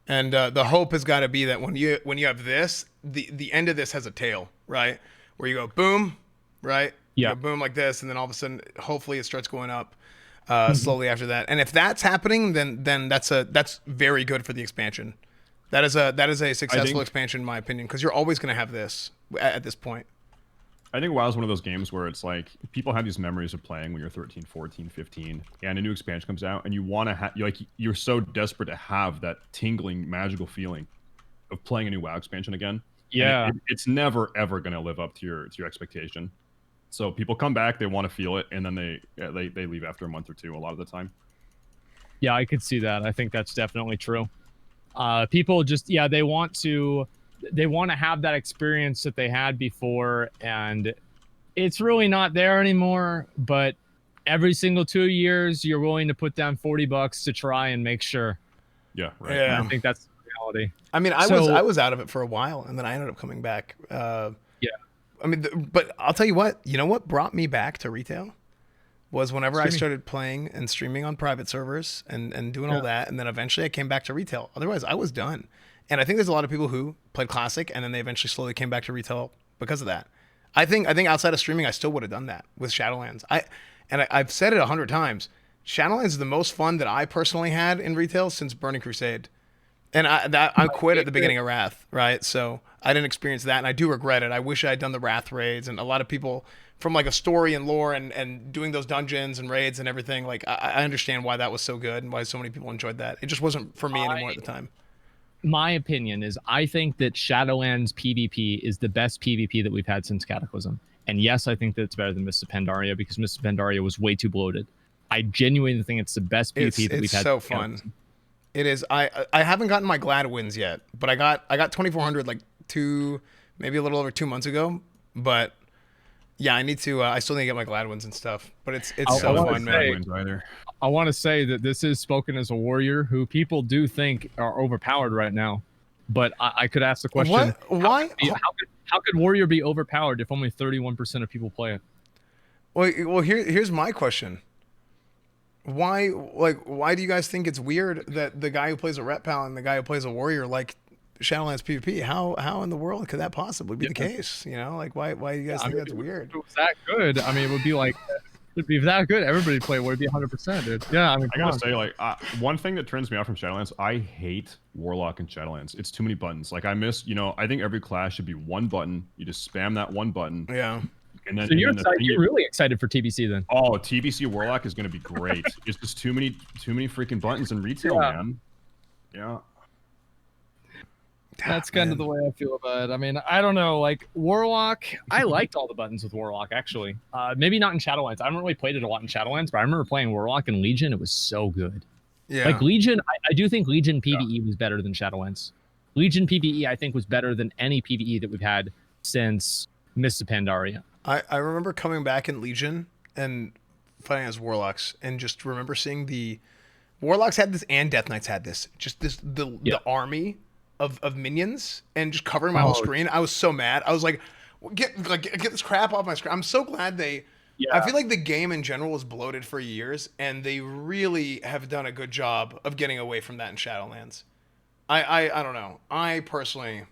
And the hope has got to be that when you have this, the end of this has a tail, right? Where you go boom, right? You go boom like this, and then all of a sudden, hopefully, it starts going up slowly after that. And if that's happening, then that's very good for the expansion. That is a successful expansion, in my opinion, because you're always going to have this at this point. I think WoW is one of those games where it's like people have these memories of playing when you're 13, 14, 15, and a new expansion comes out, and you want to have you're so desperate to have that tingling, magical feeling of playing a new WoW expansion again. Yeah, it's never ever going to live up to your expectation. So people come back, they want to feel it, and then they leave after a month or two a lot of the time. Yeah, I could see that. I think that's definitely true. People just they want to have that experience that they had before, and it's really not there anymore. But every single 2 years, you're willing to put down $40 to try and make sure. Yeah, right. Yeah. I think that's the reality. I mean, I was out of it for a while, and then I ended up coming back. I mean, but I'll tell you what. You know what brought me back to retail was whenever I started playing and streaming on private servers and doing all that, and then eventually I came back to retail. Otherwise, I was done. And I think there's a lot of people who played Classic and then they eventually slowly came back to retail because of that. I think outside of streaming, I still would have done that with Shadowlands. I've said it 100 times. Shadowlands is the most fun that I personally had in retail since Burning Crusade. And I quit at the beginning of Wrath, right? So I didn't experience that, and I do regret it. I wish I had done the Wrath raids, and a lot of people from like a story and lore and doing those dungeons and raids and everything, like I understand why that was so good and why so many people enjoyed that. It just wasn't for me anymore at the time. My opinion is I think that Shadowlands PvP is the best PvP that we've had since Cataclysm. And yes, I think that it's better than Mists of Pandaria because Mists of Pandaria was way too bloated. I genuinely think it's the best PvP that we've had. It's so fun. It is. I haven't gotten my Glad wins yet, but I got 2400 like maybe a little over 2 months ago. But yeah, I need to. I still need to get my Glad wins and stuff. But it's so fun, man. I want to say that this is spoken as a warrior who people do think are overpowered right now. But I could ask the question: what? Why? How could warrior be overpowered if only 31% of people play it? Well, here's my question. Why do you guys think it's weird that the guy who plays a rep pal and the guy who plays a warrior like Shadowlands PvP? How in the world could that possibly be the case? You know, like why do you guys think that's weird? If it was that good, I mean, it would be like it'd be that good. Everybody play would be 100%, dude. Yeah, I mean, I gotta say, like one thing that turns me off from Shadowlands, I hate Warlock and Shadowlands. It's too many buttons. Like I think every class should be one button. You just spam that one button. Yeah. And then, so you're really excited for TBC then? Oh, TBC Warlock is going to be great. It's just too many freaking buttons in retail, man. Yeah. That's kind of the way I feel about it. I mean, I don't know. Like Warlock, I liked all the buttons with Warlock actually. Maybe not in Shadowlands. I haven't really played it a lot in Shadowlands, but I remember playing Warlock and Legion. It was so good. Yeah. Like Legion, I do think Legion PvE was better than Shadowlands. Legion PvE, I think, was better than any PvE that we've had since Mists of Pandaria. I remember coming back in Legion and fighting as Warlocks and just remember seeing the Warlocks had this and Death Knights had this. Just the army of minions and just covering my whole screen. I was so mad. I was like, get this crap off my screen. I'm so glad I feel like the game in general was bloated for years and they really have done a good job of getting away from that in Shadowlands. I don't know. I personally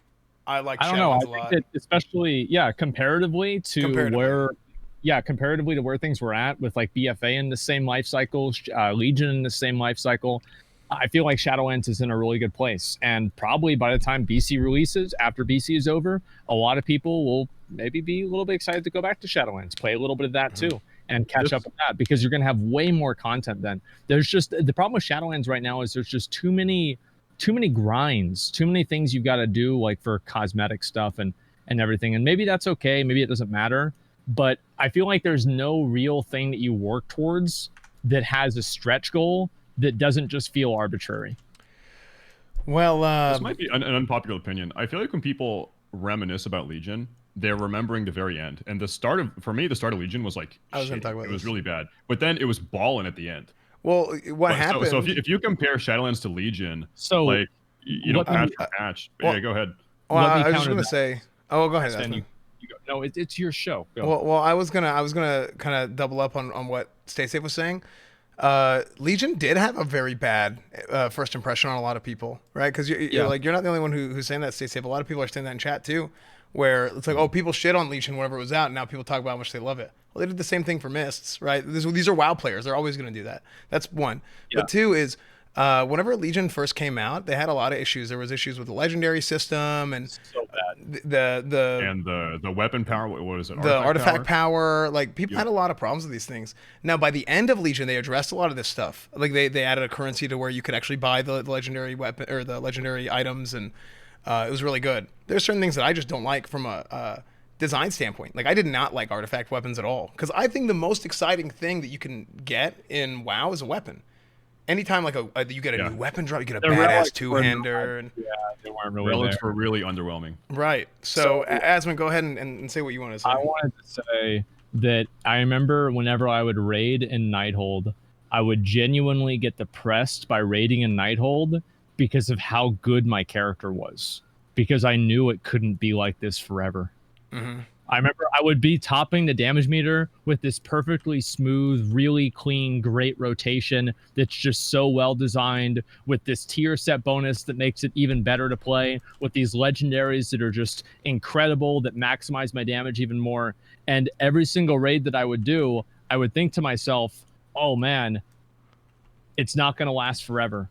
I like Shadowlands a lot. I think that especially, comparatively to where things were at with like BFA in the same life cycle, Legion in the same life cycle, I feel like Shadowlands is in a really good place. And probably by the time BC releases, after BC is over, a lot of people will maybe be a little bit excited to go back to Shadowlands, play a little bit of that too, and catch up with that because you're going to have way more content then. There's just, the problem with Shadowlands right now is there's just too many grinds, too many things you've got to do like for cosmetic stuff and everything. And maybe that's okay. Maybe it doesn't matter. But I feel like there's no real thing that you work towards that has a stretch goal that doesn't just feel arbitrary. Well, this might be an unpopular opinion. I feel like when people reminisce about Legion, they're remembering the very end. And the start of Legion was like, it was really bad. But then it was ballin' at the end. Well, what happened? So if you compare Shadowlands to Legion, so like you know, patch for patch. well, Yeah, go ahead. Well, I was just gonna say. Oh, go ahead. Sven, you go. No, it's your show. Go. Well, I was gonna kind of double up on what Stay Safe was saying. Legion did have a very bad first impression on a lot of people, right? Because you're not the only one who's saying that. Stay Safe. A lot of people are saying that in chat too, where it's like, oh, people shit on Legion whenever it was out, and now people talk about how much they love it. Well, they did the same thing for Mists, right? These are WoW players. They're always going to do that. That's one. Yeah. But two is, whenever Legion first came out, they had a lot of issues. There was issues with the legendary system and so bad. the weapon power. What was it? The artifact power. Like people had a lot of problems with these things. Now by the end of Legion, they addressed a lot of this stuff. Like they added a currency to where you could actually buy the legendary weapon or the legendary items, and it was really good. There's certain things that I just don't like from a design standpoint. Like I did not like artifact weapons at all, because I think the most exciting thing that you can get in WoW is a weapon. Anytime like you get a new weapon drop, you get a badass two-hander. And they weren't really relics were really underwhelming. Right. So Asmund, go ahead and say what you want to say. I wanted to say that I remember whenever I would raid in Nighthold, I would genuinely get depressed by raiding in Nighthold because of how good my character was. Because I knew it couldn't be like this forever. Mm-hmm. I remember I would be topping the damage meter with this perfectly smooth, really clean, great rotation that's just so well designed, with this tier set bonus that makes it even better to play, with these legendaries that are just incredible, that maximize my damage even more. And every single raid that I would do, I would think to myself, oh man, it's not going to last forever.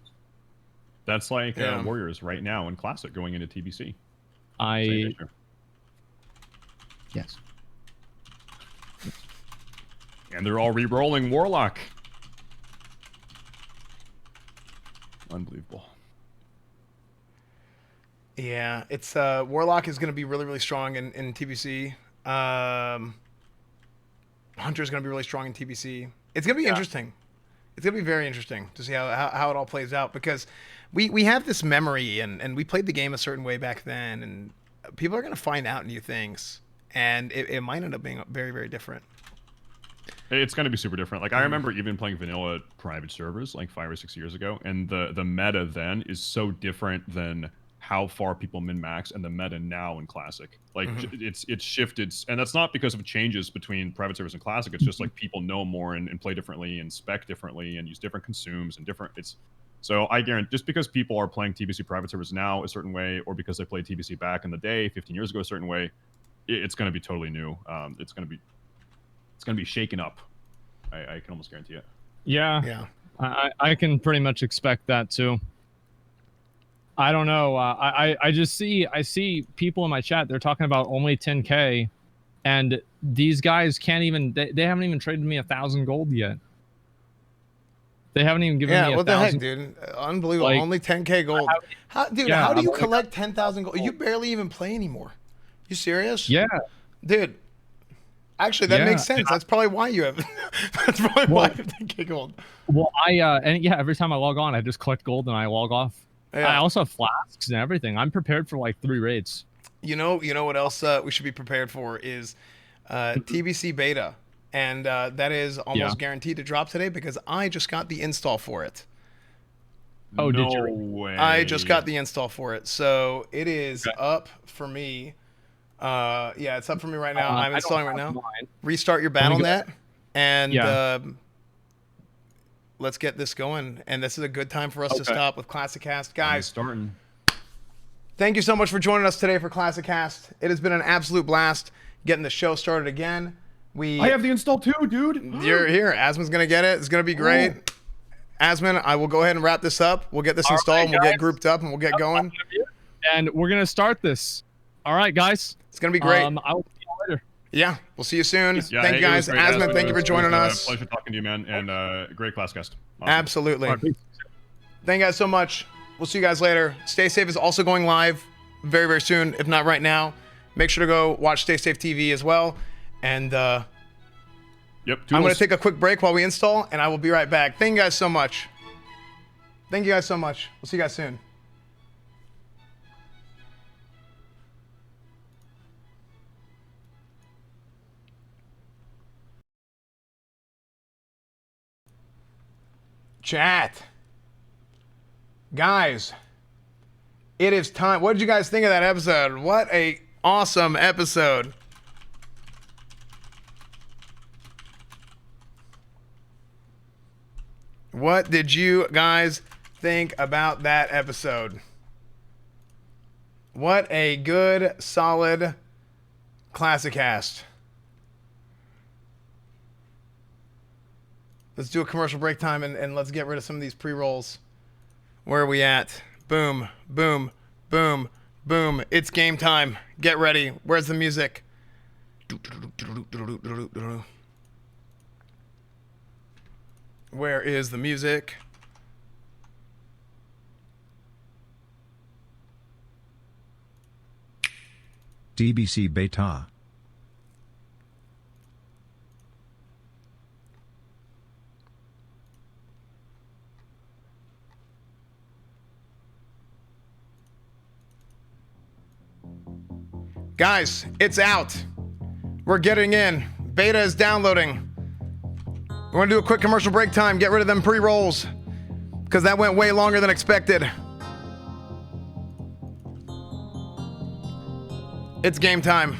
That's like Warriors right now in Classic going into TBC. Yes. And they're all re-rolling Warlock. Unbelievable. Yeah, it's Warlock is going to be really, really strong in TBC. Hunter is going to be really strong in TBC. It's going to be interesting. It's going to be very interesting to see how it all plays out, because we have this memory and we played the game a certain way back then, and people are going to find out new things. And it might end up being very, very different. It's going to be super different. Like I remember even playing vanilla private servers like 5 or 6 years ago, and the meta then is so different than how far people min-max and the meta now in Classic. Like it's shifted, and that's not because of changes between private servers and Classic. It's just like people know more and play differently and spec differently and use different consumes and different. So I guarantee, just because people are playing TBC private servers now a certain way, or because they played TBC back in the day 15 years ago a certain way, it's going to be totally new. It's going to be shaken up. I can almost guarantee it. Yeah. I can pretty much expect that too. I don't know. I see people in my chat. They're talking about only 10K, and these guys can't even. They haven't even traded me 1,000 gold yet. They haven't even given me 1,000. Yeah, what the heck, dude? Unbelievable. Like, only 10K gold. How do you collect 10,000 gold? You barely even play anymore. You serious? Yeah, dude. Actually, that makes sense. That's probably why you have. That's probably why you have 10K gold. Well, every time I log on, I just collect gold and I log off. Yeah. I also have flasks and everything. I'm prepared for like 3 raids. You know what else we should be prepared for is TBC beta, and that is almost guaranteed to drop today because I just got the install for it. Oh, no did you? Way. I just got the install for it, so it is up for me. It's up for me right now. I'm installing right now. Restart your BattleNet, and let's get this going. And this is a good time for us to stop with Classicast, guys. Starting. Thank you so much for joining us today for Classicast. It has been an absolute blast getting the show started again. I have the install too, dude. You're here. Asmon's gonna get it. It's gonna be great. Ooh. Asmon, I will go ahead and wrap this up. We'll get this installed, and we'll get grouped up, and we'll get going. And we're gonna start this. All right, guys. It's gonna be great. I will see you later. Yeah, we'll see you soon. Yeah, thank you guys. Asmon, thank you for joining us. Pleasure talking to you, man, and great Classicast. Awesome. Absolutely. Right, thank you guys so much. We'll see you guys later. Stay Safe is also going live very, very soon, if not right now. Make sure to go watch Stay Safe TV as well. And yep, I'm going to take a quick break while we install, and I will be right back. Thank you guys so much. Thank you guys so much. We'll see you guys soon. Chat. Guys, it is time. What did you guys think of that episode? What a awesome episode. What did you guys think about that episode? What a good, solid Classicast. Let's do a commercial break time and let's get rid of some of these pre-rolls. Where are we at? Boom, boom, boom, boom. It's game time. Get ready. Where's the music? Where is the music? TBC beta. Guys, it's out. We're getting in. Beta is downloading. We're going to do a quick commercial break time. Get rid of them pre-rolls because that went way longer than expected. It's game time.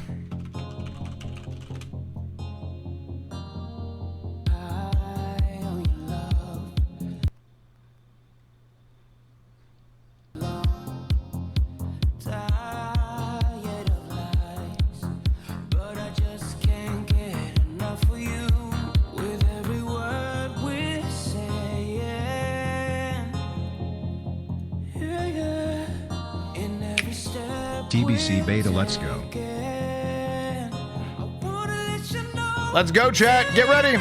TBC beta, let's go. Let's go, chat. Get ready.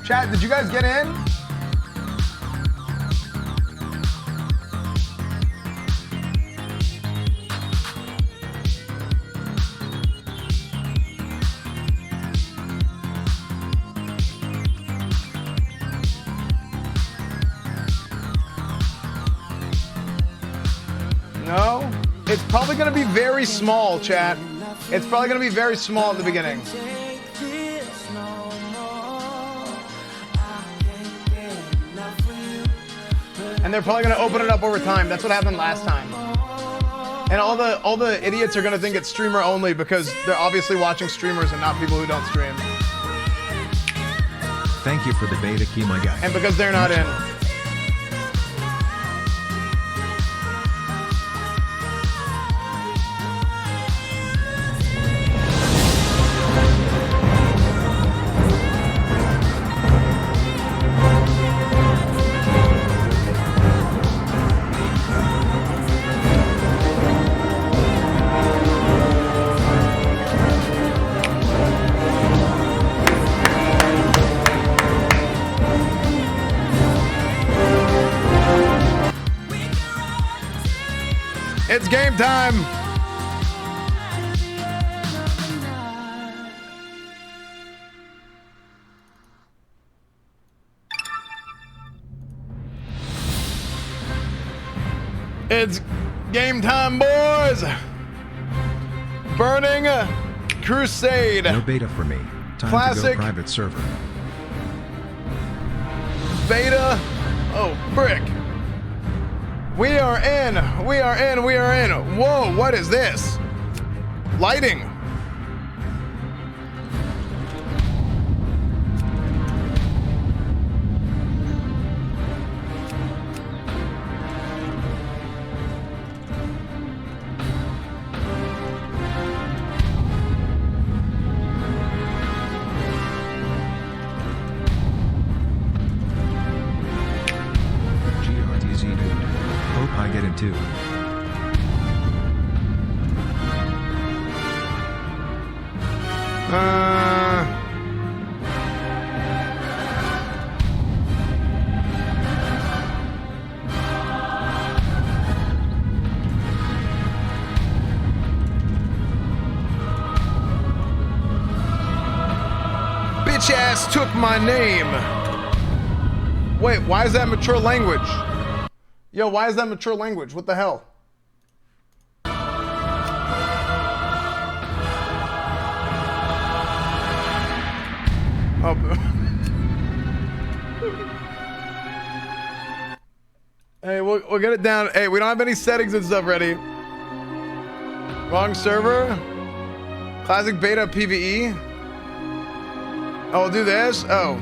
Chat, did you guys get in? No? It's probably going to be very small, chat. It's probably going to be very small at the beginning. And they're probably going to open it up over time. That's what happened last time. And all the idiots are going to think it's streamer only because they're obviously watching streamers and not people who don't stream. Thank you for the beta key, my guy. And because they're not in. It's game time. It's game time, boys. Burning Crusade. No beta for me. Time Classic. to go private server. Beta. Oh, brick. We are in. We are in. We are in. Whoa, what is this? Lighting. GRTZ dude. Hope I get in too. Bitch ass took my name. Wait, why is that mature language? Yo, why is that mature language? What the hell? Oh. Hey, we'll get it down. Hey, we don't have any settings and stuff ready. Wrong server. Classic beta PvE. Oh, we'll do this? Oh.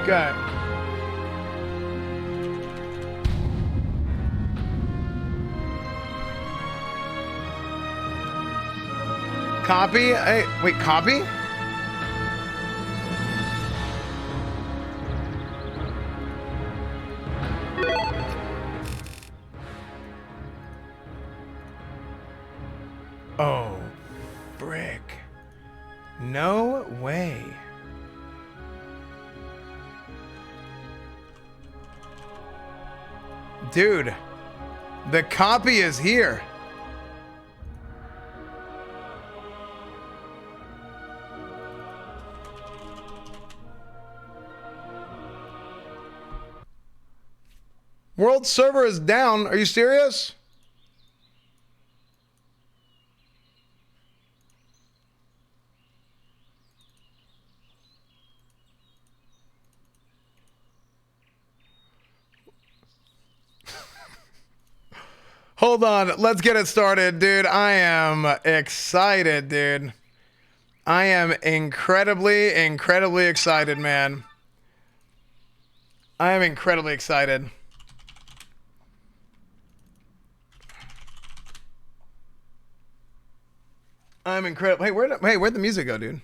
Okay. Copy? Hey, wait, copy? Oh, frick. No way. Dude, the copy is here. World server is down. Are you serious? Hold on, let's get it started, dude. I am excited, dude. I am incredibly excited, man. I am incredibly excited. I'm incredible. Hey, where'd the music go, dude?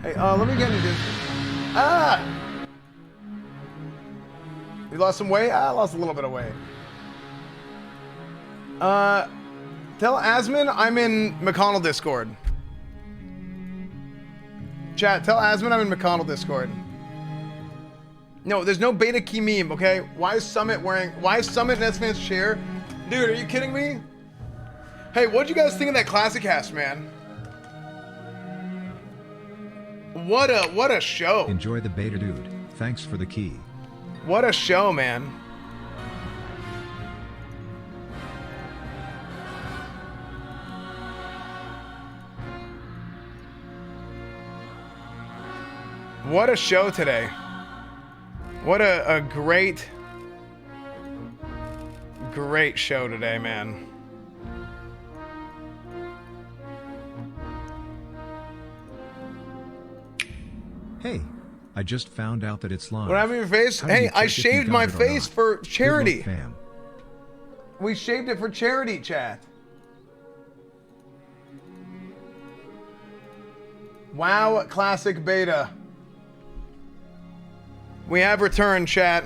Hey, let me get into this. Ah! You lost some weight? I lost a little bit of weight. Tell Asmin I'm in McConnell Discord. Chat, tell Asmin I'm in McConnell Discord. No, there's no beta key meme, okay? Why is Summit in S-Man's chair? Dude, are you kidding me? Hey, what'd you guys think of that Classicast, man? What a show. Enjoy the beta dude. Thanks for the key. What a show, man. What a show today. What a great show today, man. Hey, I just found out that it's live. What happened to your face? Hey, I shaved my face for charity. Fam. We shaved it for charity, chat. WoW Classic Beta. We have returned, chat.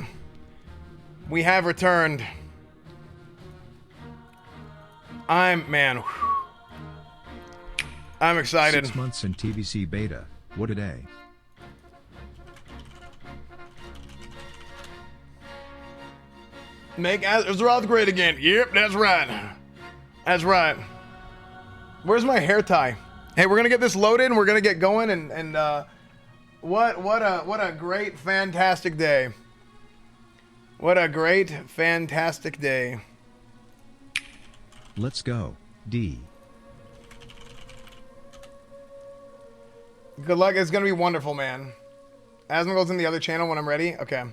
We have returned. I'm excited. 6 months in TBC Beta. What a day. Make Azeroth great again. Yep, that's right. That's right. Where's my hair tie? Hey, we're gonna get this loaded and we're gonna get going and what a great fantastic day. What a great fantastic day. Let's go, D. Good luck. It's gonna be wonderful, man. Asma goes in the other channel when I'm ready. Okay.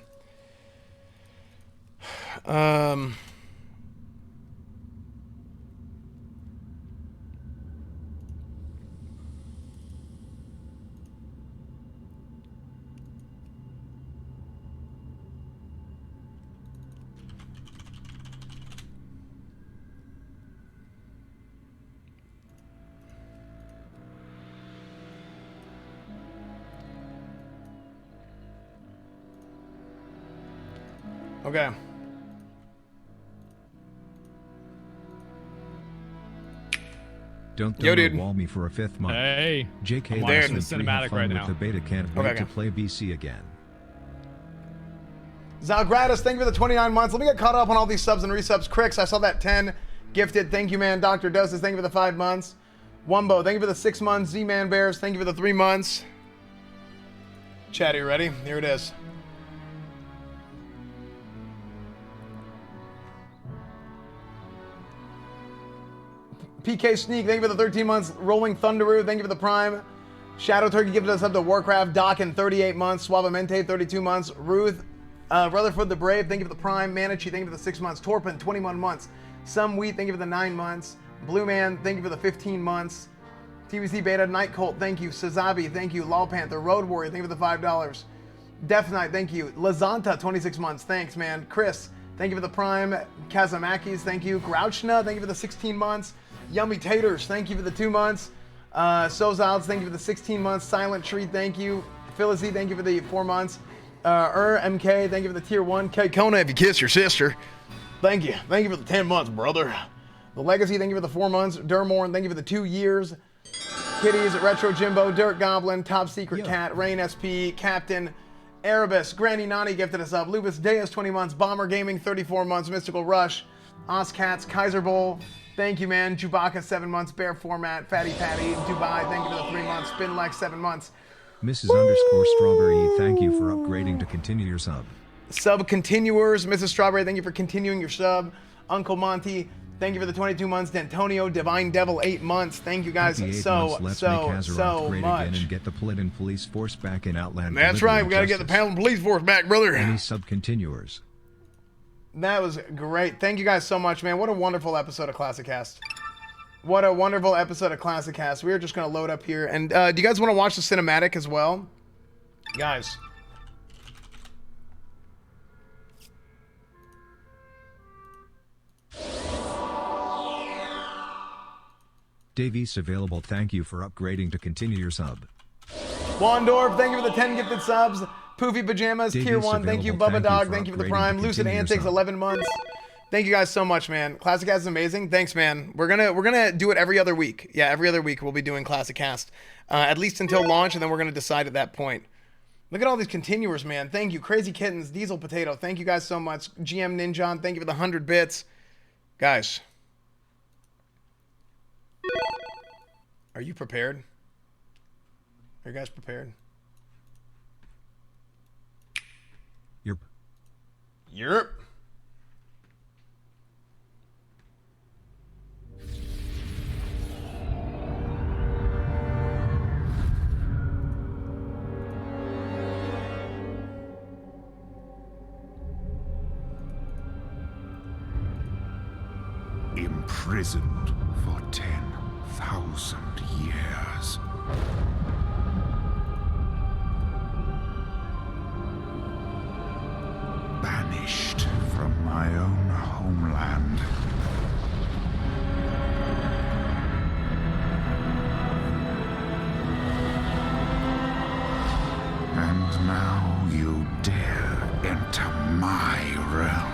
Okay. Don't Yo, dude. wall me for a 5th month. Hey. JK, I'm watching the cinematic right now. With the beta can't wait Okay. to play BC again. Zalgratis, thank you for the 29 months. Let me get caught up on all these subs and resubs. Crix, I saw that 10 gifted. Thank you, man. Dr. Doses, thank you for the 5 months. Wumbo, thank you for the 6 months. Z-Man Bears, thank you for the 3 months. Chat, are you ready? Here it is. PK Sneak, thank you for the 13 months. Rolling Thunderoo, thank you for the Prime. Shadow Turkey gifted us up to Warcraft. Doc in 38 months. Suavemente, 32 months. Ruth, Rutherford the Brave, thank you for the Prime. Manichi, thank you for the 6 months. Torpin, 21 months. Some Wheat, thank you for the 9 months. Blue Man, thank you for the 15 months. TBC Beta, Night Colt, thank you. Sazabi, thank you. Law Panther, Road Warrior, thank you for the $5. Death Knight, thank you. Lazanta, 26 months. Thanks, man. Chris, thank you for the Prime. Kazamakis, thank you. Grouchna, thank you for the 16 months. Yummy Taters, thank you for the 2 months. Sozalds, thank you for the 16 months. Silent Tree, thank you. Phyllis, thank you for the 4 months. MK, thank you for the tier 1. K Kona, if you kiss your sister. Thank you. Thank you for the 10 months, brother. The Legacy, thank you for the 4 months. Durmorn, thank you for the 2 years. Kitties, Retro Jimbo, Dirt Goblin, Top Secret Cat, Rain SP, Captain, Erebus, Granny Nani gifted us up. Lupus Deus, 20 months. Bomber Gaming, 34 months. Mystical Rush, Oscats, Kaiser Bowl. Thank you, man. Chewbacca, 7 months. Bear Format, Fatty Patty, Dubai, thank you for the 3 months. Spinlex, 7 months. Mrs._Strawberry, thank you for upgrading to continue your sub. Sub continuers, Mrs. Strawberry, thank you for continuing your sub. Uncle Monty, thank you for the 22 months. D'Antonio, Divine Devil, 8 months. Thank you guys so Let's so make Azeroth great much. again and get the Paladin Police Force back in Outland. That's right, we gotta get the Paladin Police Force back, brother. Any sub continuers? That was great. Thank you guys so much, man. What a wonderful episode of Classicast. What a wonderful episode of Classicast. We are just going to load up here. And do you guys want to watch the cinematic as well? Guys. Davies available. Thank you for upgrading to continue your sub. Wandorf, thank you for the 10 gifted subs. Poofy Pajamas, Davies tier 1. Thank you, available. Bubba Dog. Thank you for the Prime. Lucid Antics, 11 months. Thank you guys so much, man. Classicast is amazing. Thanks, man. We're gonna do it every other week. Yeah, every other week we'll be doing Classicast, at least until launch, and then we're gonna decide at that point. Look at all these continuers, man. Thank you, Crazy Kittens, Diesel Potato. Thank you guys so much. GM Ninjon, thank you for the 100 bits, guys. Are you prepared? Are you guys prepared? Yep. Imprisoned for 10,000 years. Banished from my own homeland. to my realm.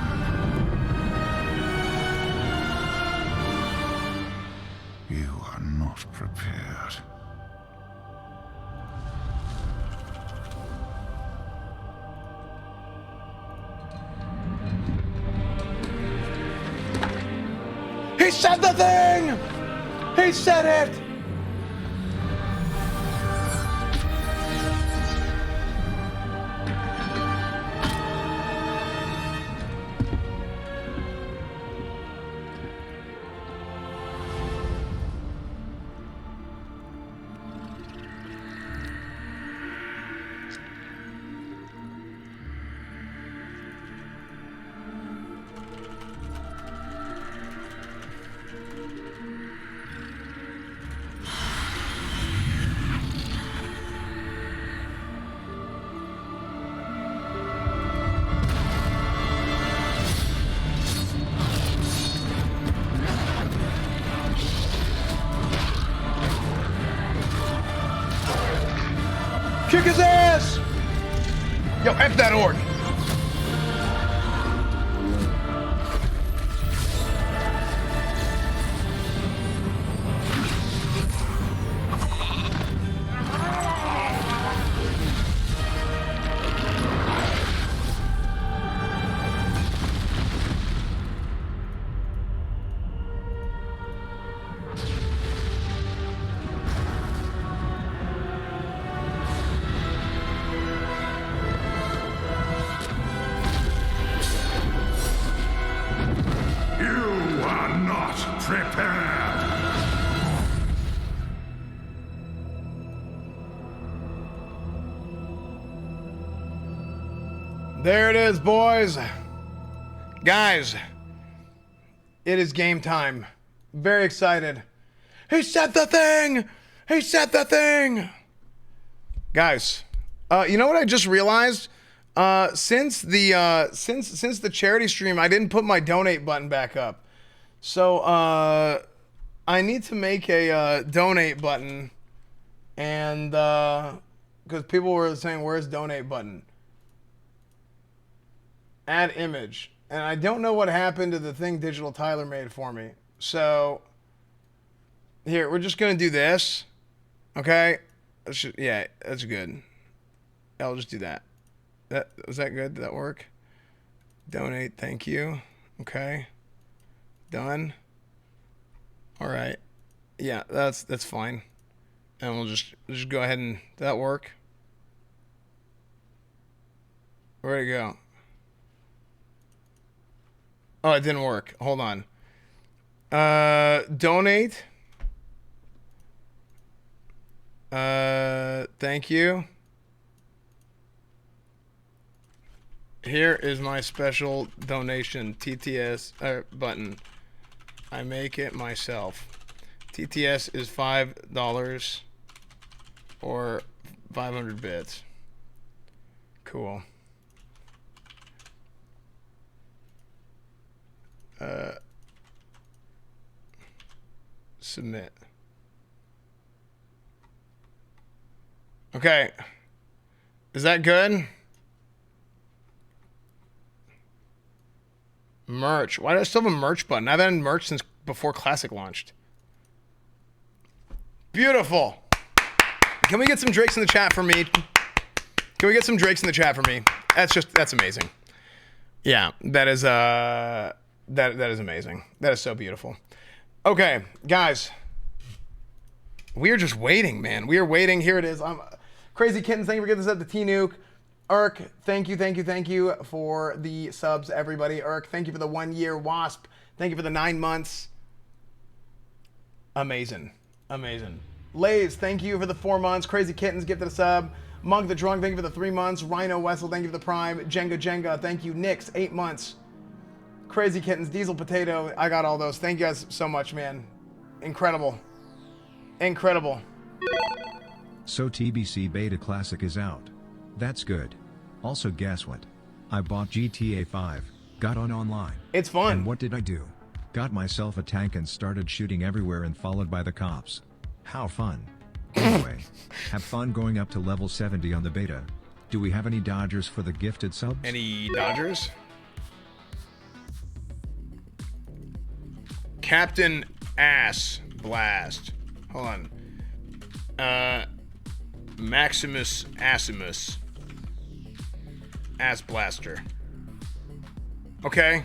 You are not prepared. He said the thing! He said it! Kick his ass! Yo, F that orc. There it is, boys. Guys, it is game time. Very excited. He said the thing! He said the thing! Guys, you know what I just realized? Since the charity stream, I didn't put my donate button back up. So, I need to make a donate button. And, because people were saying, where's donate button? Add image. And I don't know what happened to the thing Digital Tyler made for me. So, here, we're just going to do this. Okay? Yeah, that's good. I'll just do that. Was that good? Did that work? Donate, thank you. Okay. Done. All right. Yeah, that's fine. And we'll just go ahead and... Did that work? Where'd it go? Oh, it didn't work. Hold on. Donate. Thank you. Here is my special donation TTS button. I make it myself. TTS is $5 or 500 bits. Cool. Submit. Okay. Is that good? Merch. Why do I still have a merch button? I've had merch since before Classic launched. Beautiful. Can we get some Drakes in the chat for me? Can we get some Drakes in the chat for me? That's amazing. Yeah, that is that is amazing. That is so beautiful. Okay, guys. We are just waiting, man. We are waiting. Here it is. Crazy Kittens, thank you for getting this up to T-Nuke. Urk, thank you for the subs, everybody. Urk, thank you for the 1 year. Wasp, thank you for the 9 months. Amazing. Amazing. Lays, thank you for the 4 months. Crazy Kittens, gifted a sub. Monk the Drunk, thank you for the 3 months. Rhino Wessel, thank you for the Prime. Jenga, thank you. Nix, 8 months. Crazy Kittens, Diesel Potato, I got all those. Thank you guys so much, man. Incredible. Incredible. So TBC Beta Classic is out. That's good. Also, guess what? I bought GTA 5, got on online. It's fun. And what did I do? Got myself a tank and started shooting everywhere and followed by the cops. How fun. Anyway, have fun going up to level 70 on the beta. Do we have any Dodgers for the gifted subs? Any Dodgers? Captain Ass Blast. Hold on. Maximus Assimus. Ass Blaster. Okay.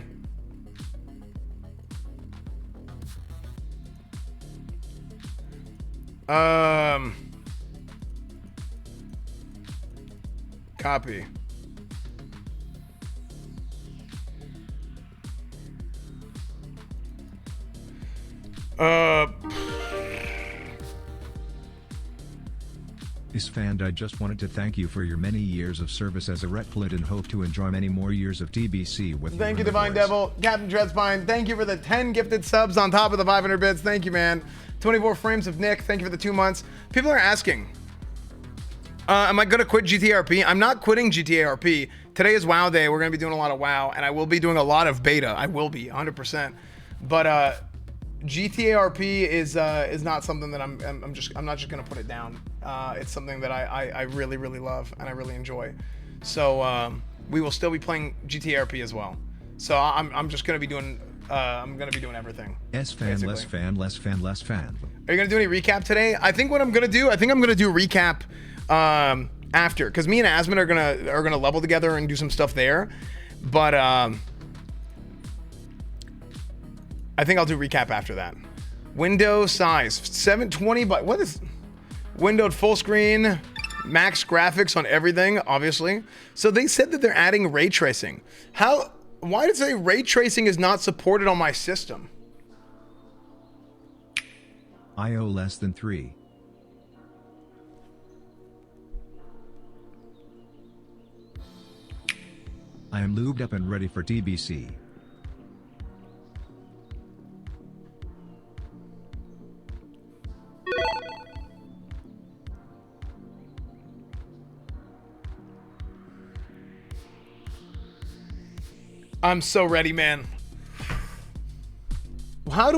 Copy. Isfand, I just wanted to thank you for your many years of service as a Retplit and hope to enjoy many more years of TBC with you. Thank you, Divine Devil. Captain Dreadspine, thank you for the 10 gifted subs on top of the 500 bits. Thank you, man. 24 frames of Nick. Thank you for the 2 months. People are asking, am I going to quit GTRP? I'm not quitting GTRP. Today is WoW Day. We're going to be doing a lot of WoW, and I will be doing a lot of beta. I will be, 100%. But GTRP is not something that I'm not just going to put it down. It's something that I really, really love and I really enjoy. So we will still be playing GTRP as well. So I'm just going to be doing I'm going to be doing everything. S-fan, less fan, less fan, less fan. Are you going to do any recap today? I think what I'm going to do, I'm going to do recap after, because me and Asmund are gonna level together and do some stuff there. But I think I'll do recap after that. Window size 720 by what is windowed full screen, max graphics on everything, obviously. So they said that they're adding ray tracing. Why did it say ray tracing is not supported on my system? IO less than 3. I am lubed up and ready for TBC. I'm so ready, man. How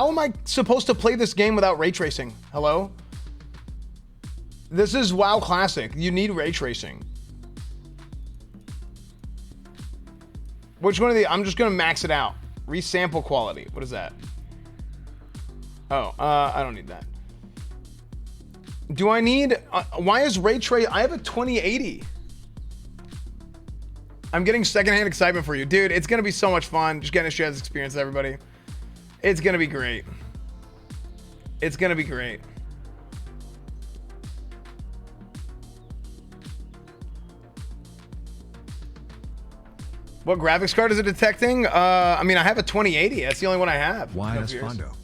am I supposed to play this game without ray tracing? Hello? This is WoW Classic. You need ray tracing. Which one of the, I'm just gonna max it out. Resample quality, what is that? Oh, I don't need that. Do I need, why is ray trace, I have a 2080. I'm getting secondhand excitement for you. Dude, it's gonna be so much fun. Just getting to share this experience with everybody. It's gonna be great. It's gonna be great. What graphics card is it detecting? I mean, I have a 2080. That's the only one I have. Why is Fondo?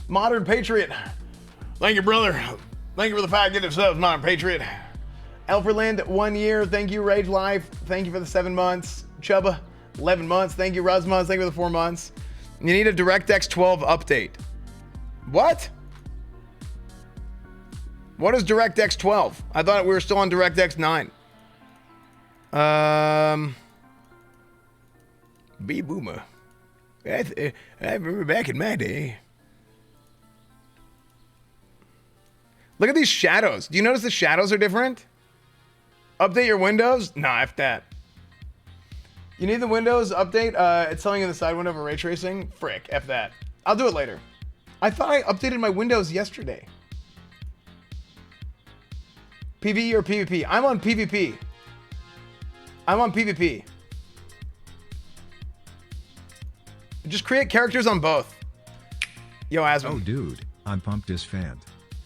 Modern Patriot. Thank you, brother. Thank you for the 5 gifted subs, Modern Patriot. Elferland, 1 year. Thank you, Rage Life. Thank you for the 7 months. Chubba, 11 months. Thank you, Ruzmaz. Thank you for the 4 months. You need a DirectX 12 update. What? What is DirectX 12? I thought we were still on DirectX 9. B-Boomer. I remember back in my day. Look at these shadows. Do you notice the shadows are different? Update your windows? Nah, F that. You need the Windows update? It's telling you the side window for ray tracing? Frick, F that. I'll do it later. I thought I updated my Windows yesterday. PvE or PvP? I'm on PvP. I'm on PvP. Just create characters on both. Yo, Asmund. Oh, dude, I'm pumped as fan.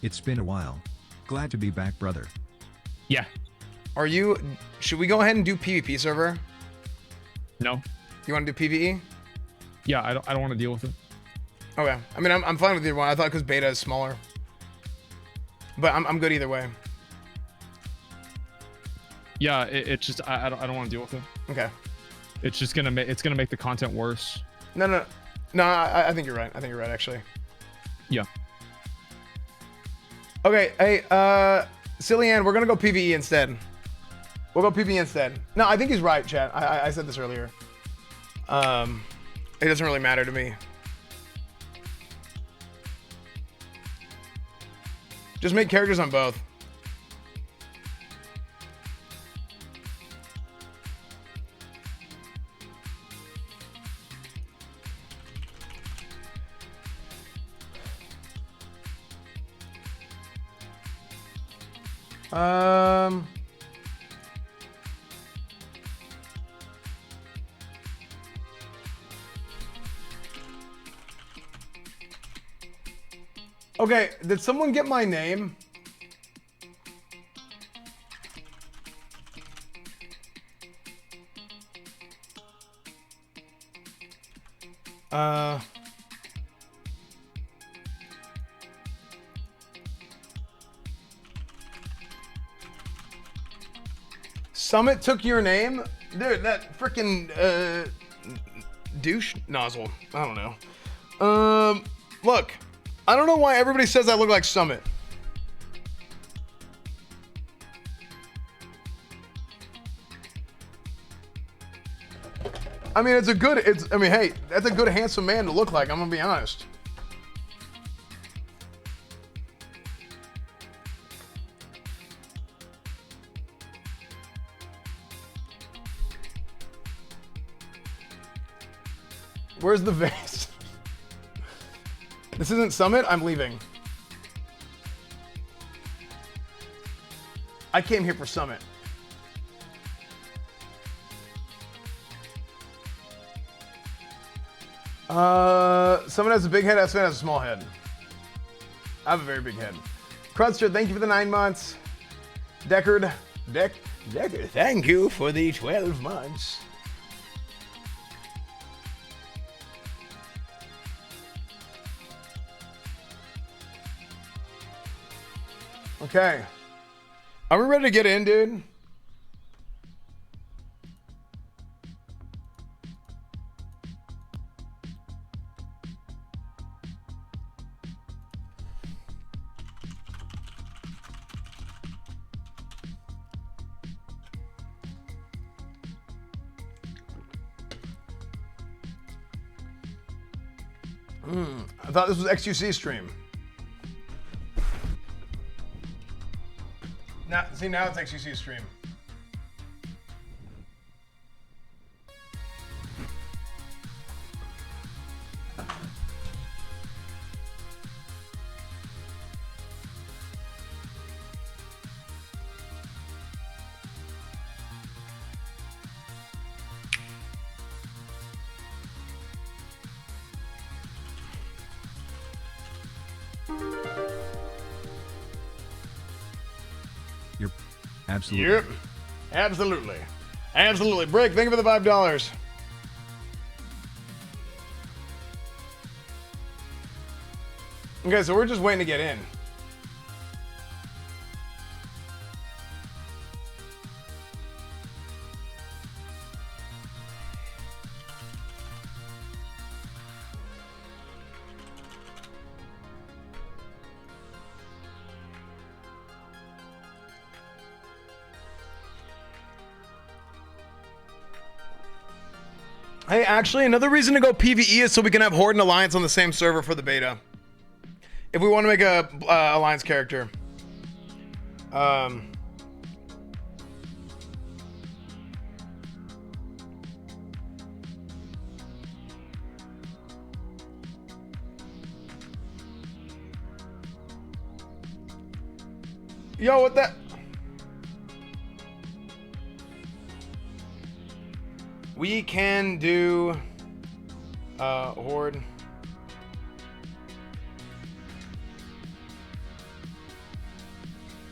It's been a while. Glad to be back, brother. Yeah. Are you... Should we go ahead and do PvP server? No. You want to do PvE? Yeah, I don't want to deal with it. Okay. I mean, I'm fine with either one. I thought because beta is smaller. But I'm good either way. Yeah, it's just I don't want to deal with it. Okay. It's just gonna make the content worse. No. I think you're right. I think you're right, actually. Yeah. Okay. Hey, Silly Ann, we're gonna go PvE instead. We'll go PvE instead. No, I think he's right, chat. I said this earlier. It doesn't really matter to me. Just make characters on both. Okay, did someone get my name? Summit took your name? Dude, that freaking douche nozzle. I don't know. Look, I don't know why everybody says I look like Summit. I mean, hey, that's a good handsome man to look like, I'm gonna be honest. Where's the vase? This isn't Summit, I'm leaving. I came here for Summit. Someone has a big head, Aspen has a small head. I have a very big head. Crudster, thank you for the 9 months. Deckard, thank you for the 12 months. Okay. Are we ready to get in, dude? I thought this was XQC stream. Now it's XQC stream. Absolutely. Yep. Absolutely. Absolutely. Brick, thank you for the $5. Okay, so we're just waiting to get in. Hey, actually, another reason to go PvE is so we can have Horde and Alliance on the same server for the beta. If we want to make a Alliance character. Yo, what that? We can do Horde.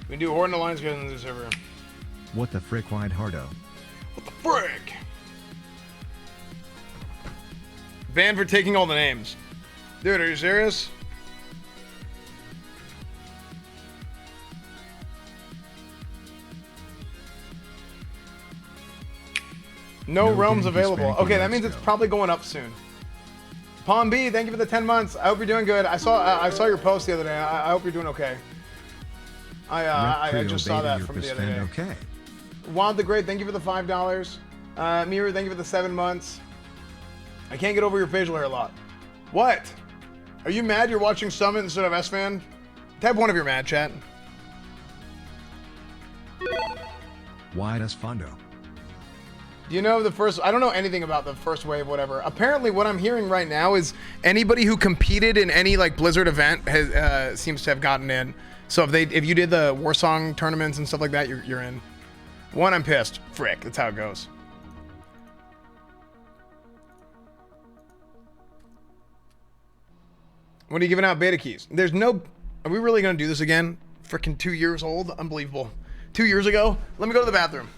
We can do Horde and Alliance guys on the server. What the frick, Wide Hardo? What the frick? Banned for taking all the names. Dude, are you serious? No realms available. Okay, that means it's probably going up soon. Palm B, thank you for the 10 months. I hope you're doing good. I saw your post the other day. I hope you're doing okay. I just saw that from the other day. Okay. Wild the Great, thank you for the $5. Mirror, thank you for the 7 months. I can't get over your facial hair a lot. What? Are you mad you're watching Summit instead of S-Fan? Type one if you're mad, chat. Wide as Fondo. Do you know the first? I don't know anything about the first wave, whatever. Apparently, what I'm hearing right now is anybody who competed in any like Blizzard event has seems to have gotten in. So if you did the Warsong tournaments and stuff like that, you're in. One, I'm pissed. Frick, that's how it goes. When are you giving out beta keys? There's no. Are we really gonna do this again? Frickin' 2 years old? Unbelievable. 2 years ago? Let me go to the bathroom.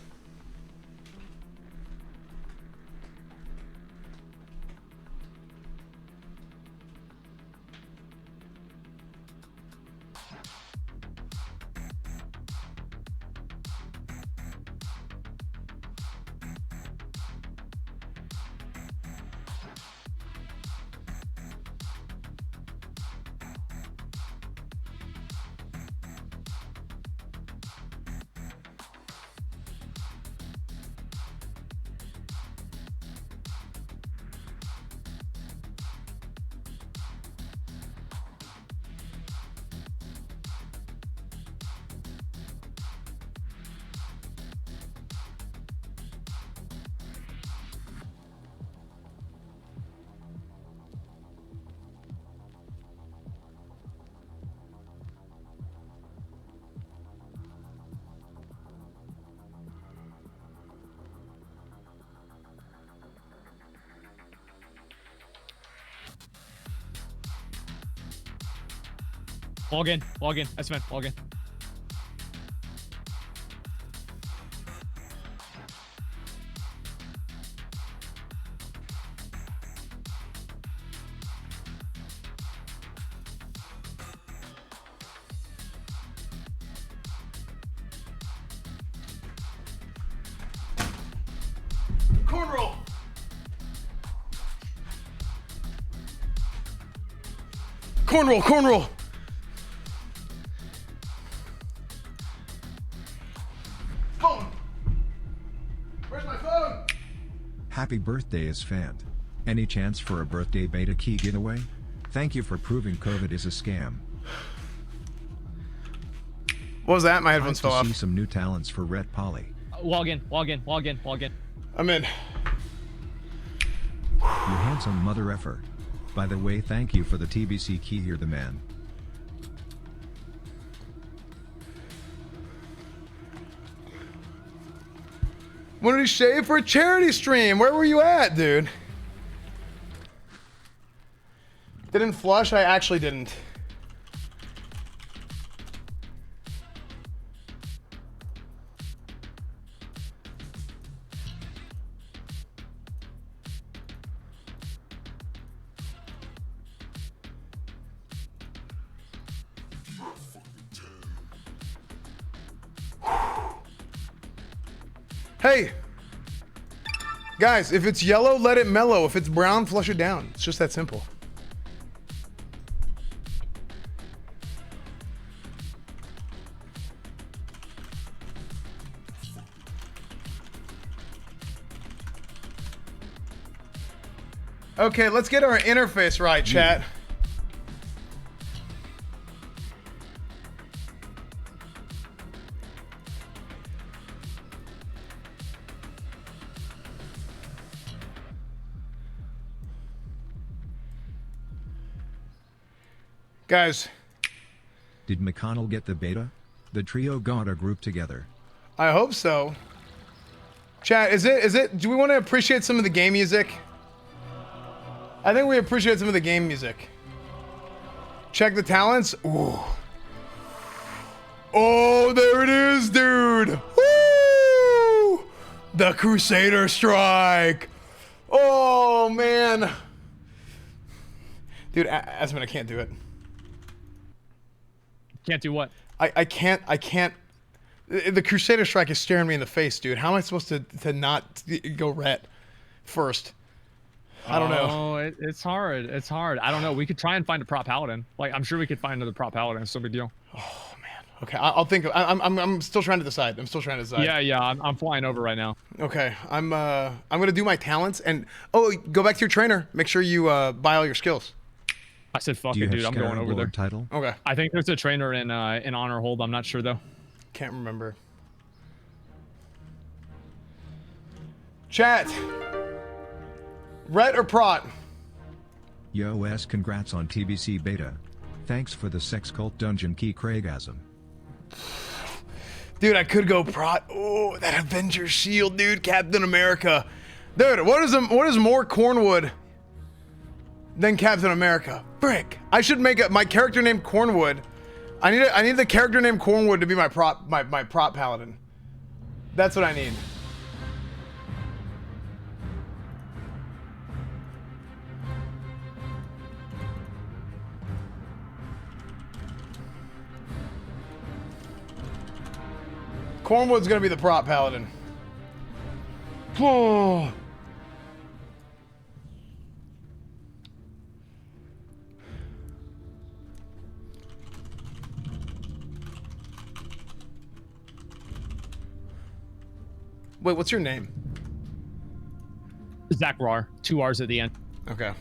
Log in. That's fine. Log in. Corn roll. Corn roll. Phone. Where's my phone? Happy birthday is fanned. Any chance for a birthday beta key giveaway? Thank you for proving COVID is a scam. What was that? My headphones fell off. See some new talents for Red Polly. Log in. I'm in. You handsome mother effer. By the way, thank you for the TBC key. You're the man. What did he shave for a charity stream? Where were you at, dude? Didn't flush? I actually didn't. Hey, guys, if it's yellow, let it mellow. If it's brown, flush it down. It's just that simple. Okay, let's get our interface right, chat. Guys, did McConnell get the beta? The trio got a group together. I hope so. Chat, is it, do we want to appreciate some of the game music? I think we appreciate some of the game music. Check the talents. Ooh. Oh, there it is, dude. Woo! The Crusader Strike. Oh, man. Dude, Asmund, I can't do it. Can't do what? I can't. The Crusader Strike is staring me in the face, dude. How am I supposed to not go ret first? I don't know. Oh, it's hard. It's hard. I don't know. We could try and find a prop paladin. Like, I'm sure we could find another prop paladin. It's no big deal. Oh man. Okay, I'll think. I'm still trying to decide. Yeah. I'm flying over right now. Okay, I'm gonna do my talents and go back to your trainer. Make sure you buy all your skills. I said, fuck it, dude. I'm going over there. Title? Okay. I think there's a trainer in honor hold. I'm not sure though. Can't remember. Chat. Rhett or Prot? Yo S, congrats on TBC beta. Thanks for the sex cult dungeon key, Craigasm. Dude, I could go Prot. Oh, that Avengers shield, dude. Captain America. Dude, what is more Cornwood than Captain America? Frick. I should make my character named Cornwood. I need the character named Cornwood to be my prop paladin. That's what I need. Cornwood's gonna be the prop paladin. Oh. Wait, what's your name? Zach Rar, 2 R's at the end. Okay.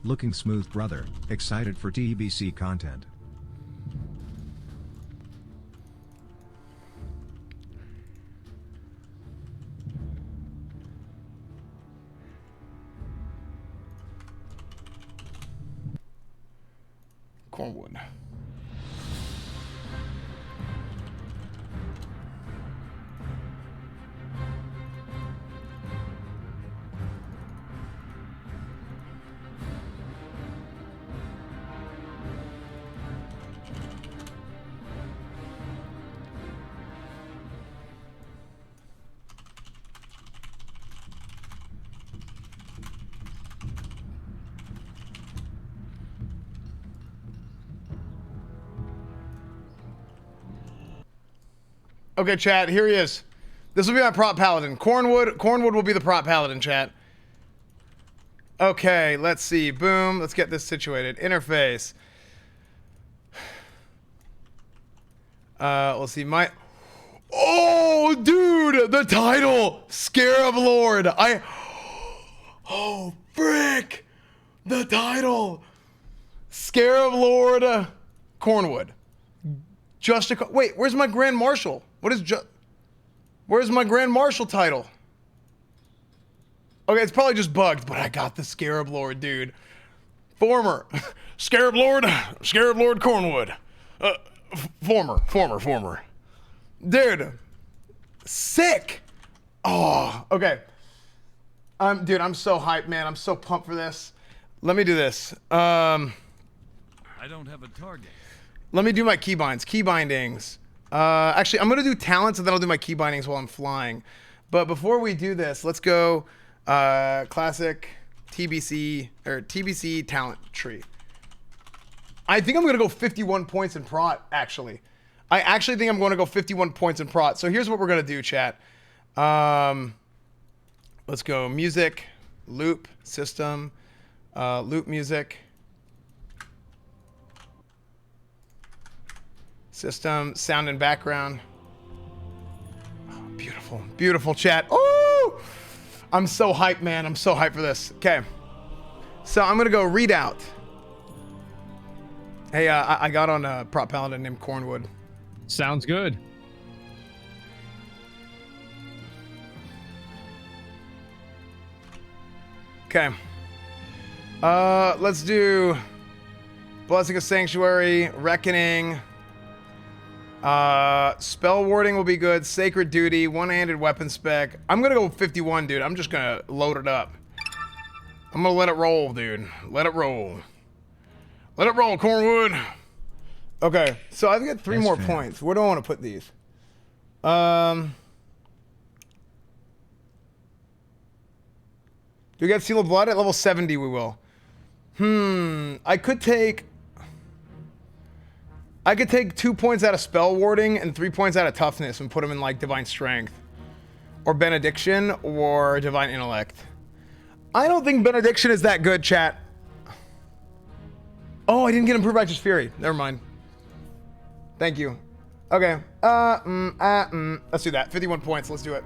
Looking smooth, brother. Excited for TBC content. Cornwood. Okay, chat, here he is. This will be my prop paladin. Cornwood will be the prop paladin, chat. Okay, let's see. Boom. Let's get this situated. Interface. We'll see my... Oh, dude! The title! Scarab Lord. Oh, frick! The title! Scarab Lord Cornwood. Wait, where's my Grand Marshal? Where's my Grand Marshal title? Okay, it's probably just bugged, but I got the Scarab Lord, dude. Former. Scarab Lord Cornwood. Former. Dude. Sick. Oh, okay. Dude, I'm so hyped, man. I'm so pumped for this. Let me do this. I don't have a target. Let me do my keybinds. Key bindings. Actually, I'm going to do talents and then I'll do my key bindings while I'm flying. But before we do this, let's go classic TBC or TBC talent tree. I think I'm going to go 51 points in prot, actually. I actually think I'm going to go 51 points in prot. So here's what we're going to do, chat. Let's go music, loop, system, loop music. System, sound and background. Oh, beautiful, beautiful chat. Oh, I'm so hyped, man. I'm so hyped for this. Okay, so I'm gonna go readout. Hey, I got on a prop paladin named Cornwood. Sounds good. Okay. Let's do Blessing of Sanctuary, Reckoning. Spell warding will be good. Sacred Duty, one-handed weapon spec. I'm gonna go 51, dude. I'm just gonna load it up. I'm gonna let it roll, dude. Let it roll. Let it roll, Cornwood. Okay, so I've got 3 more points. Where do I want to put these? Do we get Seal of Blood? At level 70 we will. I could take 2 points out of spell warding and 3 points out of toughness and put them in like divine strength or benediction or divine intellect. I don't think benediction is that good, chat. Oh, I didn't get improved righteous fury. Never mind. Thank you. Okay. Let's do that. 51 points. Let's do it.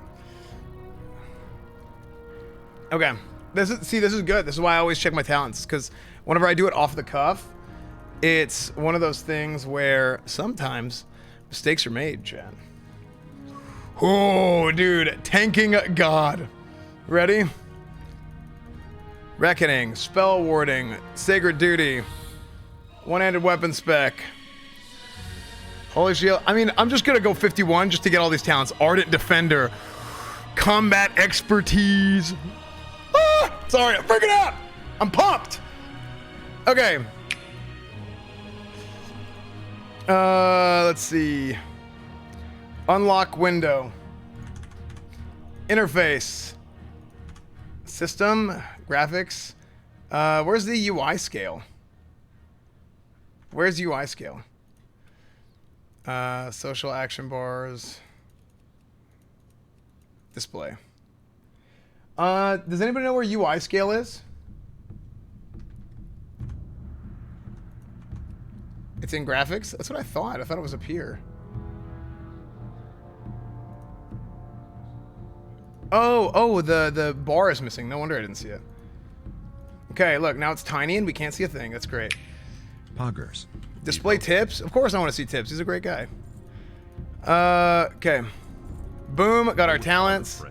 Okay. This is good. This is why I always check my talents, because whenever I do it off the cuff, it's one of those things where sometimes mistakes are made, Chad. Oh, dude, tanking god. Ready? Reckoning, spell warding, sacred duty, one-handed weapon spec. Holy shield. I mean, I'm just gonna go 51 just to get all these talents. Ardent defender, combat expertise. Ah, sorry, I'm freaking out. I'm pumped. Okay. Let's see. Unlock window. Interface. System. Graphics. Where's the UI scale? Where's UI scale? Social action bars. Display. Does anybody know where UI scale is? It's in graphics? That's what I thought. I thought it was up here. Oh, the bar is missing. No wonder I didn't see it. Okay, look, now it's tiny and we can't see a thing. That's great. Poggers. Display tips? Of course I want to see tips. He's a great guy. Okay. Boom, got our talents.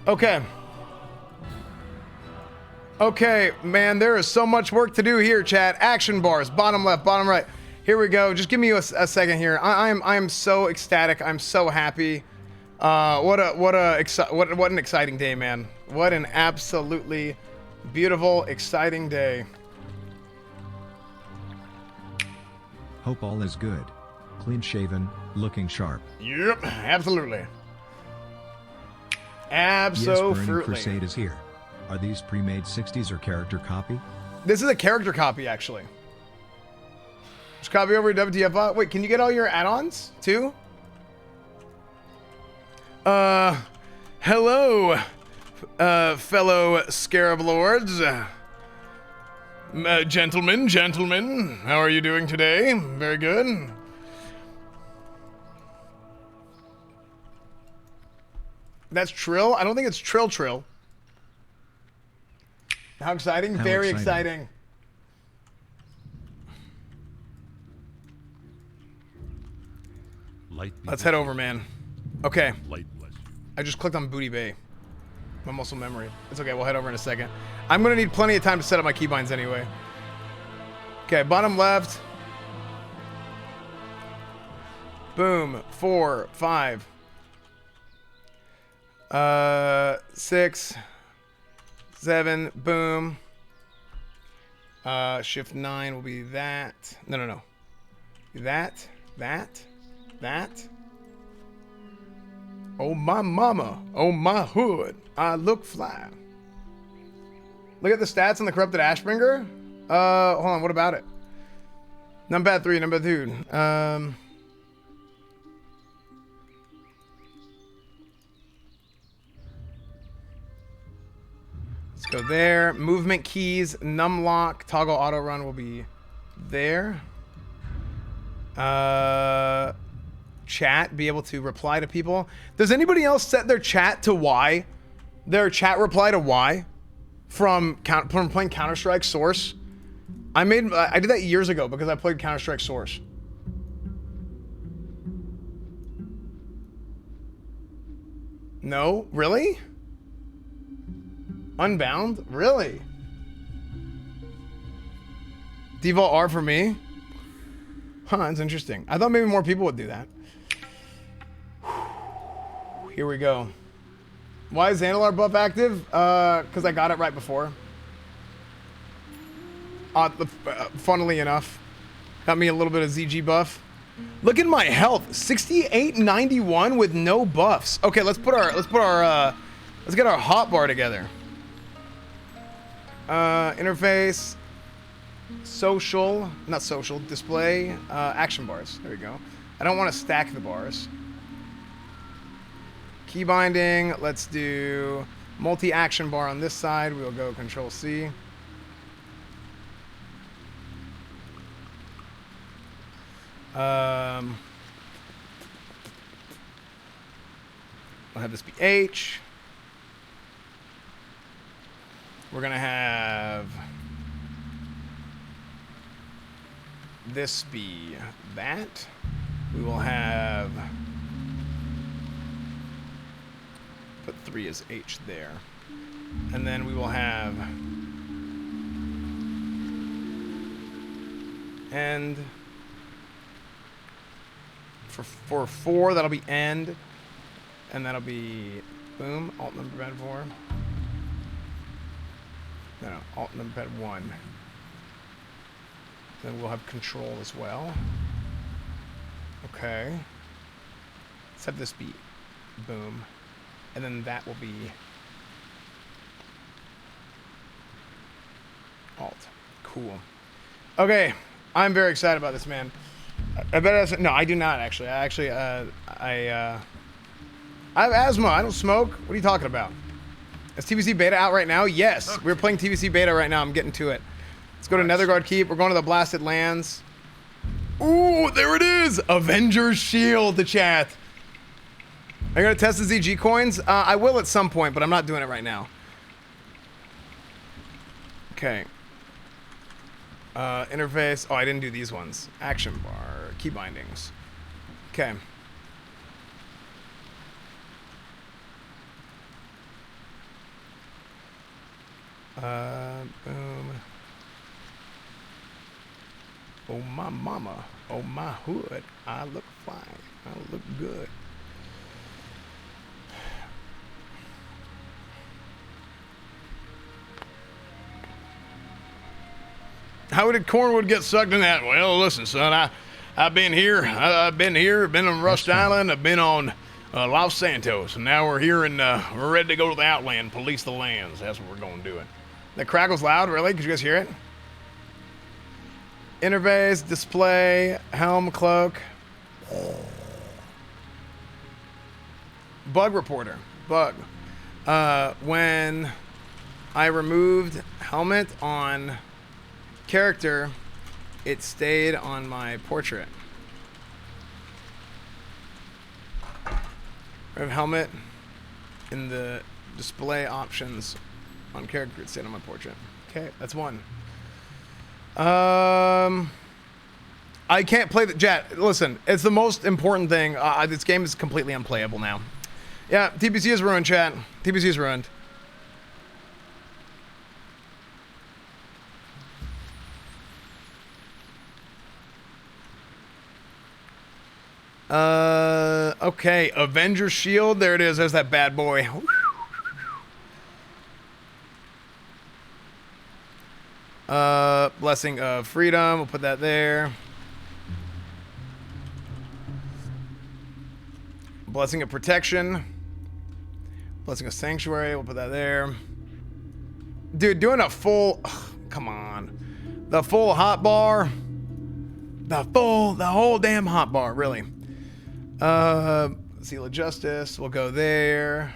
Okay. Okay, man, there is so much work to do here, chat. Action bars, bottom left, bottom right. Here we go. Just give me a second here. I am so ecstatic. I'm so happy. What an exciting day, man. What an absolutely beautiful, exciting day. Hope all is good. Clean shaven, looking sharp. Yep, absolutely. Yes, Absolutely. Burning Crusade is here. Are these pre-made 60s or character copy? This is a character copy, actually. Just copy over to WTF. Wait, can you get all your add-ons, too? Hello, fellow Scarab Lords. Gentlemen, how are you doing today? Very good. That's Trill? I don't think it's Trill. How exciting? How Very exciting. exciting. Let's head over, man. Okay. I just clicked on Booty Bay. My muscle memory. It's okay, we'll head over in a second. I'm gonna need plenty of time to set up my keybinds anyway. Okay, bottom left. Boom. 4, 5. 6, 7, boom. Shift 9 will be that. No. That. Oh my mama, oh my hood, I look fly. Look at the stats on the Corrupted Ashbringer. Hold on, what about it? Number 3, number 2. Let's go there. Movement keys, numlock, toggle auto run will be there. Chat, be able to reply to people. Does anybody else set their chat to Y? Their chat reply to Y from playing Counter-Strike Source? I did that years ago because I played Counter-Strike Source. No? Really? Unbound? Really? Default R for me? Huh, that's interesting. I thought maybe more people would do that. Here we go. Why is Zandalar buff active? Because I got it right before. Funnily enough. Got me a little bit of ZG buff. Look at my health. 6891 with no buffs. Okay, let's get our hotbar together. Interface. Not social, display, action bars. There we go. I don't want to stack the bars. Key binding, let's do Multi-action bar on this side. We'll go Control C. We'll have this be H. We're gonna have this be that. We will have, put 3 as H there. And then we will have end. For 4, that'll be end. And that'll be boom, alt number pad 4. No, alt number pad 1. Then we'll have control as well. Okay. Let's have this be boom. And then that will be alt. Cool. Okay. I'm very excited about this, man. I bet no, I do not actually. I have asthma. I don't smoke. What are you talking about? Is TBC beta out right now? Yes. Okay. We're playing TBC beta right now. I'm getting to it. Let's go to Netherguard Keep. We're going to the Blasted Lands. Ooh, there it is. Avengers Shield, the chat. Are you going to test the ZG coins? I will at some point, but I'm not doing it right now. Okay. Interface. Oh, I didn't do these ones. Action bar. Key bindings. Okay. Boom. Oh, my mama. Oh, my hood. I look fine. I look good. How did Cornwood get sucked in that? Well, listen, son, I've been here. I've been on Rust Island. I've been on Los Santos. And now we're here and we're ready to go to the Outland, police the lands. That's what we're going to do. That crackle's loud, really? Could you guys hear it? Interface, display, helm, cloak. Bug reporter. Bug. When I removed helmet on character, it stayed on my portrait. I have helmet in the display options on character, it stayed on my portrait. Okay, that's one. I can't play the chat. Listen, it's the most important thing. This game is completely unplayable now. Yeah, TBC is ruined, chat. TBC is ruined. Okay, Avenger Shield. There it is. There's that bad boy. Blessing of Freedom. We'll put that there. Blessing of Protection. Blessing of Sanctuary. We'll put that there. Dude, doing a full... come on. The full hot bar. The whole damn hot bar, really. Seal of Justice. We'll go there.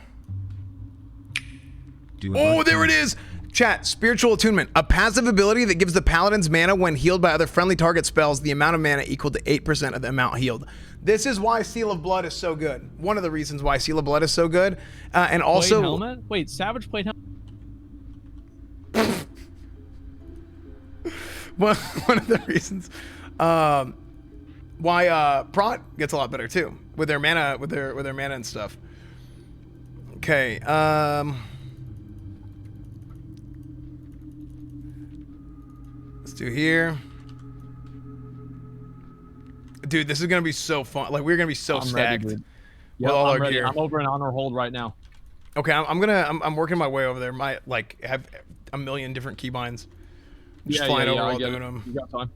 Oh, there it is! Chat, Spiritual Attunement. A passive ability that gives the paladin's mana when healed by other friendly target spells the amount of mana equal to 8% of the amount healed. This is why Seal of Blood is so good. One of the reasons why Seal of Blood is so good. And also... Plate helmet? Wait, Savage Plate helmet? One of the reasons why Prot gets a lot better too with their mana, with their mana and stuff. Okay, let's do here. Dude, this is gonna be so fun. Like, we're gonna be so stacked with all our gear. I'm over in honor hold right now. Okay, I'm working my way over there. Have a million different keybinds. Just flying over while doing them. You got time.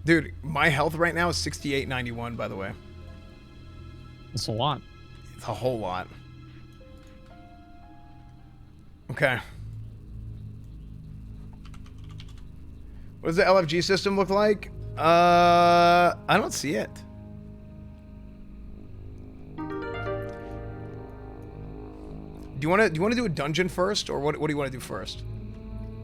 Dude, my health right now is 6891, by the way. That's a lot. It's a whole lot. Okay. What does the LFG system look like? I don't see it. you want to do a dungeon first, or what do you want to do first?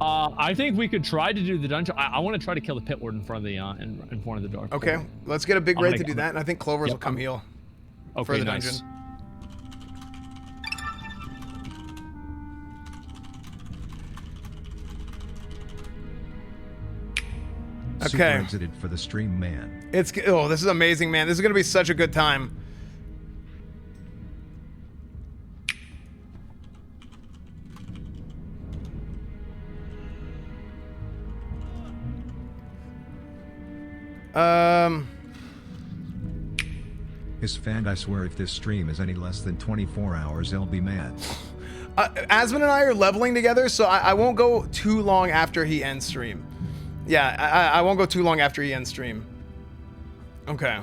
I think we could try to do the dungeon. I want to try to kill the pit ward in front of the in front of the dark. Okay, let's get a big raid to do that, and I think Clovers will come heal for the dungeon. Okay. Super exited for the stream, man. This is amazing, man. This is gonna be such a good time. His fan, I swear if this stream is any less than 24 hours, I'll be mad. Asmon and I are leveling together, so I won't go too long after he ends stream. Yeah, I won't go too long after he ends stream. Okay.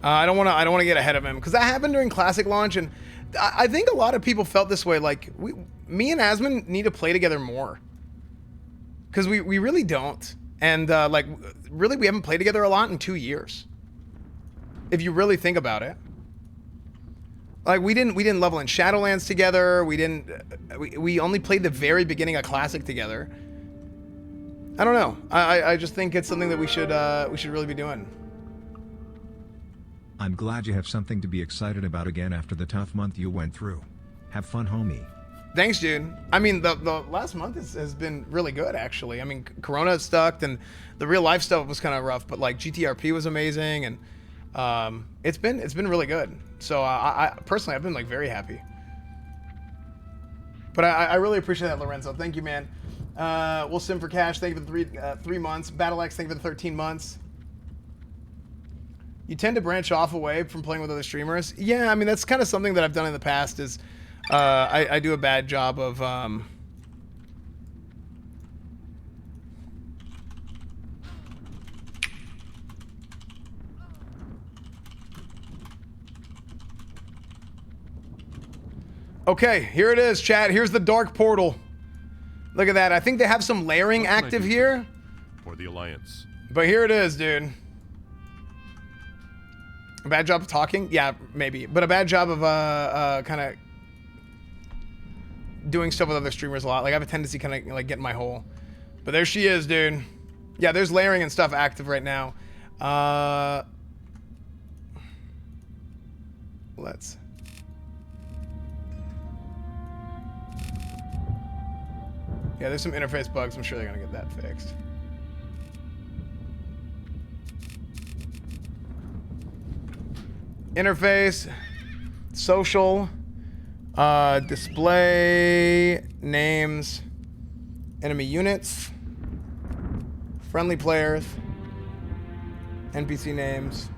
I don't want to get ahead of him, because that happened during Classic launch, and I think a lot of people felt this way. Like, me and Asmon need to play together more, because we really don't. And like, really, we haven't played together a lot in 2 years. If you really think about it, like we didn't level in Shadowlands together. We only played the very beginning of Classic together. I don't know. I just think it's something that we should really be doing. I'm glad you have something to be excited about again after the tough month you went through. Have fun, homie. Thanks, dude. I mean, the last month has been really good, actually. I mean, Corona stuck, and the real life stuff was kind of rough, but like GTRP was amazing, and it's been really good. So I personally, I've been like very happy. But I really appreciate that, Lorenzo. Thank you, man. We'll sim for cash. Thank you for the 3 months. BattleX, thank you for the 13 months. You tend to branch off away from playing with other streamers. Yeah, I mean, that's kind of something that I've done in the past. Is I do a bad job of Okay, here it is, chat. Here's the dark portal. Look at that. I think they have some layering active here. For the Alliance. But here it is, dude. A bad job of talking? Yeah, maybe. But a bad job of kind of doing stuff with other streamers a lot. Like, I have a tendency kind of like get in my hole. But there she is, dude. Yeah, there's layering and stuff active right now. Let's... Yeah, there's some interface bugs. I'm sure they're gonna get that fixed. Interface, social, display, names, enemy units, friendly players, NPC names.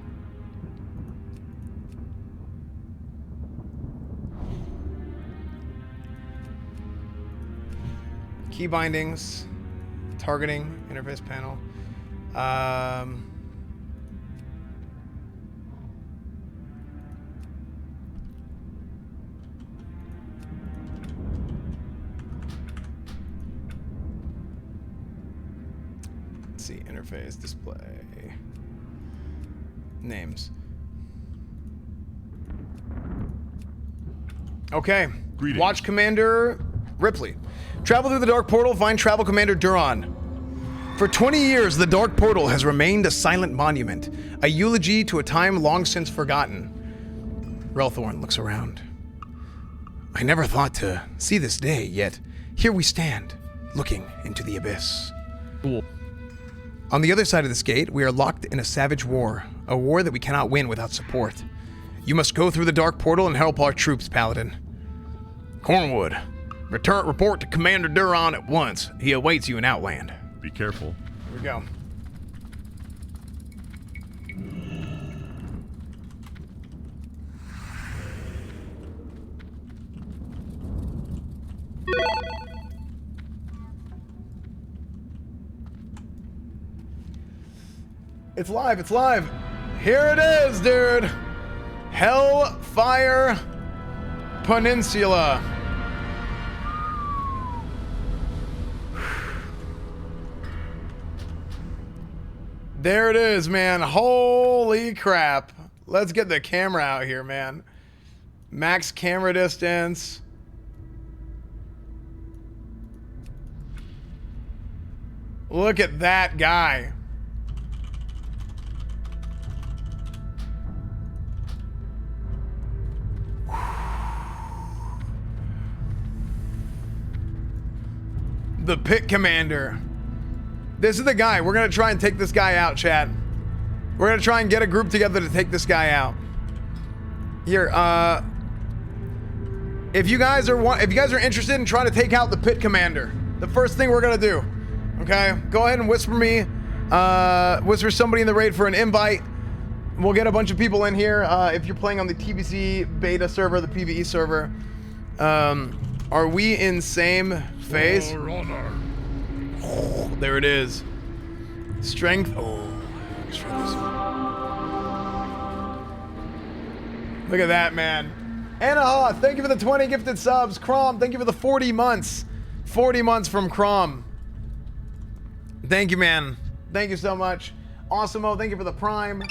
Key bindings, targeting, interface panel. Let's see, interface, display, names. Okay, Greetings. Watch Commander Ripley. Travel through the Dark Portal, find Travel Commander Duran. For 20 years, the Dark Portal has remained a silent monument, a eulogy to a time long since forgotten. Relthorn looks around. I never thought to see this day, yet here we stand, looking into the abyss. Cool. On the other side of this gate, we are locked in a savage war, a war that we cannot win without support. You must go through the Dark Portal and help our troops, Paladin. Cornwood. Report to Commander Duran at once. He awaits you in Outland. Be careful. Here we go. It's live, it's live. Here it is, dude. Hellfire Peninsula. There it is, man. Holy crap. Let's get the camera out here, man. Max camera distance. Look at that guy. The pit commander. This is the guy. We're going to try and take this guy out, chat. We're going to try and get a group together to take this guy out. Here, if you guys are interested in trying to take out the pit commander, the first thing we're going to do, okay? Go ahead and whisper somebody in the raid for an invite. We'll get a bunch of people in here. If you're playing on the TBC beta server, the PvE server, are we in same phase? Oh, there it is. Strength. Oh, strength is... Look at that, man. Anaha, thank you for the 20 gifted subs. Crom, thank you for the 40 months. 40 months from Crom. Thank you, man. Thank you so much. Awesomeo, thank you for the prime.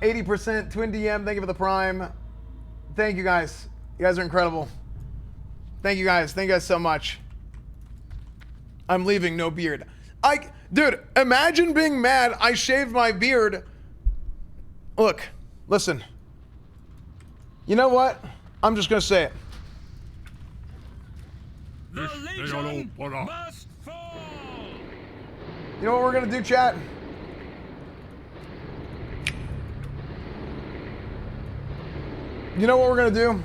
80% Twin DM, thank you for the prime. Thank you guys. You guys are incredible. Thank you guys. Thank you guys so much. I'm leaving, no beard. Dude, imagine being mad I shaved my beard. Look, listen. You know what? I'm just gonna say it. The Legion must fall. You know what we're gonna do, chat? You know what we're gonna do?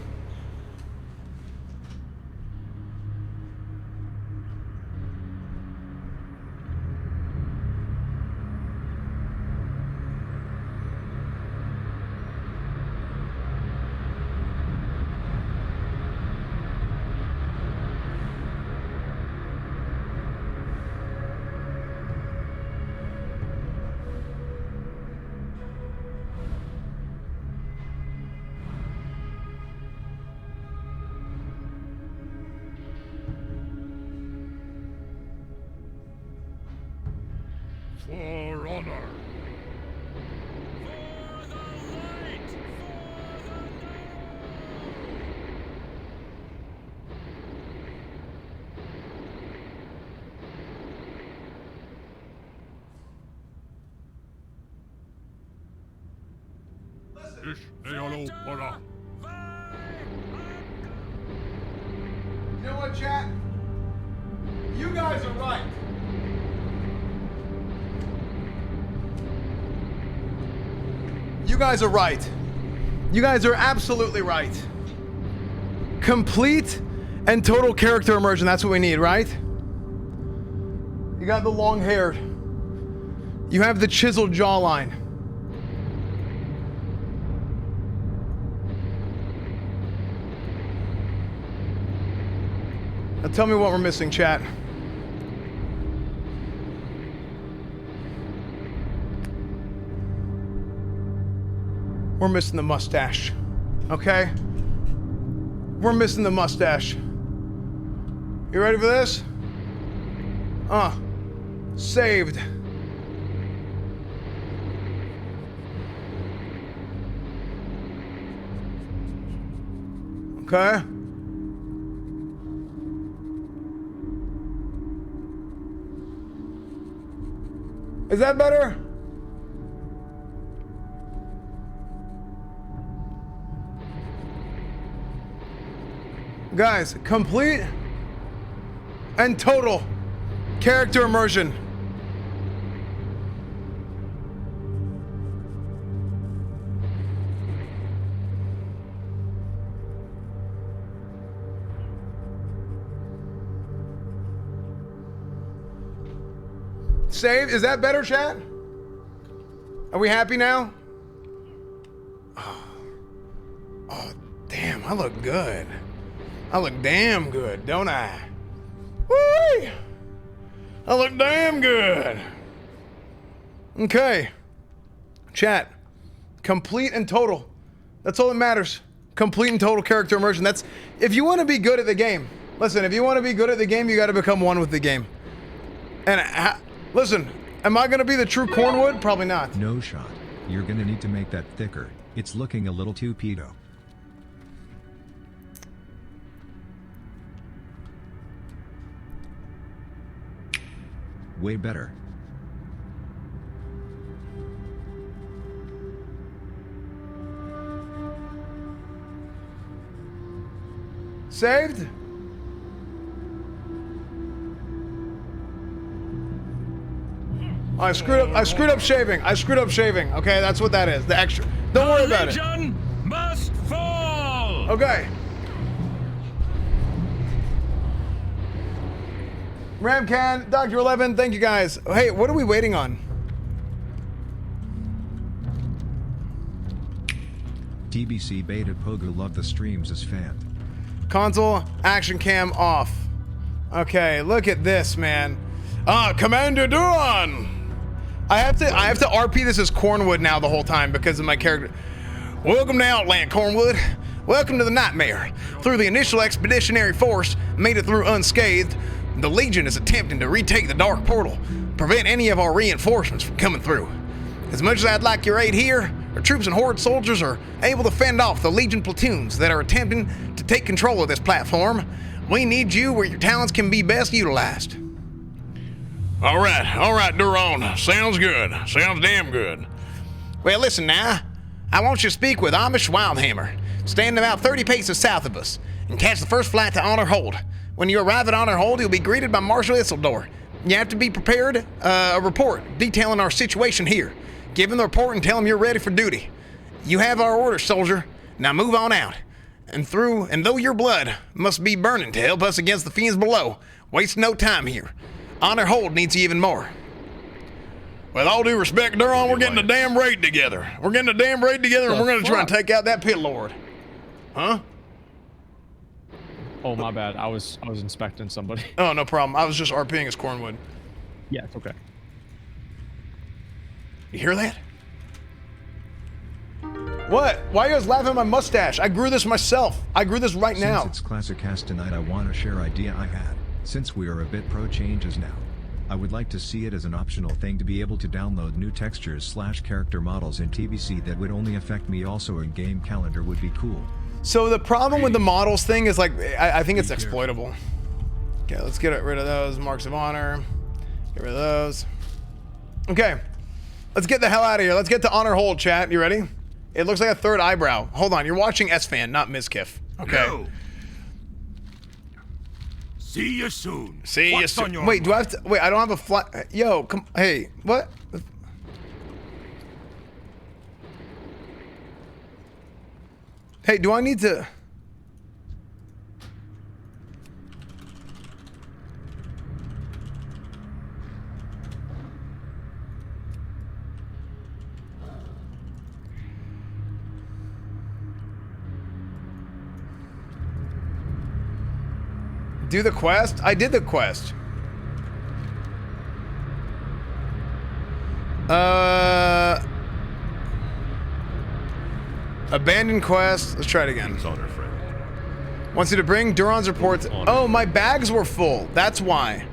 For honor. For the light. You know what, chat? You guys are right. You guys are right. You guys are absolutely right. Complete and total character immersion. That's what we need, right? You got the long hair. You have the chiseled jawline. Now tell me what we're missing, chat. We're missing the mustache. Okay? We're missing the mustache. You ready for this? Saved. Okay? Is that better? Guys, complete and total character immersion. Save. Is that better, chat? Are we happy now? Oh, damn, I look good. I look damn good, don't I? Woo! I look damn good. Okay. Chat. Complete and total. That's all that matters. Complete and total character immersion. That's if you want to be good at the game. Listen, if you want to be good at the game, you got to become one with the game. And listen, am I going to be the true Cornwood? Probably not. No shot. You're going to need to make that thicker. It's looking a little too pedo. Way better. Saved? I screwed up shaving. Okay, that's what that is. The extra. Don't worry about it. Legion must fall. Okay. Ramcan, Dr. 11, thank you guys. Hey, what are we waiting on? TBC Beta Pogo love the streams as fan. Console action cam off. Okay, look at this, man. Commander Duran. I have to RP this as Cornwood now the whole time because of my character. Welcome to Outland, Cornwood. Welcome to the nightmare. Through the initial expeditionary force, made it through unscathed. The Legion is attempting to retake the Dark Portal, prevent any of our reinforcements from coming through. As much as I'd like your aid here, our troops and Horde soldiers are able to fend off the Legion platoons that are attempting to take control of this platform. We need you where your talents can be best utilized. All right, Duran. Sounds good. Sounds damn good. Well, listen now. I want you to speak with Amish Wildhammer, standing about 30 paces south of us, and catch the first flight to Honor Hold. When you arrive at Honor Hold, you'll be greeted by Marshal Isildor. You have to be prepared a report detailing our situation here. Give him the report and tell him you're ready for duty. You have our orders, soldier. Now move on out. And though your blood must be burning to help us against the fiends below, waste no time here. Honor Hold needs you even more. With all due respect, Duran, we're getting a damn raid together. And we're gonna try and take out that pit lord. Huh? Oh, my bad. I was inspecting somebody. Oh, no problem. I was just RPing as Cornwood. Yeah, it's okay. You hear that? What? Why are you guys laughing at my mustache? I grew this myself. I grew this right now. Since it's Classicast tonight, I want to share idea I had. Since we are a bit pro changes now, I would like to see it as an optional thing to be able to download new textures / character models in TBC that would only affect me. Also, a game calendar would be cool. So the problem with the models thing is like, I think it's exploitable. Okay, let's get rid of those. Marks of honor. Get rid of those. Okay. Let's get the hell out of here. Let's get to Honor Hold, chat. You ready? It looks like a third eyebrow. Hold on. You're watching S-Fan, not Mizkif. Okay. No. See you soon. See you soon. Wait, do I have to? Wait, I don't have a fly. Yo, come. Hey, what? Hey, do I need to? Do the quest? I did the quest. Abandoned quest. Let's try it again. Honor, friend. Wants you to bring Duran's reports. Oh, my bags were full. That's why.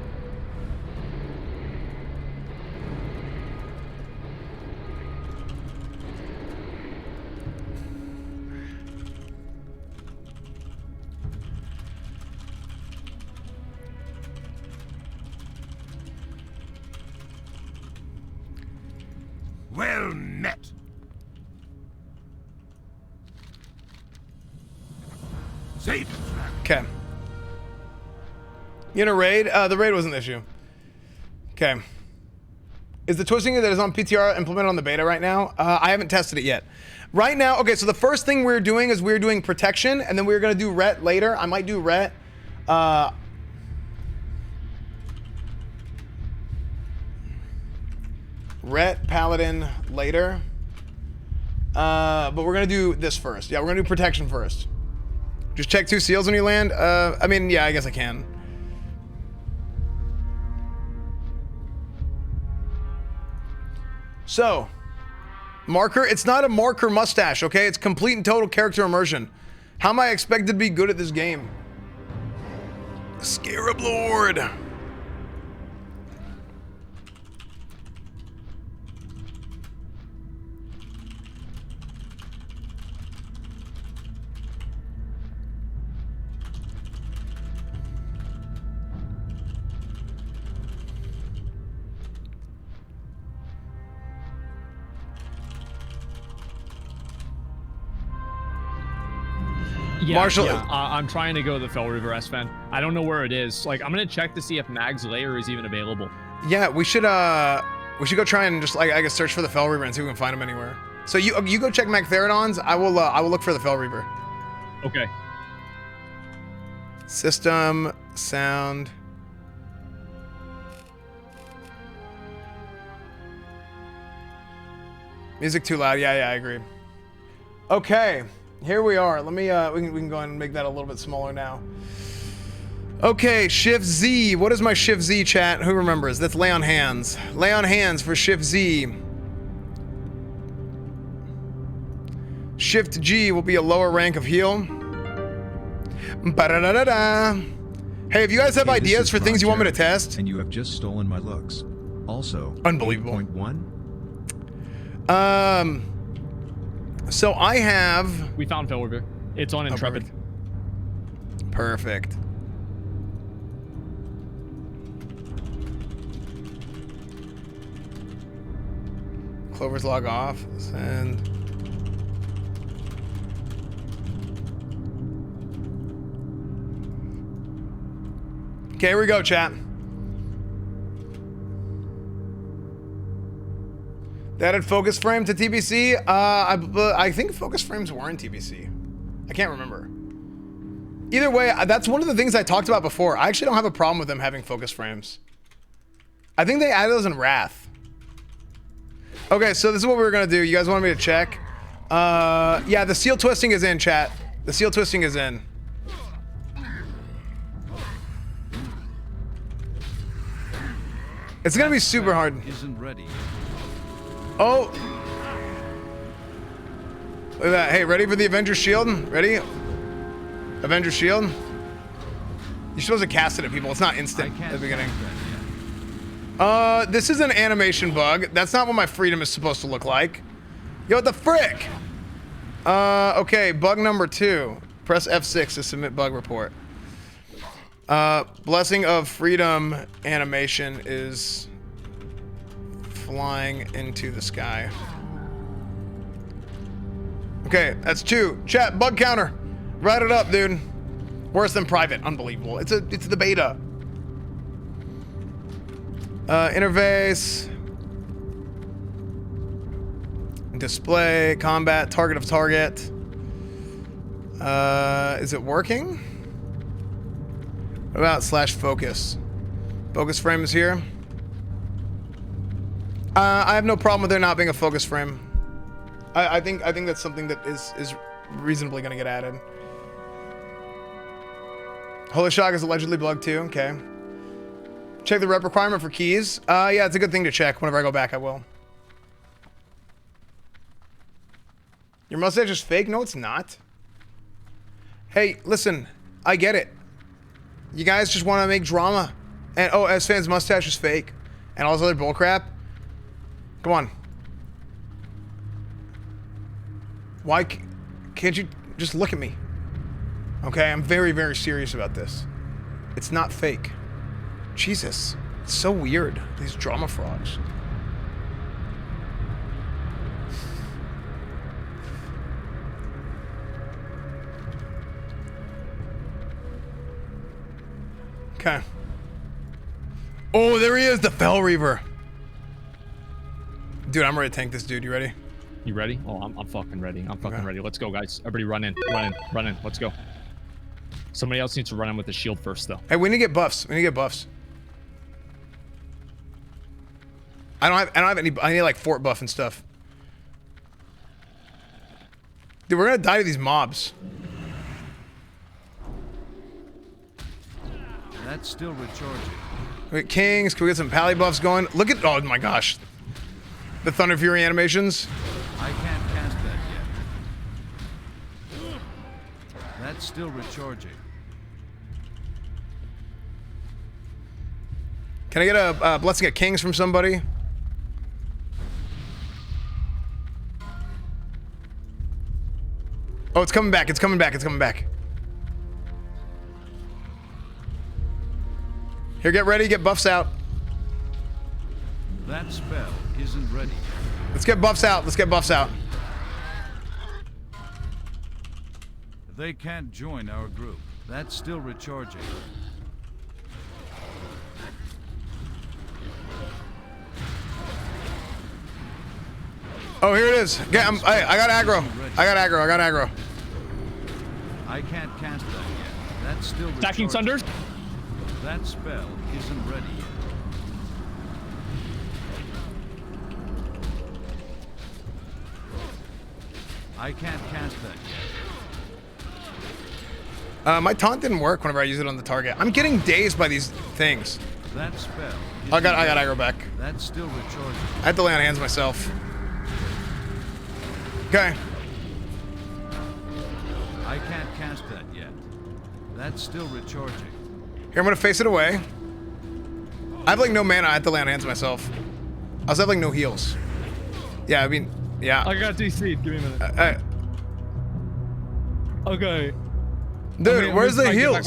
Well met. Safe. Okay. You in a raid? The raid wasn't the issue. Okay. Is the twisting that is on PTR implemented on the beta right now? I haven't tested it yet. Right now, okay, so the first thing we're doing is we're doing protection, and then we're gonna do ret later. I might do ret. Ret Paladin later. But we're gonna do this first. Yeah, we're gonna do protection first. Just check 2 seals when you land. I mean, yeah, I guess I can. So, marker. It's not a marker mustache, okay? It's complete and total character immersion. How am I expected to be good at this game? Scarab Lord. Yeah, Marshall. Yeah. I'm trying to go to the Fell River Sven. I don't know where it is. Like, I'm gonna check to see if Mag's Lair is even available. Yeah, we should go try and just like I guess search for the Fell Reaver and see if we can find him anywhere. So you go check Magtheridon's. I will look for the Fell Reaver. Okay. System sound. Music too loud. Yeah, I agree. Okay, here we are. Let me we can go ahead and make that a little bit smaller now. Okay, Shift Z. What is my Shift Z, chat? Who remembers? That's lay on hands. Lay on hands for Shift Z. Shift G will be a lower rank of heal. Ba-da-da-da-da. Hey, if you guys have ideas for things you want me to test. And you have just stolen my looks. Also, unbelievable. 8.1. So I have. We found Fell River. It's on Intrepid. Perfect. Clover's log off. Send. Okay, here we go, chat. They added focus frame to TBC. I think focus frames were in TBC. I can't remember. Either way, that's one of the things I talked about before. I actually don't have a problem with them having focus frames. I think they added those in Wrath. Okay, so this is what we were gonna do. You guys wanted me to check? Yeah, the seal twisting is in, chat. The seal twisting is in. It's gonna be super hard. Isn't ready. Oh! Look at that. Hey, ready for the Avenger Shield? Ready? Avenger Shield? You're supposed to cast it at people. It's not instant at the beginning. This is an animation bug. That's not what my freedom is supposed to look like. Yo, what the frick? Okay, bug number 2. Press F6 to submit bug report. Blessing of Freedom animation is flying into the sky. Okay, that's 2. Chat, bug counter. Write it up, dude. Worse than private. Unbelievable. It's the beta. Interface. Display, combat, target of target. Is it working? What about /focus? Focus frame is here. I have no problem with there not being a focus frame. I think that's something that is reasonably gonna get added. Holy Shock is allegedly bugged too. Okay. Check the rep requirement for keys. Yeah, it's a good thing to check. Whenever I go back, I will. Your mustache is fake? No, it's not. Hey, listen, I get it. You guys just want to make drama. And oh, S-Fan's mustache is fake. And all this other bullcrap. Come on. Why can't you just look at me? Okay, I'm very, very serious about this. It's not fake. Jesus, it's so weird. These drama frogs. Okay. Oh, there he is, the Fell Reaver. Dude, I'm ready to tank this dude. You ready? You ready? Oh, I'm fucking ready. I'm fucking ready. Let's go, guys. Everybody run in. Run in. Run in. Let's go. Somebody else needs to run in with the shield first, though. Hey, we need to get buffs. We need to get buffs. I don't have any. I need like fort buff and stuff. Dude, we're gonna die to these mobs. That's still recharging. Wait, Kings, can we get some pally buffs going? Look at, oh my gosh. The Thunder Fury animations. I can't cast that yet. That's still recharging. Can I get a blessing of Kings from somebody? Oh, it's coming back. It's coming back. It's coming back. Here, get ready. Get buffs out. That spell isn't ready. Let's get buffs out. Let's get buffs out. They can't join our group. That's still recharging. Oh, here it is. I got aggro. I got aggro. I can't cast that yet. That's still Attacking recharging. Sunders. That spell isn't ready yet. I can't cast that yet. My taunt didn't work whenever I used it on the target. I'm getting dazed by these things. That spell. I got aggro back. That's still recharging. I had to lay on hands myself. Okay. I can't cast that yet. That's still recharging. Here, I'm gonna face it away. I have like no mana. I had to lay on hands myself. I also have like no heals. Yeah, I mean, yeah. I got DC'd. Give me a minute. Okay. Dude, where's the heals?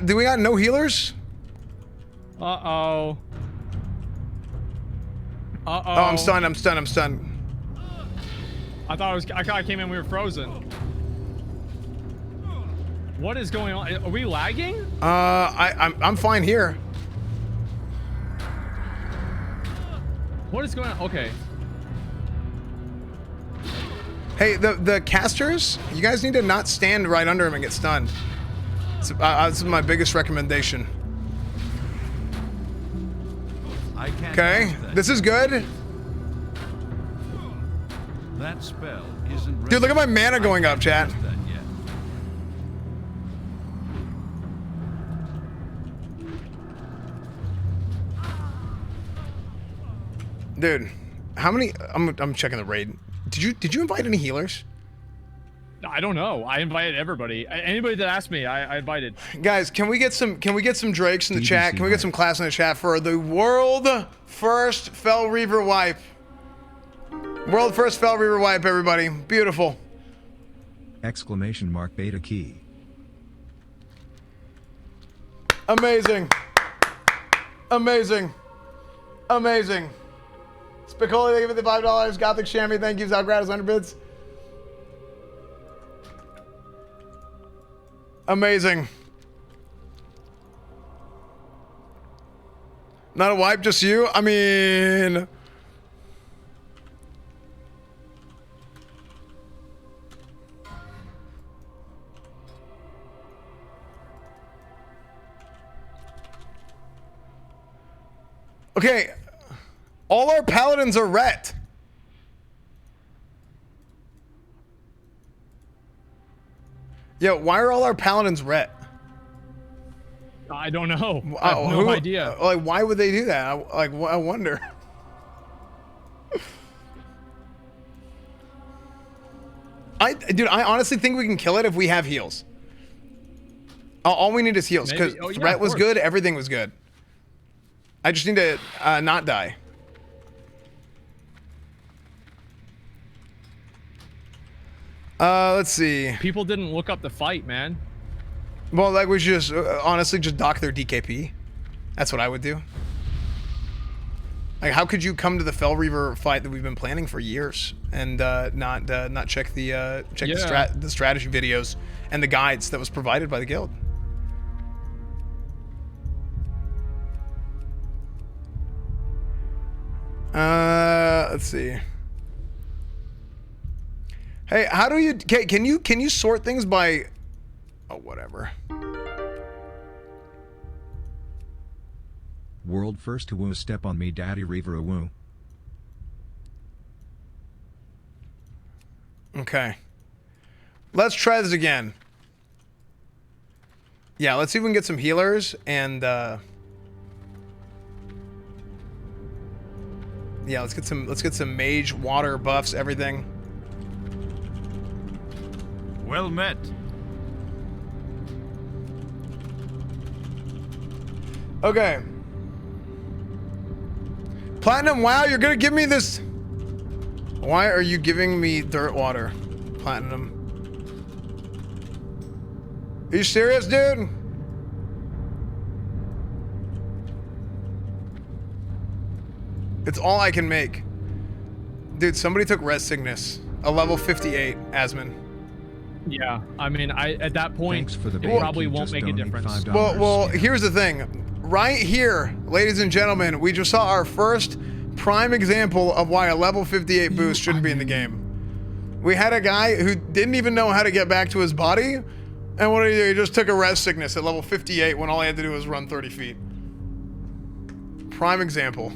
Do we got no healers? Uh-oh. Uh-oh. Oh, I'm stunned. I thought I came in, we were frozen. What is going on? Are we lagging? I'm fine here. What is going on? Okay. Hey, the casters, you guys need to not stand right under him and get stunned. This is my biggest recommendation. Okay, this is good. That spell isn't ready. Dude, look at my mana going up, chat. Dude, how many? I'm checking the raid. Did you invite any healers? I don't know. I invited everybody. Anybody that asked me, I invited. Guys, can we get some Drakes in the chat? Can we get some class in the chat for the world first Fel Reaver wipe? World first Fel Reaver wipe, everybody. Beautiful. Exclamation mark beta key. Amazing. Amazing. Amazing. Spicoli, thank you for the $5. Gothic Shammy, thank you. Zalgratis 100 bits. Amazing. Not a wipe, just you? I mean... Okay. All our paladins are ret. Yo, why are all our paladins ret? I don't know. I have no idea. Like, why would they do that? I wonder. Dude, I honestly think we can kill it if we have heals. All we need is heals, because threat was good, everything was good. I just need to not die. Let's see. People didn't look up the fight, man. Well, like we should just honestly just dock their DKP. That's what I would do. Like, how could you come to the Fel Reaver fight that we've been planning for years and not check the the strategy videos and the guides that was provided by the guild? Let's see. Hey, how do you? Can you sort things by? Oh, whatever. World first to woo, step on me, Daddy Reaver a woo. Okay. Let's try this again. Yeah, let's see if we can get some healers and yeah, let's get some mage water buffs, everything. Well met. Okay. Platinum, wow, you're gonna give me this. Why are you giving me dirt water, Platinum? Are you serious, dude? It's all I can make. Dude, somebody took Res Cygnus. A level 58, Asmon. Yeah, I mean, at that point, Thanks for the it probably won't make a difference. Well, here's the thing. Right here, ladies and gentlemen, we just saw our first prime example of why a level 58 boost shouldn't be in the game. We had a guy who didn't even know how to get back to his body, and what did he do? He just took a res sickness at level 58 when all he had to do was run 30 feet. Prime example.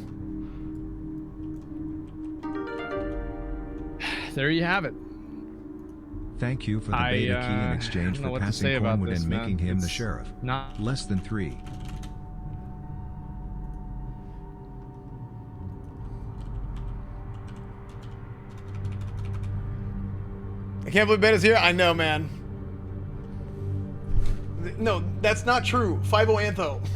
There you have it. Thank you for the beta key in exchange for passing Cornwood and making him the sheriff. Not less than 3. I can't believe beta's here. I know, man. No, that's not true. Fibo Antho.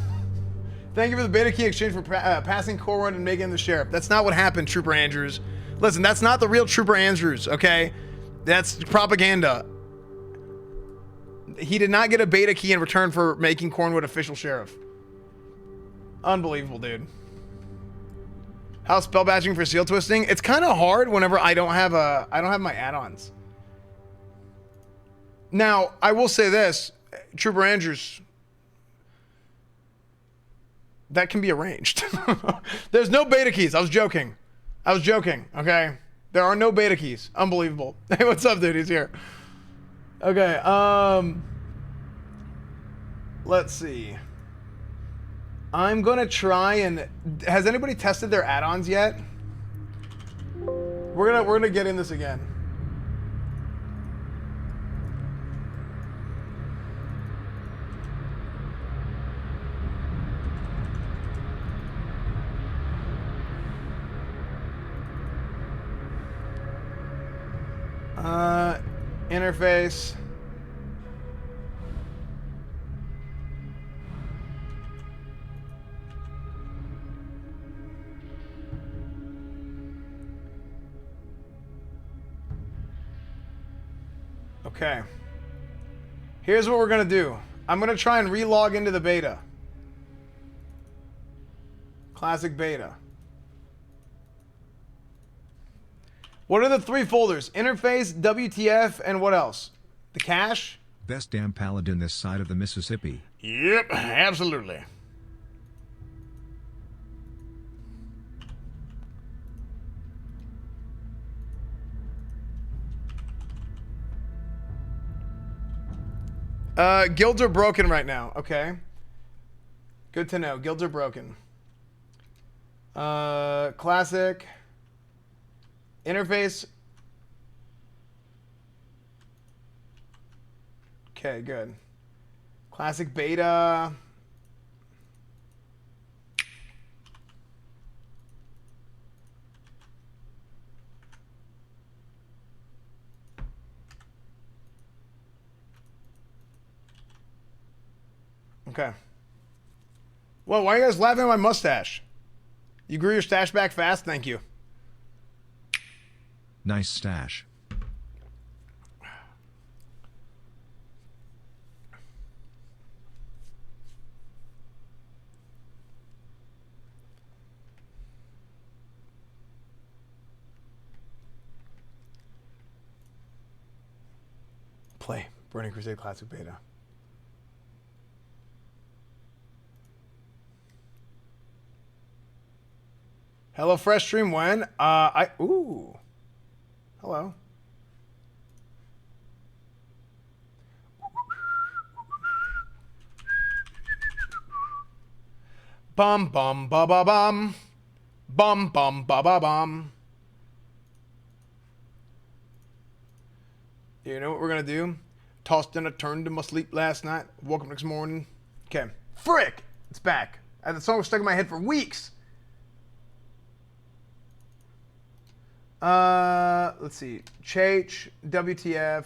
Thank you for the beta key exchange for passing Corwin and making him the sheriff. That's not what happened, Trooper Andrews. Listen, that's not the real Trooper Andrews, okay? That's propaganda. He did not get a beta key in return for making Cornwood official sheriff. Unbelievable, dude. How's spell batching for seal twisting? It's kind of hard whenever I don't have my add-ons. Now, I will say this, Trooper Andrews, that can be arranged. There's no beta keys. I was joking, okay? There are no beta keys. Unbelievable. Hey, what's up, dude? He's here. Okay, let's see. I'm gonna try and... Has anybody tested their add-ons yet? We're gonna get in this again. Interface. Okay. Here's what we're gonna do. I'm gonna try and re-log into the beta. Classic beta. What are the 3 folders? Interface, WTF, and what else? The cache? Best damn paladin this side of the Mississippi. Yep, absolutely. Guilds are broken right now. Okay. Good to know. Guilds are broken. Classic. Interface. Okay, good. Classic beta. Okay. Well, why are you guys laughing at my mustache? You grew your stash back fast? Thank you. Nice stash. Play Burning Crusade Classic Beta. Hello, Fresh Stream. When? Ooh. Hello. Bum bum ba ba bum. Bum bum ba ba bum. You know what we're gonna do? Tossed and I turned in my sleep last night. Woke up next morning. Okay. Frick! It's back. The song was stuck in my head for weeks. Let's see. Chach, WTF.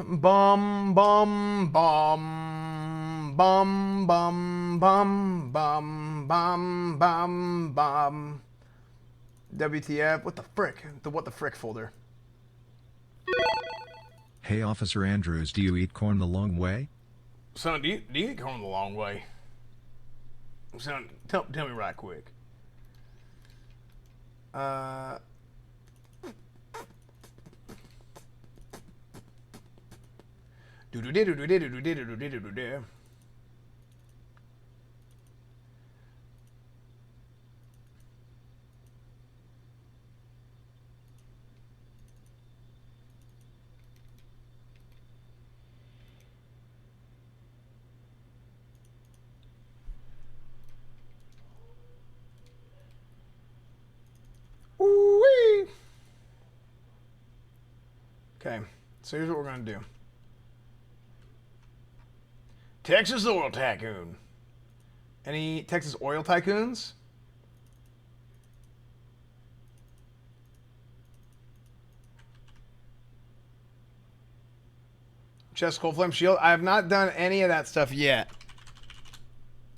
Bum bum bum bum bum bum bum bum bum bum. WTF? What the frick? The what the frick folder. Hey, Officer Andrews, do you eat corn the long way? Son, do you eat corn the long way? Son, tell me right quick. Ooh-wee. Okay, so here's what we're gonna do. Texas Oil Tycoon. Any Texas Oil Tycoons? Chest, Cold Flame, Shield. I have not done any of that stuff yet.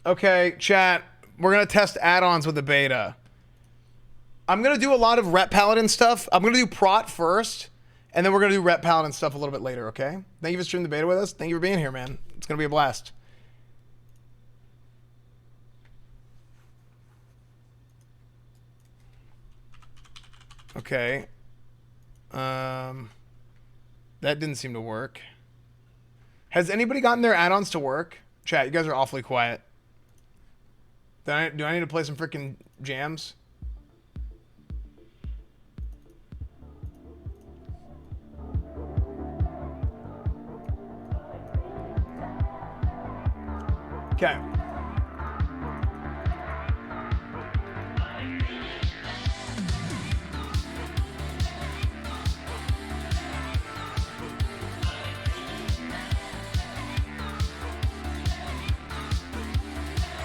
Okay, chat. We're gonna test add-ons with the beta. I'm gonna do a lot of Rep Paladin stuff. I'm gonna do Prot first, and then we're gonna do Rep Paladin stuff a little bit later, okay? Thank you for streaming the beta with us. Thank you for being here, man. It's gonna be a blast. Okay. That didn't seem to work. Has anybody gotten their add-ons to work? Chat, you guys are awfully quiet. Do I need to play some freaking jams? Okay.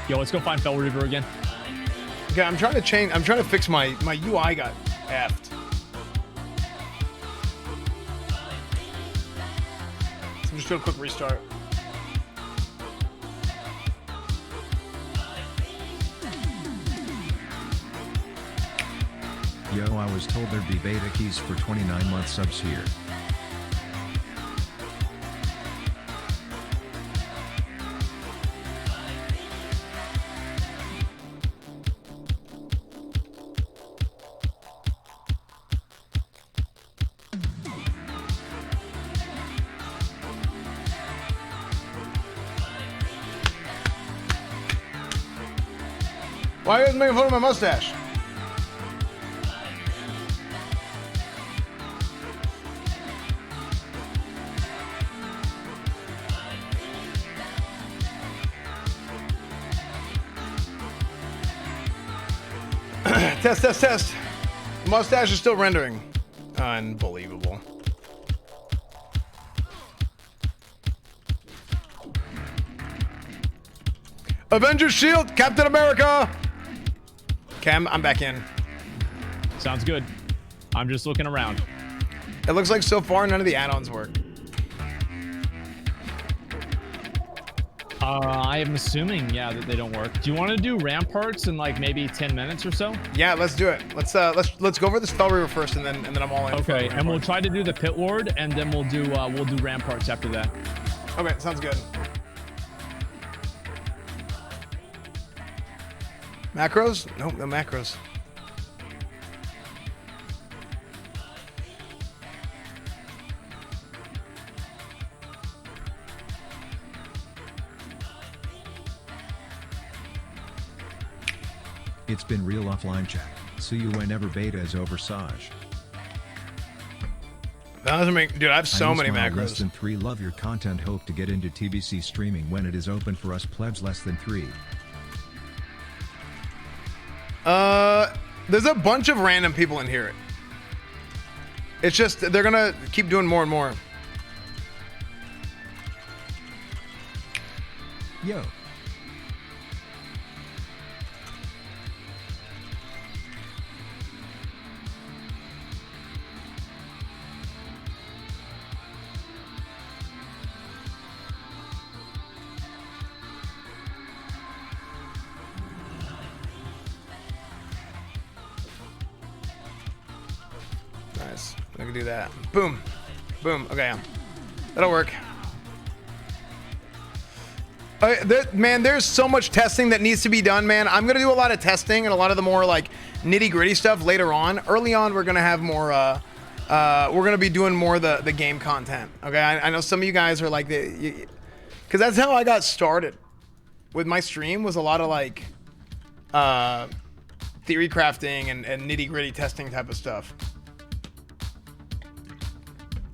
Yo, let's go find Fell River again. Okay, I'm trying to fix my UI got effed. So I'm just doing a quick restart. Yo, I was told there'd be beta keys for 29-month subs here. Why are you guys making fun of my mustache? Test. Mustache is still rendering. Unbelievable. Avengers Shield, Captain America. Cam, I'm back in. Sounds good. I'm just looking around. It looks like so far none of the add-ons work. I am assuming, yeah, that they don't work. Do you want to do ramparts in like maybe 10 minutes or so? Yeah, let's do it. Let's go over this Fell River first, and then I'm all in. Okay, and we'll try to do the Pit Ward, and then we'll do ramparts after that. Okay, sounds good. Macros? Nope, no macros. It's been real offline chat. See you whenever beta is over, Saj. That doesn't make... Dude, I have so many macros. Less than 3 love your content. Hope to get into TBC streaming when it is open for us plebs less than 3. There's a bunch of random people in here. It's just, they're gonna keep doing more and more. Yo. Nice. I can do that. Boom. Boom. Okay. That'll work. Man, there's so much testing that needs to be done, man. I'm going to do a lot of testing and a lot of the more like nitty gritty stuff later on. Early on, we're going to have more we're gonna be doing more of the game content. Okay, I know some of you guys are like because that's how I got started with my stream, was a lot of like theory crafting and nitty gritty testing type of stuff.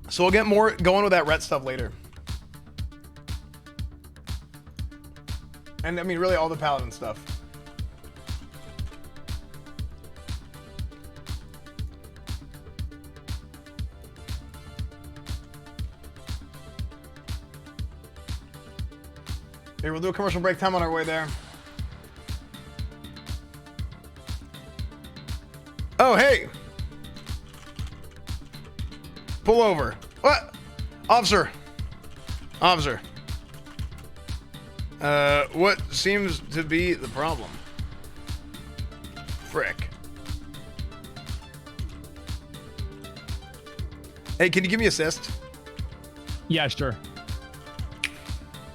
So we'll get more going with that ret stuff later. And I mean, really all the paladin stuff. Here, we'll do a commercial break time on our way there. Oh, hey! Pull over. What? Officer. Officer. What seems to be the problem? Frick. Hey, can you give me assist? Yeah, sure.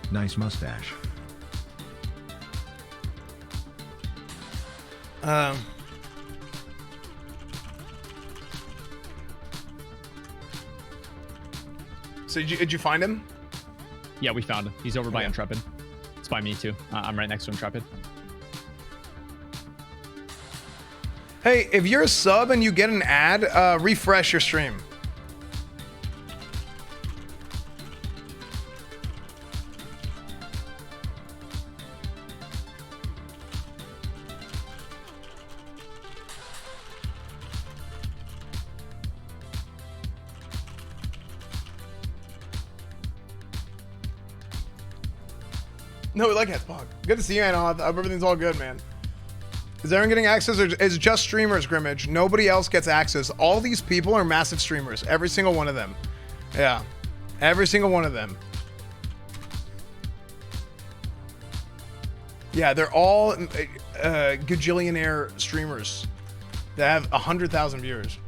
Nice mustache. So did you find him? Yeah, we found him. He's over by Intrepid. It's by me too. I'm right next to Intrepid. Hey, if you're a sub and you get an ad, refresh your stream. No, we like it, Spock. Good to see you, man. I hope everything's all good, man. Is everyone getting access, or is it just streamers, Grimmage? Nobody else gets access. All these people are massive streamers. Every single one of them. Yeah. Every single one of them. Yeah, they're all gajillionaire streamers that have 100,000 viewers.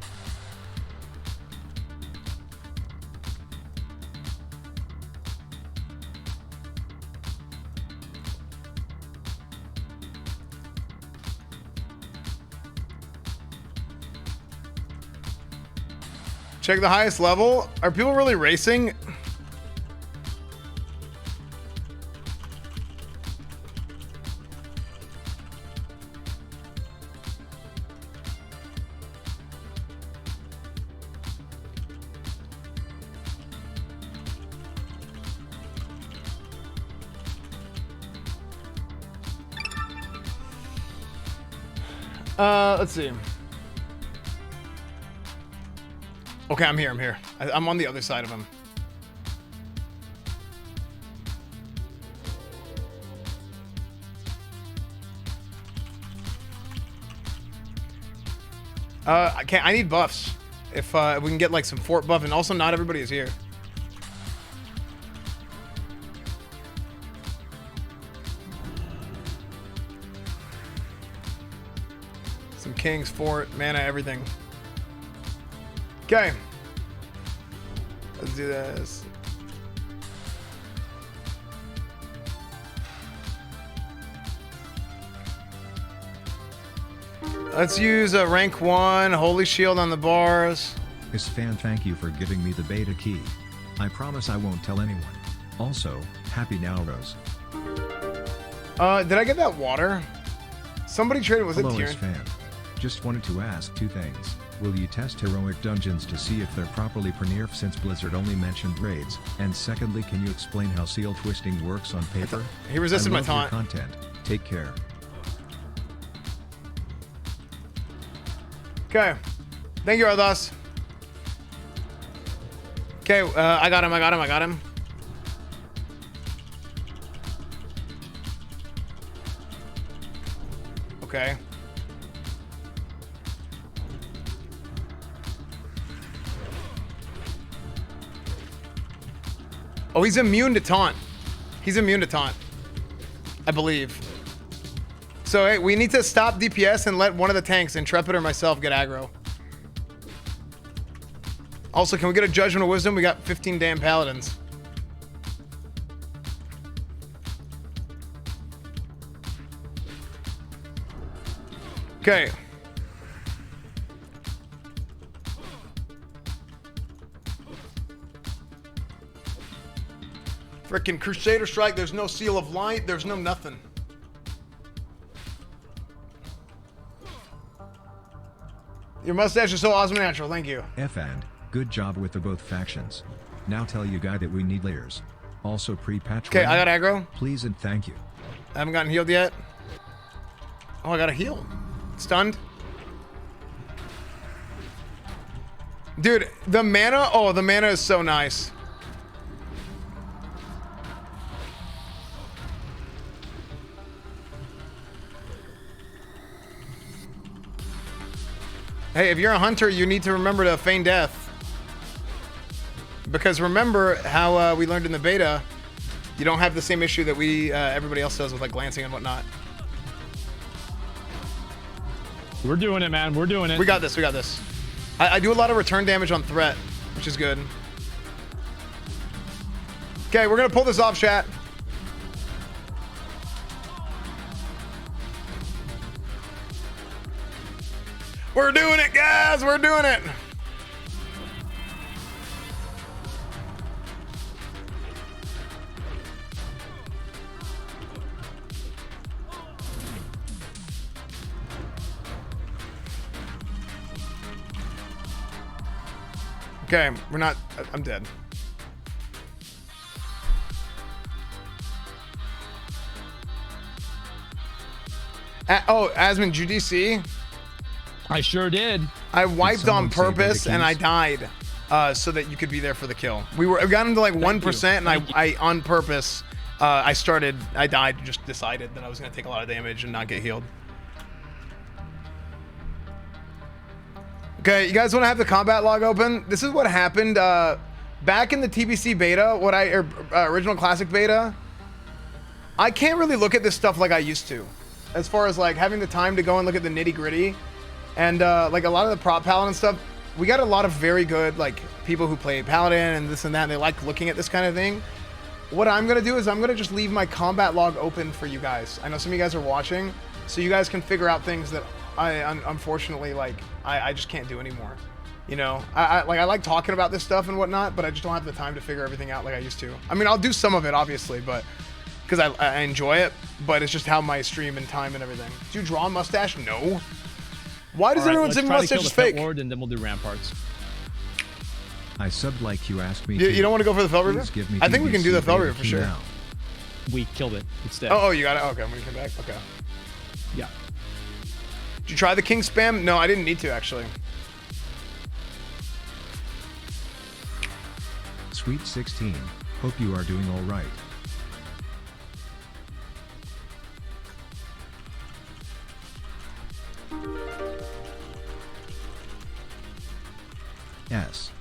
Check the highest level. Are people really racing? Let's see. Okay, I'm here. I'm on the other side of him. I need buffs. If we can get like some fort buff, and also not everybody is here. Some kings, fort, mana, everything. Okay. Let's do this. Let's use a rank 1 Holy Shield on the bars. This fan, thank you for giving me the beta key. I promise I won't tell anyone. Also, happy Nowruz. Did I get that water? Somebody traded, was Hello, it Tyrion? fan. Just wanted to ask two things. Will you test heroic dungeons to see if they're properly pre-nerfed since Blizzard only mentioned raids? And secondly, can you explain how seal twisting works on paper? He resisted my I love your taunt. content. Take care. Okay. Thank you, Arthas. Okay, I got him. Okay. Oh, he's immune to taunt. I believe. So, hey, we need to stop DPS and let one of the tanks, Intrepid or myself, get aggro. Also, can we get a Judgment of Wisdom? We got 15 damn paladins. Okay. Frickin' Crusader Strike, there's no Seal of Light, there's no nothing. Your mustache is so awesome and natural, thank you. And good job with the both factions. Now tell you guy that we need layers. Also pre-patch. Okay, I got aggro. Please and thank you. I haven't gotten healed yet. Oh, I got a heal. Stunned. Dude, the mana, oh, the mana is so nice. Hey, if you're a hunter, you need to remember to feign death. Because remember how we learned in the beta, you don't have the same issue that everybody else does with like glancing and whatnot. We're doing it, man. We're doing it. We got this. We got this. I do a lot of return damage on threat, which is good. Okay, we're gonna pull this off, chat. We're doing it, guys. We're doing it. Okay, we're not. I'm dead. Oh, Asmund, did you DC? I sure did. I wiped on purpose and I died, so that you could be there for the kill. We got into like 1%, and I on purpose, I died. Just decided that I was gonna take a lot of damage and not get healed. Okay, you guys want to have the combat log open? This is what happened back in the TBC beta, original classic beta. I can't really look at this stuff like I used to, as far as like having the time to go and look at the nitty gritty. And like a lot of the prop paladin stuff, we got a lot of very good like people who play paladin and this and that, and they like looking at this kind of thing. What I'm gonna do is I'm gonna just leave my combat log open for you guys. I know some of you guys are watching, so you guys can figure out things that I unfortunately like I just can't do anymore. You know, I like talking about this stuff and whatnot, but I just don't have the time to figure everything out like I used to. I mean, I'll do some of it obviously, but because I enjoy it, but it's just how my stream and time and everything. Do you draw a mustache? No. Why does everyone say mustache is fake? Lord, and then we'll do ramparts. I subbed like you asked me. You don't want to go for the Fel Reaver? I think we can do the Fel Reaver for sure. Now. We killed it. It's dead. Oh, you got it. Okay, I'm gonna come back. Okay. Yeah. Did you try the king spam? No, I didn't need to actually. Sweet 16. Hope you are doing all right. S.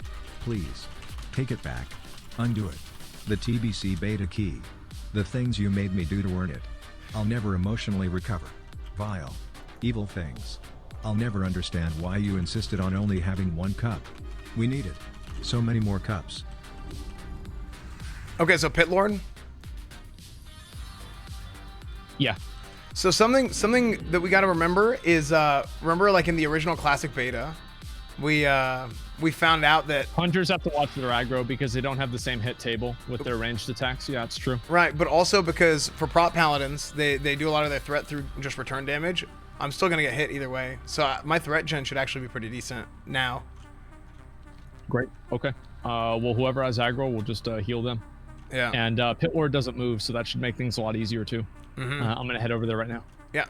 Please. Take it back. Undo it. The TBC beta key. The things you made me do to earn it. I'll never emotionally recover. Vile. Evil things. I'll never understand why you insisted on only having one cup. We need it. So many more cups. Okay, so Pit Lord? Yeah. So something that we gotta remember is, remember like in the original classic beta, we found out that hunters have to watch their aggro because they don't have the same hit table with their ranged attacks. Yeah, it's true. Right, but also because for prop paladins, they do a lot of their threat through just return damage. I'm still gonna get hit either way, so my threat gen should actually be pretty decent now. Great. Okay. Well, whoever has aggro will just heal them. Yeah. And Pit Lord doesn't move, so that should make things a lot easier too. Mm-hmm. I'm gonna head over there right now. Yeah.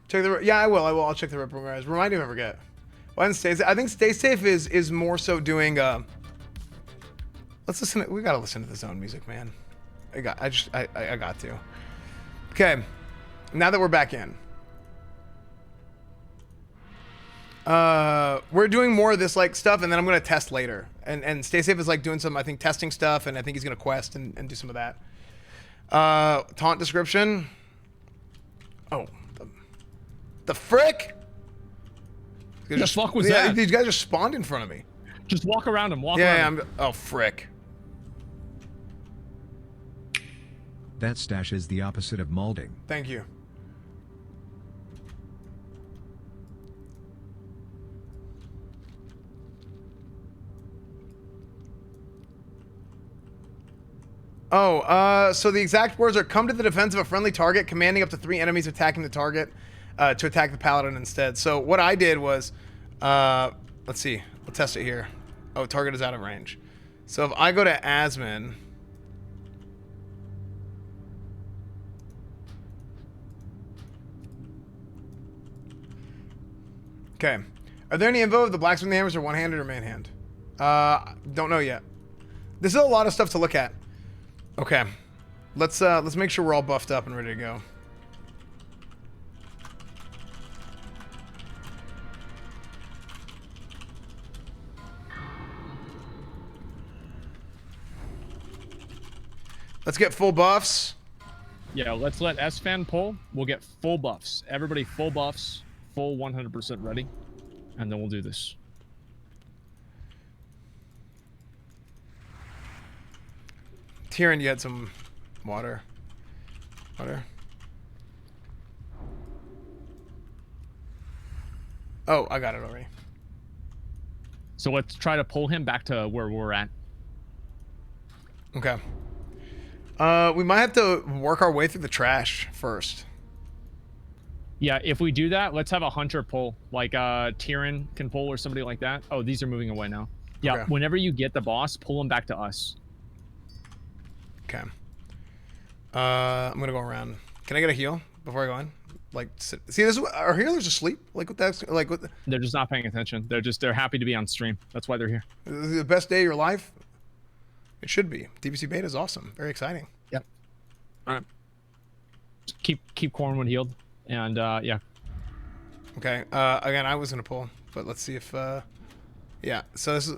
Check the. Yeah, I will. I'll check the rip room, guys. Remind me if I forget. Well, and stay. I think Stay Safe is more so doing. Let's listen. We gotta listen to the zone music, man. I got to. Okay. Now that we're back in. We're doing more of this like stuff, and then I'm gonna test later. And Stay Safe is like doing some, I think, testing stuff, and I think he's gonna quest and do some of that. Taunt description. Oh, the frick! The fuck was that? These guys just spawned in front of me. Just walk around him. Walk around him. Oh, frick. That stash is the opposite of molding. Thank you. Oh, so the exact words are come to the defense of a friendly target, commanding up to 3 enemies attacking the target to attack the paladin instead. So what I did was, let's see, we'll test it here. Oh, target is out of range. So if I go to Asmin, okay. Are there any info if the blacksmith hammers are one-handed or man-hand? Don't know yet. This is a lot of stuff to look at. Okay. Let's make sure we're all buffed up and ready to go. Let's get full buffs. Yeah, let's let S-Fan pull. We'll get full buffs. Everybody full buffs, full 100% ready. And then we'll do this. Tyrion, you had some water. Water. Oh, I got it already. So let's try to pull him back to where we're at. Okay. We might have to work our way through the trash first. Yeah, if we do that, let's have a hunter pull. Like Tyrion can pull or somebody like that. Oh, these are moving away now. Yeah, Okay. Whenever you get the boss, pull him back to us. Okay. I'm gonna go around. Can I get a heal before I go in? Like, see, this is our healers asleep. Like, what that's like. What? They're just not paying attention. They're happy to be on stream. That's why they're here. This is the best day of your life. It should be. TBC beta is awesome. Very exciting. Yep. All right. Just keep Cornwood healed, and yeah. Okay. Again, I was gonna pull, but let's see if. Yeah. So this is.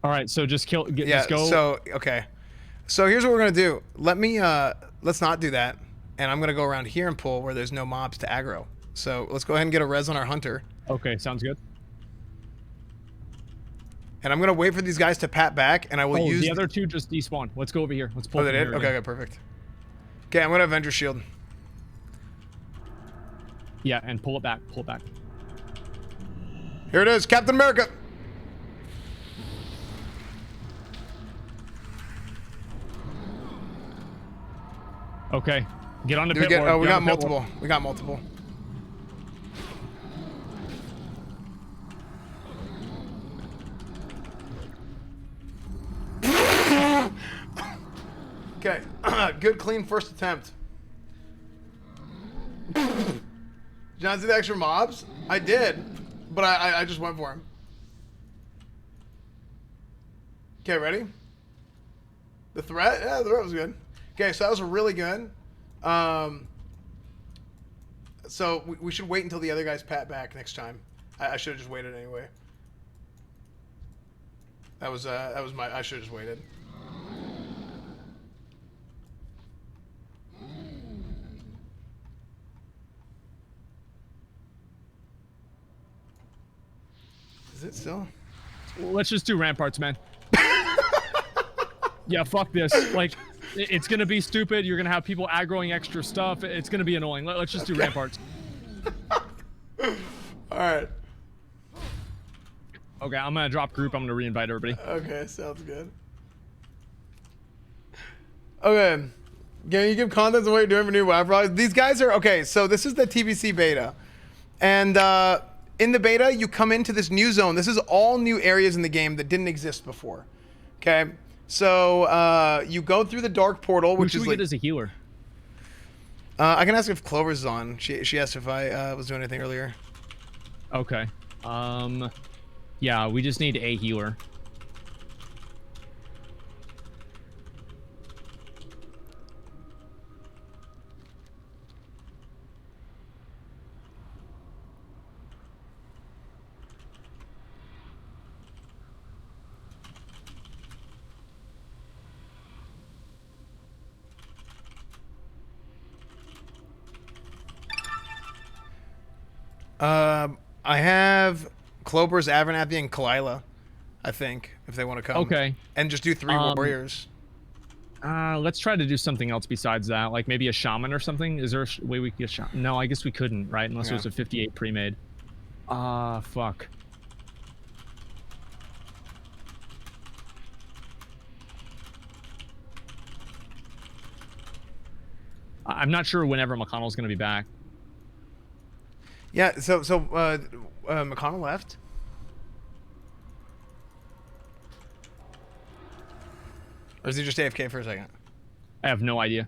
All right. So just kill. Yeah. Just go. So okay. So here's what we're gonna do. Let me. Let's not do that. And I'm gonna go around here and pull where there's no mobs to aggro. So let's go ahead and get a res on our hunter. Okay. Sounds good. And I'm gonna wait for these guys to pat back, and I will use the other two just despawn. Let's go over here. Let's pull. Oh, they did? Okay, okay, perfect. Okay, I'm gonna Avenger Shield. Yeah, and pull it back. Pull it back. Here it is, Captain America. Okay, get on the pit. ward. Oh, we got multiple. We got multiple. Okay, good clean first attempt. Did you not see the extra mobs? I did, but I just went for him. Okay, ready? The threat? Yeah, the threat was good. Okay, so that was really good. So we should wait until the other guys pat back next time. I should have just waited anyway. That was my. I should have just waited. Is it still? Let's just do ramparts, man. Yeah, fuck this. Like, it's gonna be stupid. You're gonna have people aggroing extra stuff. It's gonna be annoying. Let's just do ramparts. All right. Okay, I'm gonna drop group. I'm gonna reinvite everybody. Okay, sounds good. Okay. Can you give context of what you're doing for new WoW products? These guys are okay. So this is the TBC beta, and in the beta, you come into this new zone. This is all new areas in the game that didn't exist before. Okay, so you go through the dark portal, which is like. Who should we get as a healer? I can ask if Clover's on. She asked if I was doing anything earlier. Okay. Yeah, we just need a healer. I have Clover's, Avernathy, and Kalila, I think, if they want to come. Okay. And just do 3 warriors. Let's try to do something else besides that, like maybe a shaman or something. Is there a way we could get shaman? No, I guess we couldn't, right? Unless it was a 58 pre-made. Fuck. I'm not sure whenever McConnell's going to be back. Yeah, so McConnell left? Or is he just AFK for a second? I have no idea.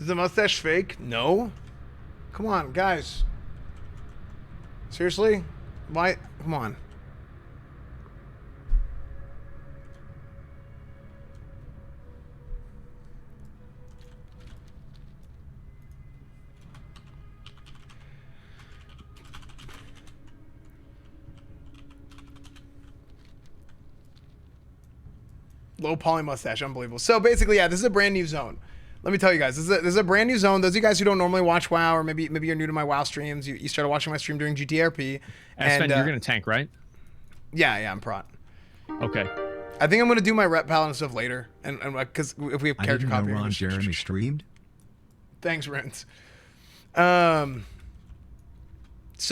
Is the mustache fake? No. Come on, guys. Seriously? Why? Come on. Low poly mustache, unbelievable. So basically, yeah, this is a brand new zone. Let me tell you guys, this is a brand new zone. Those of you guys who don't normally watch WoW, or maybe you're new to my WoW streams, you started watching my stream during GTRP. And Sven, you're gonna tank, right? Yeah, I'm prot. Okay. I think I'm gonna do my rep paladin stuff later, and because if we have character copy, Ron Jeremy streamed. Thanks, Rins. So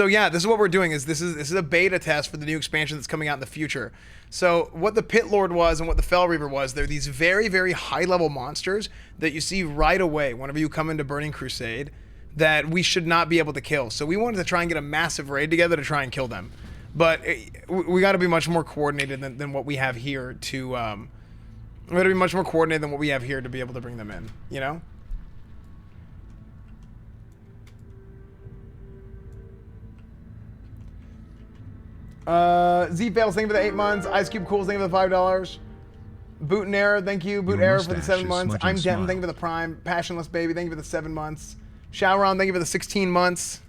yeah, this is what we're doing. This is a beta test for the new expansion that's coming out in the future. So what the Pit Lord was and what the Fell Reaver was, they're these very, very high level monsters that you see right away whenever you come into Burning Crusade that we should not be able to kill. So we wanted to try and get a massive raid together to try and kill them. But we got to be much more coordinated than what we have here to. We got to be much more coordinated than what we have here to be able to bring them in. You know. Z Fails, thank you for the 8 months. Ice Cube Cools, thank you for the $5. Boot and Error, thank you. Boot Error for the 7 months. I'm Denton, thank you for the Prime. Passionless Baby, thank you for the 7 months. Showron, thank you for the 16 months.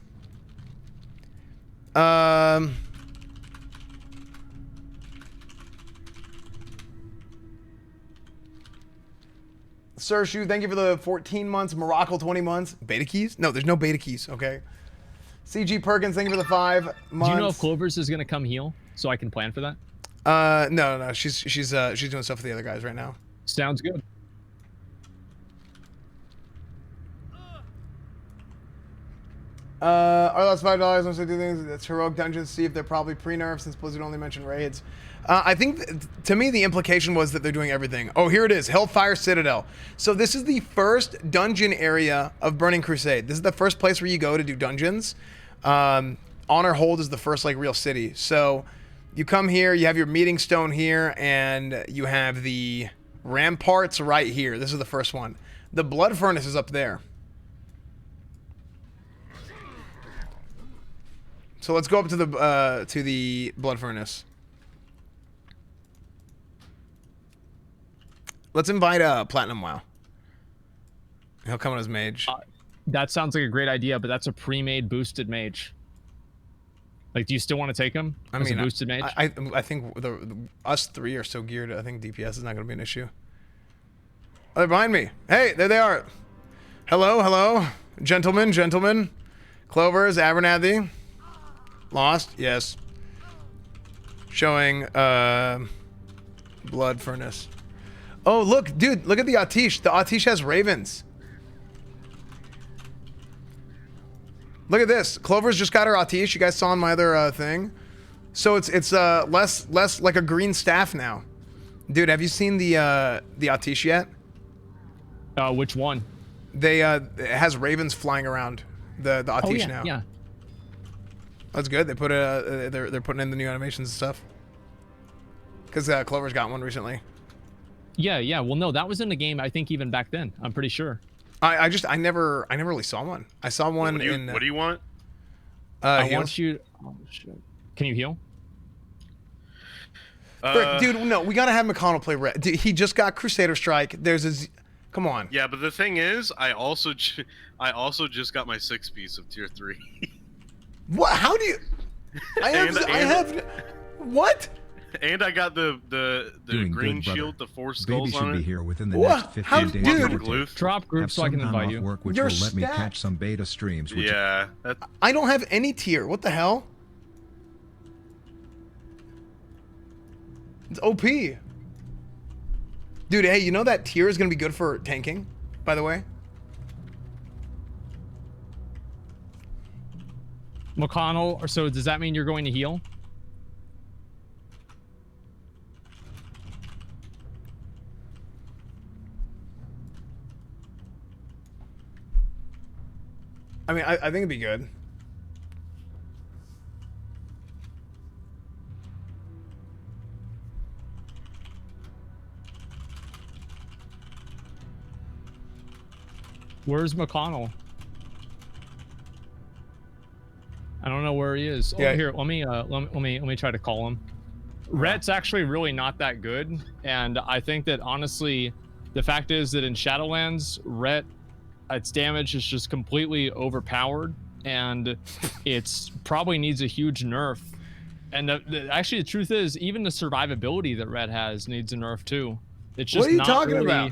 Sershu, thank you for the 14 months. Morocco, 20 months. Beta keys? No, there's no beta keys, okay? CG Perkins, thank you for the 5 months. Do you know if Clovers is gonna come heal so I can plan for that? No. She's doing stuff for the other guys right now. Sounds good. Our last $5. Once I do things, that's heroic dungeons. See if they're probably pre-nerfed since Blizzard only mentioned raids. I think to me the implication was that they're doing everything. Oh, here it is, Hellfire Citadel. So this is the first dungeon area of Burning Crusade. This is the first place where you go to do dungeons. Honor Hold is the first like real city. So you come here, you have your meeting stone here, and you have the ramparts right here. This is the first one. The Blood Furnace is up there. So let's go up to the Blood Furnace. Let's invite Platinum WoW. He'll come on as mage. That sounds like a great idea, but that's a pre-made boosted mage. Like, do you still want to take him as a boosted mage? I think us three are so geared. I think DPS is not going to be an issue. Oh, they're behind me. Hey, there they are. Hello, gentlemen. Clovers, Abernathy. Lost, yes. Showing Blood Furnace. Oh, look, dude, look at the Atish. The Atish has ravens. Look at this. Clover's just got her Atish. You guys saw on my other thing. So it's less like a green staff now. Dude, have you seen the Atish yet? Which one? It has ravens flying around the Atish now. Yeah. That's good. They put they're putting in the new animations and stuff. Because Clover's got one recently. Yeah. Well, no, that was in the game. I think even back then. I'm pretty sure. I never really saw one. I saw one What do you want? I want you. Oh shit! Can you heal? Frick, dude, no, we gotta have McConnell play red. Dude, he just got Crusader Strike. Come on. Yeah, but the thing is, I also just got my 6-piece of tier 3. What? How do you? I have. What? And I got the green good, shield, the 4 skulls Baby on should it. be here within the next 15 days. Dude, drop group so I can invite you. Work, which You're will let me stacked. catch some beta streams. Which Yeah. I don't have any tier. What the hell? It's OP. Dude, hey, you know that tier is gonna be good for tanking, by the way? McConnell, or so does that mean you're going to heal? I mean, I think it'd be good. Where's McConnell? I don't know where he is. Yeah. Oh, here, let me try to call him. Rhett's actually really not that good, and I think that honestly, the fact is that in Shadowlands, Rhett, its damage is just completely overpowered, and it's probably needs a huge nerf. And actually, the truth is, even the survivability that Rhett has needs a nerf too. It's just what are you not talking really, about?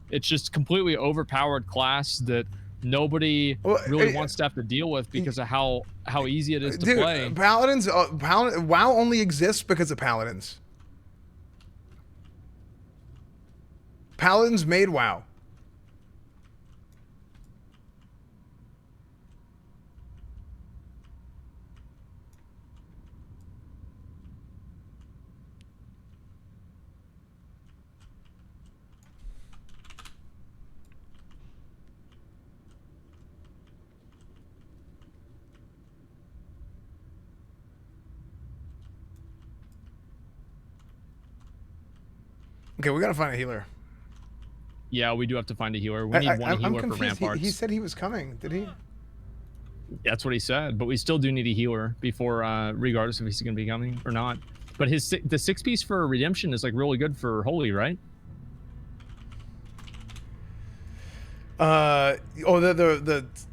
It's just completely overpowered class that nobody really wants to have to deal with because of how easy it is to play. Paladins, WoW only exists because of Paladins. Paladins made WoW. Okay, we gotta find a healer. Yeah, we do have to find a healer. We need one healer for Ramparts. He said he was coming. Did he? That's what he said, but we still do need a healer before, regardless if he's going to be coming or not. But the 6-piece for Redemption is like really good for Holy, right? The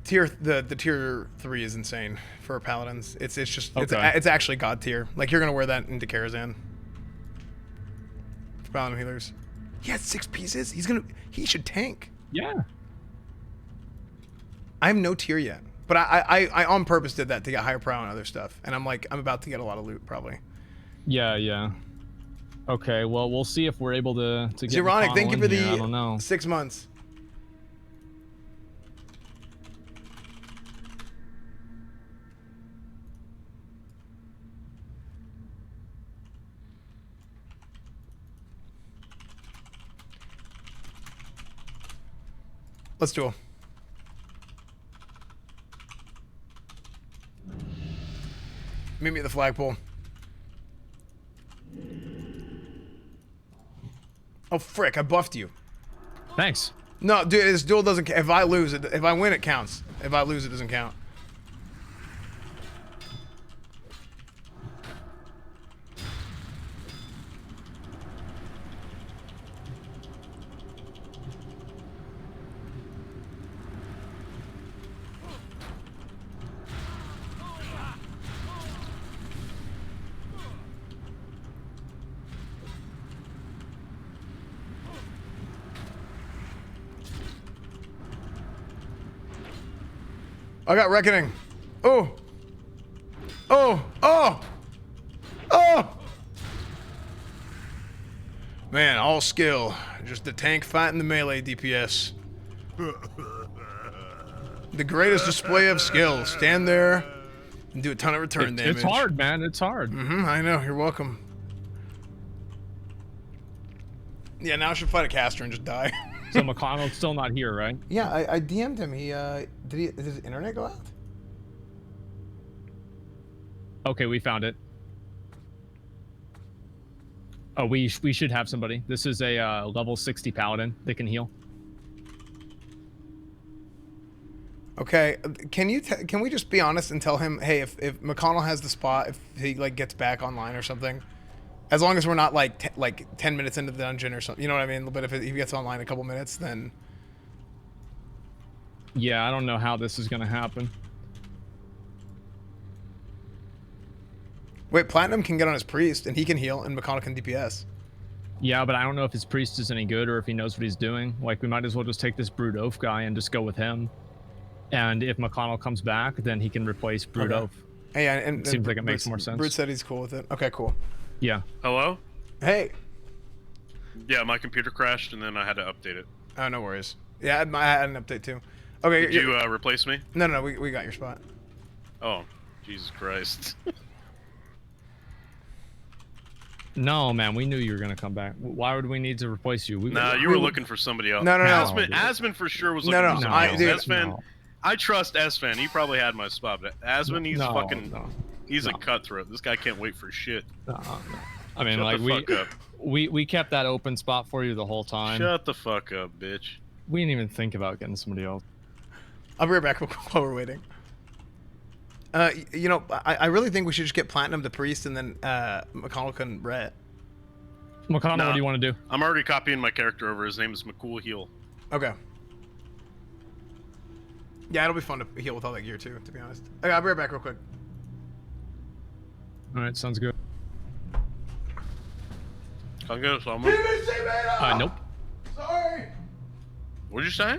tier 3 is insane for Paladins. It's just it's actually god tier. Like you're gonna wear that into Karazhan. For Paladin healers. He has 6 pieces. He should tank. Yeah. I have no tier yet, but I on purpose did that to get higher pro and other stuff. And I'm about to get a lot of loot probably. Yeah. Okay, well we'll see if we're able to get. Zeronic, thank you for the I don't know. 6 months. Let's duel. Meet me at the flagpole. Oh frick! I buffed you. Thanks. No, dude, this duel doesn't. If I lose it, if I win, it counts. If I lose, it doesn't count. I got Reckoning. Oh. Man, all skill. Just the tank fighting the melee DPS. The greatest display of skill. Stand there and do a ton of return damage. It's hard, man. It's hard. I know. You're welcome. Yeah, now I should fight a caster and just die. So McConnell's still not here, right? Yeah, I DM'd him. Did his internet go out? Okay, we found it. Oh, we should have somebody. This is a level 60 paladin that can heal. Okay, can we just be honest and tell him, hey, if McConnell has the spot, if he like gets back online or something, as long as we're not like 10 minutes into the dungeon or something, you know what I mean? But if he gets online a couple minutes, then yeah, I don't know how this is gonna happen. Wait, Platinum can get on his priest and he can heal, and McConnell can DPS. Yeah, but I don't know if his priest is any good or if he knows what he's doing. Like, we might as well just take this Brood Oath guy and just go with him. And if McConnell comes back, then he can replace Brood Oath. Hey, and seems like it makes more sense. Brood said he's cool with it. Okay, cool. Yeah. Hello? Hey. Yeah, my computer crashed and then I had to update it. Oh, no worries. Yeah, I had an update too. Okay. Did you replace me? No, we got your spot. Oh, Jesus Christ. No, man, we knew you were gonna come back. Why would we need to replace you? Nah, you were looking for somebody else. No. Asman for sure was looking for somebody else. No. I trust Esfan. He probably had my spot, but Asman, he's he's a cutthroat. This guy can't wait for shit. No. I mean, Shut like the fuck up. we kept that open spot for you the whole time. Shut the fuck up, bitch. We didn't even think about getting somebody else. I'll be right back while we're waiting. You know, I really think we should just get Platinum the Priest and then McConnell and Brett. McConnell, what do you want to do? I'm already copying my character over. His name is McCool Heel. Okay. Yeah, it'll be fun to heal with all that gear too, to be honest. Okay, I'll be right back real quick. All right, sounds good. Can I get someone? Nope. Sorry. What did you say?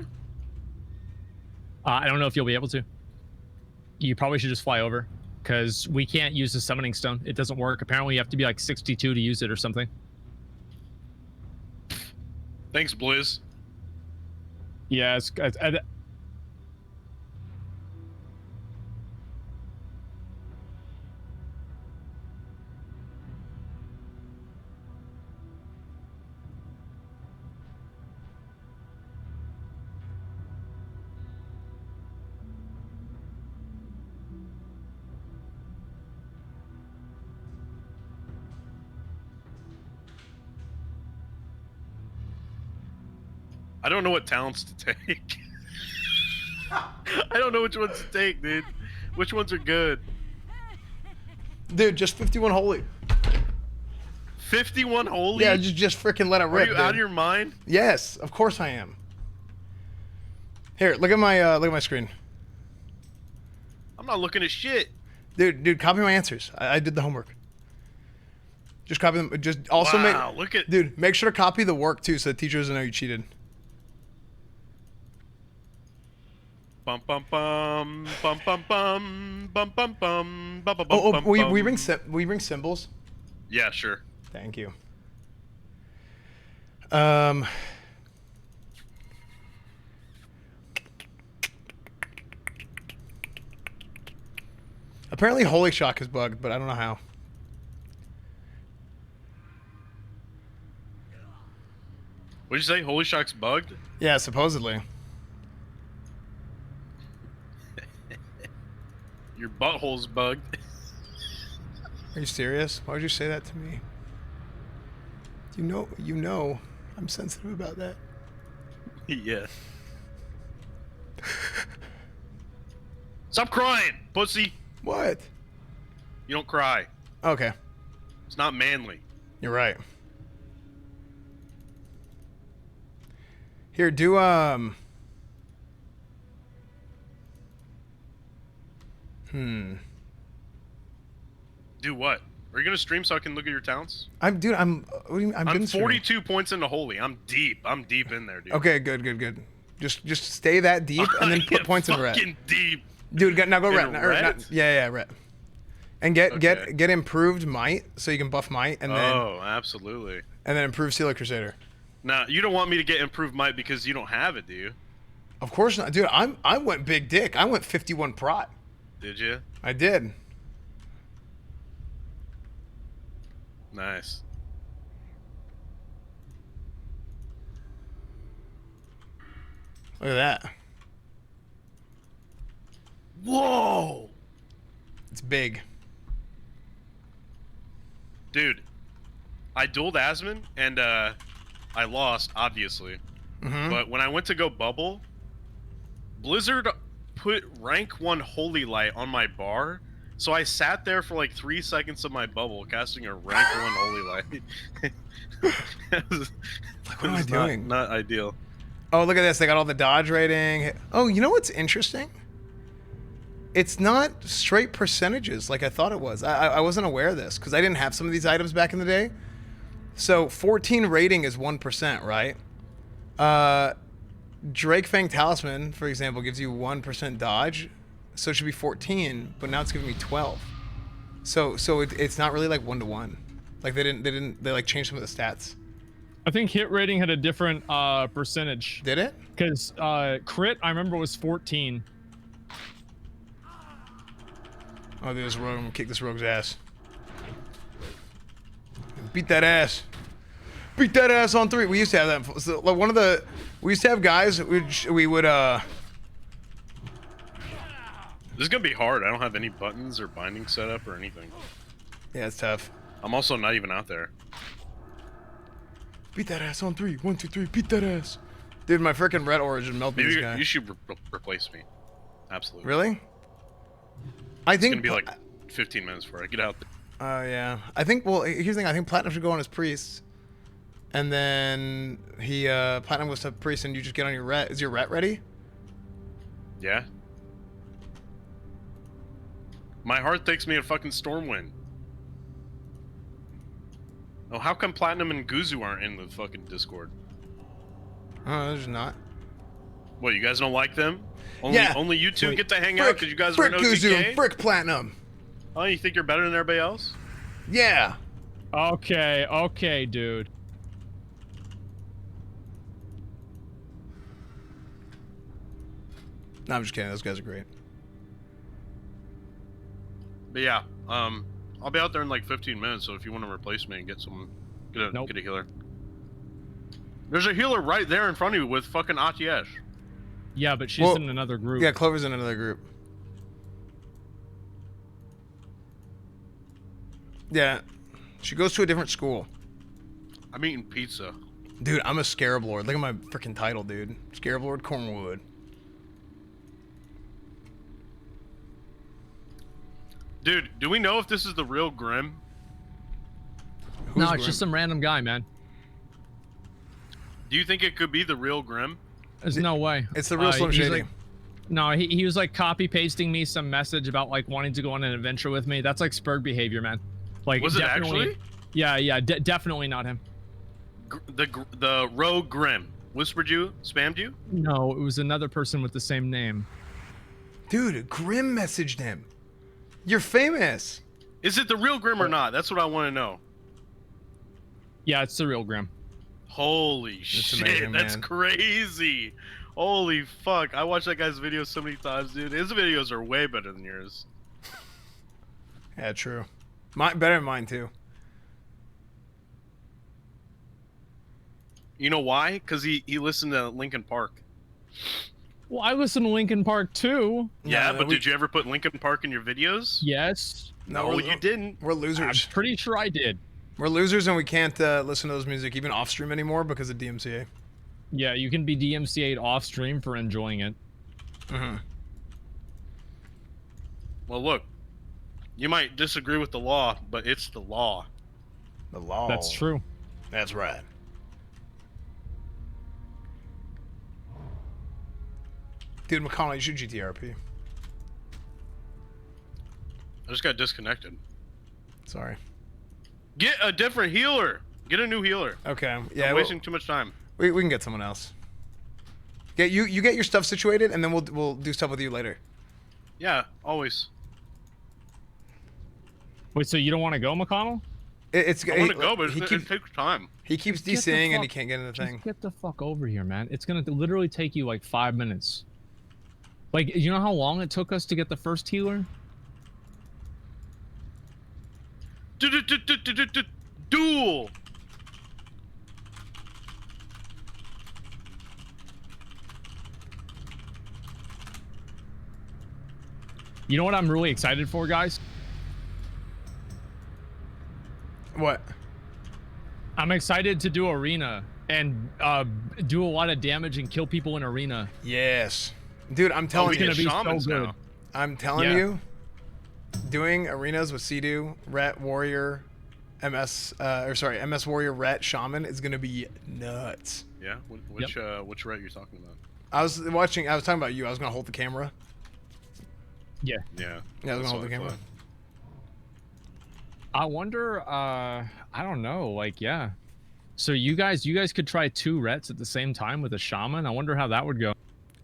I don't know if you'll be able to. You probably should just fly over, because we can't use the summoning stone. It doesn't work. Apparently, you have to be like 62 to use it or something. Thanks, Blizz. Yeah, I don't know what talents to take. I don't know which ones to take, dude. Which ones are good? Dude, just 51 holy. 51 holy? Yeah, just freaking let it rip. Are you out of your mind? Yes, of course I am. Here, look at my screen. I'm not looking at shit. Dude, copy my answers. I did the homework. Just copy them. Just also make sure to copy the work too, so the teacher doesn't know you cheated. Bum bum bum bum bum bum bum bum bum bum bum. Oh, we bring symbols. Yeah, sure. Thank you. Apparently, Holy Shock is bugged, but I don't know how. What'd you say? Holy Shock's bugged? Yeah, supposedly. Your butthole's bugged. Are you serious? Why would you say that to me? You know, I'm sensitive about that. Yeah. Stop crying, pussy. What? You don't cry. Okay. It's not manly. You're right. Here, do Do what? Are you gonna stream so I can look at your talents? I'm 42 points into holy. I'm deep in there, dude. Okay, good. Just stay that deep and then put points in red. Fucking deep. Dude, now go red. Red? Yeah, red. And get improved might so you can buff might and then absolutely. And then improve Sealer Crusader. Now, you don't want me to get improved might because you don't have it, do you? Of course not. Dude, I went big dick. I went 51 prot. Did you? I did. Nice. Look at that. Whoa! It's big. Dude, I dueled Asman and I lost, obviously. Mm-hmm. But when I went to go bubble, Blizzard put rank 1 Holy Light on my bar, so I sat there for like 3 seconds of my bubble, casting a rank 1 Holy Light. Like, what am I doing? Not ideal. Oh, look at this. They got all the dodge rating. Oh, you know what's interesting? It's not straight percentages like I thought it was. I wasn't aware of this because I didn't have some of these items back in the day. So 14 rating is 1%, right? Drake Fang Talisman, for example, gives you 1% dodge. So it should be 14, but now it's giving me 12. So it's not really like 1-to-1. Like they like changed some of the stats. I think hit rating had a different percentage. Did it? Because crit, I remember, was 14. Oh, this rogue. I'm gonna kick this rogue's ass. Beat that ass. Beat that ass on 3. We used to have that. So, like, we used to have guys. We would. This is gonna be hard. I don't have any buttons or binding set up or anything. Yeah, it's tough. I'm also not even out there. Beat that ass on 3. 1, 2, 3. Beat that ass. Dude, my freaking red origin melted Maybe this guy. you should replace me. Absolutely. Really? I think it's gonna be like 15 minutes before I get out there. Oh yeah. I think. Well, here's the thing. I think Platinum should go on as priest, and then Platinum goes to priest, and you just get on your ret. Is your ret ready? Yeah. My heart takes me a fucking Stormwind. Oh, how come Platinum and Guzu aren't in the fucking Discord? Oh, there's not. What, you guys don't like them? Only you two Wait, get to hang out because you guys are in Guzu, OTK? frick Platinum. Oh, you think you're better than everybody else? Yeah. Okay, dude. No, I'm just kidding. Those guys are great. But yeah, I'll be out there in like 15 minutes, so if you want to replace me and get someone, get a healer. There's a healer right there in front of you with fucking Atiesh. Yeah, but she's in another group. Yeah, Clover's in another group. Yeah, she goes to a different school. I'm eating pizza. Dude, I'm a Scarab Lord. Look at my freaking title, dude. Scarab Lord Cornwood. Dude, do we know if this is the real Grim? No, it's just some random guy, man. Do you think it could be the real Grim? There's no way. It's the real Slim Shady. Like, no, he was like copy pasting me some message about like wanting to go on an adventure with me. That's like Spurg behavior, man. Like, was it actually? Yeah, definitely not him. The rogue Grim whispered you, spammed you? No, it was another person with the same name. Dude, Grim messaged him. You're famous. Is it the real Grim or not? That's what I want to know. Yeah, it's the real Grim. Holy shit, amazing, that's man. Crazy. Holy fuck. I watched that guy's videos so many times, dude. His videos are way better than yours. Yeah, true. Better than mine, too. You know why? Because he listened to Linkin Park. Well, I listen to Linkin Park too. Yeah, but did you ever put Linkin Park in your videos? Yes. No, you didn't. We're losers. I'm pretty sure I did. We're losers, and we can't listen to those music even off stream anymore because of DMCA. Yeah, you can be DMCA'd off stream for enjoying it. Mm-hmm. Well, look, you might disagree with the law, but it's the law. The law. That's true. That's right. Dude, McConnell, you should GTRP. I just got disconnected. Sorry. Get a different healer. Get a new healer. Okay. Yeah. I'm wasting too much time. We can get someone else. You get your stuff situated, and then we'll do stuff with you later. Yeah, always. Wait, so you don't want to go, McConnell? I want to go, but it takes time. He keeps DCing and he can't get in the thing. Just get the fuck over here, man. It's gonna literally take you like 5 minutes. Like, you know how long it took us to get the first healer? Duel. You know what I'm really excited for, guys? What? I'm excited to do arena and do a lot of damage and kill people in arena. Yes. Dude, I'm telling you. It's gonna be so good. now. I'm telling you, doing arenas with Sea-Doo, Ret, Warrior, MS Warrior, Ret, Shaman is gonna be nuts. Yeah. Which ret you talking about? I was talking about you. I was gonna hold the camera. Yeah. Yeah. Yeah, I was gonna hold the camera. I wonder. I don't know. Like, yeah. So you guys could try 2 Rets at the same time with a Shaman. I wonder how that would go.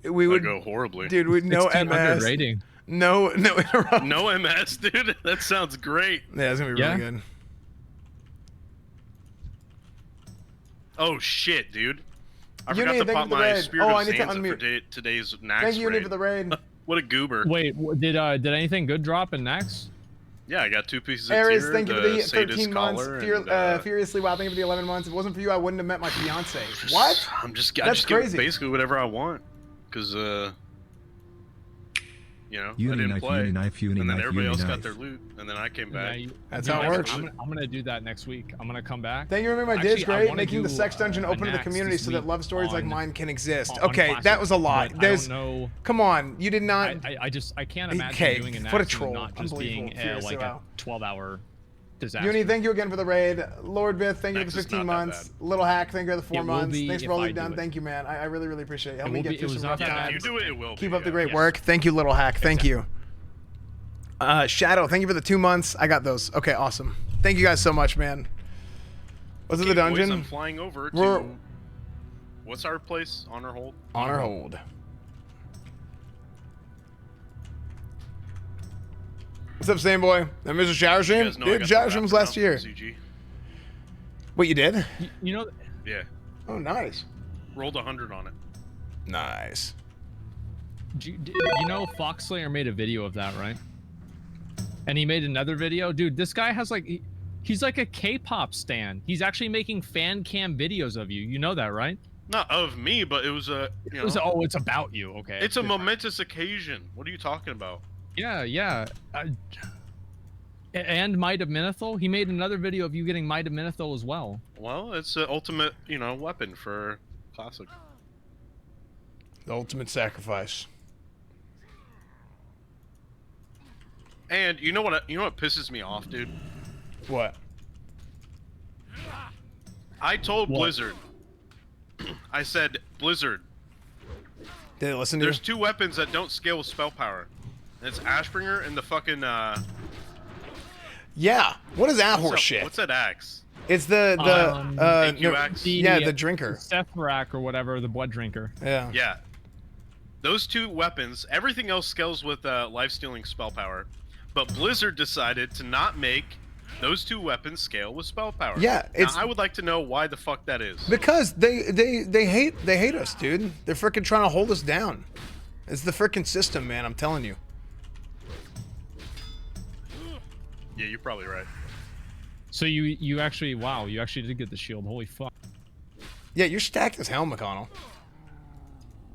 We would go horribly. Dude, with no MS. Rating. No interrupt. No MS, dude. That sounds great. Yeah, it's gonna be really good. Oh shit, dude! I Uni, forgot to thank pop you for the my raid. Spirit Oh, of I need to Zanza for unmute. today's Nax Thank you, Uni, raid. for the raid. What a goober! Wait, did anything good drop in Nax? Yeah, I got 2 pieces of Aries, tier, thank you for the Sadist 13 months. collar, and, Furiously, wow, thank you for the 11 months. If it wasn't for you, I wouldn't have met my fiance. What? I just That's get crazy. basically whatever I want, cause you know, I didn't play, uni knife, and then everybody else got knife. their loot, and then I came back. That's how it works. I'm gonna do that next week. I'm gonna come back. Thank you for remembering my Actually, dish, I great. wanna Making the do, sex dungeon a open to the Nax community this so that week love stories like on- mine can exist. on Okay, Classic, that was a lot. but There's, I don't know. come on, you did not. I can't imagine Okay, doing a Nax what a and troll. not just Unbelievable. being Seriously, like wow. a 12-hour disaster. Uni, thank you again for the raid. Lord Bith, thank you Nax for the is 15 not that months. bad. Little Hack, thank you for the 4 It will months. be Thanks if for all I you've do done. it. Thank you, man. I really, really appreciate it. Help It me will get be- through it was some rough not that Yeah, if you times. do it, it will. Keep be, up the yeah. great Yes. work. Thank you, Little Hack. Thank you. Shadow, thank you for the 2 months. I got those. Okay, awesome. Thank you guys so much, man. Was it the Okay, boys, dungeon? I'm flying over to. We're- What's our place? Honor Hold. Honor hold. What's up, Same Boy? And Mr. Shower You Stream? guys know I Did got Shower the Stream was wrapper last now year. from ZG. What, you did? You know, Yeah, Oh, nice. rolled 100 on it. Nice. you know Foxslayer made a video of that, right? And he made another video. Dude, this guy has like he's like a K-pop stan. He's actually making fan cam videos of you. You know that, right? Not of me, but it was a. You know, It's about you. Okay. it's a momentous occasion. What are you talking about? Yeah. And Might of Minethil. He made another video of you getting Might of Minethil as well. Well, it's the ultimate, weapon for Classic. The ultimate sacrifice. And you know what pisses me off, dude? What? I told What? Blizzard. I said, Blizzard, Did they listen to there's you? 2 weapons that don't scale with spell power. And it's Ashbringer and the fucking Yeah. What is that horse what's shit? that axe? It's the AQ axe? the drinker. Sethrak or whatever, the blood drinker. Yeah. Yeah. Those 2 weapons, everything else scales with life-stealing spell power. But Blizzard decided to not make those 2 weapons scale with spell power. Yeah, it's- Now, I would like to know why the fuck that is. Because they hate us, dude. They're freaking trying to hold us down. It's the freaking system, man. I'm telling you. Yeah, you're probably right. So you actually did get the shield. Holy fuck. Yeah, you're stacked as hell, McConnell.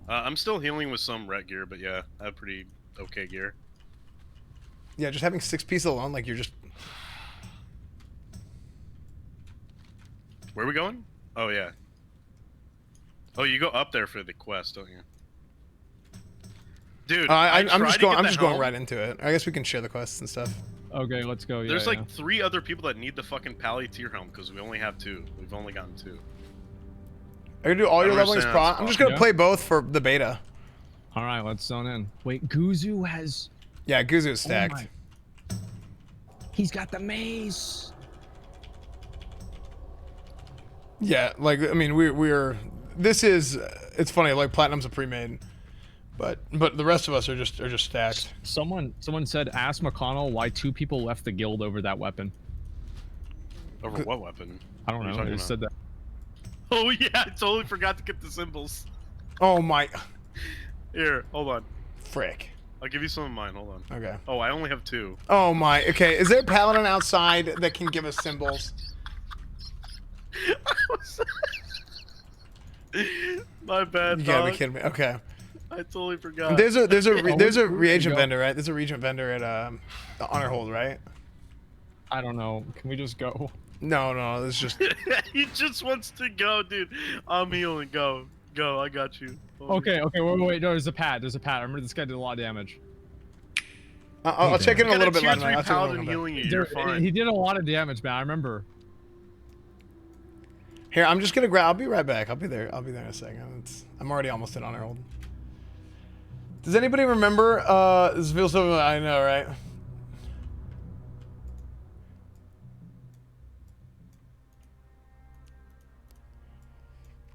I'm still healing with some ret gear, but yeah, I have pretty okay gear. Yeah, just having 6 pieces alone, like you're just. Where are we going? Oh, yeah. Oh, you go up there for the quest, don't you? Dude, I'm tried just to going. get I'm the just going helm. right into it. I guess we can share the quests and stuff. Okay, let's go. Yeah, There's yeah. like 3 other people that need the fucking Pally tier helm because we only have 2. We've only gotten 2. Are you gonna do all I your don't leveling understand pro? how I'm it's just gonna possible. play both for the beta. All right, let's zone in. Wait, Guzu has. Yeah, Guzu is Oh stacked. my- He's got the mace. Yeah, like I mean, we're. This is. It's funny. Like Platinum's a pre-made, but the rest of us are just stacked. Someone said, ask McConnell why 2 people left the guild over that weapon. Over what weapon? I don't What are you know. talking They just said that. Oh, yeah, I totally forgot to get the symbols. Oh my. Here, hold on. Frick. I'll give you some of mine. Hold on. Okay. Oh, I only have 2. Oh my. Okay. Is there a paladin outside that can give us symbols? My bad, You gotta dog. be kidding me. Okay. I totally forgot. There's a There reagent you go. vendor, right? There's a reagent vendor at the honor hold, right? I don't know. Can we just go? No, it's just. He just wants to go, dude. I'm healing. Go. I got you. Okay. Wait. No, there's a pad. I remember this guy did a lot of damage. I'll check in a Got little bit tier later. 3 I'll check in a paladin little bit. healing you. You're fine. He did a lot of damage, man. I remember. Here, I'm just gonna grab. I'll be right back. I'll be there in a second. I'm already almost at honor hold. Does anybody remember? This feels so. I know, right?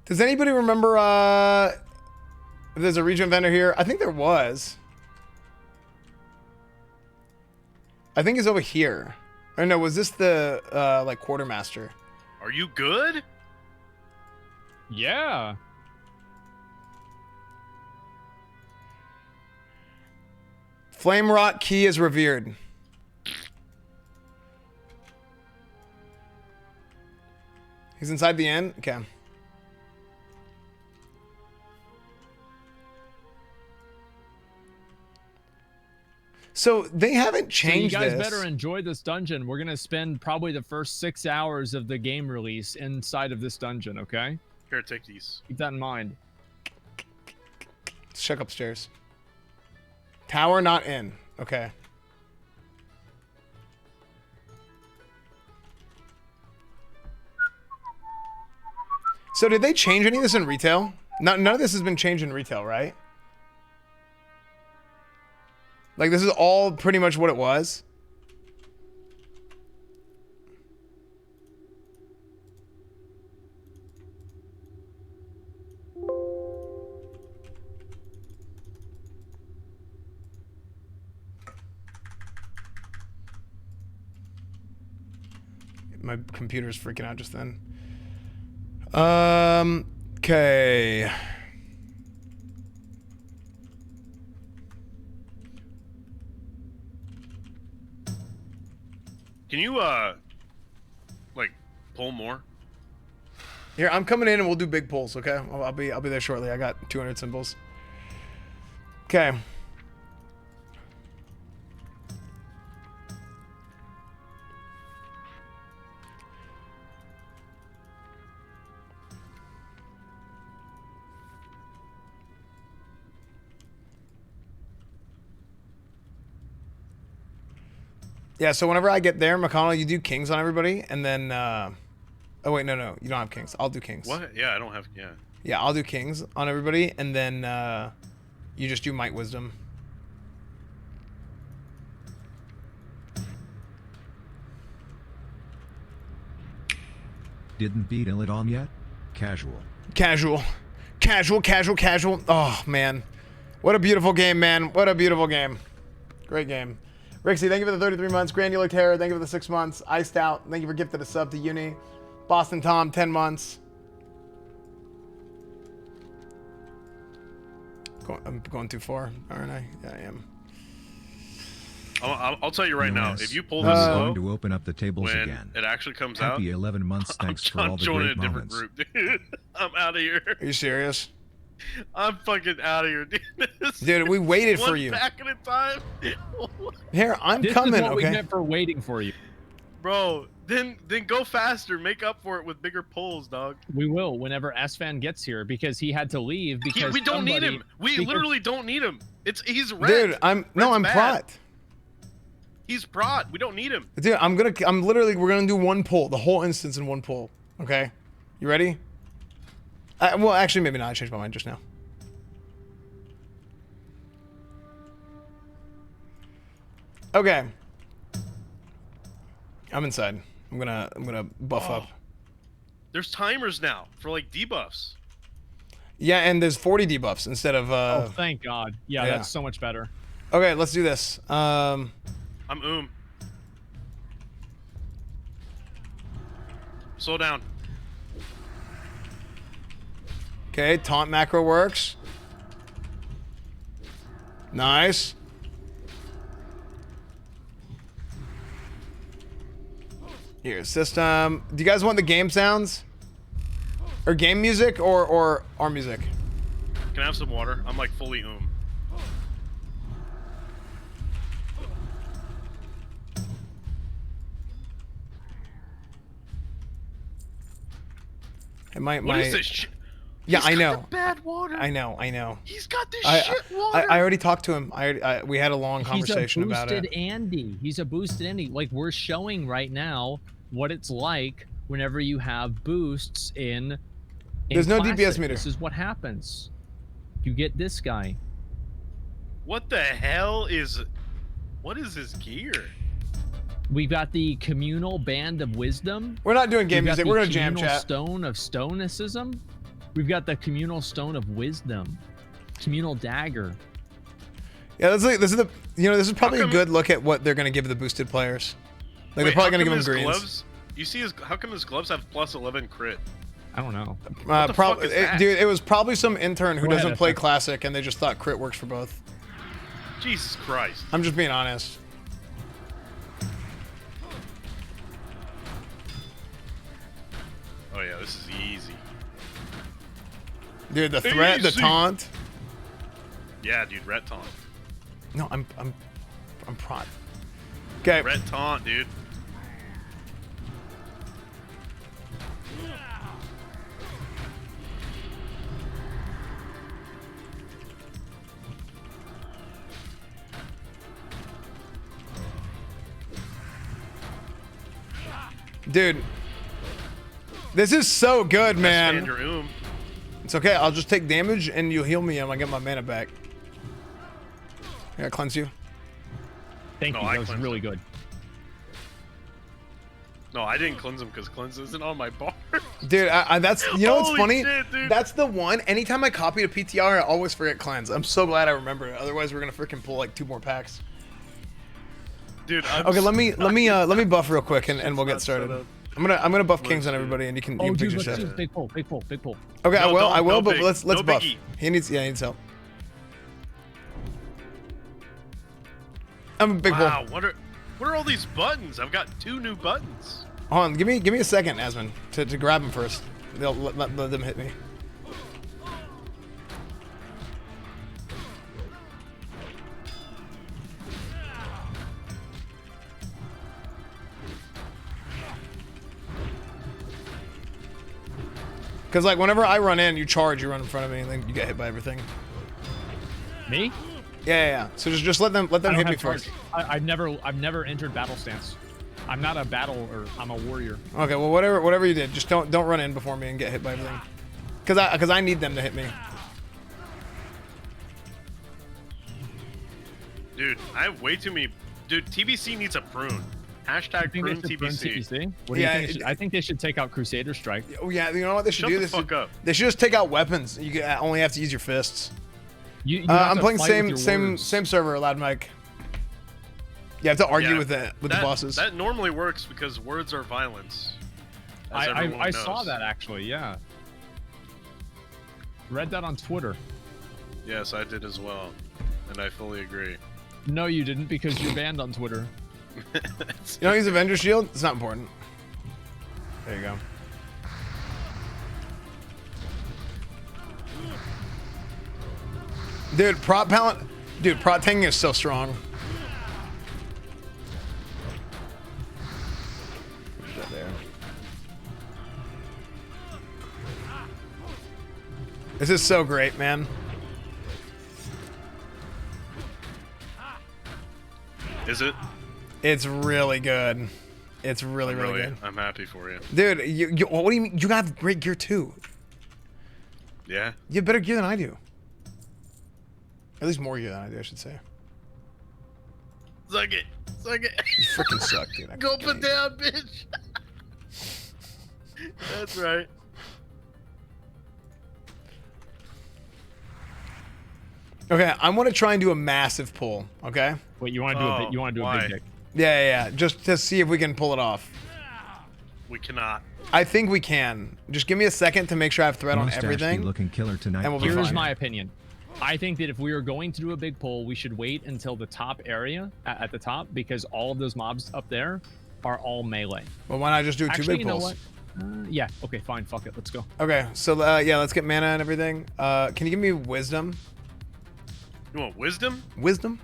Does anybody remember? If there's a region vendor here, I think there was. I think it's over here. Or no, was this the like quartermaster? Are you good? Yeah. Flame Rot Key is revered. He's inside the inn? Okay. So they haven't changed so you guys this. better enjoy this dungeon. We're going to spend probably the first 6 hours of the game release inside of this dungeon, okay? Here, take these. Keep that in mind. Let's check upstairs. Tower not in. Okay. So did they change any of this in retail? None of this has been changed in retail, right? Like, this is all pretty much what it was. My computer's freaking out just then. Okay. Can you like pull more? Here, I'm coming in and we'll do big pulls, okay? I'll be there shortly. I got 200 symbols. Okay. Yeah, so whenever I get there, McConnell, you do kings on everybody, and then, oh wait, no, you don't have kings. I'll do kings. What? Yeah, I don't have, yeah. Yeah, I'll do kings on everybody, and then, you just do might wisdom. Didn't beat Illidan yet? Casual. Casual. Oh, man. What a beautiful game, man. What a beautiful game. Great game. Rixie, thank you for the 33 months. Granular Terror, thank you for the 6 months. Iced Out, thank you for gifted a sub to Uni. Boston Tom, 10 months. I'm going too far, aren't I? Yeah, I am. I'll tell you right now, if you pull this slow, to open up the tables when again. It actually comes Happy out. 11 months. Thanks for all the joining great a different moments. group, dude. I'm out of here. Are you serious? I'm fucking out of here, dude. Dude, we waited for you. One pack at a time. Here, I'm this coming, is what okay? we meant for waiting for you. Bro, then go faster. Make up for it with bigger pulls, dog. We will whenever S-Fan gets here because he had to leave because we don't need him. We literally don't need him. He's red. Dude, I'm prot. He's prot. We don't need him. Dude, we're gonna do one pull, the whole instance in one pull. Okay, you ready? Well, actually, maybe not. I changed my mind just now. Okay. I'm inside. I'm gonna buff up. There's timers now for like debuffs. Yeah, and there's 40 debuffs instead of oh, thank God. Yeah, that's so much better. Okay, let's do this. I'm Slow down. Okay, taunt macro works. Nice. Here, system. Do you guys want the game sounds? Or game music or our music? Can I have some water? I'm like fully Hey, What is this shit? Yeah, He's I know. got the bad water. I know. He's got this shit water. I already talked to him. We had a long conversation about it. He's a boosted Andy. He's a boosted Andy. Like, we're showing right now what it's like whenever you have boosts in There's no Classic. DPS meter. This is what happens. You get this guy. What the hell is... What is his gear? We've got the communal band of wisdom. We're not doing game music. We're gonna jam chat. Stone of stoicism. We've got the communal stone of wisdom. Communal dagger. Yeah, this is probably a good look at what they're gonna give the boosted players. Like, they're probably gonna give them greens. Gloves, you see how come his gloves have +11 crit? I don't know. Probably, dude. It was probably some intern who doesn't play Classic, and they just thought crit works for both. Jesus Christ. I'm just being honest. Oh yeah, this is easy. Dude, the threat, the taunt. Yeah, dude, ret taunt. No, I'm prot. Okay. Ret taunt, dude. Dude, this is so good, man. It's okay. I'll just take damage and you'll heal me and I'll get my mana back. I gotta cleanse you. Thank you. That was really good. No, I didn't cleanse him because cleanse isn't on my bar. Dude, that's, you know what's funny? Shit, dude. That's the one. Anytime I copy a PTR, I always forget cleanse. I'm so glad I remember it. Otherwise, we're gonna freaking pull like 2 more packs. Dude, okay, let me buff real quick and we'll get started. I'm gonna buff kings on everybody and you can pick your shit. Big pull. Okay, No, I will, but big, let's no buff. biggie. He needs help. I'm a big pull. Wow, what are all these buttons? I've got 2 new buttons. Hold on, give me a second, Asmund, to grab him first. They'll let them hit me. Because like whenever I run in, you charge, you run in front of me, and then you get hit by everything. Me? Yeah. So just let them hit me first. I've never entered battle stance. I'm not a battler. I'm a warrior. Okay, well whatever you did, just don't run in before me and get hit by everything. Because I need them to hit me. Dude, I have way too many. Dude, TBC needs a prune. Hashtag prune TBC. What do you think? I think they should take out Crusader Strike. Oh yeah, you know what they should do? They should just take out weapons. You only have to use your fists. I'm playing same server, Loud Mike. You have to argue with the bosses. That normally works because words are violence. I saw that actually, yeah. Read that on Twitter. Yes, I did as well, and I fully agree. No, you didn't, because you're banned on Twitter. You don't use Avenger Shield? It's not important. There you go. Dude, prot tanking is so strong. Put that there. This is so great, man. Is it? It's really good. It's really good. I'm happy for you. Dude, what do you mean? You have great gear too. Yeah? You have better gear than I do. At least more gear than I do, I should say. Suck it. You freaking suck, dude. Gulp it down, bitch. That's right. Okay, I want to try and do a massive pull. Okay. Wait, you want to do a bit? You want to do a big dick? Yeah. Just to see if we can pull it off. We cannot. I think we can. Just give me a second to make sure I have threat on everything. Looking killer tonight. And we'll be Here's fine. my opinion. I think that if we are going to do a big pull, we should wait until the top area at the top, because all of those mobs up there are all melee. Well, why not just do two big pulls? Yeah. Okay. Fine. Fuck it. Let's go. Okay. So yeah, let's get mana and everything. Can you give me wisdom? You want wisdom? Wisdom.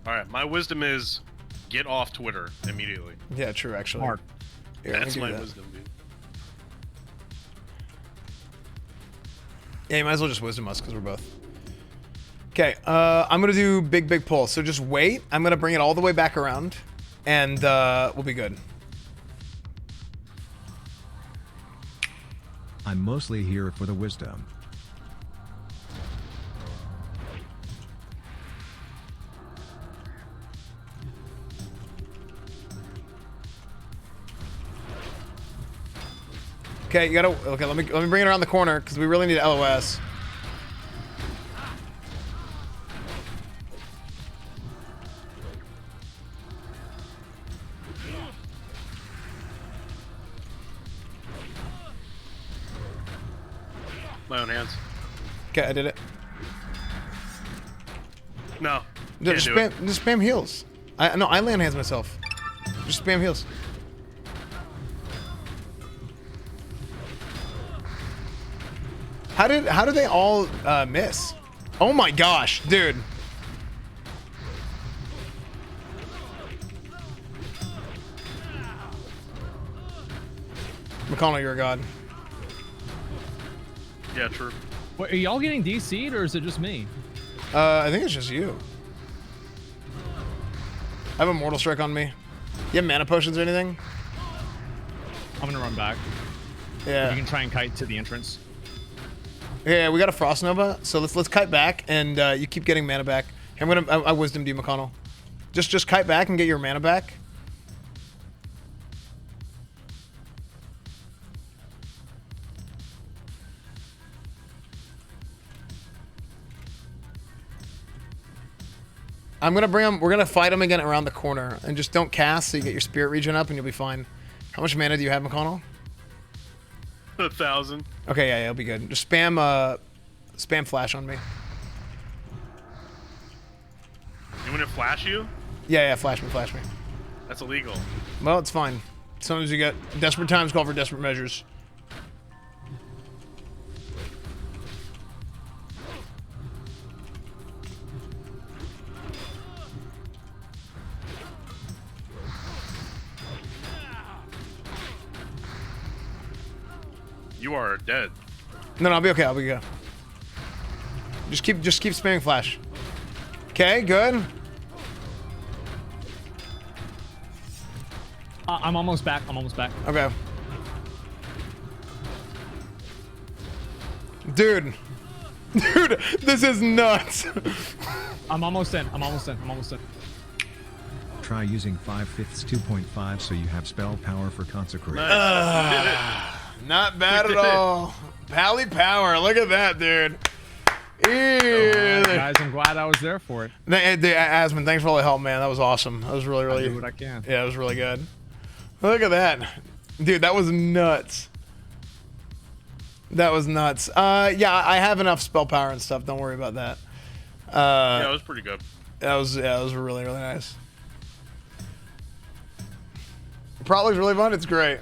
All right. My wisdom is get off Twitter immediately. Yeah. True. Actually. Smart. Here, that's my wisdom, dude. Yeah, you might as well just wisdom us because we're both. Okay, I'm gonna do big pull. So just wait. I'm gonna bring it all the way back around, and we'll be good. I'm mostly here for the wisdom. Okay, you gotta. Okay, let me bring it around the corner because we really need LOS. My own hands. Okay, I did it. No. Just spam heals. No, I land hands myself. Just spam heals. How did they all miss? Oh my gosh, dude. McConnell, you're a god. Yeah, true. Wait, are y'all getting DC'd or is it just me? I think it's just you. I have a Mortal Strike on me. You have mana potions or anything? I'm gonna run back. Yeah. You can try and kite to the entrance. Yeah, we got a Frost Nova, so let's kite back, and you keep getting mana back. I'm gonna I wisdomed you, McConnell. Just kite back and get your mana back. I'm gonna bring him. We're gonna fight him again around the corner, and just don't cast, so you get your spirit regen up, and you'll be fine. How much mana do you have, McConnell? 1,000. Okay, yeah, it'll be good. Just spam spam flash on me. You want to flash you? Yeah, flash me. That's illegal. Well, it's fine. Sometimes you get desperate times call for desperate measures. You are dead. No, I'll be okay. I'll be good. Just keep spamming flash. Okay, good. I'm almost back. Okay. Dude, this is nuts. I'm almost in. Try using 5/5 2.5 so you have spell power for consecrate. Not bad at all. Pally power. Look at that, dude. Right, guys, I'm glad I was there for it. Asmund, thanks for all the help, man. That was awesome. That was really. I do what I can. Yeah, it was really good. Look at that, dude. That was nuts. That was nuts. Yeah, I have enough spell power and stuff. Don't worry about that. Yeah, it was pretty good. That was really nice. Probably really fun. It's great.